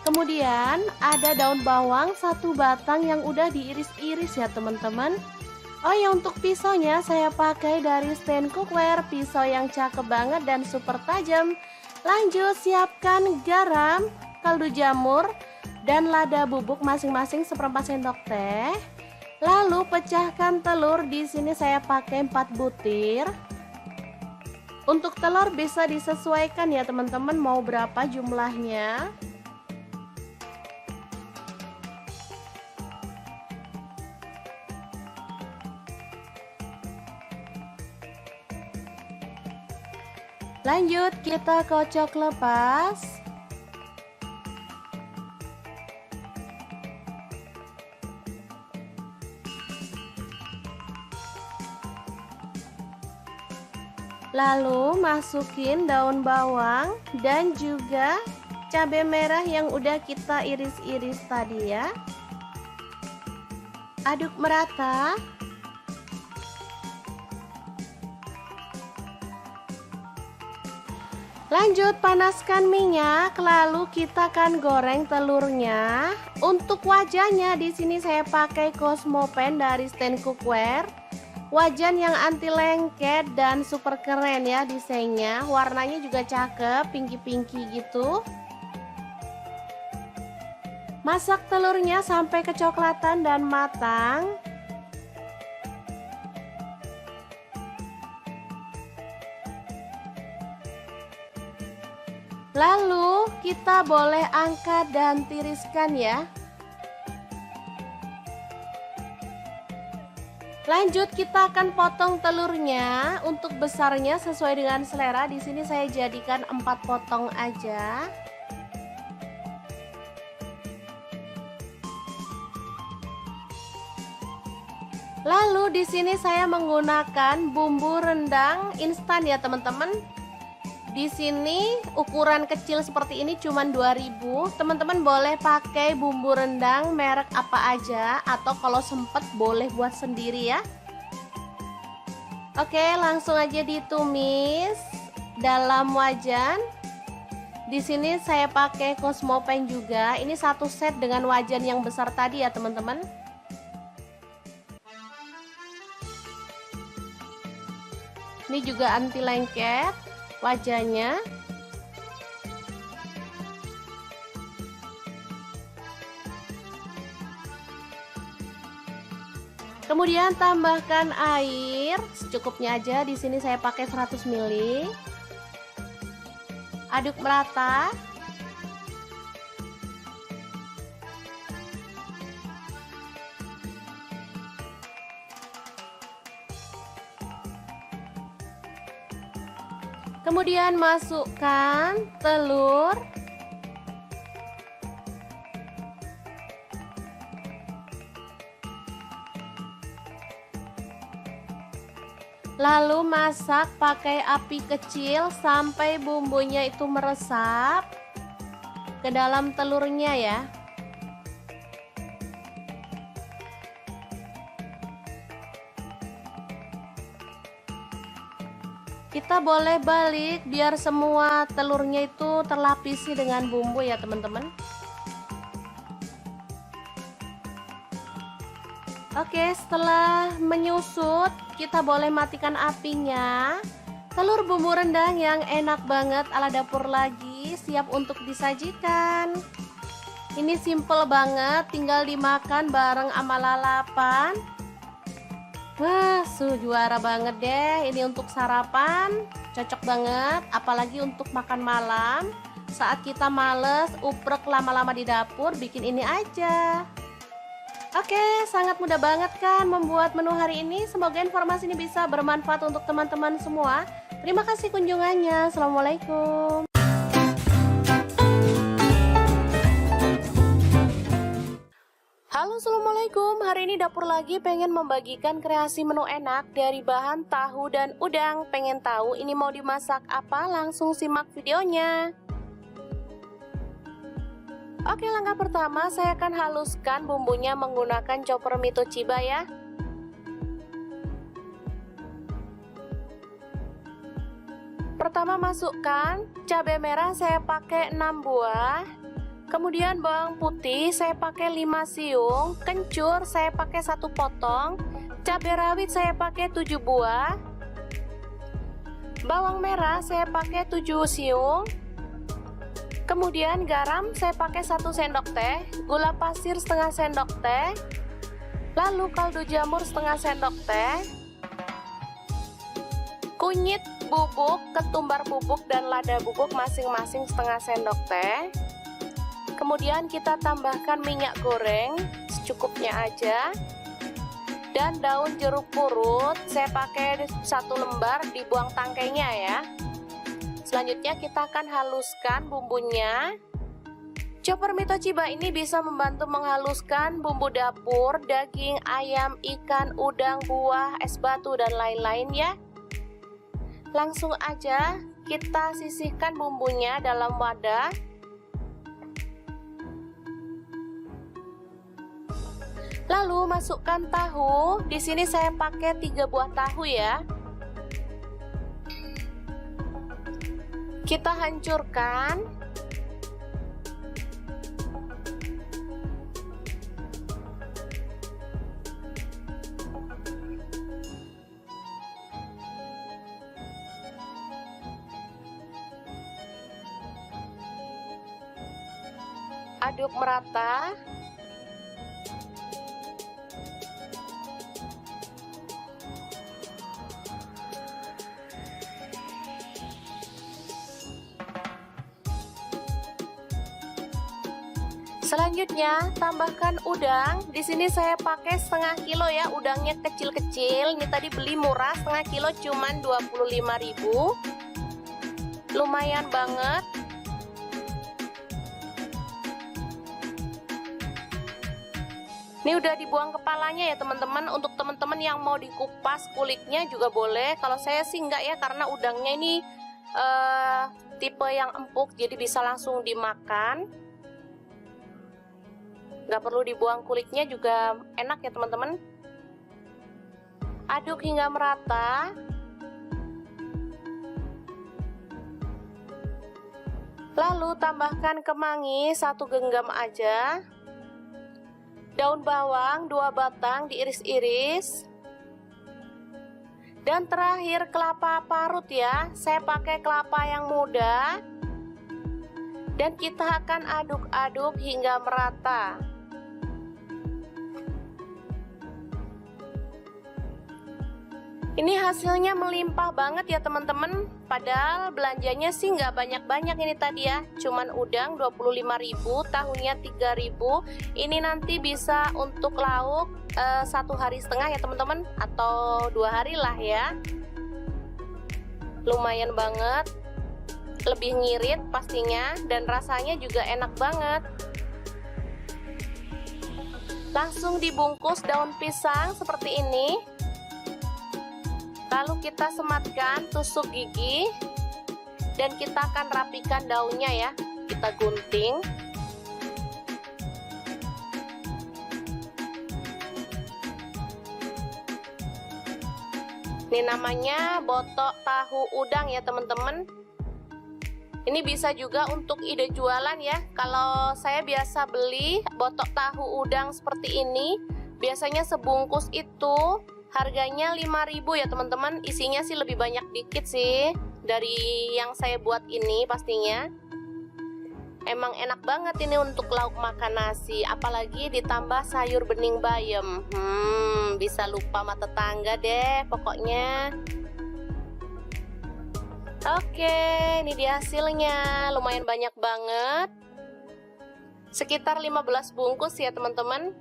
Kemudian ada daun bawang 1 batang yang udah diiris-iris ya teman-teman. Oh ya, untuk pisaunya saya pakai dari stand cookware, pisau yang cakep banget dan super tajam. Lanjut siapkan garam, kaldu jamur, dan lada bubuk masing-masing 1/4 sendok teh. Lalu pecahkan telur, di sini saya pakai 4 butir. Untuk telur bisa disesuaikan ya teman-teman mau berapa jumlahnya. Lanjut kita kocok lepas. Lalu masukin daun bawang dan juga cabai merah yang udah kita iris-iris tadi ya. Aduk merata. Lanjut panaskan minyak, lalu kita akan goreng telurnya. Untuk wajahnya di sini saya pakai Cosmo Pan dari stand cookware. Wajan yang anti lengket dan super keren ya desainnya. Warnanya juga cakep, pinky-pinky gitu. Masak telurnya sampai kecoklatan dan matang. Lalu kita boleh angkat dan tiriskan ya. Lanjut kita akan potong telurnya. Untuk besarnya sesuai dengan selera. Di sini saya jadikan 4 potong aja. Lalu di sini saya menggunakan bumbu rendang instan ya teman-teman. Di sini ukuran kecil seperti ini cuman 2000. Teman-teman boleh pakai bumbu rendang merek apa aja atau kalau sempet boleh buat sendiri ya. Oke, langsung aja ditumis dalam wajan. Di sini saya pakai Cosmo Pan juga. Ini 1 set dengan wajan yang besar tadi ya, teman-teman. Ini juga anti lengket wajahnya. Kemudian tambahkan air secukupnya aja. Di sini saya pakai 100 ml. Aduk merata. Kemudian masukkan telur. Lalu masak pakai api kecil sampai bumbunya itu meresap ke dalam telurnya ya. Kita boleh balik biar semua telurnya itu terlapisi dengan bumbu ya teman-teman. Oke, setelah menyusut, kita boleh matikan apinya. Telur bumbu rendang yang enak banget ala dapur lagi, siap untuk disajikan. Ini simple banget, tinggal dimakan bareng sama lalapan. Wah, juara banget deh. Ini untuk sarapan, cocok banget. Apalagi untuk makan malam, saat kita males uprek lama-lama di dapur, bikin ini aja. Oke, sangat mudah banget kan membuat menu hari ini. Semoga informasi ini bisa bermanfaat untuk teman-teman semua. Terima kasih kunjungannya. Assalamualaikum. Halo, assalamualaikum. Hari ini dapur lagi pengen membagikan kreasi menu enak dari bahan tahu dan udang. Pengen tahu ini mau dimasak apa? Langsung simak videonya. Oke, langkah pertama saya akan haluskan bumbunya menggunakan chopper Mito Chiba ya. Pertama masukkan cabai merah, saya pakai 6 buah. Kemudian bawang putih saya pakai 5 siung, kencur saya pakai 1 potong, cabai rawit saya pakai 7 buah. Bawang merah saya pakai 7 siung. Kemudian garam saya pakai 1 sendok teh, gula pasir setengah sendok teh, lalu kaldu jamur setengah sendok teh, kunyit bubuk, ketumbar bubuk dan lada bubuk masing-masing setengah sendok teh. Kemudian kita tambahkan minyak goreng secukupnya aja, dan daun jeruk purut saya pakai 1 lembar, dibuang tangkainya ya. Selanjutnya kita akan haluskan bumbunya. Chopper Mito Chiba ini bisa membantu menghaluskan bumbu dapur, daging, ayam, ikan, udang, buah, es batu, dan lain-lain ya. Langsung aja kita sisihkan bumbunya dalam wadah. Lalu masukkan tahu. Di sini saya pakai 3 buah tahu ya. Kita hancurkan. Aduk merata. Selanjutnya tambahkan udang. Di sini saya pakai setengah kilo ya, udangnya kecil-kecil. Ini tadi beli murah, setengah kilo cuman 25.000. Lumayan banget. Ini udah dibuang kepalanya ya teman-teman. Untuk teman-teman yang mau dikupas kulitnya juga boleh. Kalau saya sih enggak ya, karena udangnya ini tipe yang empuk, jadi bisa langsung dimakan. Nggak perlu dibuang kulitnya juga enak ya teman-teman. Aduk hingga merata. Lalu tambahkan kemangi 1 genggam aja. Daun bawang 2 batang diiris-iris. Dan terakhir kelapa parut ya. Saya pakai kelapa yang muda. Dan kita akan aduk-aduk hingga merata. Ini hasilnya melimpah banget ya teman-teman. Padahal belanjanya sih nggak banyak-banyak ini tadi ya. Cuman udang 25.000, tahunya 3.000. Ini nanti bisa untuk lauk 1,5 hari ya teman-teman, atau 2 hari lah ya. lumayan banget, lebih ngirit pastinya, dan rasanya juga enak banget. Langsung dibungkus daun pisang seperti ini, lalu kita sematkan tusuk gigi, dan kita akan rapikan daunnya ya, kita gunting. Ini namanya botok tahu udang ya teman-teman. Ini bisa juga untuk ide jualan ya. Kalau saya biasa beli botok tahu udang seperti ini, biasanya sebungkus itu harganya 5.000 ya teman-teman. Isinya sih lebih banyak dikit sih dari yang saya buat ini pastinya. Emang enak banget ini untuk lauk makan nasi, apalagi ditambah sayur bening bayam. Bisa lupa sama tetangga deh pokoknya. Oke, ini dia hasilnya. Lumayan banyak banget. Sekitar 15 bungkus ya teman-teman.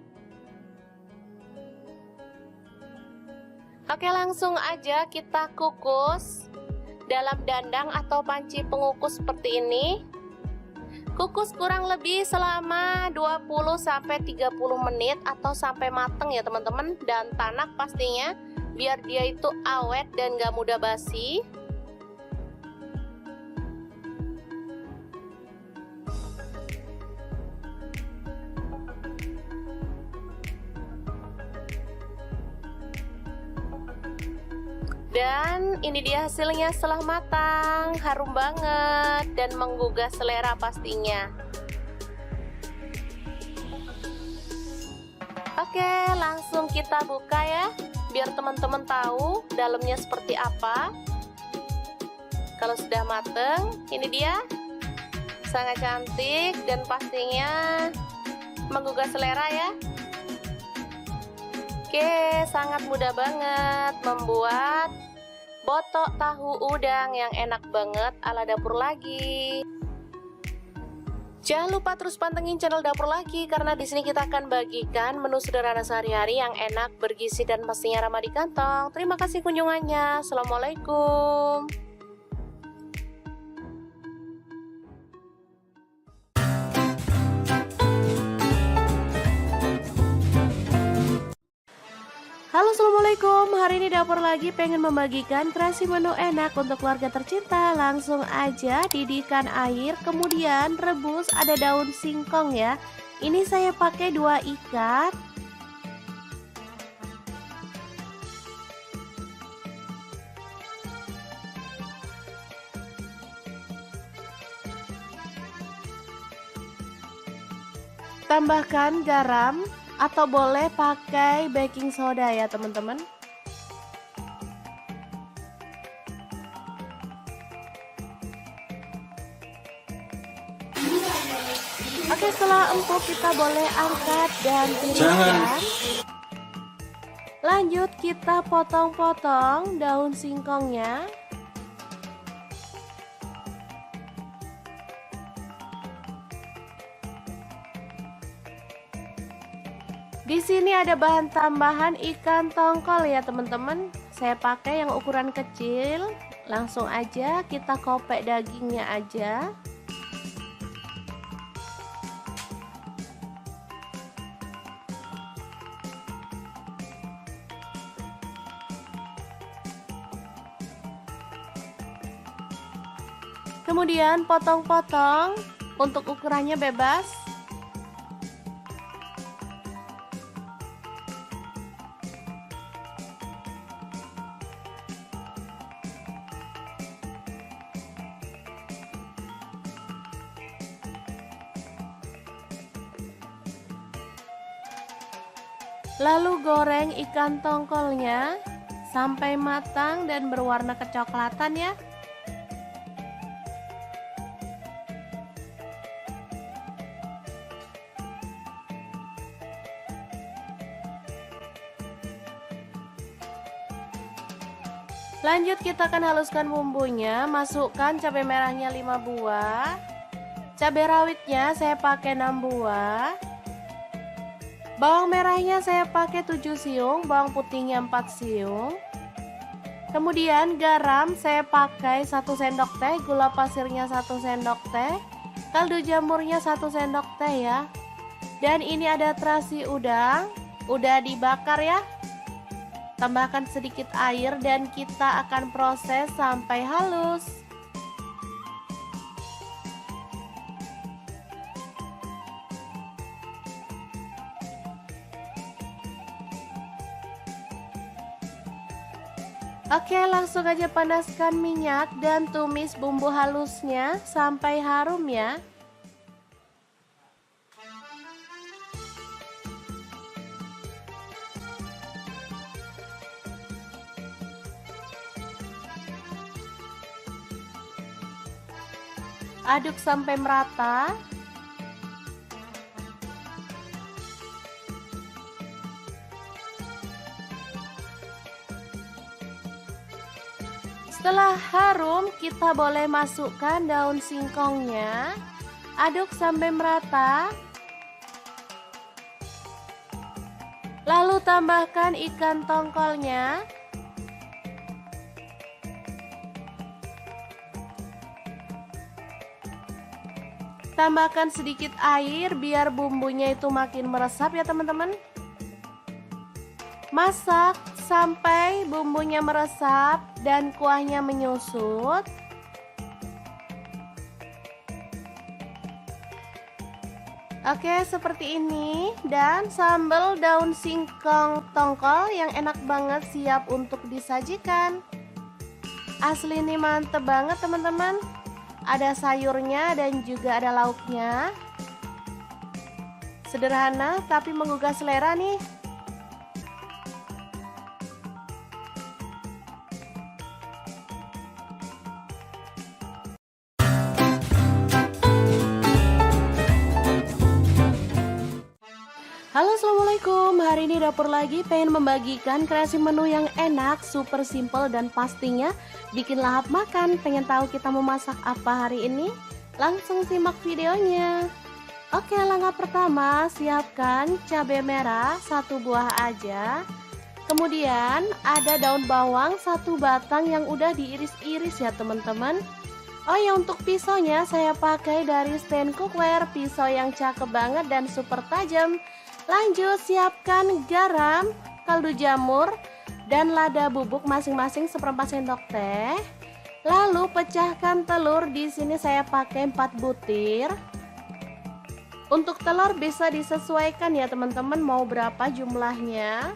Oke, langsung aja kita kukus dalam dandang atau panci pengukus seperti ini. Kukus kurang lebih selama 20-30 menit atau sampai mateng ya teman-teman, dan tanak pastinya biar dia itu awet dan gak mudah basi. Dan ini dia hasilnya setelah matang, harum banget dan menggugah selera pastinya. Oke, langsung kita buka ya, biar teman-teman tahu dalamnya seperti apa. Kalau sudah mateng, ini dia, sangat cantik dan pastinya menggugah selera ya. Oke, sangat mudah banget membuat botok tahu udang yang enak banget ala Dapur Lagi. Jangan lupa terus pantengin channel Dapur Lagi, karena di sini kita akan bagikan menu sederhana sehari-hari yang enak, bergizi, dan pastinya ramah di kantong. Terima kasih kunjungannya. Assalamualaikum. Halo, assalamualaikum. Hari ini Dapur Lagi pengen membagikan kreasi menu enak untuk keluarga tercinta. Langsung aja didihkan air, kemudian rebus. Ada daun singkong ya. Ini saya pakai 2 ikat. Tambahkan garam, atau boleh pakai baking soda ya teman-teman. Oke, setelah empuk kita boleh angkat dan tiriskan. Lanjut kita potong-potong daun singkongnya. Di sini ada bahan tambahan ikan tongkol ya teman-teman. Saya pakai yang ukuran kecil. Langsung aja kita kopek dagingnya aja. Kemudian potong-potong, untuk ukurannya bebas. Lalu goreng ikan tongkolnya sampai matang dan berwarna kecoklatan ya. Lanjut kita akan haluskan bumbunya. Masukkan cabai merahnya 5 buah. Cabai rawitnya saya pakai 6 buah. Bawang merahnya saya pakai 7 siung, bawang putihnya 4 siung. Kemudian garam saya pakai 1 sendok teh, gula pasirnya 1 sendok teh, kaldu jamurnya 1 sendok teh ya. Dan ini ada terasi udang, udah dibakar ya. Tambahkan sedikit air dan kita akan proses sampai halus. Oke, langsung aja panaskan minyak dan tumis bumbu halusnya sampai harum ya. Aduk sampai merata. Setelah harum, kita boleh masukkan daun singkongnya. Aduk sampai merata. Lalu tambahkan ikan tongkolnya. Tambahkan sedikit air biar bumbunya itu makin meresap ya teman-teman. Masak sampai bumbunya meresap dan kuahnya menyusut. Oke, seperti ini. Dan sambal daun singkong tongkol yang enak banget siap untuk disajikan. Asli ini mantep banget teman-teman. Ada sayurnya dan juga ada lauknya. Sederhana tapi menggugah selera nih. Halo, assalamualaikum. Hari ini dapur lagi pengen membagikan kreasi menu yang enak, super simple dan pastinya bikin lahap makan. Pengen tahu kita mau masak apa hari ini? Langsung simak videonya. Oke, langkah pertama siapkan cabai merah 1 buah aja. Kemudian ada daun bawang 1 batang yang udah diiris-iris ya teman-teman. Oh ya, untuk pisaunya saya pakai dari stand cookware, pisau yang cakep banget dan super tajam. Lanjut siapkan garam, kaldu jamur, dan lada bubuk masing-masing 1/4 sendok teh. Lalu pecahkan telur, di sini saya pakai 4 butir. Untuk telur bisa disesuaikan ya teman-teman mau berapa jumlahnya.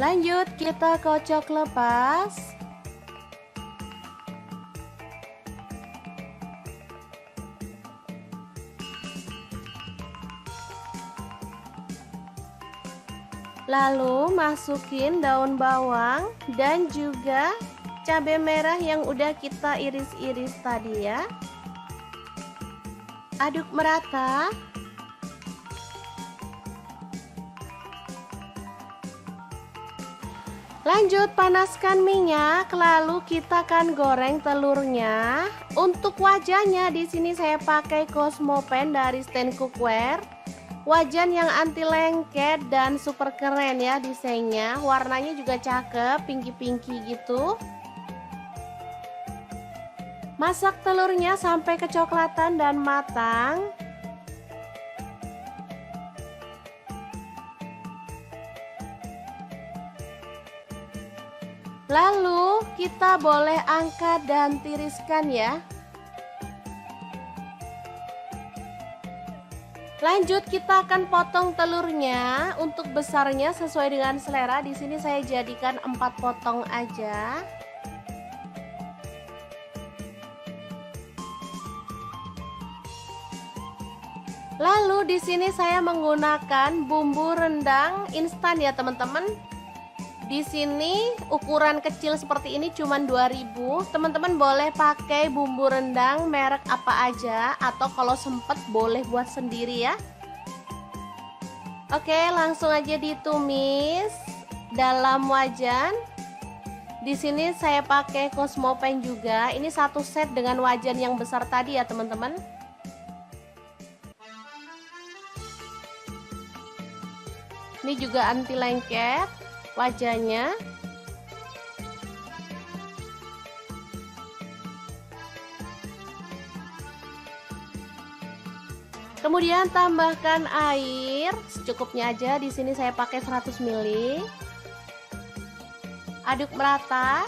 Lanjut kita kocok lepas. Lalu masukin daun bawang dan juga cabai merah yang udah kita iris-iris tadi ya. Aduk merata. Lanjut panaskan minyak, lalu kita akan goreng telurnya. Untuk wajahnya di sini saya pakai Cosmopan dari stand cookware. Wajan yang anti lengket dan super keren ya desainnya. Warnanya juga cakep, pinky-pinky gitu. Masak telurnya sampai kecoklatan dan matang. Lalu kita boleh angkat dan tiriskan ya. Lanjut kita akan potong telurnya. Untuk besarnya sesuai dengan selera. Di sini saya jadikan 4 potong aja. Lalu di sini saya menggunakan bumbu rendang instan ya teman-teman. Di sini ukuran kecil seperti ini cuman 2000. Teman-teman boleh pakai bumbu rendang merek apa aja atau kalau sempet boleh buat sendiri ya. Oke, langsung aja ditumis dalam wajan. Di sini saya pakai Cosmo Pen juga. Ini satu set dengan wajan yang besar tadi ya teman-teman. Ini juga anti lengket wajahnya. Kemudian tambahkan air secukupnya aja. Di sini saya pakai 100 ml. Aduk merata.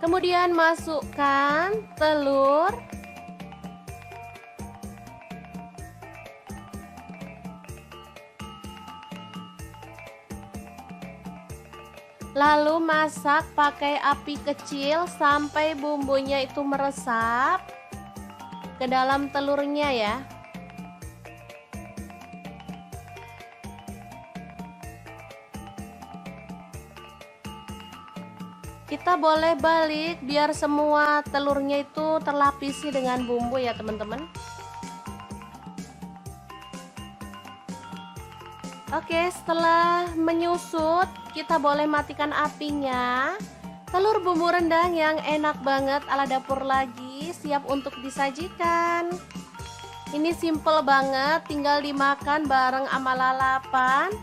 Kemudian masukkan telur. Lalu masak pakai api kecil sampai bumbunya itu meresap ke dalam telurnya ya. Kita boleh balik biar semua telurnya itu terlapisi dengan bumbu ya teman-teman. Oke, setelah menyusut, kita boleh matikan apinya. Telur bumbu rendang yang enak banget ala dapur lagi, siap untuk disajikan. Ini simple banget, tinggal dimakan bareng sama lalapan.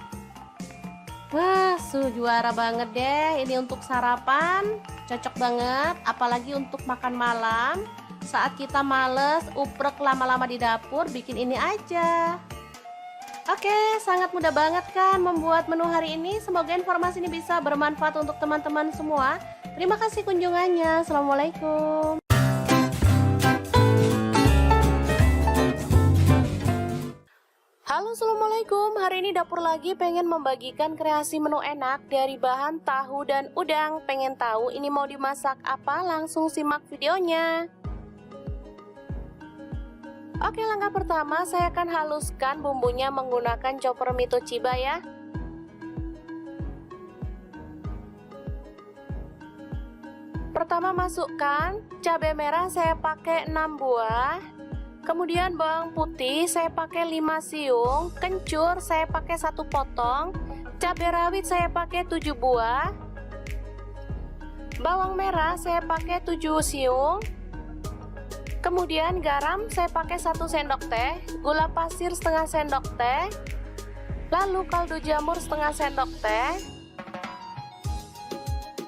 Wah, juara banget deh. Ini untuk sarapan, cocok banget. Apalagi untuk makan malam, saat kita males uprek lama-lama di dapur, bikin ini aja. Oke, sangat mudah banget kan membuat menu hari ini. Semoga informasi ini bisa bermanfaat untuk teman-teman semua. Terima kasih kunjungannya. Assalamualaikum. Halo, assalamualaikum. Hari ini dapur lagi pengen membagikan kreasi menu enak dari bahan tahu dan udang. Pengen tahu ini mau dimasak apa? Langsung simak videonya. Oke, langkah pertama saya akan haluskan bumbunya menggunakan chopper Mito Chiba ya. Pertama masukkan cabai merah, saya pakai 6 buah. Kemudian bawang putih saya pakai 5 siung, kencur saya pakai 1 potong, cabai rawit saya pakai 7 buah. Bawang merah saya pakai 7 siung. Kemudian garam saya pakai 1 sendok teh, gula pasir setengah sendok teh, lalu kaldu jamur setengah sendok teh,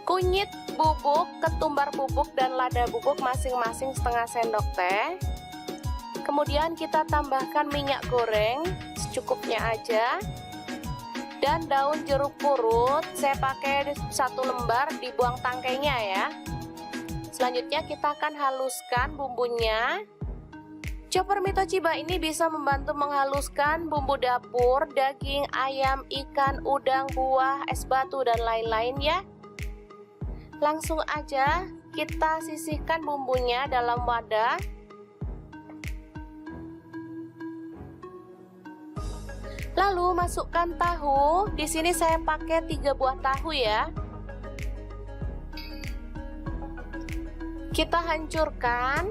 kunyit bubuk, ketumbar bubuk dan lada bubuk masing-masing setengah sendok teh. Kemudian kita tambahkan minyak goreng secukupnya aja, dan daun jeruk purut saya pakai 1 lembar, dibuang tangkainya ya. Selanjutnya kita akan haluskan bumbunya. Chopper Mito Chiba ini bisa membantu menghaluskan bumbu dapur, daging, ayam, ikan, udang, buah, es batu, dan lain-lain ya. Langsung aja kita sisihkan bumbunya dalam wadah. Lalu masukkan tahu. Di sini saya pakai 3 buah tahu ya. Kita hancurkan.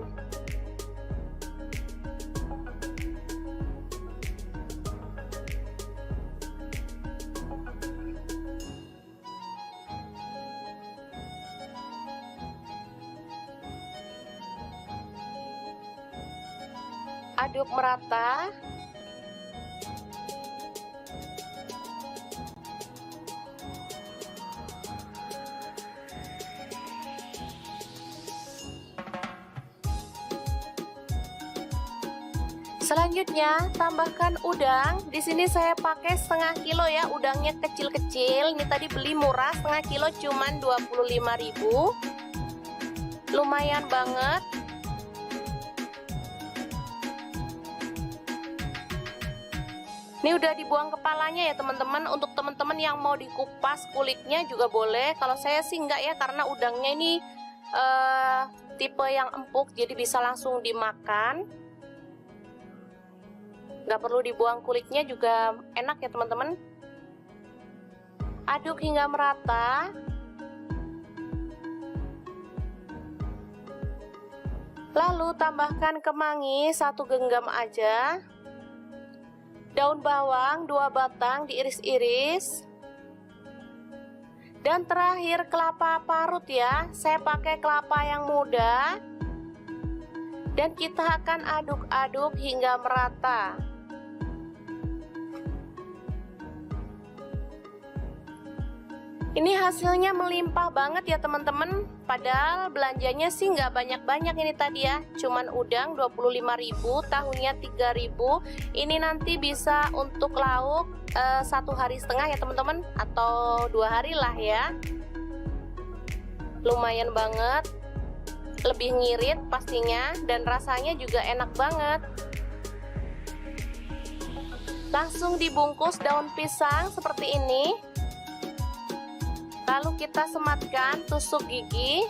Aduk merata. Selanjutnya tambahkan udang. Di sini saya pakai setengah kilo ya, udangnya kecil-kecil. Ini tadi beli murah, setengah kilo cuman 25.000. Lumayan banget. Ini udah dibuang kepalanya ya teman-teman. Untuk teman-teman yang mau dikupas kulitnya juga boleh. Kalau saya sih enggak ya, karena udangnya ini tipe yang empuk, jadi bisa langsung dimakan. Nggak perlu dibuang kulitnya juga enak ya teman-teman. Aduk hingga merata. Lalu tambahkan kemangi 1 genggam aja. Daun bawang 2 batang diiris-iris. Dan terakhir kelapa parut ya. Saya pakai kelapa yang muda. Dan kita akan aduk-aduk hingga merata. Ini hasilnya melimpah banget ya teman-teman. Padahal belanjanya sih nggak banyak-banyak ini tadi ya. Cuman udang 25.000, tahunya 3.000. Ini nanti bisa untuk lauk 1,5 hari ya teman-teman. Atau 2 hari lah ya. Lumayan banget. Lebih ngirit pastinya. Dan rasanya juga enak banget. Langsung dibungkus daun pisang seperti ini. Lalu kita sematkan tusuk gigi.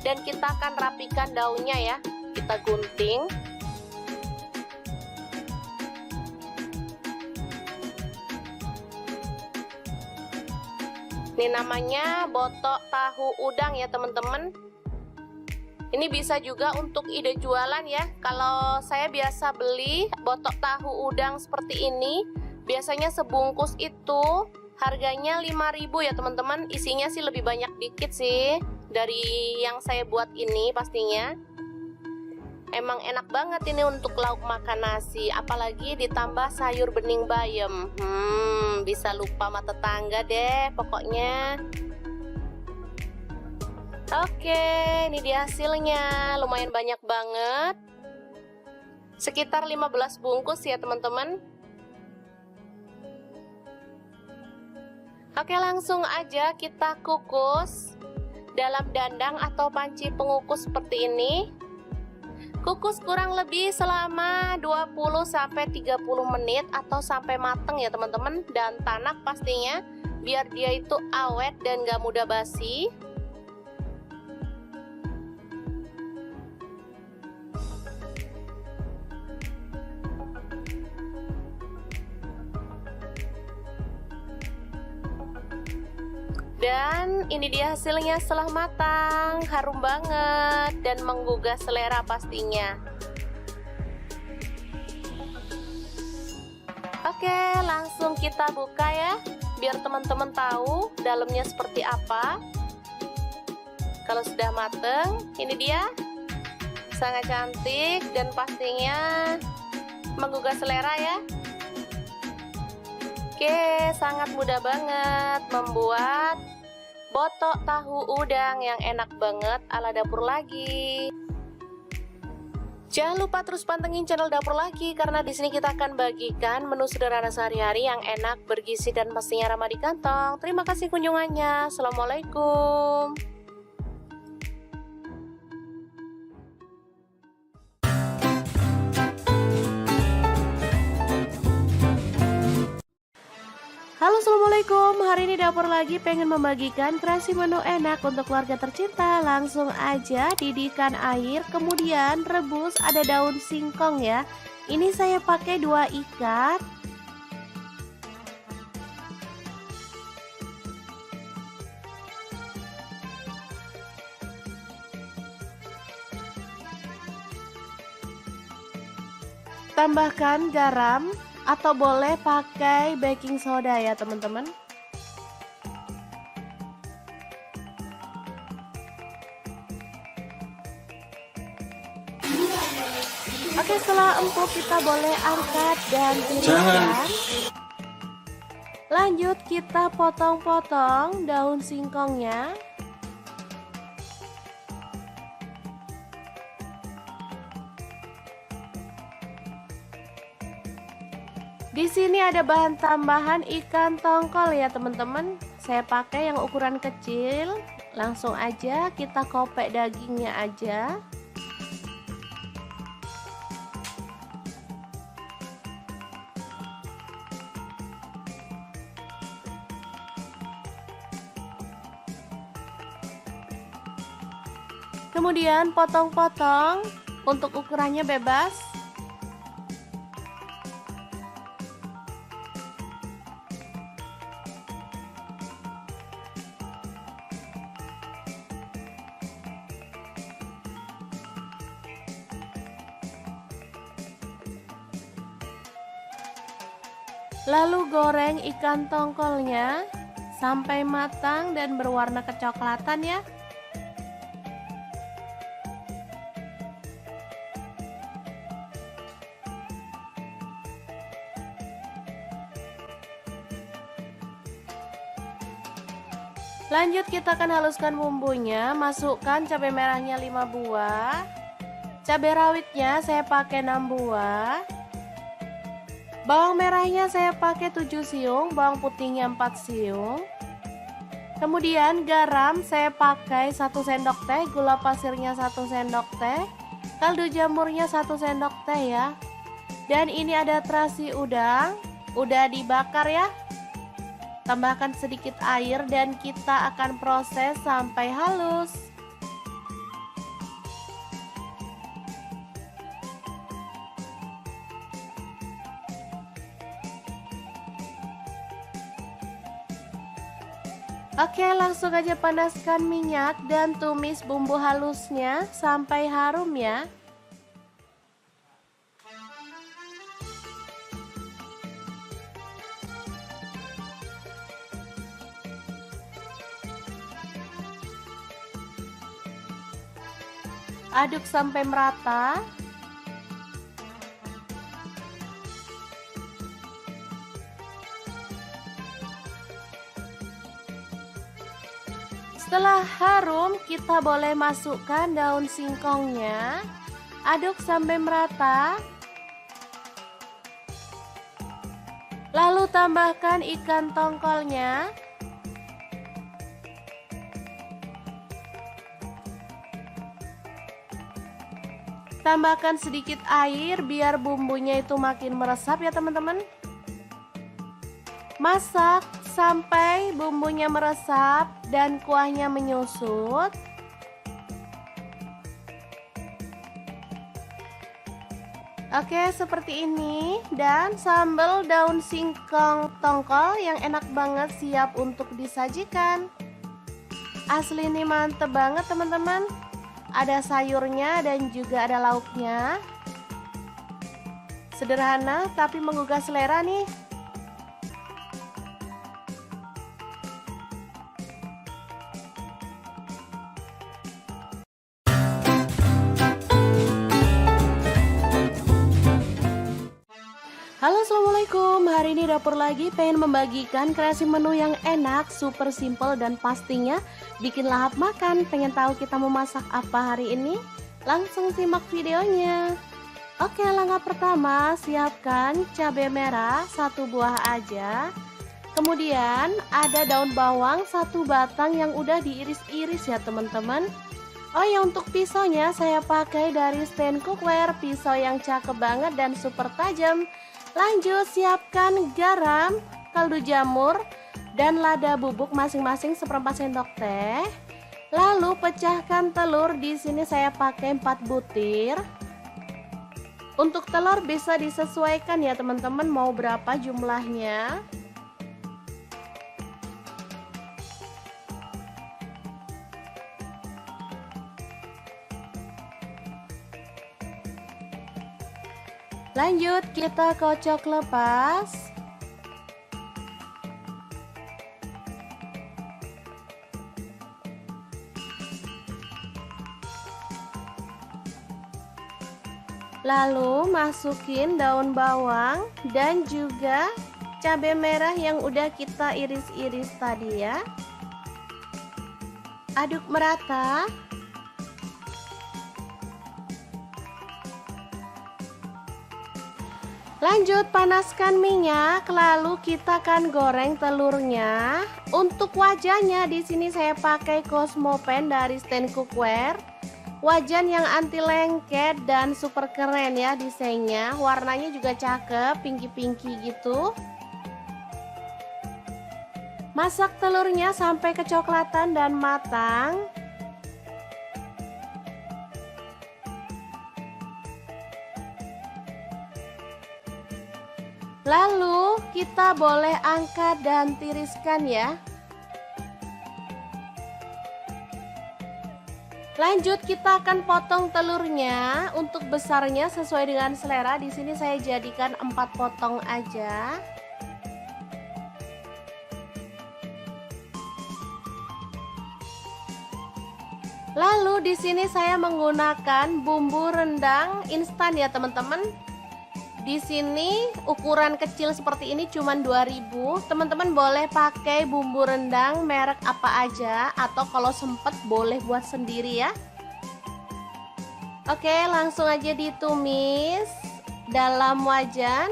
Dan kita akan rapikan daunnya ya. Kita gunting. Ini namanya botok tahu udang ya teman-teman. Ini bisa juga untuk ide jualan ya. Kalau saya biasa beli botok tahu udang seperti ini, biasanya sebungkus itu harganya 5.000 ya teman-teman. Isinya sih lebih banyak dikit sih dari yang saya buat ini pastinya. Emang enak banget ini untuk lauk makan nasi. Apalagi ditambah sayur bening bayam. Bisa lupa sama tetangga deh pokoknya. Oke, ini dia hasilnya. Lumayan banyak banget. Sekitar 15 bungkus ya teman-teman. Oke, langsung aja kita kukus dalam dandang atau panci pengukus seperti ini. Kukus kurang lebih selama 20-30 menit atau sampai mateng ya teman-teman. Dan tanak pastinya biar dia itu awet dan gak mudah basi. Dan ini dia hasilnya setelah matang, harum banget dan menggugah selera pastinya. Oke, langsung kita buka ya, biar teman-teman tahu dalamnya seperti apa. Kalau sudah mateng, ini dia, sangat cantik dan pastinya menggugah selera ya. Oke, sangat mudah banget membuat botok tahu udang yang enak banget ala Dapur Lagi. Jangan lupa terus pantengin channel Dapur Lagi karena di sini kita akan bagikan menu sederhana sehari-hari yang enak, bergizi dan pastinya ramah di kantong. Terima kasih kunjungannya. Assalamualaikum. Halo, assalamualaikum. Hari ini Dapur Lagi pengen membagikan kreasi menu enak untuk keluarga tercinta. Langsung aja didihkan air, kemudian rebus. Ada daun singkong ya. Ini saya pakai 2 ikat. Tambahkan garam atau boleh pakai baking soda ya teman-teman. Oke, setelah empuk kita boleh angkat dan tiriskan. Lanjut kita potong-potong daun singkongnya. Di sini ada bahan tambahan ikan tongkol ya teman-teman. Saya pakai yang ukuran kecil. Langsung aja kita kopek dagingnya aja. Kemudian potong-potong, untuk ukurannya bebas. Lalu goreng ikan tongkolnya sampai matang dan berwarna kecoklatan ya. Lanjut kita akan haluskan bumbunya, masukkan cabai merahnya 5 buah. Cabai rawitnya saya pakai 6 buah. Bawang merahnya saya pakai 7 siung, bawang putihnya 4 siung. Kemudian garam saya pakai 1 sendok teh, gula pasirnya 1 sendok teh, kaldu jamurnya 1 sendok teh ya. Dan ini ada terasi udang, udah dibakar ya. Tambahkan sedikit air dan kita akan proses sampai halus. Oke, langsung aja panaskan minyak dan tumis bumbu halusnya sampai harum ya. Aduk sampai merata. Setelah harum, kita boleh masukkan daun singkongnya. Aduk sampai merata. Lalu tambahkan ikan tongkolnya. Tambahkan sedikit air biar bumbunya itu makin meresap ya teman-teman. Masak sampai bumbunya meresap dan kuahnya menyusut. Oke, seperti ini. Dan sambal daun singkong tongkol yang enak banget siap untuk disajikan. Asli ini mantep banget teman-teman. Ada sayurnya dan juga ada lauknya. Sederhana tapi menggugah selera nih. Halo, assalamualaikum. Hari ini dapur lagi pengen membagikan kreasi menu yang enak, super simple dan pastinya bikin lahap makan. Pengen tahu kita mau masak apa hari ini? Langsung simak videonya. Oke, langkah pertama siapkan cabai merah 1 buah aja. Kemudian ada daun bawang 1 batang yang udah diiris-iris ya teman-teman. Oh ya, untuk pisaunya saya pakai dari stand cookware, pisau yang cakep banget dan super tajam. Lanjut siapkan garam, kaldu jamur, dan lada bubuk masing-masing 1/4 sendok teh. Lalu pecahkan telur, di sini saya pakai 4 butir. Untuk telur bisa disesuaikan ya teman-teman mau berapa jumlahnya. Lanjut kita kocok lepas. Lalu masukin daun bawang dan juga cabai merah yang udah kita iris-iris tadi ya. Aduk merata. Lanjut panaskan minyak, lalu kita akan goreng telurnya. Untuk wajahnya di sini saya pakai Cosmo Pan dari stand cookware. Wajan yang anti lengket dan super keren ya desainnya. Warnanya juga cakep, pinky-pinky gitu. Masak telurnya sampai kecoklatan dan matang. Lalu kita boleh angkat dan tiriskan ya. Lanjut kita akan potong telurnya. Untuk besarnya sesuai dengan selera. Di sini saya jadikan 4 potong aja. Lalu di sini saya menggunakan bumbu rendang instan ya teman-teman. Di sini ukuran kecil seperti ini cuma 2000. Teman-teman boleh pakai bumbu rendang merek apa aja, atau kalau sempet boleh buat sendiri ya. Oke, langsung aja ditumis dalam wajan.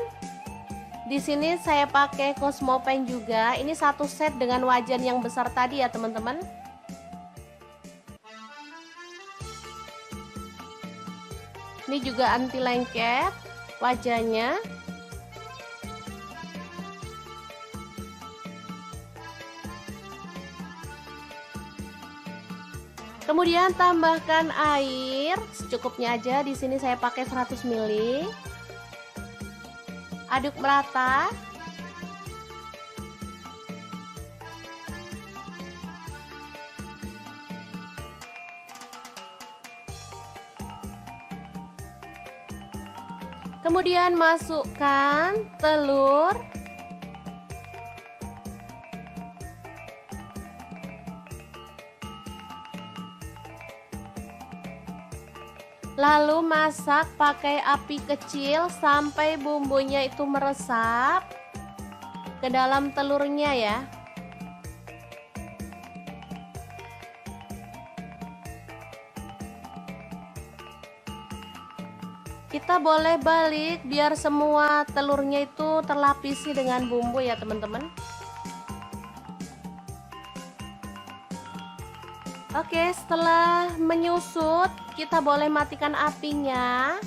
Di sini saya pakai Cosmopan juga. Ini satu set dengan wajan yang besar tadi ya teman-teman. Ini juga anti lengket wajahnya. Kemudian tambahkan air secukupnya aja. Di sini saya pakai 100 ml. Aduk merata. Kemudian masukkan telur. Lalu masak pakai api kecil sampai bumbunya itu meresap ke dalam telurnya ya. Kita boleh balik biar semua telurnya itu terlapisi dengan bumbu ya teman-teman. Oke, setelah menyusut kita boleh matikan apinya.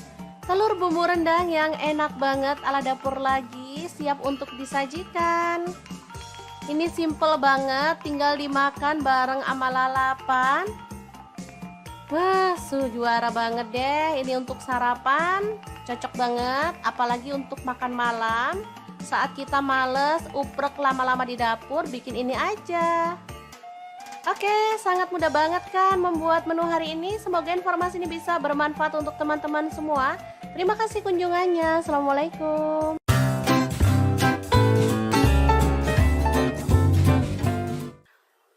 Telur bumbu rendang yang enak banget ala dapur lagi siap untuk disajikan. Ini simple banget, tinggal dimakan bareng sama lalapan. Wah, juara banget deh. Ini untuk sarapan cocok banget, apalagi untuk makan malam. Saat kita males uprek lama-lama di dapur, bikin ini aja. Oke, sangat mudah banget kan membuat menu hari ini. Semoga informasi ini bisa bermanfaat untuk teman-teman semua. Terima kasih kunjungannya. Assalamualaikum.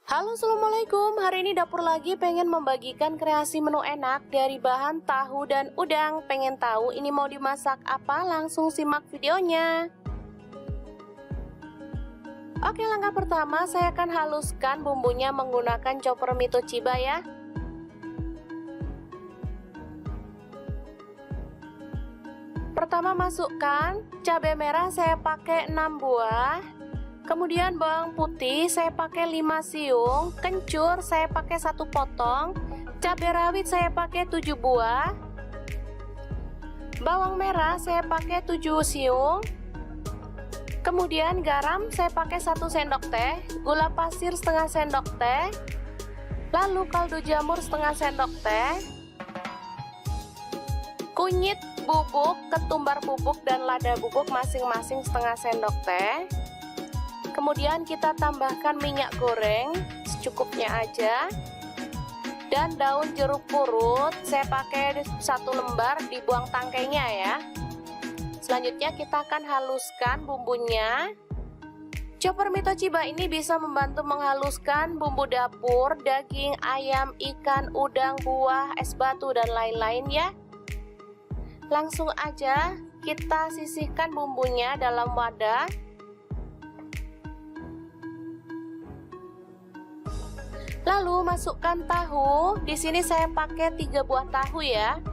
Halo, assalamualaikum. Hari ini dapur lagi pengen membagikan kreasi menu enak dari bahan tahu dan udang. Pengen tahu ini mau dimasak apa? Langsung simak videonya. Oke, langkah pertama saya akan haluskan bumbunya menggunakan chopper mie Toshiba ya. Pertama masukkan cabai merah, saya pakai 6 buah. Kemudian bawang putih saya pakai 5 siung, kencur saya pakai 1 potong, cabai rawit saya pakai 7 buah, bawang merah saya pakai 7 siung, kemudian garam saya pakai 1 sendok teh, gula pasir setengah sendok teh, lalu kaldu jamur setengah sendok teh, kunyit bubuk, ketumbar bubuk dan lada bubuk masing-masing setengah sendok teh. Kemudian kita tambahkan minyak goreng secukupnya aja. Dan daun jeruk purut saya pakai 1 lembar, dibuang tangkainya ya. Selanjutnya kita akan haluskan bumbunya. Chopper mie Toshiba ini bisa membantu menghaluskan bumbu dapur, daging, ayam, ikan, udang, buah, es batu dan lain-lain ya. Langsung aja kita sisihkan bumbunya dalam wadah. Lalu masukkan tahu. Di sini saya pakai 3 buah tahu ya.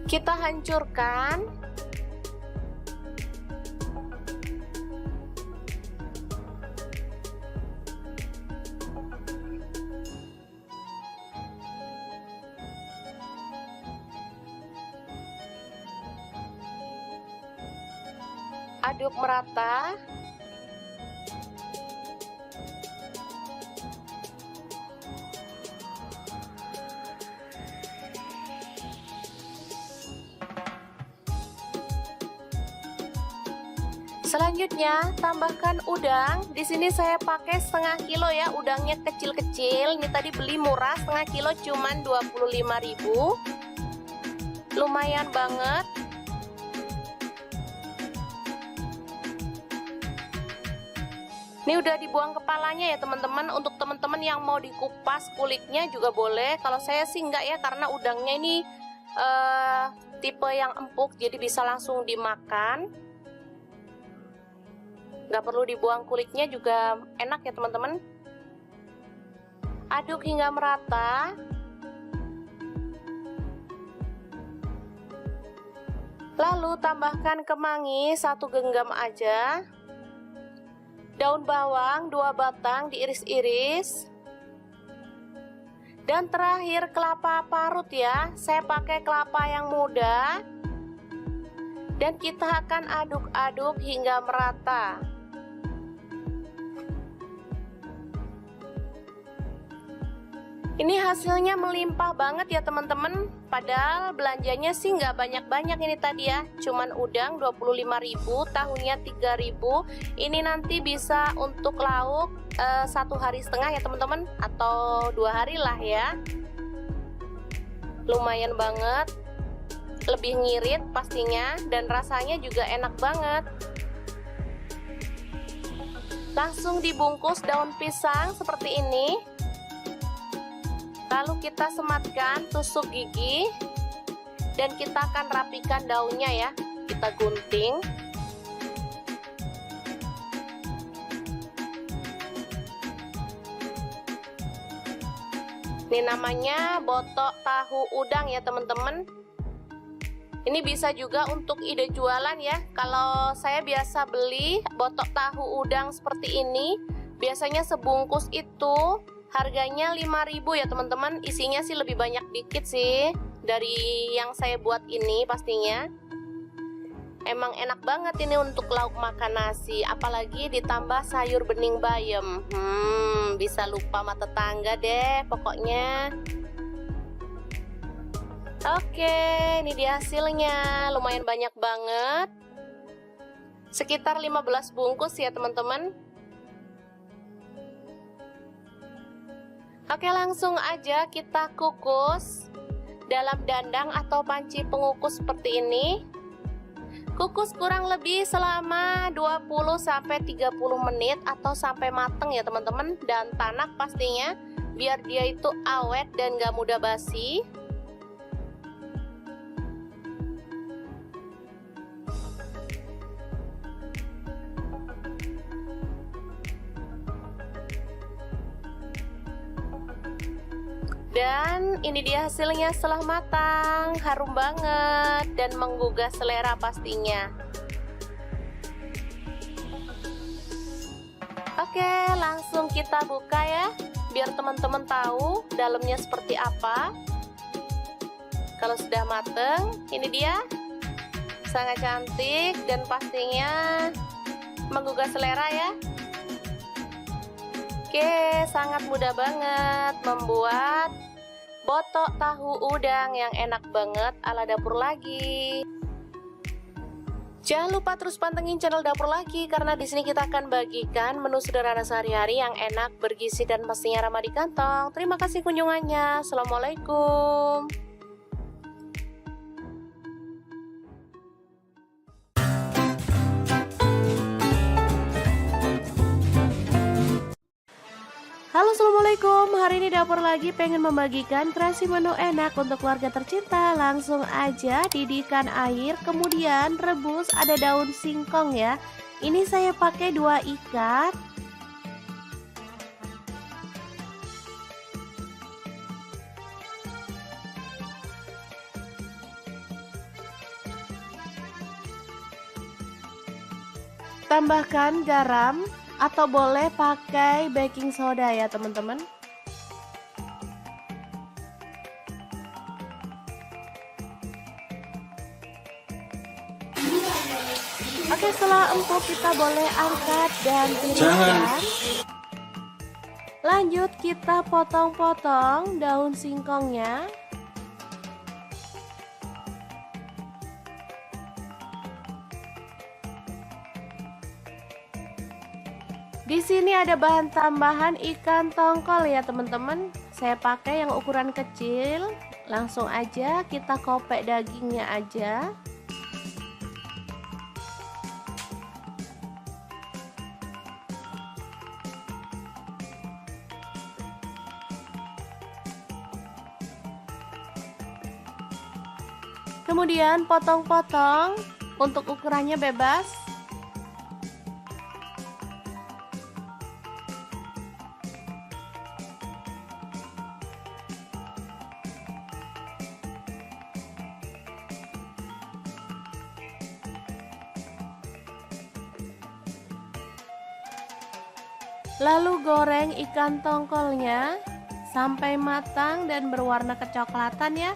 Kita hancurkan. Aduk merata. Selanjutnya tambahkan udang. Di sini saya pakai setengah kilo ya, udangnya kecil-kecil. Ini tadi beli murah, setengah kilo cuman 25.000. Lumayan banget. Ini udah dibuang kepalanya ya teman-teman. Untuk teman-teman yang mau dikupas kulitnya juga boleh. Kalau saya sih enggak ya, karena udangnya ini tipe yang empuk, jadi bisa langsung dimakan. Nggak perlu dibuang kulitnya juga enak ya teman-teman. Aduk hingga merata. Lalu tambahkan kemangi 1 genggam aja. Daun bawang 2 batang diiris-iris. Dan terakhir kelapa parut ya. Saya pakai kelapa yang muda. Dan kita akan aduk-aduk hingga merata. Ini hasilnya melimpah banget ya teman-teman. Padahal belanjanya sih nggak banyak-banyak ini tadi ya. Cuman udang 25.000, tahunya 3.000. Ini nanti bisa untuk lauk 1,5 hari ya teman-teman, atau 2 hari lah ya. Lumayan banget, lebih ngirit pastinya, dan rasanya juga enak banget. Langsung dibungkus daun pisang seperti ini. Lalu kita sematkan tusuk gigi, dan kita akan rapikan daunnya ya. Kita gunting. Ini namanya botok tahu udang ya teman-teman. Ini bisa juga untuk ide jualan ya. Kalau saya biasa beli botok tahu udang seperti ini, biasanya sebungkus itu harganya 5.000 ya teman-teman. Isinya sih lebih banyak dikit sih dari yang saya buat ini pastinya. Emang enak banget ini untuk lauk makan nasi, apalagi ditambah sayur bening bayam. Bisa lupa sama tetangga deh pokoknya. Oke, ini dia hasilnya. Lumayan banyak banget. Sekitar 15 bungkus ya teman-teman. Oke, langsung aja kita kukus dalam dandang atau panci pengukus seperti ini. Kukus kurang lebih selama 20-30 menit atau sampai mateng ya teman-teman, dan tanak pastinya biar dia itu awet dan gak mudah basi. Dan ini dia hasilnya setelah matang, harum banget dan menggugah selera pastinya. Oke, langsung kita buka ya, biar teman-teman tahu dalamnya seperti apa. Kalau sudah mateng, ini dia, sangat cantik dan pastinya menggugah selera ya. Oke, sangat mudah banget membuat botok tahu udang yang enak banget ala Dapur Lagi. Jangan lupa terus pantengin channel Dapur Lagi, karena di sini kita akan bagikan menu sederhana sehari-hari yang enak, bergizi, dan pastinya ramah di kantong. Terima kasih kunjungannya. Assalamualaikum. Halo, assalamualaikum. Hari ini Dapur Lagi pengen membagikan kreasi menu enak untuk keluarga tercinta. Langsung aja didihkan air, kemudian rebus. Ada daun singkong ya. Ini saya pakai 2 ikat. Tambahkan garam, atau boleh pakai baking soda ya teman-teman. Oke, setelah empuk kita boleh angkat dan tiriskan. Lanjut kita potong-potong daun singkongnya. Di sini ada bahan tambahan ikan tongkol ya teman-teman. Saya pakai yang ukuran kecil. Langsung aja kita kopek dagingnya aja. Kemudian potong-potong untuk ukurannya bebas. Lalu goreng ikan tongkolnya sampai matang dan berwarna kecoklatan ya.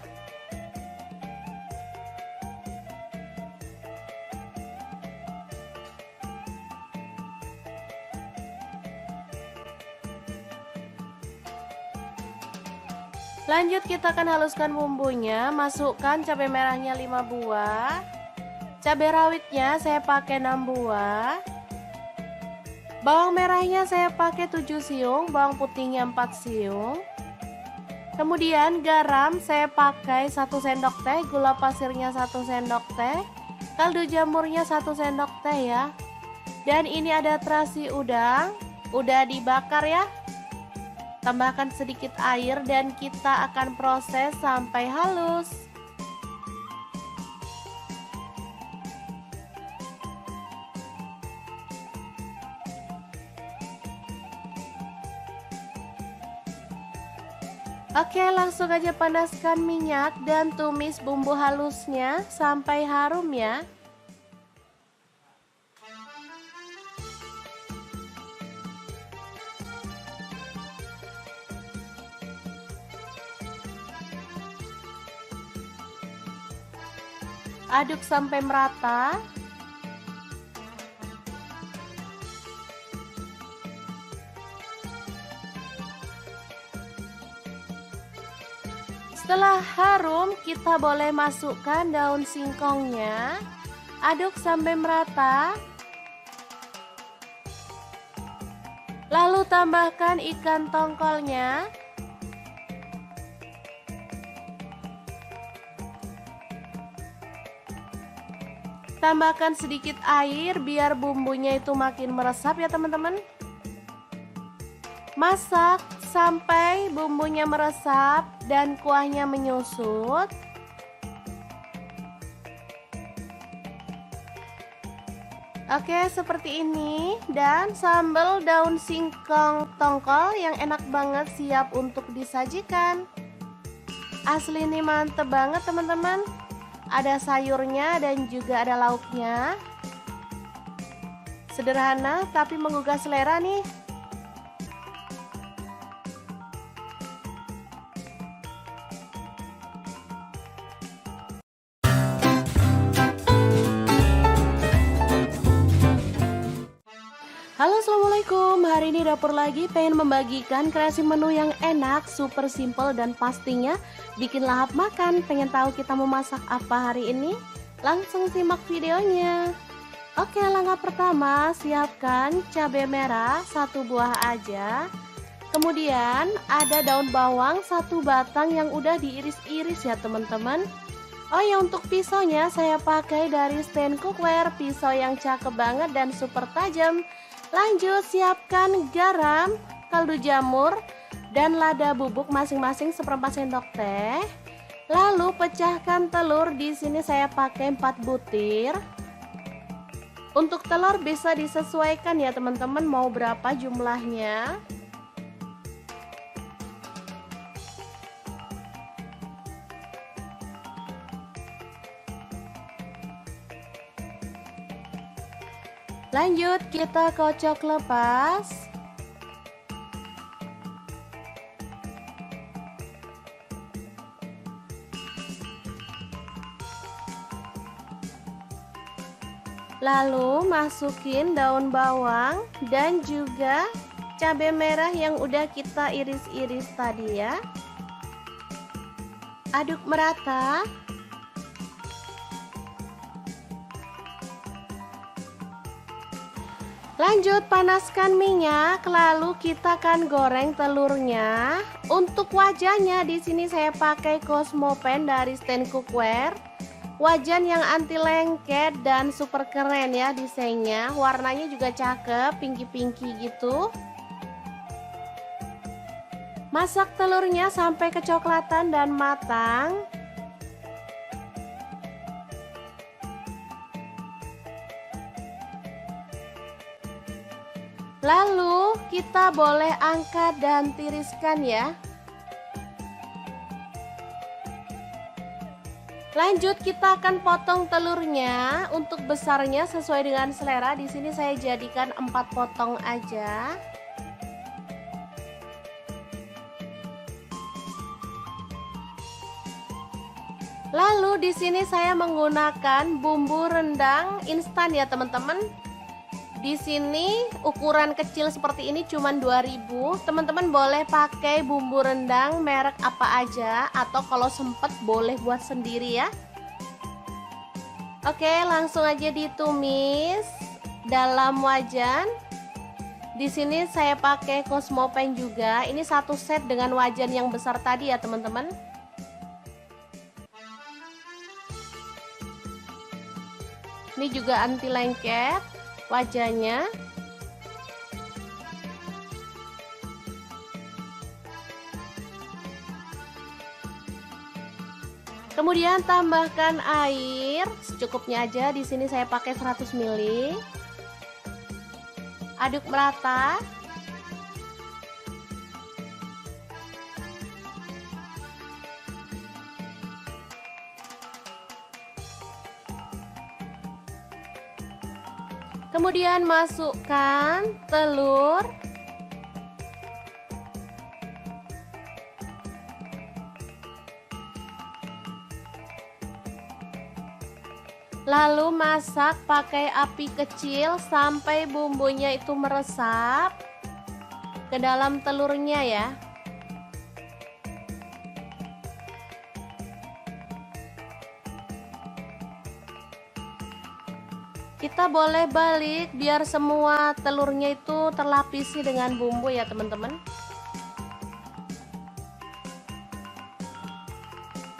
Lanjut kita akan haluskan bumbunya, masukkan cabai merahnya 5 buah. Cabai rawitnya saya pakai 6 buah. Bawang merahnya saya pakai 7 siung, bawang putihnya 4 siung. Kemudian garam saya pakai 1 sendok teh, gula pasirnya 1 sendok teh, kaldu jamurnya 1 sendok teh ya. Dan ini ada terasi udang, udah dibakar ya. Tambahkan sedikit air dan kita akan proses sampai halus. Oke, langsung aja panaskan minyak dan tumis bumbu halusnya sampai harum ya. Aduk sampai merata. Setelah harum, kita boleh masukkan daun singkongnya. Aduk sampai merata. Lalu tambahkan ikan tongkolnya. Tambahkan sedikit air biar bumbunya itu makin meresap ya teman-teman. Masak sampai bumbunya meresap dan kuahnya menyusut. Oke, seperti ini. Dan sambal daun singkong tongkol yang enak banget siap untuk disajikan. Asli ini mantep banget teman-teman. Ada sayurnya dan juga ada lauknya. Sederhana tapi menggugah selera nih. Halo, assalamualaikum. Hari ini dapur lagi pengen membagikan kreasi menu yang enak, super simple dan pastinya bikin lahap makan. Pengen tahu kita mau masak apa hari ini? Langsung simak videonya. Oke, langkah pertama siapkan cabai merah 1 buah aja. Kemudian ada daun bawang 1 batang yang udah diiris-iris ya teman-teman. Oh ya, untuk pisaunya saya pakai dari stand cookware, pisau yang cakep banget dan super tajam. Lanjut siapkan garam, kaldu jamur, dan lada bubuk masing-masing 1/4 sendok teh. Lalu pecahkan telur, di sini saya pakai 4 butir. Untuk telur bisa disesuaikan ya teman-teman mau berapa jumlahnya. Lanjut kita kocok lepas. Lalu masukin daun bawang dan juga cabai merah yang udah kita iris-iris tadi ya. Aduk merata. Lanjut panaskan minyak, lalu kita akan goreng telurnya. Untuk wajahnya di sini saya pakai Cosmopan dari stand cookware. Wajan yang anti lengket dan super keren ya desainnya. Warnanya juga cakep, pinky-pinky gitu. Masak telurnya sampai kecoklatan dan matang. Lalu kita boleh angkat dan tiriskan ya. Lanjut kita akan potong telurnya. Untuk besarnya sesuai dengan selera. Di sini saya jadikan 4 potong aja. Lalu di sini saya menggunakan bumbu rendang instan ya teman-teman. Di sini ukuran kecil seperti ini cuma 2000. Teman-teman boleh pakai bumbu rendang merek apa aja atau kalau sempet boleh buat sendiri ya. Oke, langsung aja ditumis dalam wajan. Di sini saya pakai Cosmo Pen juga. Ini satu set dengan wajan yang besar tadi ya teman-teman. Ini juga anti lengket wajahnya. Kemudian tambahkan air secukupnya aja. Di sini saya pakai 100 ml. Aduk merata. Kemudian masukkan telur. Lalu masak pakai api kecil sampai bumbunya itu meresap ke dalam telurnya ya. Kita boleh balik biar semua telurnya itu terlapisi dengan bumbu ya teman-teman.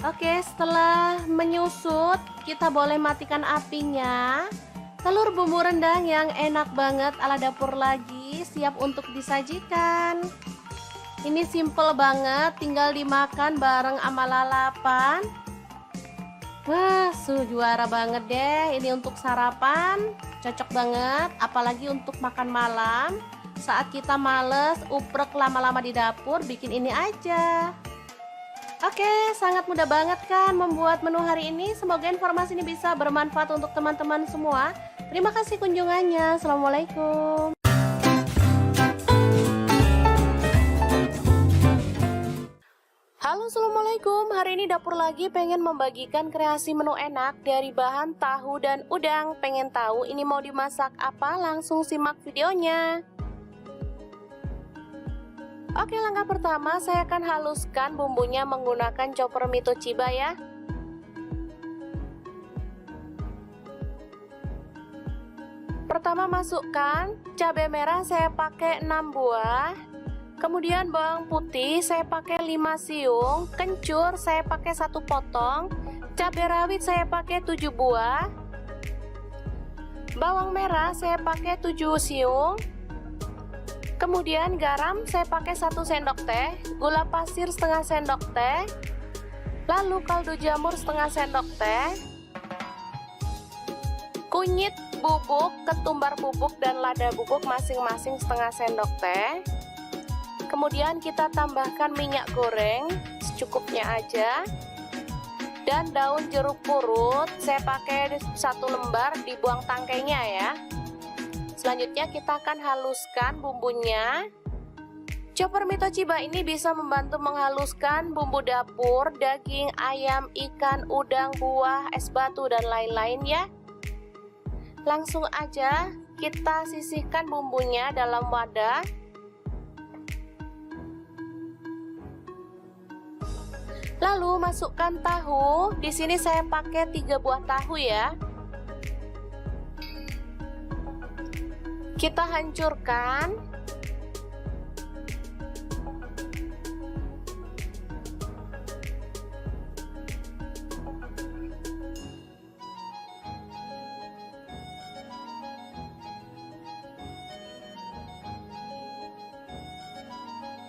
Oke, setelah menyusut kita boleh matikan apinya. Telur bumbu rendang yang enak banget ala dapur lagi siap untuk disajikan. Ini simple banget, tinggal dimakan bareng sama lalapan. Wah, juara banget deh. Ini untuk sarapan cocok banget, apalagi untuk makan malam. Saat kita males uprek lama-lama di dapur, bikin ini aja. Oke, sangat mudah banget kan membuat menu hari ini. Semoga informasi ini bisa bermanfaat untuk teman-teman semua. Terima kasih kunjungannya. Assalamualaikum. Halo, assalamualaikum. Hari ini dapur lagi pengen membagikan kreasi menu enak dari bahan tahu dan udang. Pengen tahu ini mau dimasak apa? Langsung simak videonya. Oke, langkah pertama saya akan haluskan bumbunya menggunakan chopper Mito Chiba ya. Pertama masukkan cabai merah, saya pakai 6 buah. Kemudian bawang putih saya pakai 5 siung, kencur saya pakai 1 potong, cabai rawit saya pakai 7 buah. Bawang merah saya pakai 7 siung. Kemudian garam saya pakai 1 sendok teh, gula pasir setengah sendok teh, lalu kaldu jamur setengah sendok teh, kunyit bubuk, ketumbar bubuk dan lada bubuk masing-masing setengah sendok teh. Kemudian kita tambahkan minyak goreng secukupnya aja. Dan daun jeruk purut saya pakai 1 lembar, dibuang tangkainya ya. Selanjutnya kita akan haluskan bumbunya. Chopper Mito Chiba ini bisa membantu menghaluskan bumbu dapur, daging, ayam, ikan, udang, buah, es batu, dan lain-lain ya. Langsung aja kita sisihkan bumbunya dalam wadah. Lalu masukkan tahu. Di sini saya pakai 3 buah tahu ya. Kita hancurkan.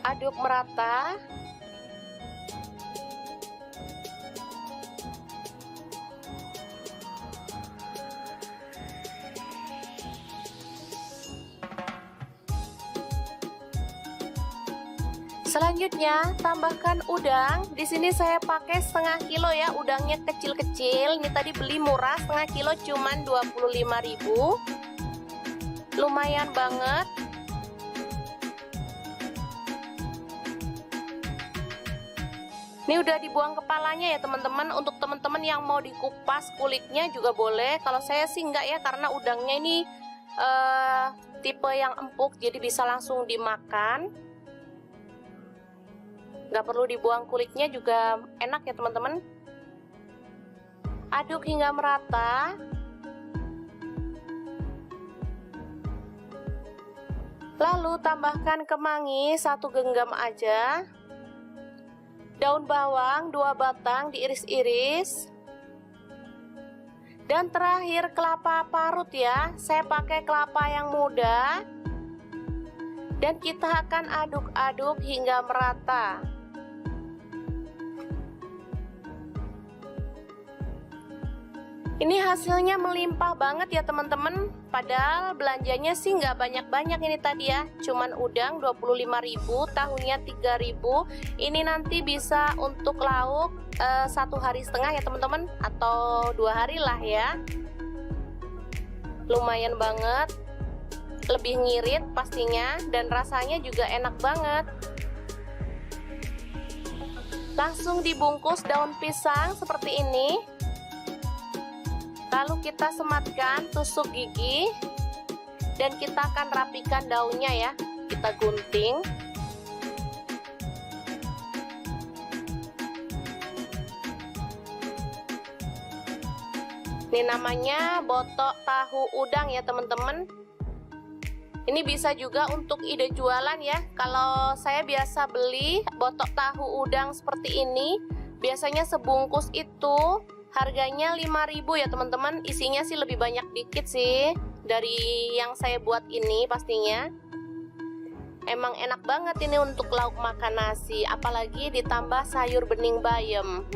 Aduk merata. Selanjutnya tambahkan udang. Di sini saya pakai setengah kilo ya, udangnya kecil-kecil. Ini tadi beli murah, setengah kilo cuman 25.000. Lumayan banget. Ini udah dibuang kepalanya ya teman-teman. Untuk teman-teman yang mau dikupas kulitnya juga boleh. Kalau saya sih enggak ya, karena udangnya ini tipe yang empuk, jadi bisa langsung dimakan. Nggak perlu dibuang kulitnya juga enak ya teman-teman. Aduk hingga merata. Lalu tambahkan kemangi 1 genggam aja. Daun bawang 2 batang diiris-iris. Dan terakhir kelapa parut ya. Saya pakai kelapa yang muda. Dan kita akan aduk-aduk hingga merata. Ini hasilnya melimpah banget ya teman-teman. Padahal belanjanya sih nggak banyak-banyak ini tadi ya. Cuman udang 25.000, tahunya 3.000. Ini nanti bisa untuk lauk 1,5 hari ya teman-teman. Atau 2 hari lah ya. Lumayan banget. Lebih ngirit pastinya. Dan rasanya juga enak banget. Langsung dibungkus daun pisang seperti ini. Lalu kita sematkan tusuk gigi. Dan kita akan rapikan daunnya ya. Kita gunting. Ini namanya botok tahu udang ya teman-teman. Ini bisa juga untuk ide jualan ya. Kalau saya biasa beli botok tahu udang seperti ini, biasanya sebungkus itu harganya 5.000 ya teman-teman. Isinya sih lebih banyak dikit sih dari yang saya buat ini pastinya. Emang enak banget ini untuk lauk makan nasi, apalagi ditambah sayur bening bayam.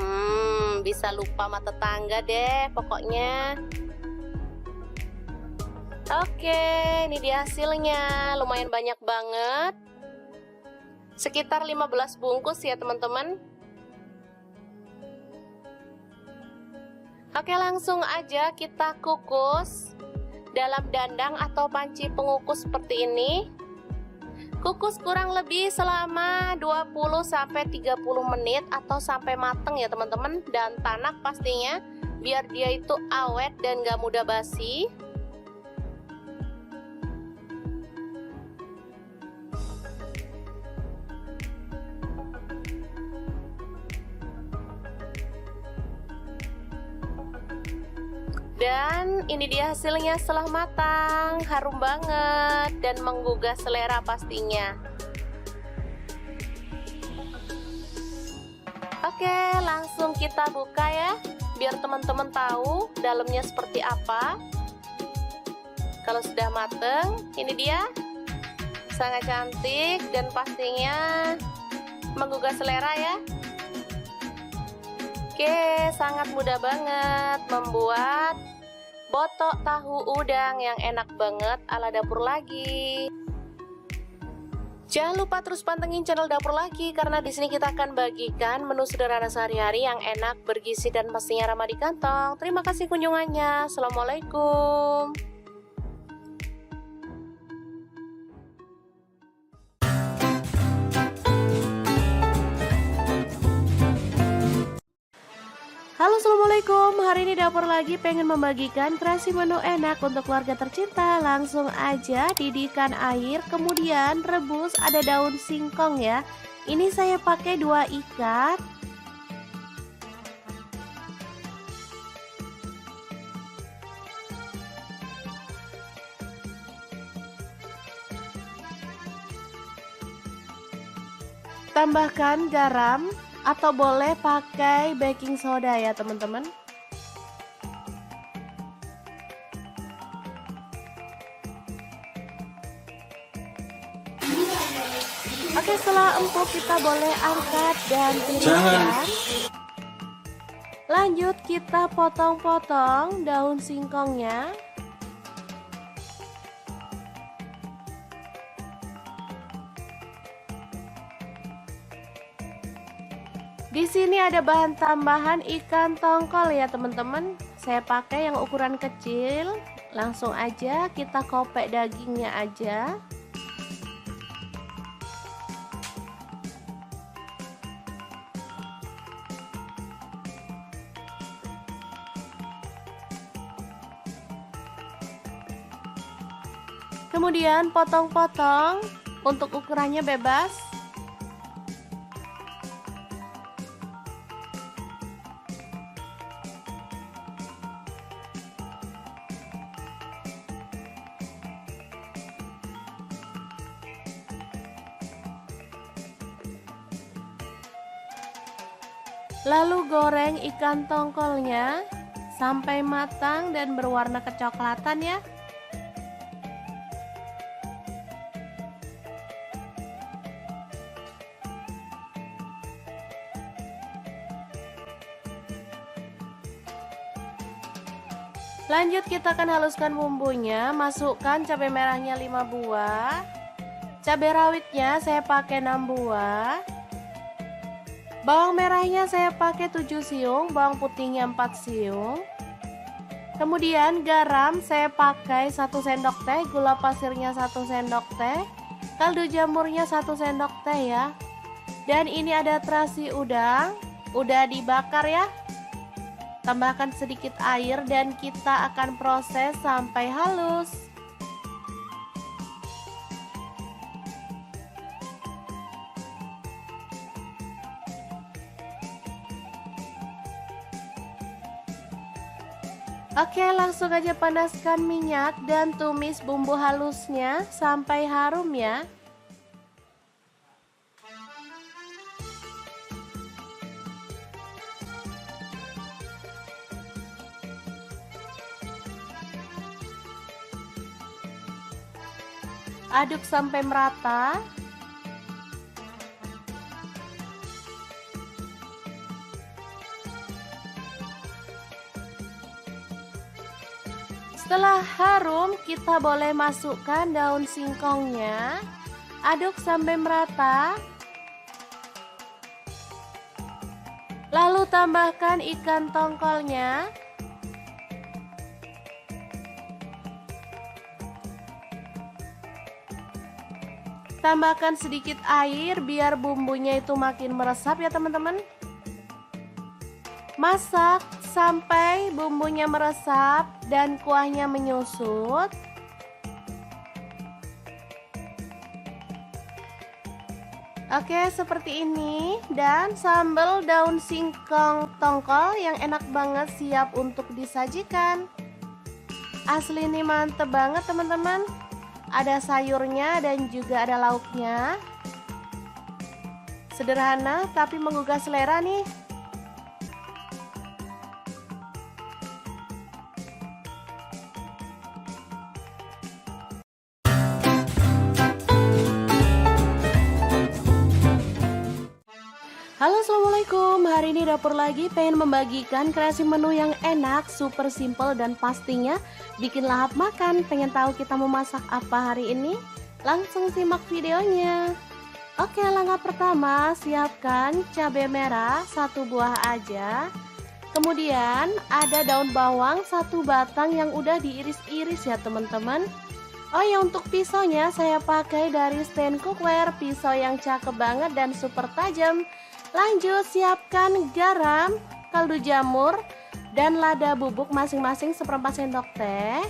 Bisa lupa sama tetangga deh pokoknya. Oke, ini dia hasilnya. Lumayan banyak banget. Sekitar 15 bungkus ya teman-teman. Oke, langsung aja kita kukus dalam dandang atau panci pengukus seperti ini. Kukus kurang lebih selama 20-30 menit atau sampai mateng ya teman-teman. Dan tanak pastinya, biar dia itu awet dan gak mudah basi. Dan ini dia hasilnya setelah matang, harum banget dan menggugah selera pastinya. Oke, langsung kita buka ya, biar teman-teman tahu dalamnya seperti apa. Kalau sudah mateng, ini dia, sangat cantik dan pastinya menggugah selera ya. Oke, sangat mudah banget membuat botok tahu udang yang enak banget ala Dapur Lagi. Jangan lupa terus pantengin channel Dapur Lagi, karena di sini kita akan bagikan menu sederhana sehari-hari yang enak, bergizi dan pastinya ramah di kantong. Terima kasih kunjungannya. Assalamualaikum. Halo, assalamualaikum. Hari ini Dapur Lagi pengen membagikan kreasi menu enak untuk keluarga tercinta. Langsung aja didihkan air, kemudian rebus. Ada daun singkong ya. Ini saya pakai 2 ikat. Tambahkan garam atau boleh pakai baking soda ya teman-teman. Oke, setelah empuk kita boleh angkat dan tiriskan. Lanjut kita potong-potong daun singkongnya. Di sini ada bahan tambahan ikan tongkol ya teman-teman. Saya pakai yang ukuran kecil. Langsung aja kita kopek dagingnya aja. Kemudian potong-potong, untuk ukurannya bebas. Lalu goreng ikan tongkolnya sampai matang dan berwarna kecoklatan ya. Lanjut kita akan haluskan bumbunya. Masukkan cabai merahnya 5 buah. Cabai rawitnya saya pakai 6 buah. Bawang merahnya saya pakai 7 siung, bawang putihnya 4 siung. Kemudian garam saya pakai 1 sendok teh, gula pasirnya 1 sendok teh, kaldu jamurnya 1 sendok teh ya. Dan ini ada terasi udang, udah dibakar ya. Tambahkan sedikit air dan kita akan proses sampai halus. Oke, langsung aja panaskan minyak dan tumis bumbu halusnya sampai harum ya. Aduk sampai merata. Setelah harum, kita boleh masukkan daun singkongnya. Aduk sampai merata. Lalu tambahkan ikan tongkolnya. Tambahkan sedikit air biar bumbunya itu makin meresap ya teman-teman. Masak sampai bumbunya meresap dan kuahnya menyusut. Oke, seperti ini. Dan sambal daun singkong tongkol yang enak banget siap untuk disajikan. Asli ini mantep banget teman-teman. Ada sayurnya dan juga ada lauknya. Sederhana tapi menggugah selera nih. Halo, assalamualaikum. Hari ini dapur lagi pengen membagikan kreasi menu yang enak, super simple dan pastinya bikin lahap makan. Pengen tahu kita mau masak apa hari ini? Langsung simak videonya. Oke, langkah pertama siapkan cabai merah 1 buah aja. Kemudian ada daun bawang 1 batang yang udah diiris-iris ya teman-teman. Oh ya, untuk pisaunya saya pakai dari stand cookware, pisau yang cakep banget dan super tajam. Lanjut siapkan garam, kaldu jamur, dan lada bubuk masing-masing 1/4 sendok teh.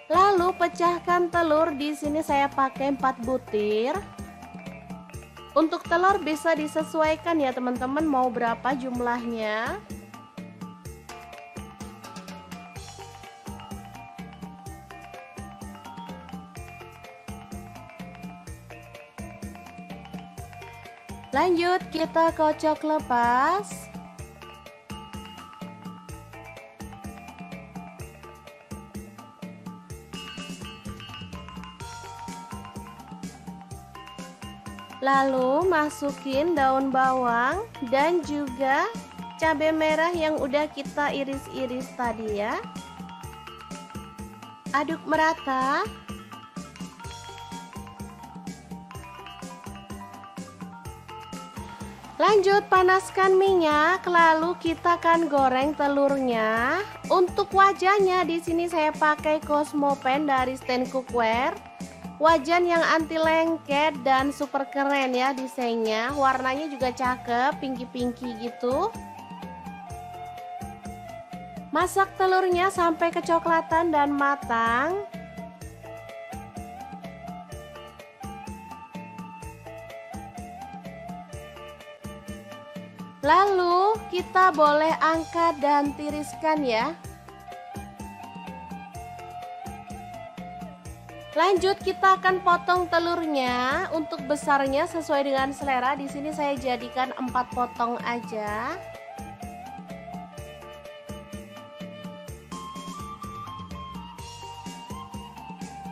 Lalu pecahkan telur, di sini saya pakai 4 butir. Untuk telur bisa disesuaikan ya teman-teman mau berapa jumlahnya. Lanjut kita kocok lepas. Lalu masukin daun bawang dan juga cabai merah yang udah kita iris-iris tadi ya. Aduk merata. Lanjut panaskan minyak, lalu kita akan goreng telurnya. Untuk wajahnya di sini saya pakai Cosmopan dari Stand Cookware. Wajan yang anti lengket dan super keren ya desainnya. Warnanya juga cakep, pinky-pinky gitu. Masak telurnya sampai kecoklatan dan matang. Lalu kita boleh angkat dan tiriskan ya. Lanjut kita akan potong telurnya. Untuk besarnya sesuai dengan selera. Di sini saya jadikan 4 potong aja.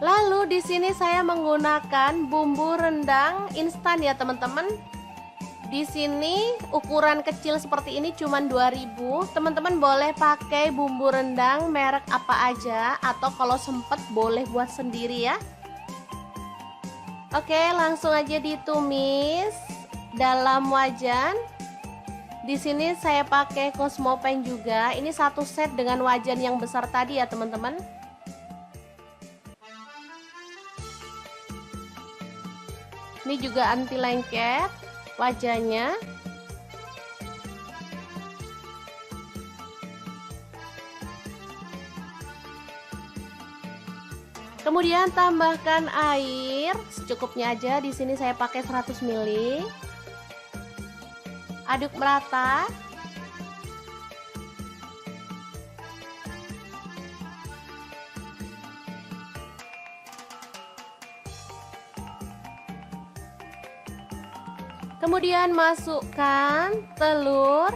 Lalu di sini saya menggunakan bumbu rendang instan ya teman-teman. Di sini ukuran kecil seperti ini cuman 2000. Teman-teman boleh pakai bumbu rendang merek apa aja atau kalau sempet boleh buat sendiri ya. Oke, langsung aja ditumis dalam wajan. Di sini saya pakai Cosmopan juga. Ini satu set dengan wajan yang besar tadi ya teman-teman. Ini juga anti lengket wajahnya. Kemudian tambahkan air secukupnya aja. Di sini saya pakai 100 ml. Aduk merata. Kemudian masukkan telur.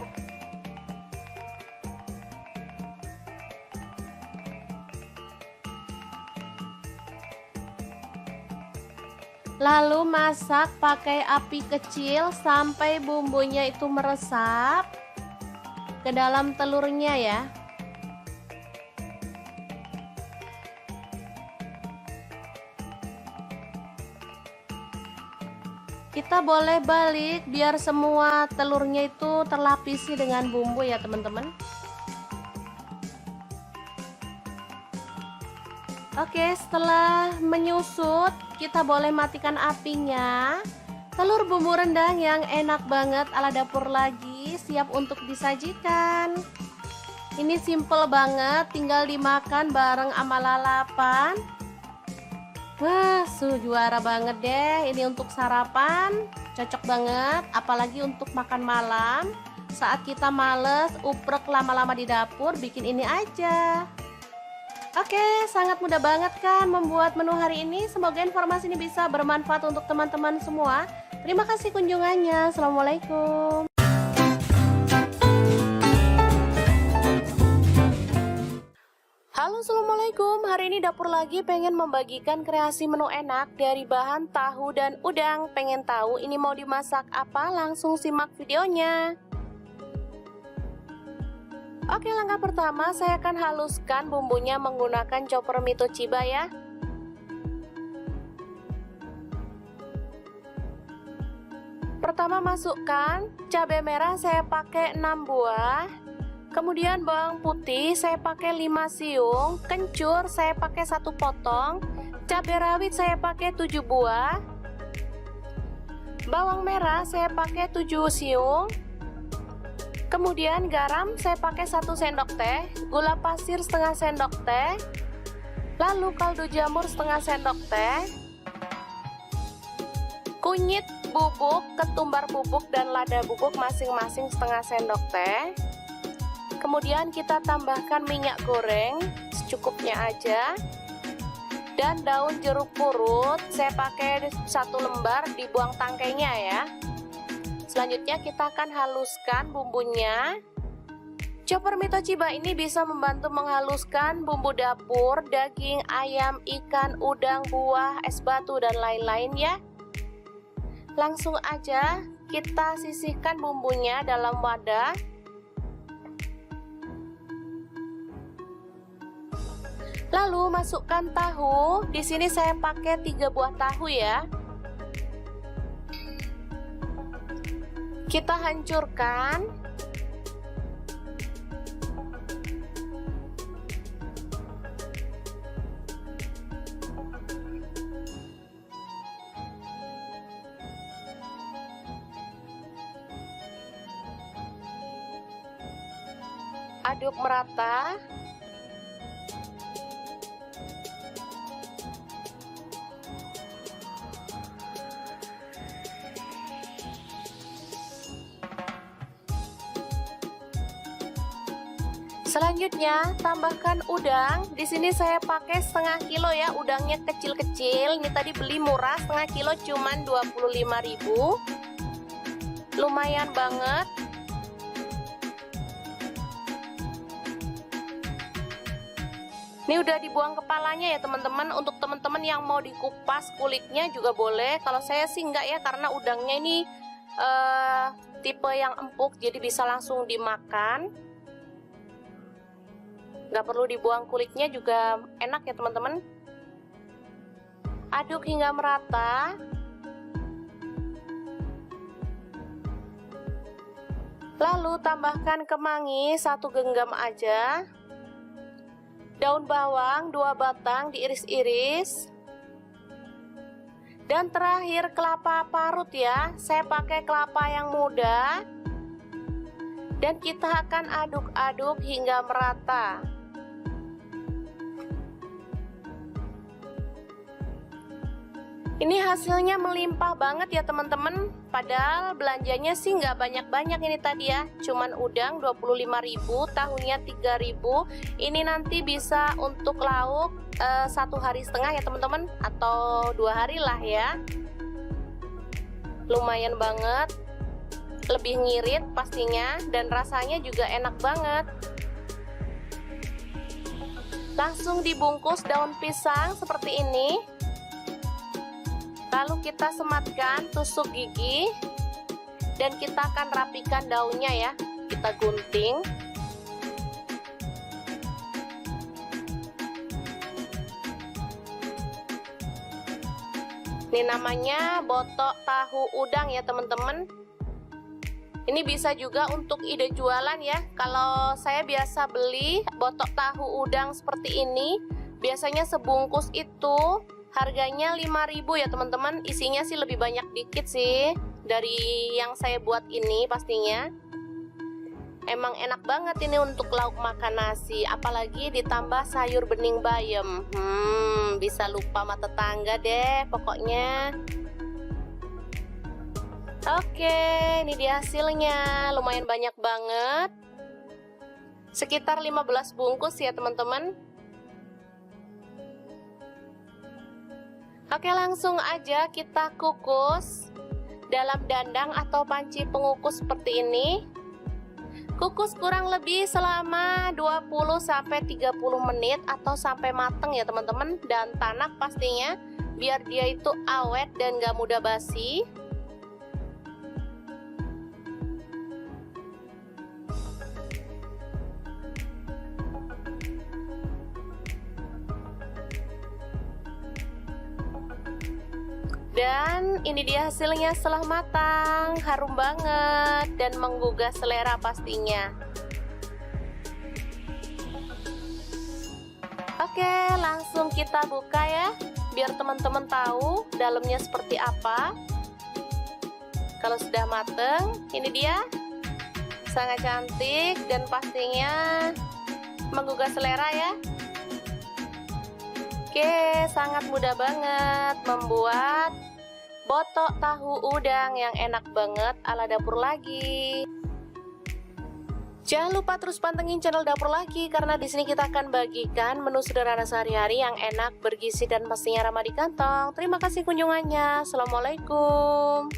Lalu masak pakai api kecil sampai bumbunya itu meresap ke dalam telurnya ya. Kita boleh balik biar semua telurnya itu terlapisi dengan bumbu ya teman-teman. Oke, setelah menyusut kita boleh matikan apinya. Telur bumbu rendang yang enak banget ala dapur lagi siap untuk disajikan. Ini simple banget, tinggal dimakan bareng sama lalapan. Wah, juara banget deh. Ini untuk sarapan cocok banget, apalagi untuk makan malam. Saat kita males uprek lama-lama di dapur, bikin ini aja. Oke, sangat mudah banget kan membuat menu hari ini. Semoga informasi ini bisa bermanfaat untuk teman-teman semua. Terima kasih kunjungannya. Assalamualaikum. Halo, assalamualaikum. Hari ini dapur lagi pengen membagikan kreasi menu enak dari bahan tahu dan udang. Pengen tahu ini mau dimasak apa? Langsung simak videonya. Oke, langkah pertama saya akan haluskan bumbunya menggunakan chopper Mito Chiba ya. Pertama masukkan cabai merah, saya pakai 6 buah. Kemudian bawang putih saya pakai 5 siung, kencur saya pakai 1 potong, cabai rawit saya pakai 7 buah, bawang merah saya pakai 7 siung, kemudian garam saya pakai 1 sendok teh, gula pasir setengah sendok teh, lalu kaldu jamur setengah sendok teh, kunyit bubuk, ketumbar bubuk dan lada bubuk masing-masing setengah sendok teh. Kemudian kita tambahkan minyak goreng secukupnya aja. Dan daun jeruk purut saya pakai 1 lembar, dibuang tangkainya ya. Selanjutnya kita akan haluskan bumbunya. Chopper Mito Chiba ini bisa membantu menghaluskan bumbu dapur, daging, ayam, ikan, udang, buah, es batu dan lain-lain ya. Langsung aja kita sisihkan bumbunya dalam wadah. Lalu masukkan tahu. Di sini saya pakai 3 buah tahu ya. Kita hancurkan. Aduk merata. Selanjutnya tambahkan udang. Di sini saya pakai setengah kilo ya, udangnya kecil-kecil. Ini tadi beli murah, setengah kilo cuman 25.000. Lumayan banget. Ini udah dibuang kepalanya ya teman-teman. Untuk teman-teman yang mau dikupas kulitnya juga boleh. Kalau saya sih enggak ya, karena udangnya ini tipe yang empuk, jadi bisa langsung dimakan. Nggak perlu dibuang kulitnya juga enak ya teman-teman. Aduk hingga merata. Lalu tambahkan kemangi 1 genggam aja. Daun bawang 2 batang diiris-iris. Dan terakhir kelapa parut ya. Saya pakai kelapa yang muda. Dan kita akan aduk-aduk hingga merata. Ini hasilnya melimpah banget ya teman-teman. Padahal belanjanya sih nggak banyak-banyak ini tadi ya. Cuman udang 25.000, tahunya 3.000. Ini nanti bisa untuk lauk 1,5 hari ya teman-teman. Atau 2 hari lah ya. Lumayan banget. Lebih ngirit pastinya. Dan rasanya juga enak banget. Langsung dibungkus daun pisang seperti ini. Lalu kita sematkan tusuk gigi. Dan kita akan rapikan daunnya ya. Kita gunting. Ini namanya botok tahu udang ya teman-teman. Ini bisa juga untuk ide jualan ya. Kalau saya biasa beli botok tahu udang seperti ini, biasanya sebungkus itu harganya 5.000 ya teman-teman. Isinya sih lebih banyak dikit sih dari yang saya buat ini pastinya. Emang enak banget ini untuk lauk makan nasi, apalagi ditambah sayur bening bayam. Bisa lupa sama tetangga deh pokoknya. Oke, ini dia hasilnya. Lumayan banyak banget. Sekitar 15 bungkus ya teman-teman. Oke, langsung aja kita kukus dalam dandang atau panci pengukus seperti ini. Kukus kurang lebih selama 20-30 menit atau sampai mateng ya teman-teman. Dan tanak pastinya, biar dia itu awet dan gak mudah basi. Dan ini dia hasilnya setelah matang, harum banget dan menggugah selera pastinya. Oke, langsung kita buka ya, biar teman-teman tahu dalamnya seperti apa. Kalau sudah mateng, ini dia, sangat cantik dan pastinya menggugah selera ya. Oke, sangat mudah banget membuat botok tahu udang yang enak banget ala Dapur Lagi. Jangan lupa terus pantengin channel Dapur Lagi, karena di sini kita akan bagikan menu sederhana sehari-hari yang enak, bergizi dan pastinya ramah di kantong. Terima kasih kunjungannya. Assalamualaikum.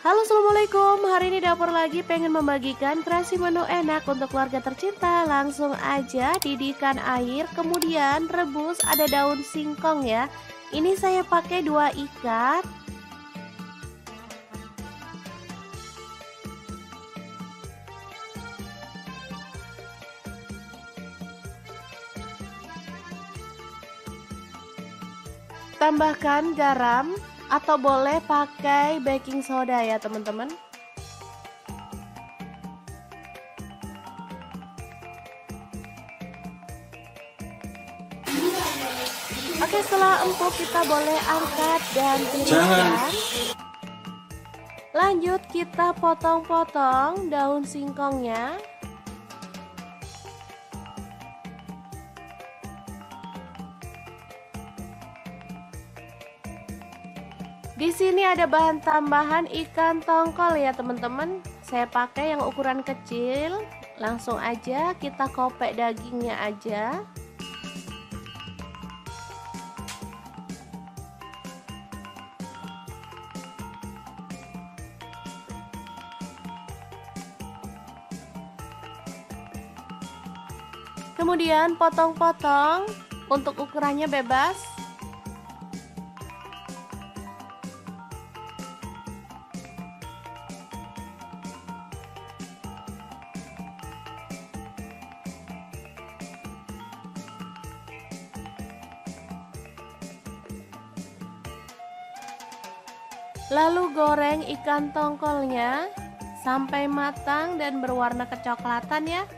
Halo, assalamualaikum. Hari ini Dapur Lagi pengen membagikan kreasi menu enak untuk keluarga tercinta. Langsung aja didihkan air, kemudian rebus. Ada daun singkong ya. Ini saya pakai 2 ikat. Tambahkan garam atau boleh pakai baking soda ya teman-teman. Oke, setelah empuk kita boleh angkat dan tiriskan. Lanjut kita potong-potong daun singkongnya. Di sini ada bahan tambahan ikan tongkol ya teman-teman. Saya pakai yang ukuran kecil. Langsung aja kita kopek dagingnya aja. Kemudian potong-potong, untuk ukurannya bebas. Lalu goreng ikan tongkolnya sampai matang dan berwarna kecoklatan ya.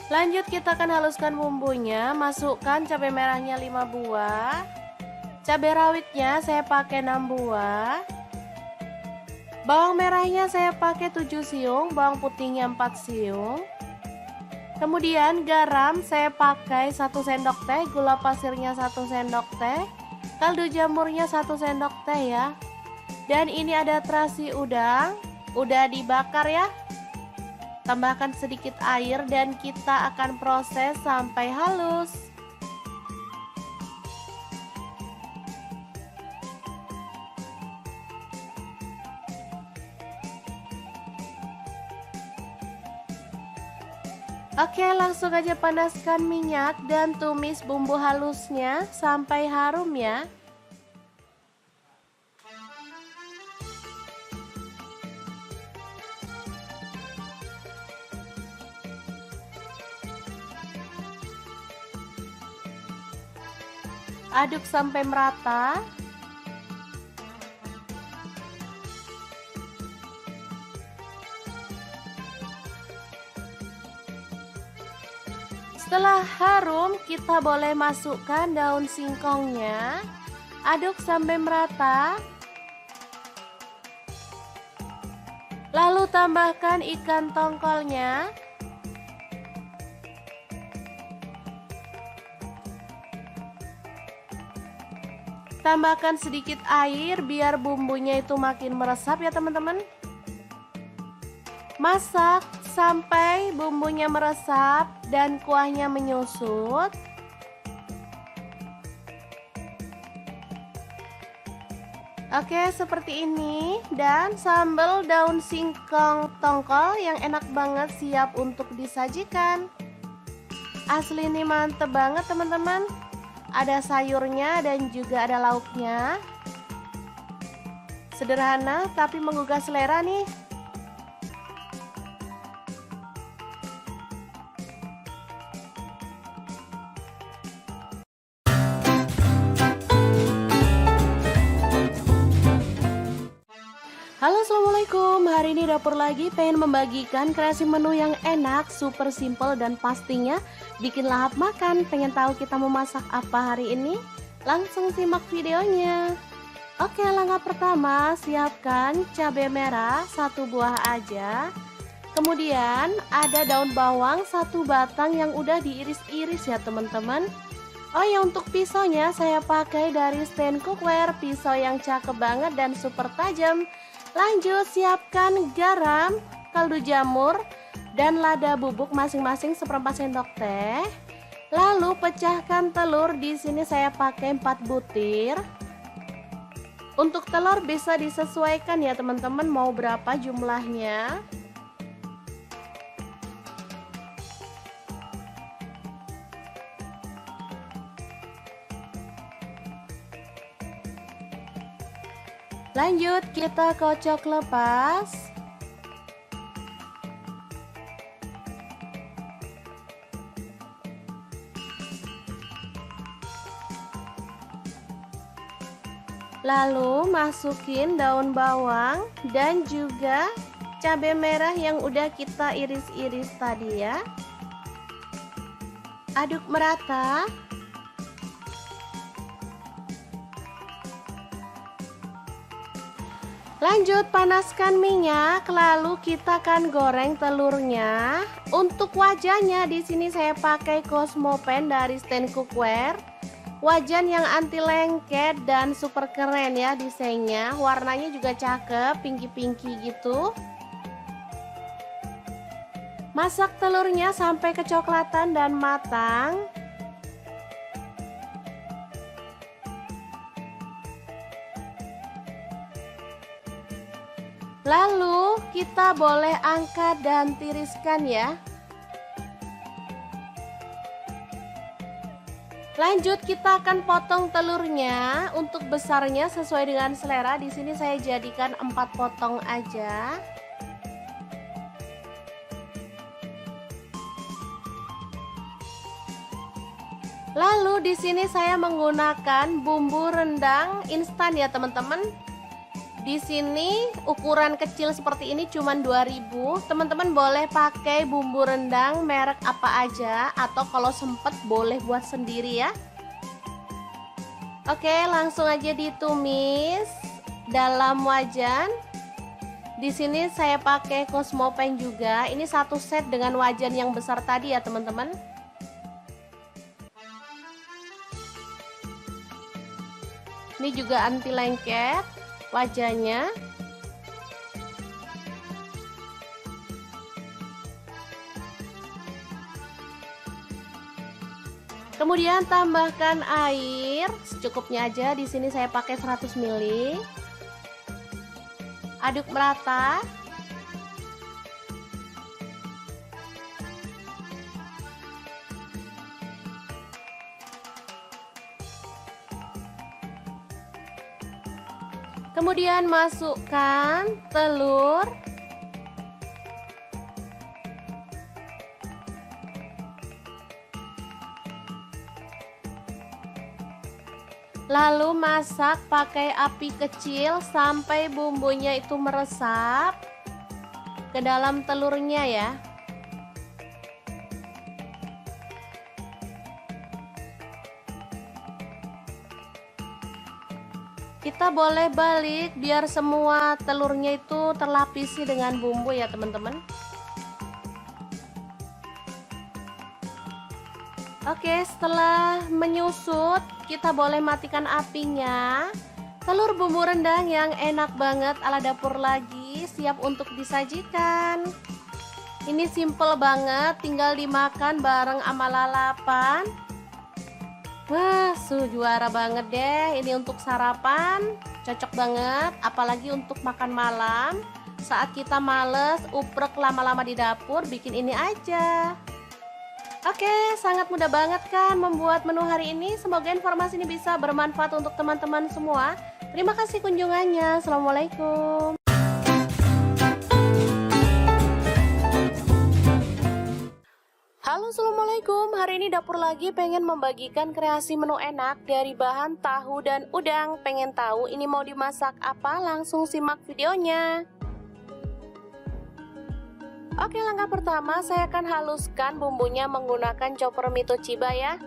Lanjut kita akan haluskan bumbunya. Masukkan cabai merahnya 5 buah. Cabai rawitnya saya pakai 6 buah. Bawang merahnya saya pakai 7 siung, bawang putihnya 4 siung. Kemudian garam saya pakai 1 sendok teh, gula pasirnya 1 sendok teh, kaldu jamurnya 1 sendok teh ya. Dan ini ada terasi udang, udah dibakar ya. Tambahkan sedikit air dan kita akan proses sampai halus. Oke, langsung aja panaskan minyak dan tumis bumbu halusnya sampai harum ya. Aduk sampai merata. Setelah harum, kita boleh masukkan daun singkongnya. Aduk sampai merata. Lalu tambahkan ikan tongkolnya. Tambahkan sedikit air biar bumbunya itu makin meresap ya teman-teman. Masak sampai bumbunya meresap dan kuahnya menyusut. Oke, seperti ini. Dan sambal daun singkong tongkol yang enak banget siap untuk disajikan. Asli ini mantep banget teman-teman. Ada sayurnya dan juga ada lauknya. Sederhana tapi menggugah selera nih. Halo, assalamualaikum. Hari ini dapur lagi pengen membagikan kreasi menu yang enak, super simple dan pastinya bikin lahap makan. Pengen tahu kita mau masak apa hari ini? Langsung simak videonya. Oke, langkah pertama siapkan cabai merah 1 buah aja. Kemudian ada daun bawang 1 batang yang udah diiris-iris ya teman-teman. Oh ya, untuk pisaunya saya pakai dari stand cookware, pisau yang cakep banget dan super tajam. Lanjut siapkan garam, kaldu jamur, dan lada bubuk masing-masing 1/4 sendok teh. Lalu pecahkan telur, di sini saya pakai 4 butir. Untuk telur bisa disesuaikan ya teman-teman mau berapa jumlahnya. Lanjut kita kocok lepas. Lalu masukin daun bawang dan juga cabai merah yang udah kita iris-iris tadi ya. Aduk merata. Lanjut panaskan minyak, lalu kita akan goreng telurnya. Untuk wajahnya di sini saya pakai Cosmopan dari Stand Cookware. Wajan yang anti lengket dan super keren ya desainnya. Warnanya juga cakep, pinky-pinky gitu. Masak telurnya sampai kecoklatan dan matang. Lalu kita boleh angkat dan tiriskan ya. Lanjut kita akan potong telurnya. Untuk besarnya sesuai dengan selera. Di sini saya jadikan 4 potong aja. Lalu di sini saya menggunakan bumbu rendang instan ya teman-teman. Di sini ukuran kecil seperti ini cuma 2.000. Teman-teman boleh pakai bumbu rendang merek apa aja atau kalau sempet boleh buat sendiri ya. Oke, langsung aja ditumis dalam wajan. Di sini saya pakai Cosmopan juga. Ini satu set dengan wajan yang besar tadi ya teman-teman. Ini juga anti lengket wajahnya. Kemudian tambahkan air secukupnya aja. Di sini saya pakai 100 ml. Aduk merata. Kemudian masukkan telur. Lalu masak pakai api kecil sampai bumbunya itu meresap ke dalam telurnya ya. Kita boleh balik biar semua telurnya itu terlapisi dengan bumbu ya teman-teman. Oke, setelah menyusut kita boleh matikan apinya. Telur bumbu rendang yang enak banget ala dapur lagi siap untuk disajikan. Ini simple banget, tinggal dimakan bareng sama lalapan. Wah, juara banget deh. Ini untuk sarapan cocok banget, apalagi untuk makan malam. Saat kita males uprek lama-lama di dapur, bikin ini aja. Oke, sangat mudah banget kan membuat menu hari ini. Semoga informasi ini bisa bermanfaat untuk teman-teman semua. Terima kasih kunjungannya. Assalamualaikum. Halo, assalamualaikum. Hari ini dapur lagi pengen membagikan kreasi menu enak dari bahan tahu dan udang. Pengen tahu ini mau dimasak apa? Langsung simak videonya. Oke, langkah pertama saya akan haluskan bumbunya menggunakan chopper Mito Chiba ya.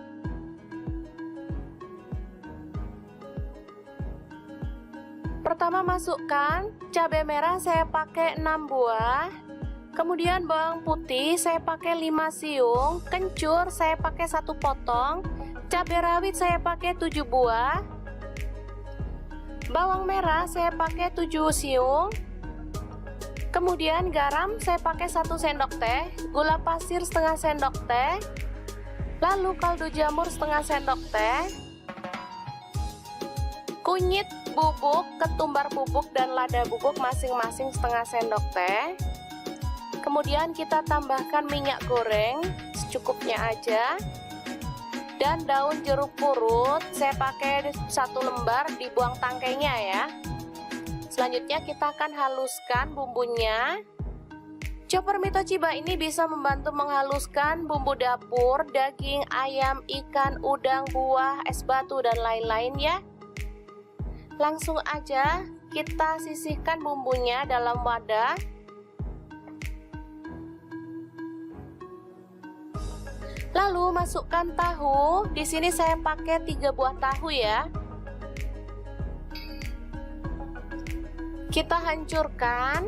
Pertama masukkan cabai merah, saya pakai 6 buah. Kemudian bawang putih saya pakai 5 siung, kencur saya pakai 1 potong, cabai rawit saya pakai 7 buah, bawang merah saya pakai 7 siung, kemudian garam saya pakai 1 sendok teh, gula pasir setengah sendok teh, lalu kaldu jamur setengah sendok teh, kunyit bubuk, ketumbar bubuk dan lada bubuk masing-masing setengah sendok teh. Kemudian kita tambahkan minyak goreng secukupnya aja. Dan daun jeruk purut saya pakai 1 lembar, dibuang tangkainya ya. Selanjutnya kita akan haluskan bumbunya. Chopper Mito Chiba ini bisa membantu menghaluskan bumbu dapur, daging, ayam, ikan, udang, buah, es batu, dan lain-lain ya. Langsung aja kita sisihkan bumbunya dalam wadah. Lalu masukkan tahu. Di sini saya pakai 3 buah tahu ya. Kita hancurkan.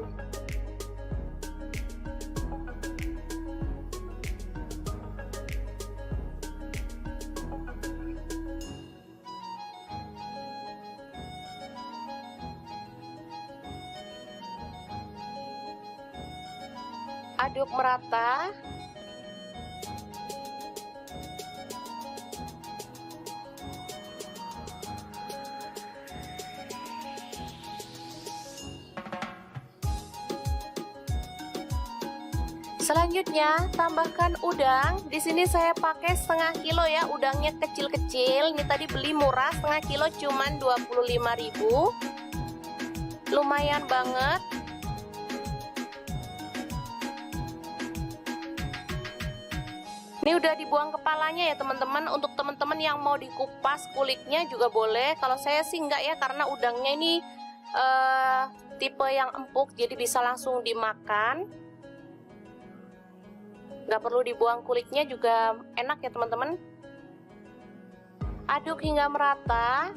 Aduk merata. Selanjutnya tambahkan udang. Di sini saya pakai setengah kilo ya, udangnya kecil-kecil. Ini tadi beli murah, setengah kilo cuman 25.000. Lumayan banget. Ini udah dibuang kepalanya ya teman-teman. Untuk teman-teman yang mau dikupas kulitnya juga boleh. Kalau saya sih enggak ya, karena udangnya ini tipe yang empuk, jadi bisa langsung dimakan. Nggak perlu dibuang kulitnya juga enak ya teman-teman. Aduk hingga merata.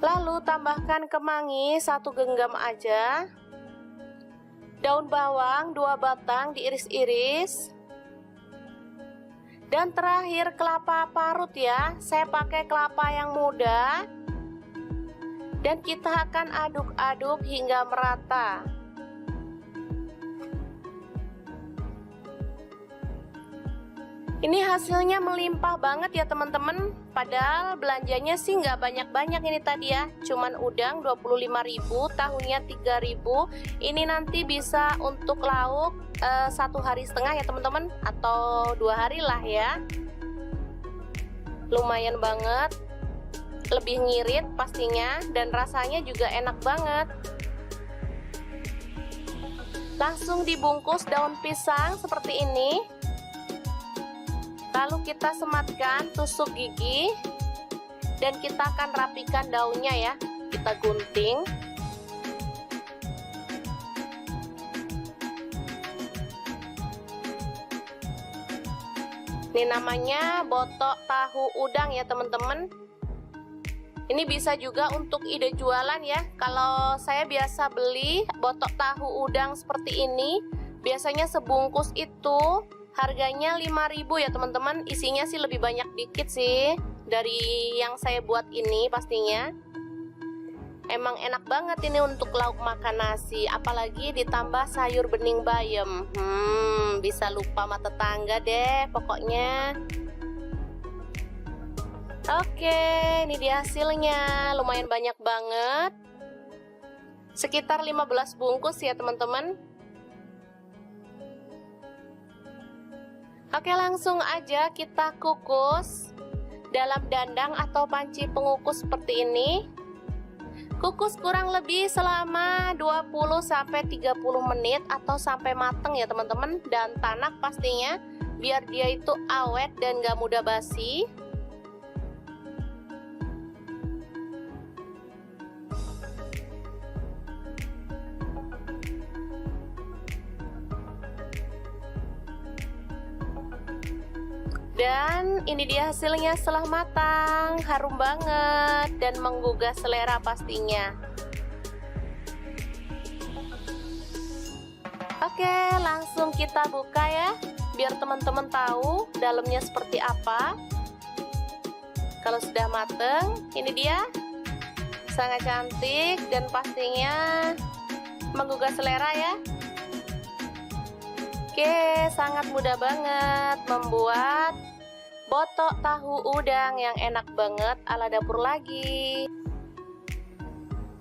Lalu tambahkan kemangi 1 genggam aja. Daun bawang 2 batang diiris-iris. Dan terakhir kelapa parut ya. Saya pakai kelapa yang muda. Dan kita akan aduk-aduk hingga merata. Ini hasilnya melimpah banget ya teman-teman. Padahal belanjanya sih nggak banyak-banyak ini tadi ya. Cuman udang 25.000, tahunya 3.000. Ini nanti bisa untuk lauk 1,5 hari ya teman-teman. Atau 2 hari lah ya. Lumayan banget. Lebih ngirit pastinya. Dan rasanya juga enak banget. Langsung dibungkus daun pisang seperti ini. Lalu kita sematkan tusuk gigi. Dan kita akan rapikan daunnya ya. Kita gunting. Ini namanya botok tahu udang ya teman-teman. Ini bisa juga untuk ide jualan ya. Kalau saya biasa beli botok tahu udang seperti ini, biasanya sebungkus itu harganya 5.000 ya teman-teman. Isinya sih lebih banyak dikit sih dari yang saya buat ini pastinya. Emang enak banget ini untuk lauk makan nasi, apalagi ditambah sayur bening bayam. Bisa lupa sama tetangga deh pokoknya. Oke, ini dia hasilnya. Lumayan banyak banget. Sekitar 15 bungkus ya teman-teman. Oke, langsung aja kita kukus dalam dandang atau panci pengukus seperti ini. Kukus kurang lebih selama 20-30 menit atau sampai mateng ya teman-teman. Dan tanak pastinya, biar dia itu awet dan gak mudah basi. Dan ini dia hasilnya setelah matang, harum banget dan menggugah selera pastinya. Oke, langsung kita buka ya, biar teman-teman tahu dalamnya seperti apa. Kalau sudah mateng, ini dia, sangat cantik dan pastinya menggugah selera ya. Oke, sangat mudah banget membuat botok tahu udang yang enak banget ala Dapur Lagi.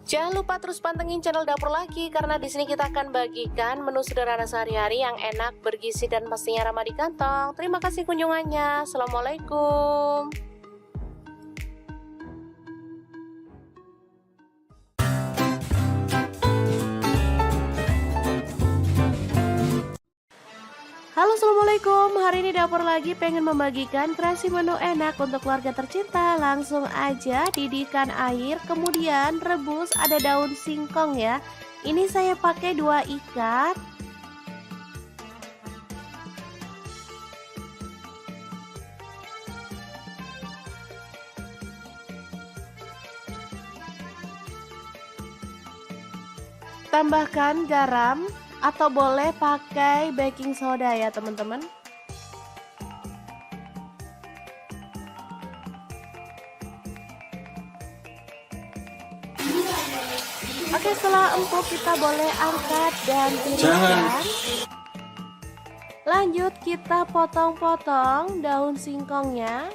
Jangan lupa terus pantengin channel Dapur Lagi, karena di sini kita akan bagikan menu sederhana sehari-hari yang enak, bergizi, dan pastinya ramah di kantong. Terima kasih kunjungannya. Assalamualaikum. Halo, assalamualaikum. Hari ini dapur lagi pengen membagikan kreasi menu enak untuk keluarga tercinta. Langsung aja didihkan air, kemudian rebus ada daun singkong ya. Ini saya pakai 2 ikat. Tambahkan garam atau boleh pakai baking soda ya teman-teman. Oke, setelah empuk kita boleh angkat dan tiriskan. Lanjut kita potong-potong daun singkongnya.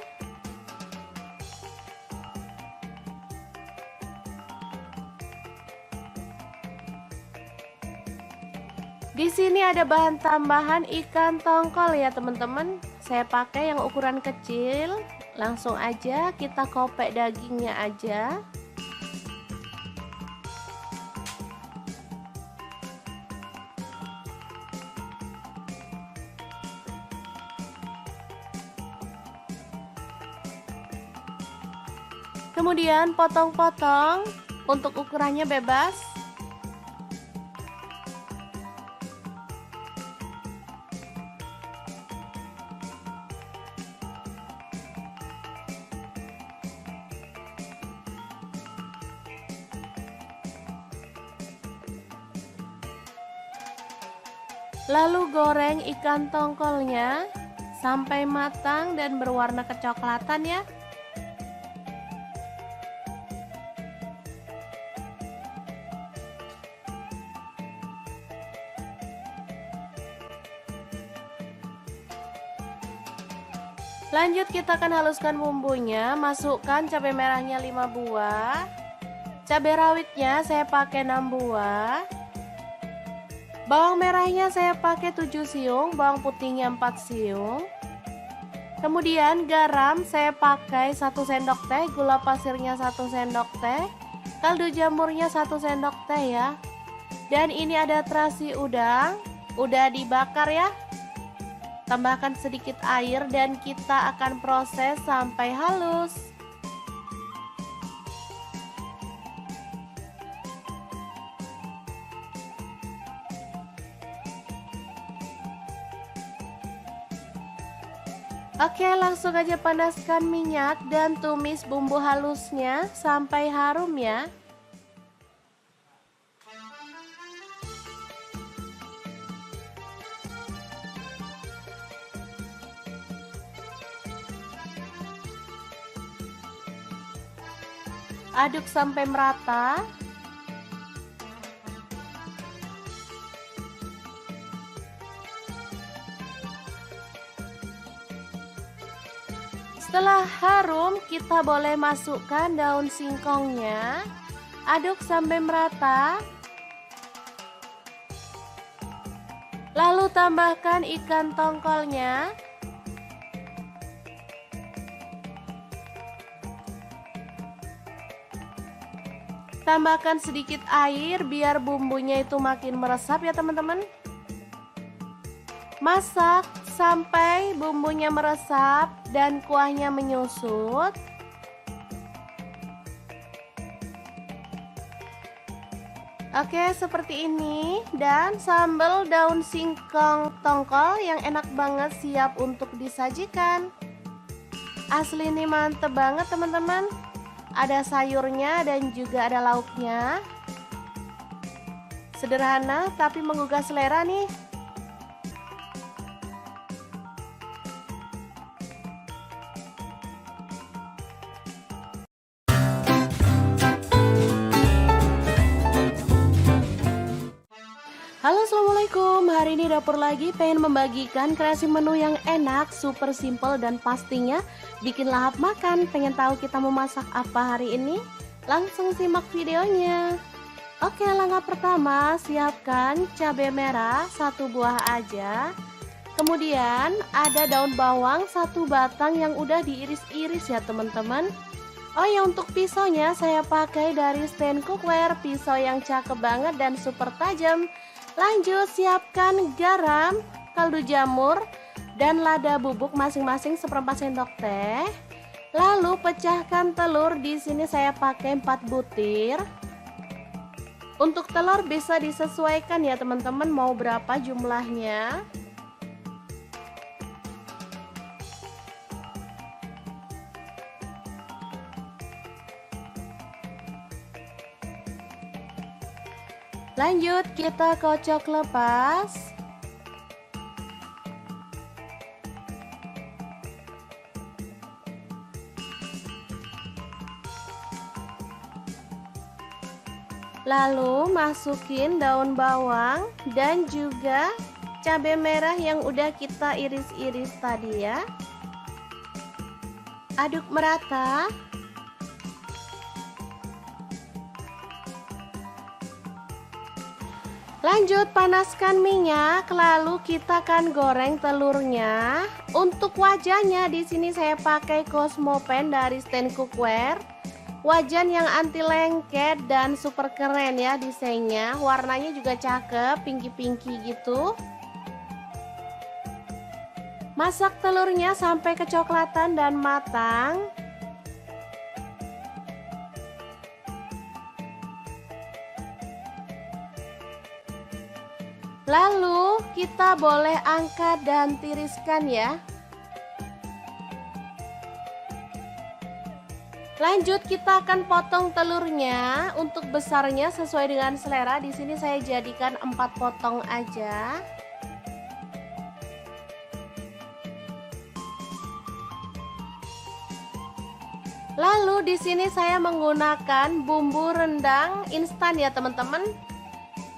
Di sini ada bahan tambahan ikan tongkol ya teman-teman. Saya pakai yang ukuran kecil. Langsung aja kita kopek dagingnya aja. Kemudian potong-potong, untuk ukurannya bebas. Lalu goreng ikan tongkolnya sampai matang dan berwarna kecoklatan ya. Lanjut kita akan haluskan bumbunya. Masukkan cabai merahnya 5 buah. Cabai rawitnya saya pakai 6 buah. Bawang merahnya saya pakai 7 siung, bawang putihnya 4 siung. Kemudian garam saya pakai 1 sendok teh, gula pasirnya 1 sendok teh, kaldu jamurnya 1 sendok teh ya. Dan ini ada terasi udang, udah dibakar ya. Tambahkan sedikit air dan kita akan proses sampai halus. Oke, langsung aja panaskan minyak dan tumis bumbu halusnya sampai harum ya. Aduk sampai merata. Setelah harum, kita boleh masukkan daun singkongnya. Aduk sampai merata. Lalu tambahkan ikan tongkolnya. Tambahkan sedikit air biar bumbunya itu makin meresap ya teman-teman. Masak sampai bumbunya meresap dan kuahnya menyusut. Oke, seperti ini. Dan sambal daun singkong tongkol yang enak banget siap untuk disajikan. Asli ini mantep banget teman-teman. Ada sayurnya dan juga ada lauknya. Sederhana tapi menggugah selera nih. Halo, assalamualaikum. Hari ini dapur lagi pengen membagikan kreasi menu yang enak, super simple dan pastinya bikin lahap makan. Pengen tahu kita mau masak apa hari ini? Langsung simak videonya. Oke, langkah pertama siapkan cabai merah 1 buah aja. Kemudian ada daun bawang 1 batang yang udah diiris-iris ya teman-teman. Oh ya, untuk pisaunya saya pakai dari stand cookware, pisau yang cakep banget dan super tajam. Lanjut siapkan garam kaldu jamur, dan lada bubuk masing-masing seperempat sendok teh. Lalu pecahkan telur, di sini saya pakai 4 butir. Untuk telur bisa disesuaikan ya teman-teman, mau berapa jumlahnya. Lanjut kita kocok lepas. Lalu masukin daun bawang dan juga cabai merah yang udah kita iris-iris tadi ya. Aduk merata. Lanjut panaskan minyak, lalu kita akan goreng telurnya. Untuk wajahnya di sini saya pakai Cosmopan dari Stand Cookware. Wajan yang anti lengket dan super keren ya desainnya. Warnanya juga cakep, pinky-pinky gitu. Masak telurnya sampai kecoklatan dan matang. Lalu kita boleh angkat dan tiriskan ya. Lanjut kita akan potong telurnya. Untuk besarnya sesuai dengan selera. Di sini saya jadikan 4 potong aja. Lalu di sini saya menggunakan bumbu rendang instan ya teman-teman.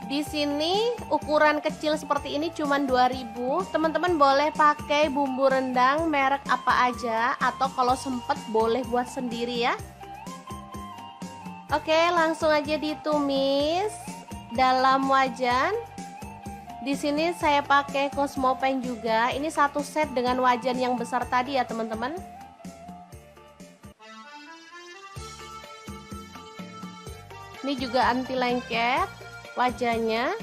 Di sini ukuran kecil seperti ini cuman 2000. Teman-teman boleh pakai bumbu rendang merek apa aja, atau kalau sempet boleh buat sendiri ya. Oke, langsung aja ditumis dalam wajan. Di sini saya pakai Cosmopan juga. Ini satu set dengan wajan yang besar tadi ya teman-teman. Ini juga anti lengket wajahnya.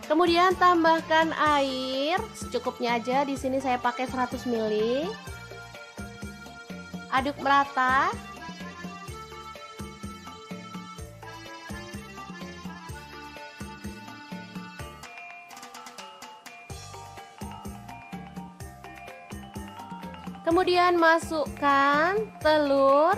Kemudian tambahkan air secukupnya aja. Di sini saya pakai 100 ml. Aduk merata. Kemudian masukkan telur.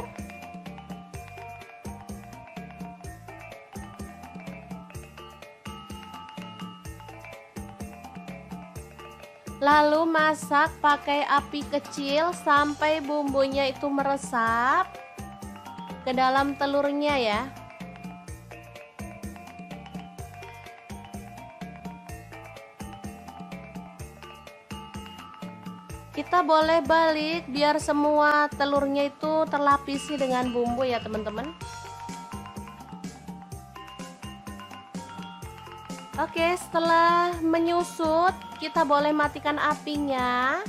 Lalu masak pakai api kecil sampai bumbunya itu meresap ke dalam telurnya ya. Kita boleh balik biar semua telurnya itu terlapisi dengan bumbu ya teman-teman. Oke, setelah menyusut kita boleh matikan apinya.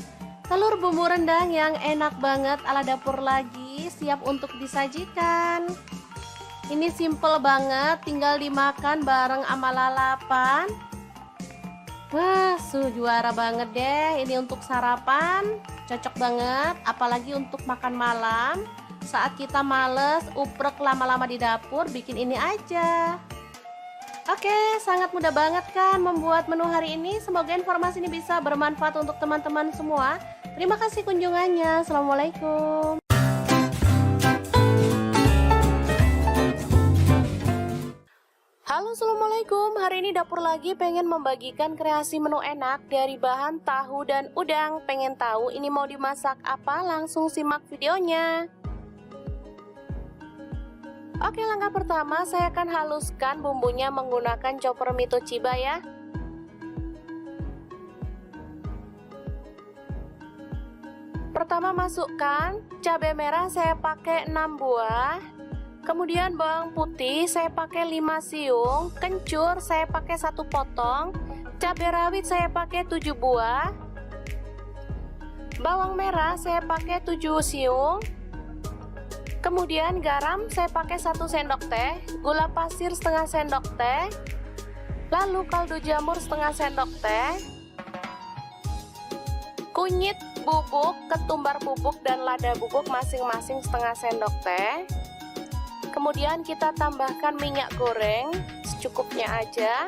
Telur bumbu rendang yang enak banget ala dapur lagi siap untuk disajikan. Ini simple banget, tinggal dimakan bareng sama lalapan. Wah, juara banget deh. Ini untuk sarapan cocok banget, apalagi untuk makan malam. Saat kita males uprek lama-lama di dapur, bikin ini aja. Oke, sangat mudah banget kan membuat menu hari ini. Semoga informasi ini bisa bermanfaat untuk teman-teman semua. Terima kasih kunjungannya. Assalamualaikum. Halo, assalamualaikum. Hari ini dapur lagi pengen membagikan kreasi menu enak dari bahan tahu dan udang. Pengen tahu ini mau dimasak apa? Langsung simak videonya. Oke, langkah pertama saya akan haluskan bumbunya menggunakan chopper Mito Chiba ya. Pertama masukkan cabai merah, saya pakai 6 buah. Kemudian bawang putih saya pakai 5 siung, kencur saya pakai 1 potong, cabai rawit saya pakai 7 buah, bawang merah saya pakai 7 siung, Kemudian garam saya pakai 1 sendok teh, gula pasir setengah sendok teh, lalu kaldu jamur setengah sendok teh, kunyit bubuk, ketumbar bubuk dan lada bubuk masing-masing setengah sendok teh. Kemudian kita tambahkan minyak goreng secukupnya aja,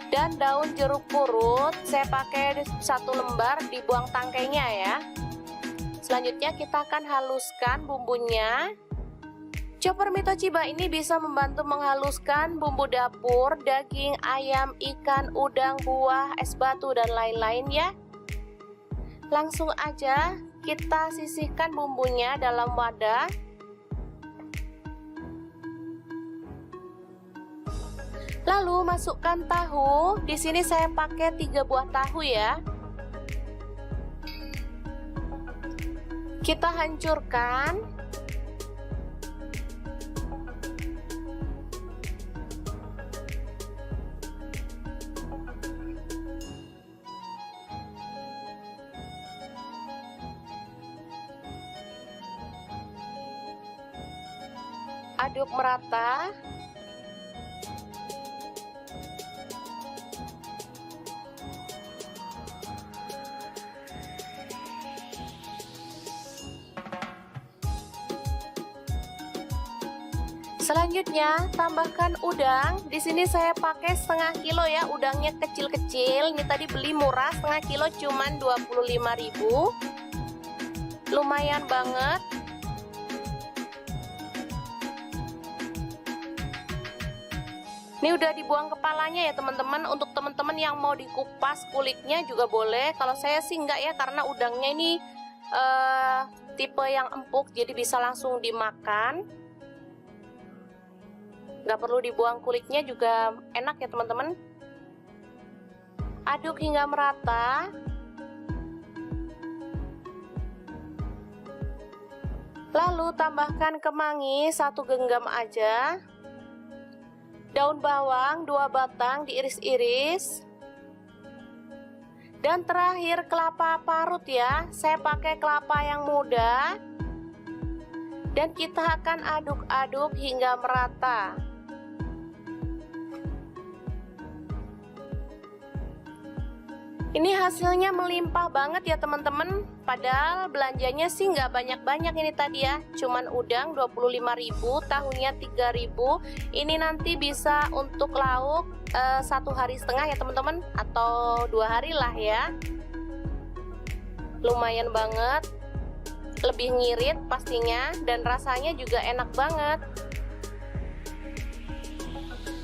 dan daun jeruk purut saya pakai 1 lembar, dibuang tangkainya ya. Selanjutnya kita akan haluskan bumbunya. Chopper Mitochiba ini bisa membantu menghaluskan bumbu dapur, daging, ayam, ikan, udang, buah, es batu, dan lain-lain ya. Langsung aja kita sisihkan bumbunya dalam wadah. Lalu masukkan tahu. Di sini saya pakai 3 buah tahu ya. Kita hancurkan. Aduk merata. Selanjutnya tambahkan udang. Di sini saya pakai setengah kilo ya, udangnya kecil-kecil. Ini tadi beli murah, setengah kilo cuman 25.000. Lumayan banget. Ini udah dibuang kepalanya ya teman-teman. Untuk teman-teman yang mau dikupas kulitnya juga boleh. Kalau saya sih enggak ya, karena udangnya ini tipe yang empuk, jadi bisa langsung dimakan. Nggak perlu dibuang kulitnya juga enak ya teman-teman. Aduk hingga merata. Lalu tambahkan kemangi 1 genggam aja. Daun bawang 2 batang diiris-iris. Dan terakhir kelapa parut ya. Saya pakai kelapa yang muda. Dan kita akan aduk-aduk hingga merata. Ini hasilnya melimpah banget ya teman-teman. Padahal belanjanya sih nggak banyak-banyak ini tadi ya. Cuman udang 25.000, tahunya 3.000. Ini nanti bisa untuk lauk 1,5 hari ya teman-teman, atau 2 hari lah ya. Lumayan banget. Lebih ngirit pastinya, dan rasanya juga enak banget.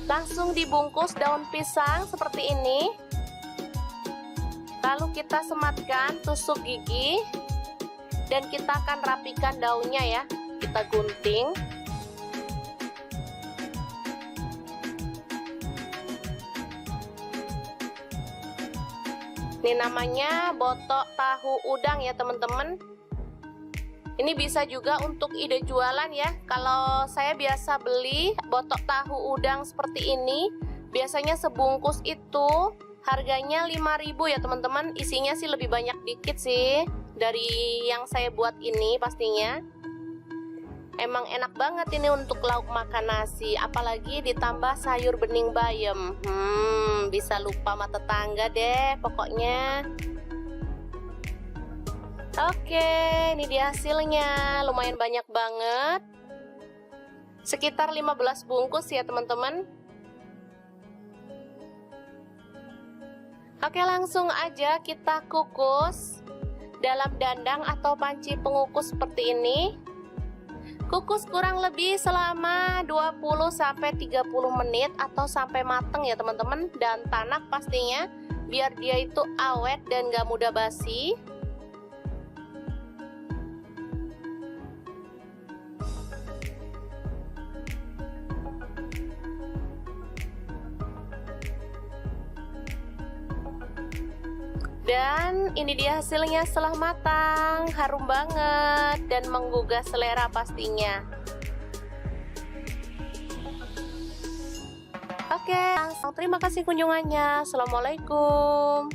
Langsung dibungkus daun pisang seperti ini. Lalu kita sematkan tusuk gigi, dan kita akan rapikan daunnya ya. Kita gunting. Ini namanya botok tahu udang ya teman-teman. Ini bisa juga untuk ide jualan ya. Kalau saya biasa beli botok tahu udang seperti ini, biasanya sebungkus itu harganya 5.000 ya teman-teman. Isinya sih lebih banyak dikit sih dari yang saya buat ini pastinya. Emang enak banget ini untuk lauk makan nasi, apalagi ditambah sayur bening bayam. Bisa lupa sama tetangga deh pokoknya. Oke, ini dia hasilnya. Lumayan banyak banget. Sekitar 15 bungkus ya teman-teman. Oke, langsung aja kita kukus dalam dandang atau panci pengukus seperti ini. Kukus kurang lebih selama 20-30 menit atau sampai mateng ya teman-teman, dan tanak pastinya biar dia itu awet dan gak mudah basi. Dan ini dia hasilnya setelah matang, harum banget dan menggugah selera pastinya. Oke, langsung terima kasih kunjungannya. Assalamualaikum.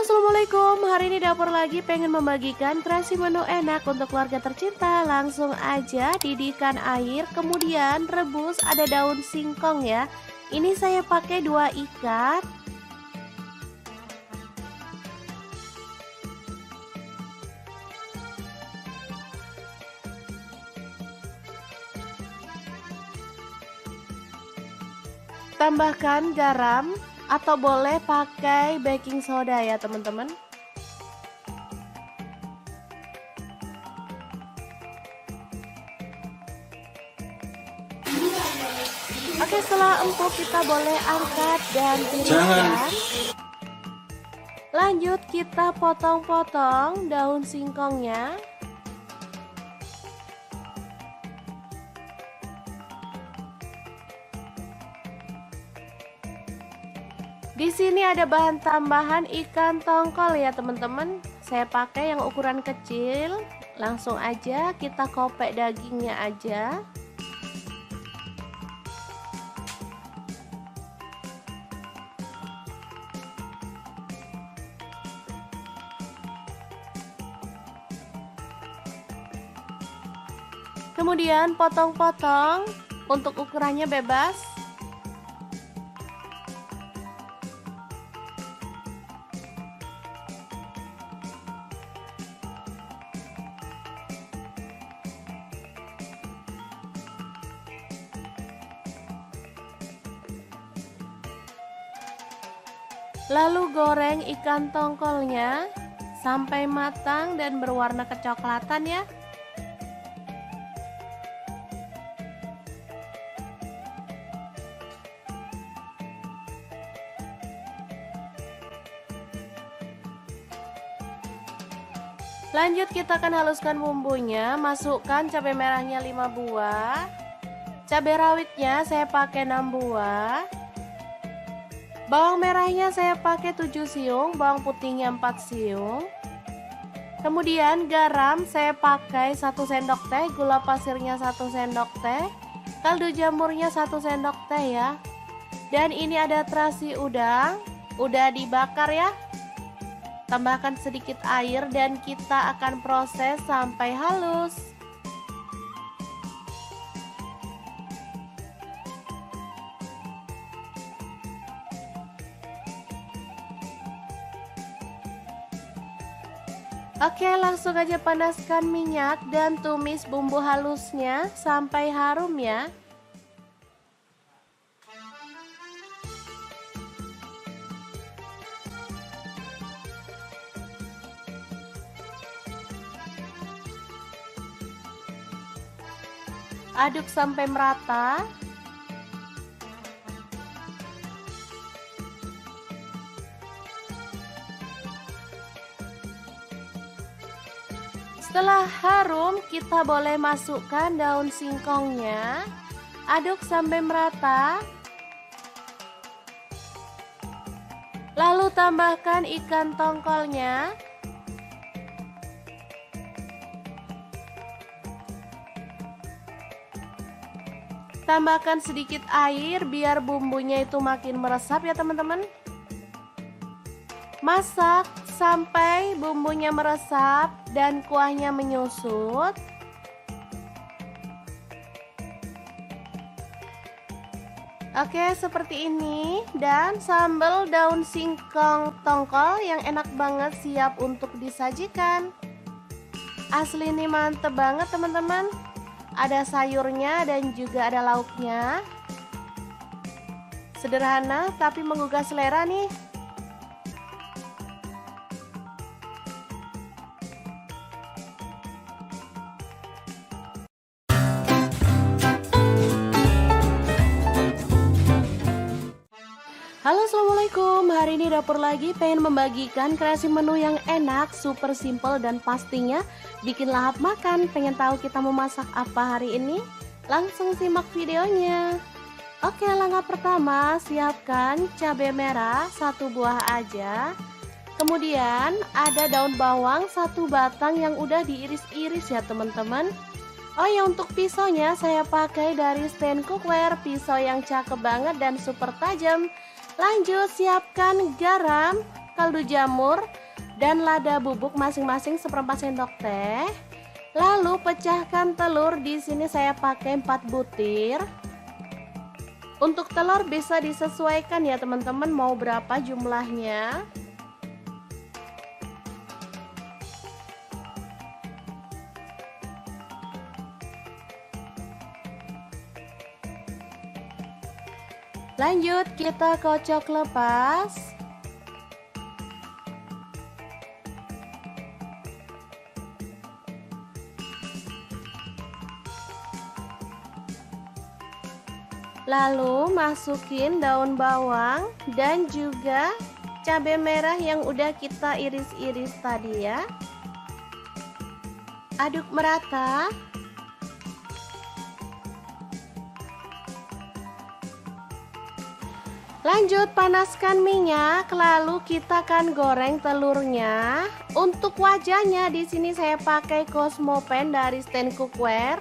Halo, assalamualaikum. Hari ini dapur lagi pengen membagikan kreasi menu enak untuk keluarga tercinta. Langsung aja didihkan air, kemudian rebus. Ada daun singkong ya. Ini saya pakai 2 ikat. Tambahkan garam atau boleh pakai baking soda ya teman-teman. Oke, setelah empuk kita boleh angkat dan tiriskan. Lanjut kita potong-potong daun singkongnya. Di sini ada bahan tambahan ikan tongkol ya teman-teman. Saya pakai yang ukuran kecil. Langsung aja kita kopek dagingnya aja. Kemudian potong-potong, untuk ukurannya bebas. Lalu goreng ikan tongkolnya sampai matang dan berwarna kecoklatan ya. Lanjut kita akan haluskan bumbunya. Masukkan cabai merahnya 5 buah. Cabai rawitnya saya pakai 6 buah. Bawang merahnya saya pakai 7 siung, bawang putihnya 4 siung. Kemudian garam saya pakai 1 sendok teh, gula pasirnya 1 sendok teh, kaldu jamurnya 1 sendok teh ya. Dan ini ada terasi udang, udah dibakar ya. Tambahkan sedikit air dan kita akan proses sampai halus. Oke, langsung aja panaskan minyak dan tumis bumbu halusnya sampai harum ya. Aduk sampai merata. Setelah harum, kita boleh masukkan daun singkongnya. Aduk sampai merata. Lalu tambahkan ikan tongkolnya. Tambahkan sedikit air biar bumbunya itu makin meresap ya teman-teman. Masak sampai bumbunya meresap dan kuahnya menyusut. Oke, seperti ini. Dan sambal daun singkong tongkol yang enak banget siap untuk disajikan. Asli ini mantep banget teman-teman. Ada sayurnya dan juga ada lauknya. Sederhana tapi menggugah selera nih. Halo, assalamualaikum. Hari ini dapur lagi pengen membagikan kreasi menu yang enak, super simple dan pastinya bikin lahap makan. Pengen tahu kita mau masak apa hari ini? Langsung simak videonya. Oke, langkah pertama siapkan cabai merah 1 buah aja. Kemudian ada daun bawang 1 batang yang udah diiris-iris ya teman-teman. Oh ya, untuk pisaunya saya pakai dari stand cookware, pisau yang cakep banget dan super tajam. Lanjut siapkan garam, kaldu jamur dan lada bubuk masing-masing 1/4 sendok teh. Lalu pecahkan telur, di sini saya pakai 4 butir. Untuk telur bisa disesuaikan ya teman-teman, mau berapa jumlahnya. Lanjut kita kocok lepas. Lalu masukin daun bawang dan juga cabai merah yang udah kita iris-iris tadi ya. Aduk merata. Lanjut panaskan minyak, lalu kita akan goreng telurnya. Untuk wajahnya di sini saya pakai Cosmopan dari Stand Cookware.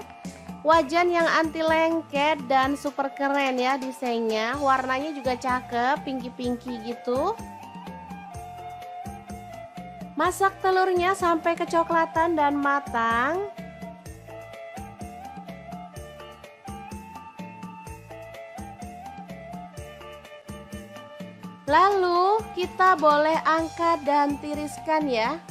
Wajan yang anti lengket dan super keren ya desainnya. Warnanya juga cakep, pinky-pinky gitu. Masak telurnya sampai kecoklatan dan matang. Lalu kita boleh angkat dan tiriskan ya.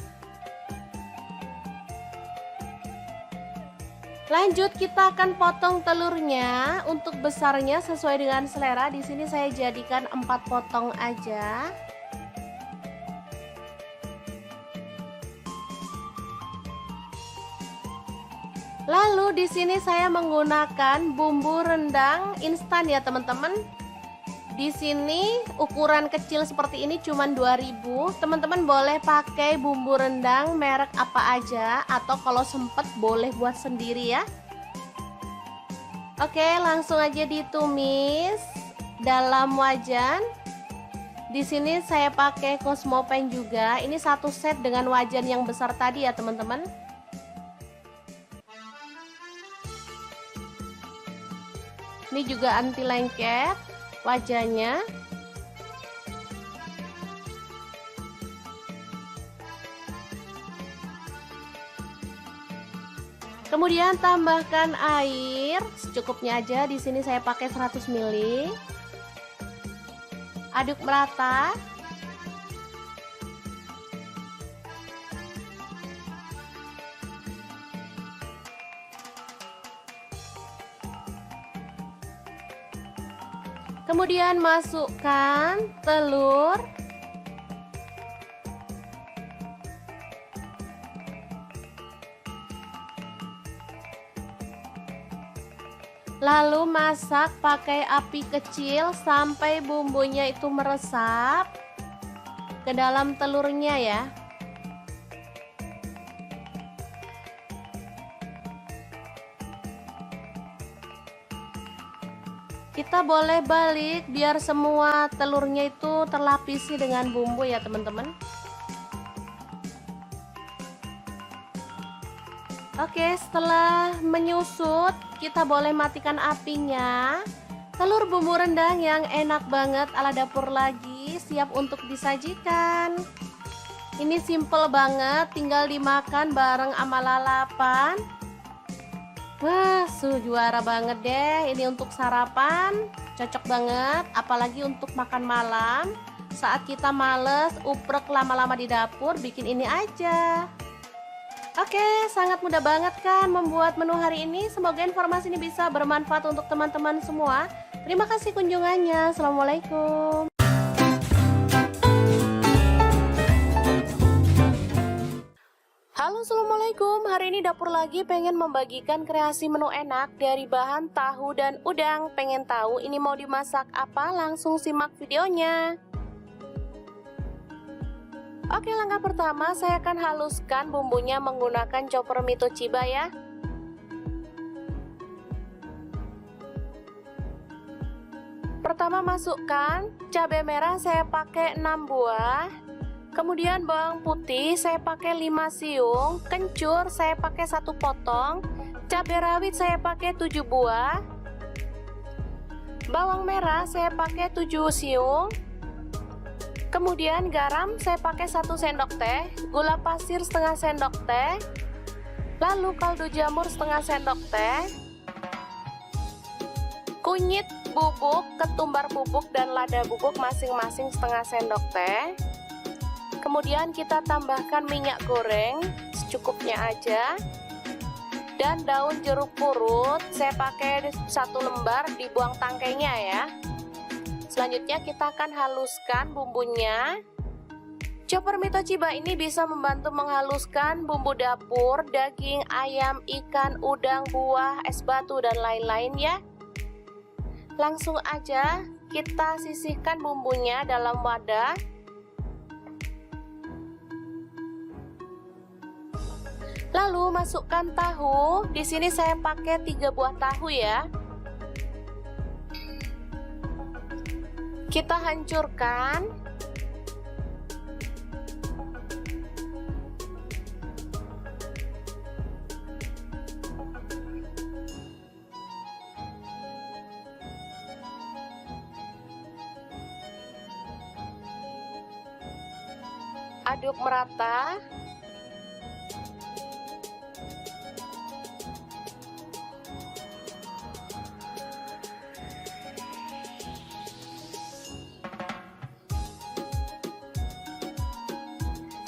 Lanjut kita akan potong telurnya. Untuk besarnya sesuai dengan selera. Di sini saya jadikan 4 potong aja. Lalu di sini saya menggunakan bumbu rendang instan ya teman-teman. Di sini ukuran kecil seperti ini cuman 2000. Teman-teman boleh pakai bumbu rendang merek apa aja, atau kalau sempet boleh buat sendiri ya. Oke, langsung aja ditumis dalam wajan. Di sini saya pakai Cosmopan juga. Ini satu set dengan wajan yang besar tadi ya teman-teman. Ini juga anti lengket wajahnya. Kemudian tambahkan air secukupnya aja. Di sini saya pakai 100 ml. Aduk merata. Kemudian masukkan telur. Lalu masak pakai api kecil sampai bumbunya itu meresap ke dalam telurnya ya. Kita boleh balik biar semua telurnya itu terlapisi dengan bumbu ya teman-teman. Oke, setelah menyusut kita boleh matikan apinya. Telur bumbu rendang yang enak banget ala dapur lagi siap untuk disajikan. Ini simple banget, tinggal dimakan bareng sama lalapan. Wah, juara banget deh. Ini untuk sarapan cocok banget, apalagi untuk makan malam. Saat kita males uprek lama-lama di dapur, bikin ini aja. Oke, sangat mudah banget kan membuat menu hari ini. Semoga informasi ini bisa bermanfaat untuk teman-teman semua. Terima kasih kunjungannya. Assalamualaikum. Halo, assalamualaikum. Hari ini dapur lagi pengen membagikan kreasi menu enak dari bahan tahu dan udang. Pengen tahu ini mau dimasak apa? Langsung simak videonya. Oke, langkah pertama saya akan haluskan bumbunya menggunakan chopper Mito Chiba ya. Pertama masukkan cabai merah, saya pakai 6 buah. Kemudian bawang putih saya pakai 5 siung, kencur saya pakai 1 potong, cabai rawit saya pakai 7 buah. Bawang merah saya pakai 7 siung. Kemudian garam saya pakai 1 sendok teh, gula pasir setengah sendok teh, lalu kaldu jamur setengah sendok teh, kunyit bubuk, ketumbar bubuk dan lada bubuk masing-masing setengah sendok teh. Kemudian kita tambahkan minyak goreng secukupnya aja, dan daun jeruk purut saya pakai 1 lembar, dibuang tangkainya ya. Selanjutnya kita akan haluskan bumbunya. Chopper Mitochiba ini bisa membantu menghaluskan bumbu dapur, daging, ayam, ikan, udang, buah, es batu, dan lain-lain ya. Langsung aja kita sisihkan bumbunya dalam wadah. Lalu masukkan tahu. Di sini saya pakai 3 buah tahu ya. Kita hancurkan. Aduk merata.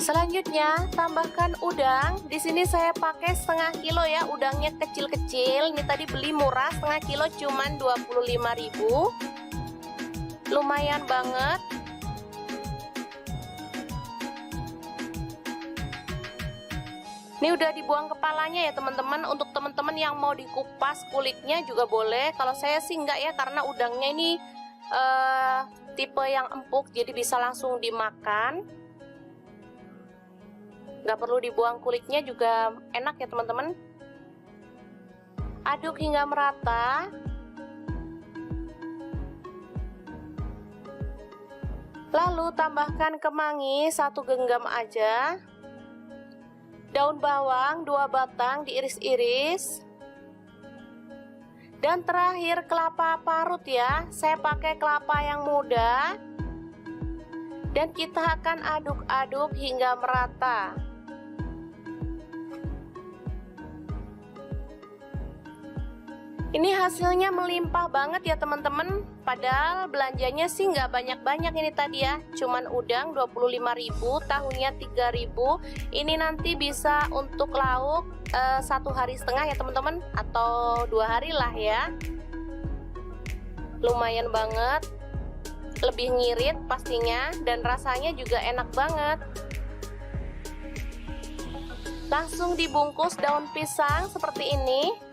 Selanjutnya tambahkan udang. Di sini saya pakai setengah kilo ya, udangnya kecil-kecil. Ini tadi beli murah, setengah kilo cuman 25.000. Lumayan banget. Ini udah dibuang kepalanya ya teman-teman. Untuk teman-teman yang mau dikupas kulitnya juga boleh. Kalau saya sih enggak ya, karena udangnya ini tipe yang empuk, jadi bisa langsung dimakan. Nggak perlu dibuang kulitnya juga enak ya teman-teman. Aduk hingga merata. Lalu tambahkan kemangi 1 genggam aja. Daun bawang 2 batang diiris-iris. Dan terakhir kelapa parut ya. Saya pakai kelapa yang muda. Dan kita akan aduk-aduk hingga merata. Ini hasilnya melimpah banget ya teman-teman. Padahal belanjanya sih nggak banyak-banyak ini tadi ya. Cuman udang 25.000, tahunya 3.000. Ini nanti bisa untuk lauk 1,5 hari ya teman-teman, atau 2 hari lah ya. Lumayan banget. Lebih ngirit pastinya, dan rasanya juga enak banget. Langsung dibungkus daun pisang seperti ini.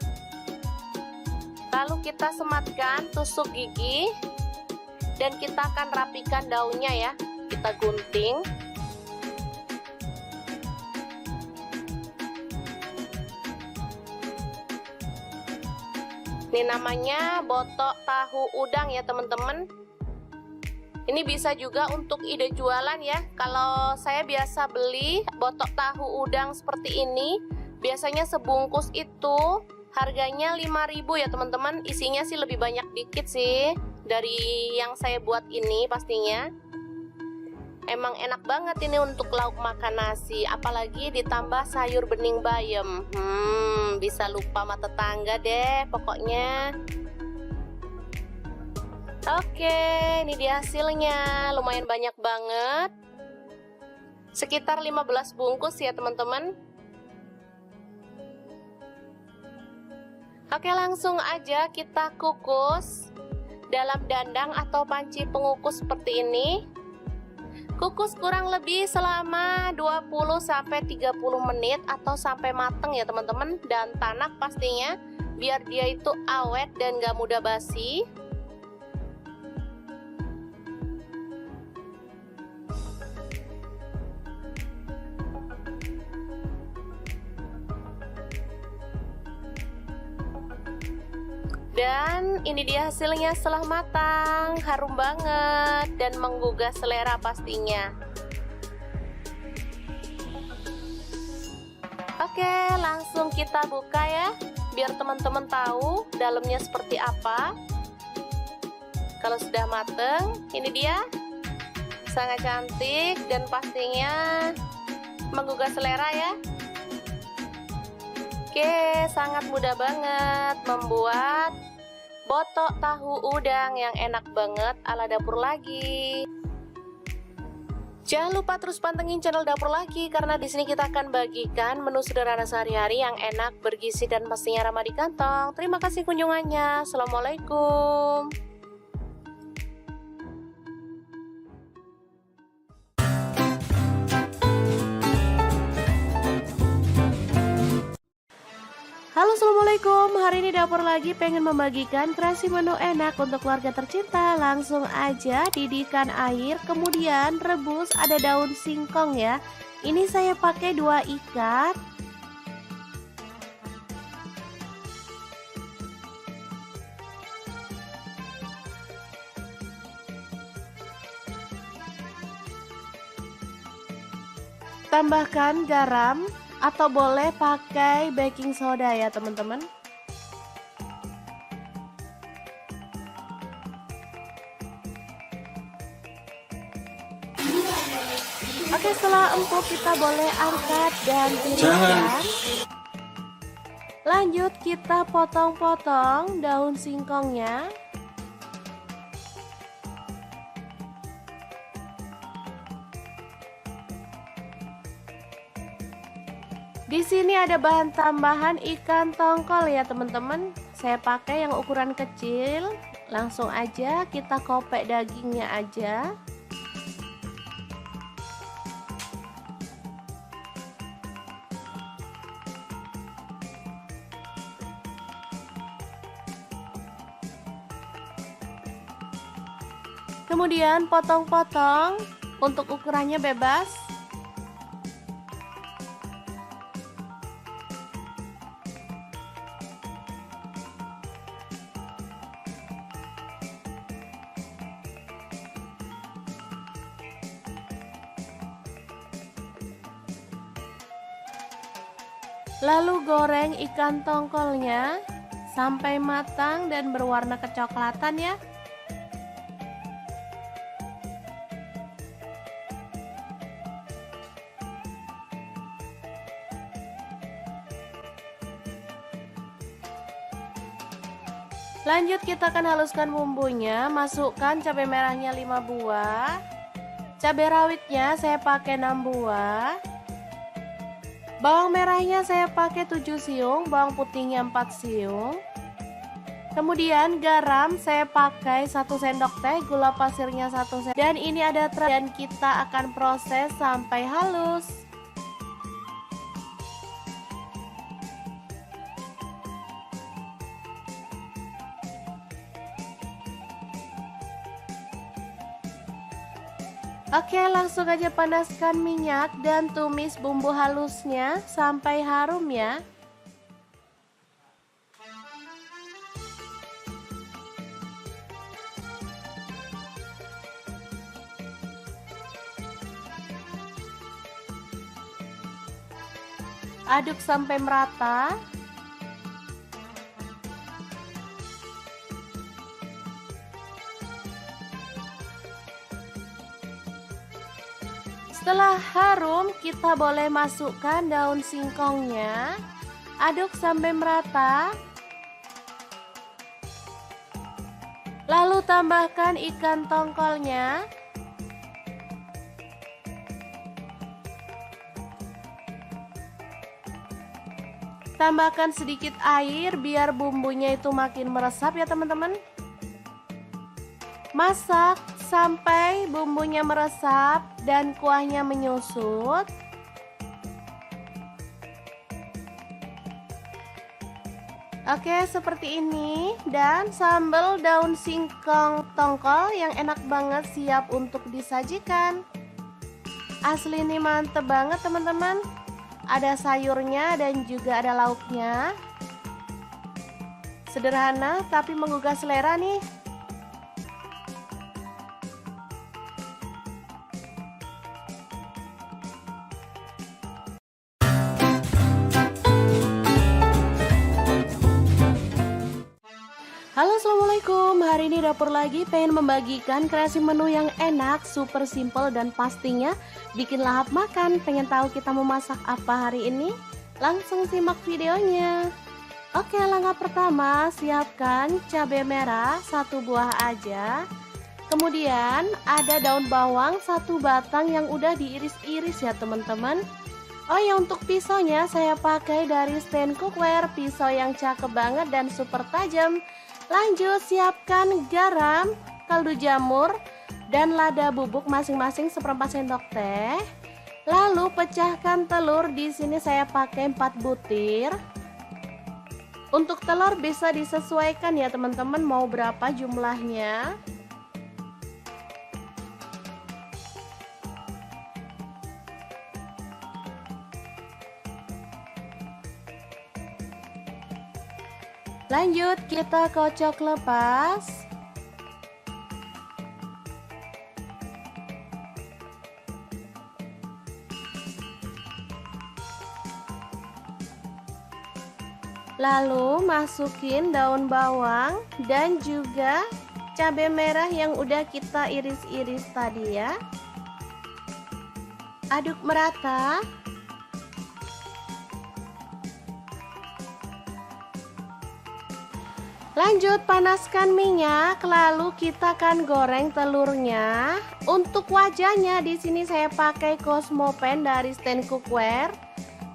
Lalu kita sematkan tusuk gigi, dan kita akan rapikan daunnya ya. Kita gunting. Ini namanya botok tahu udang ya teman-teman. Ini bisa juga untuk ide jualan ya. Kalau saya biasa beli botok tahu udang seperti ini, biasanya sebungkus itu harganya 5.000 ya teman-teman. Isinya sih lebih banyak dikit sih dari yang saya buat ini pastinya. Emang enak banget ini untuk lauk makan nasi, apalagi ditambah sayur bening bayam. Bisa lupa sama tetangga deh pokoknya. Oke, ini dia hasilnya. Lumayan banyak banget. Sekitar 15 bungkus ya teman-teman. Oke, langsung aja kita kukus dalam dandang atau panci pengukus seperti ini. Kukus kurang lebih selama 20-30 menit atau sampai mateng ya teman-teman. Dan tanak pastinya, biar dia itu awet dan gak mudah basi. Dan ini dia hasilnya setelah matang, harum banget dan menggugah selera pastinya. Oke, langsung kita buka ya, biar teman-teman tahu dalamnya seperti apa. Kalau sudah mateng, ini dia. Sangat cantik dan pastinya menggugah selera ya. Oke, sangat mudah banget membuat botok tahu udang yang enak banget ala Dapur Lagi. Jangan lupa terus pantengin channel Dapur Lagi karena di sini kita akan bagikan menu sederhana sehari-hari yang enak, bergizi dan pastinya ramah di kantong. Terima kasih kunjungannya. Assalamualaikum. Halo, assalamualaikum. Hari ini Dapur Lagi pengen membagikan kreasi menu enak untuk keluarga tercinta. Langsung aja didihkan air, kemudian rebus. Ada daun singkong ya. Ini saya pakai 2 ikat. Tambahkan garam atau boleh pakai baking soda ya teman-teman. Oke, setelah empuk kita boleh angkat dan tiriskan. Lanjut kita potong-potong daun singkongnya. Di sini ada bahan tambahan ikan tongkol ya teman-teman. Saya pakai yang ukuran kecil. Langsung aja kita kopek dagingnya aja. Kemudian potong-potong, untuk ukurannya bebas. Lalu goreng ikan tongkolnya sampai matang dan berwarna kecoklatan ya. Lanjut kita akan haluskan bumbunya. Masukkan cabai merahnya 5 buah. Cabai rawitnya saya pakai 6 buah. Bawang merahnya saya pakai 7 siung, bawang putihnya 4 siung. Kemudian garam saya pakai 1 sendok teh, gula pasirnya 1 sendok. Dan ini ada dan kita akan proses sampai halus. Oke, langsung aja panaskan minyak dan tumis bumbu halusnya sampai harum ya. Aduk sampai merata. Setelah harum, kita boleh masukkan daun singkongnya. Aduk sampai merata. Lalu tambahkan ikan tongkolnya. Tambahkan sedikit air biar bumbunya itu makin meresap ya teman-teman. Masak sampai bumbunya meresap dan kuahnya menyusut. Oke, seperti ini. Dan sambal daun singkong tongkol yang enak banget siap untuk disajikan. Asli ini mantep banget teman-teman. Ada sayurnya dan juga ada lauknya. Sederhana tapi menggugah selera nih. Halo Assalamualaikum, hari ini dapur lagi pengen membagikan kreasi menu yang enak, super simple dan pastinya bikin lahap makan. Pengen tahu kita mau masak apa hari ini? Langsung simak videonya. Oke, langkah pertama siapkan cabai merah 1 buah aja. Kemudian ada daun bawang 1 batang yang udah diiris-iris ya teman-teman. Oh ya, untuk pisaunya saya pakai dari stand cookware, pisau yang cakep banget dan super tajam. Lanjut siapkan garam, kaldu jamur, dan lada bubuk masing-masing 1/4 sendok teh. Lalu pecahkan telur, di sini saya pakai 4 butir. Untuk telur bisa disesuaikan ya teman-teman, mau berapa jumlahnya. Lanjut kita kocok lepas. Lalu masukin daun bawang dan juga cabai merah yang udah kita iris-iris tadi ya. Aduk merata. Lanjut panaskan minyak, lalu kita akan goreng telurnya. Untuk wajahnya di sini saya pakai Cosmopan dari stand cookware.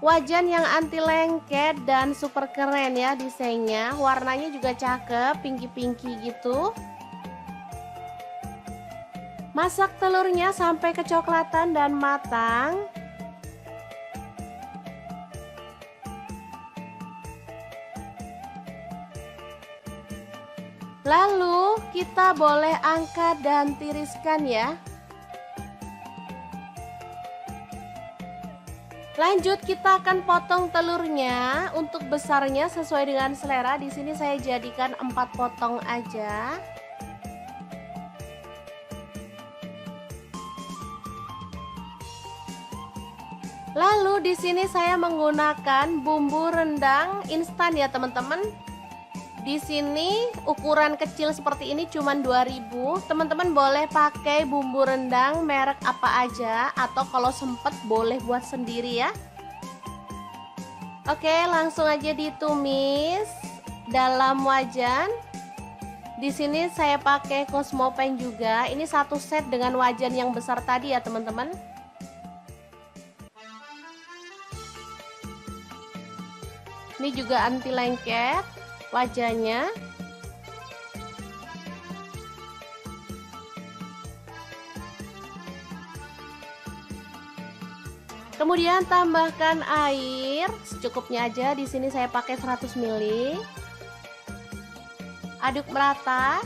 Wajan yang anti lengket dan super keren ya desainnya. Warnanya juga cakep, pinky-pinky gitu. Masak telurnya sampai kecoklatan dan matang. Lalu kita boleh angkat dan tiriskan ya. Lanjut kita akan potong telurnya. Untuk besarnya sesuai dengan selera. Di sini saya jadikan 4 potong aja. Lalu di sini saya menggunakan bumbu rendang instan ya teman-teman. Di sini ukuran kecil seperti ini cuma 2.000. Teman-teman boleh pakai bumbu rendang merek apa aja atau kalau sempet boleh buat sendiri ya. Oke, langsung aja ditumis dalam wajan. Di sini saya pakai Cosmopan juga. Ini 1 set dengan wajan yang besar tadi ya teman-teman. Ini juga anti lengket wajahnya. Kemudian tambahkan air secukupnya aja. Di sini saya pakai 100 ml. Aduk merata.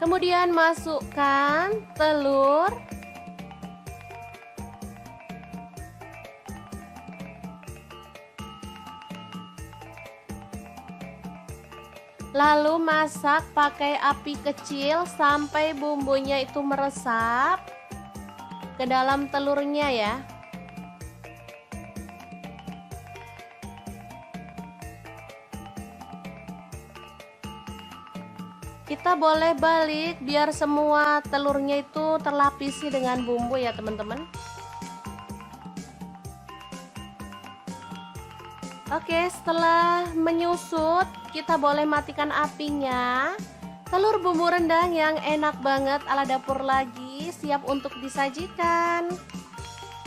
Kemudian masukkan telur. Lalu masak pakai api kecil sampai bumbunya itu meresap ke dalam telurnya ya. Kita boleh balik biar semua telurnya itu terlapisi dengan bumbu ya teman-teman. Oke, setelah menyusut kita boleh matikan apinya. Telur bumbu rendang yang enak banget ala dapur lagi siap untuk disajikan.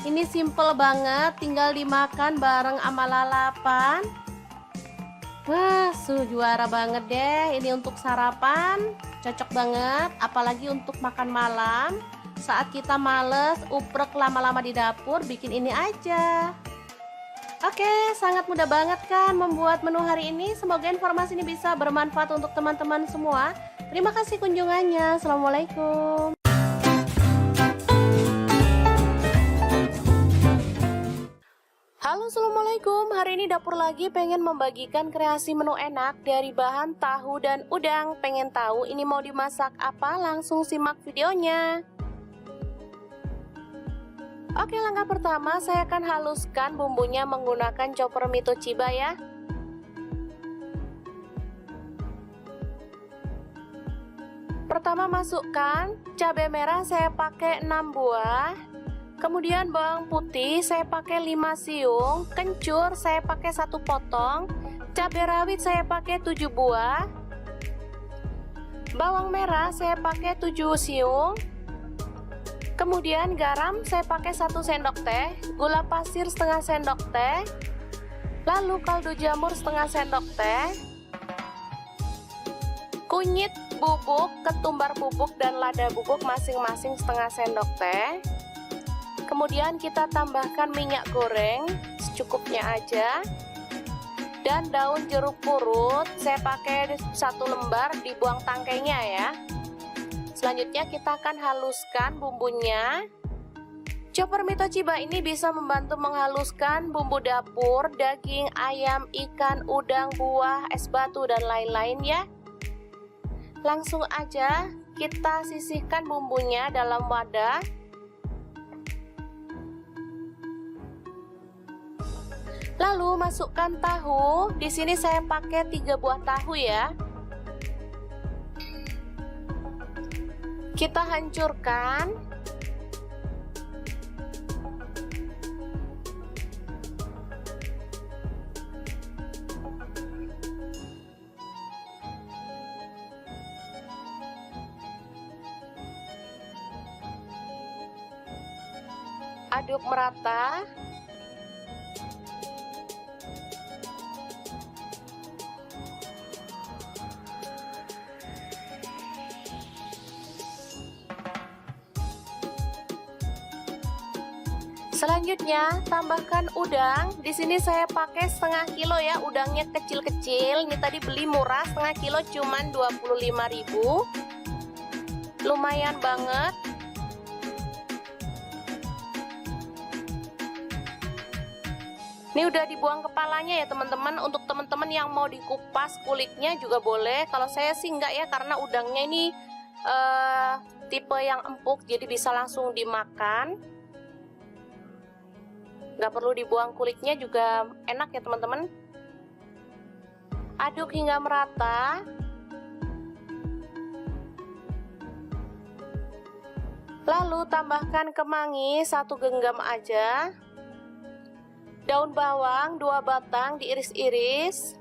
Ini simple banget, tinggal dimakan bareng sama lalapan. Wah, juara banget deh. Ini untuk sarapan cocok banget, apalagi untuk makan malam. Saat kita males uprek lama-lama di dapur, bikin ini aja. Oke, sangat mudah banget kan membuat menu hari ini. Semoga informasi ini bisa bermanfaat untuk teman-teman semua. Terima kasih kunjungannya. Assalamualaikum. Halo, assalamualaikum. Hari ini dapur lagi pengen membagikan kreasi menu enak dari bahan tahu dan udang. Pengen tahu ini mau dimasak apa? Langsung simak videonya. Oke, langkah pertama saya akan haluskan bumbunya menggunakan chopper Mito Chiba ya. Pertama masukkan cabai merah saya pakai 6 buah. Kemudian bawang putih saya pakai 5 siung, kencur saya pakai 1 potong, cabai rawit saya pakai 7 buah. Bawang merah saya pakai 7 siung. Kemudian garam saya pakai 1 sendok teh, gula pasir setengah sendok teh. Lalu kaldu jamur setengah sendok teh. Kunyit bubuk, ketumbar bubuk, dan lada bubuk masing-masing setengah sendok teh. Kemudian kita tambahkan minyak goreng secukupnya aja. Dan daun jeruk purut saya pakai 1 lembar, dibuang tangkainya ya. Selanjutnya kita akan haluskan bumbunya. Chopper Mito Chiba ini bisa membantu menghaluskan bumbu dapur, daging, ayam, ikan, udang, buah, es batu, dan lain-lain ya. Langsung aja kita sisihkan bumbunya dalam wadah. Lalu masukkan tahu. Di sini saya pakai 3 buah tahu ya. Kita hancurkan. Aduk merata. Selanjutnya tambahkan udang. Di sini saya pakai setengah kilo ya, udangnya kecil-kecil. Ini tadi beli murah, setengah kilo cuman 25.000. Lumayan banget. Ini udah dibuang kepalanya ya teman-teman. Untuk teman-teman yang mau dikupas kulitnya juga boleh. Kalau saya sih enggak ya, karena udangnya ini tipe yang empuk, jadi bisa langsung dimakan. Nggak perlu dibuang kulitnya juga enak ya teman-teman. Aduk hingga merata. Lalu tambahkan kemangi 1 genggam aja. Daun bawang 2 batang diiris-iris.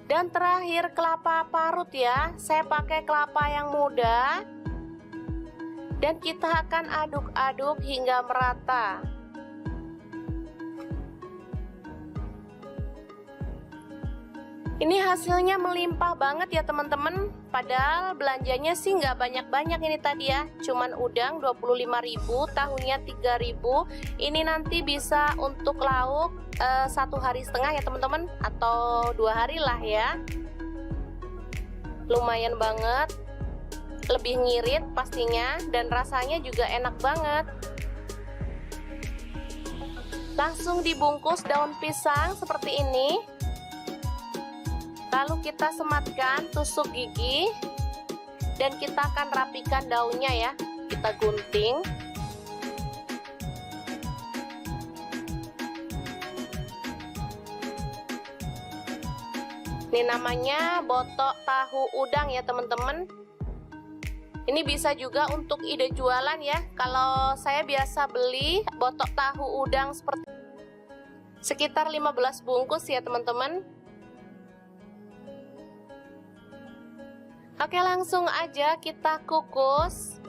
Dan terakhir kelapa parut ya. Saya pakai kelapa yang muda. Dan kita akan aduk-aduk hingga merata. Ini hasilnya melimpah banget ya teman-teman. Padahal belanjanya sih nggak banyak-banyak ini tadi ya. Cuman udang 25.000, tahunya 3.000. Ini nanti bisa untuk lauk 1,5 hari ya teman-teman. Atau 2 hari lah ya. Lumayan banget. Lebih ngirit pastinya. Dan rasanya juga enak banget. Langsung dibungkus daun pisang seperti ini. Lalu kita sematkan tusuk gigi. Dan kita akan rapikan daunnya ya. Kita gunting. Ini namanya botok tahu udang ya teman-teman. Ini bisa juga untuk ide jualan ya. Kalau saya biasa beli botok tahu udang seperti sekitar 15 bungkus ya teman-teman. Oke, langsung aja kita kukus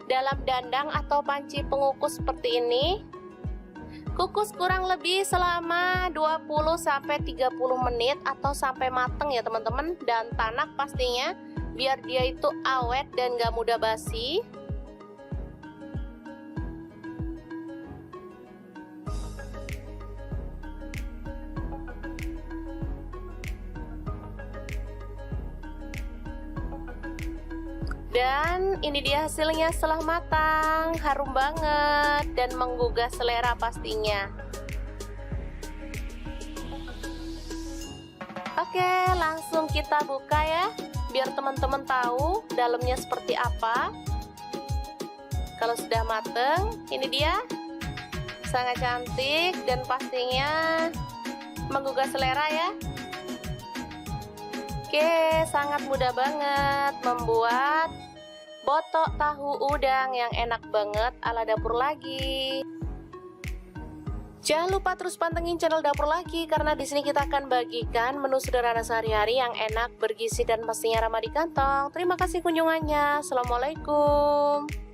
dalam dandang atau panci pengukus seperti ini. Kukus kurang lebih selama 20-30 menit atau sampai mateng ya teman-teman. Dan tanak pastinya biar dia itu awet dan gak mudah basi. Dan ini dia hasilnya setelah matang, harum banget dan menggugah selera pastinya. Oke, langsung kita buka ya, biar teman-teman tahu dalamnya seperti apa. Kalau sudah mateng, ini dia. Sangat cantik dan pastinya menggugah selera ya. Oke, sangat mudah banget membuat botok tahu udang yang enak banget ala Dapur Lagi. Jangan lupa terus pantengin channel Dapur Lagi karena di sini kita akan bagikan menu sederhana sehari-hari yang enak, bergizi dan pastinya ramah di kantong. Terima kasih kunjungannya. Assalamualaikum.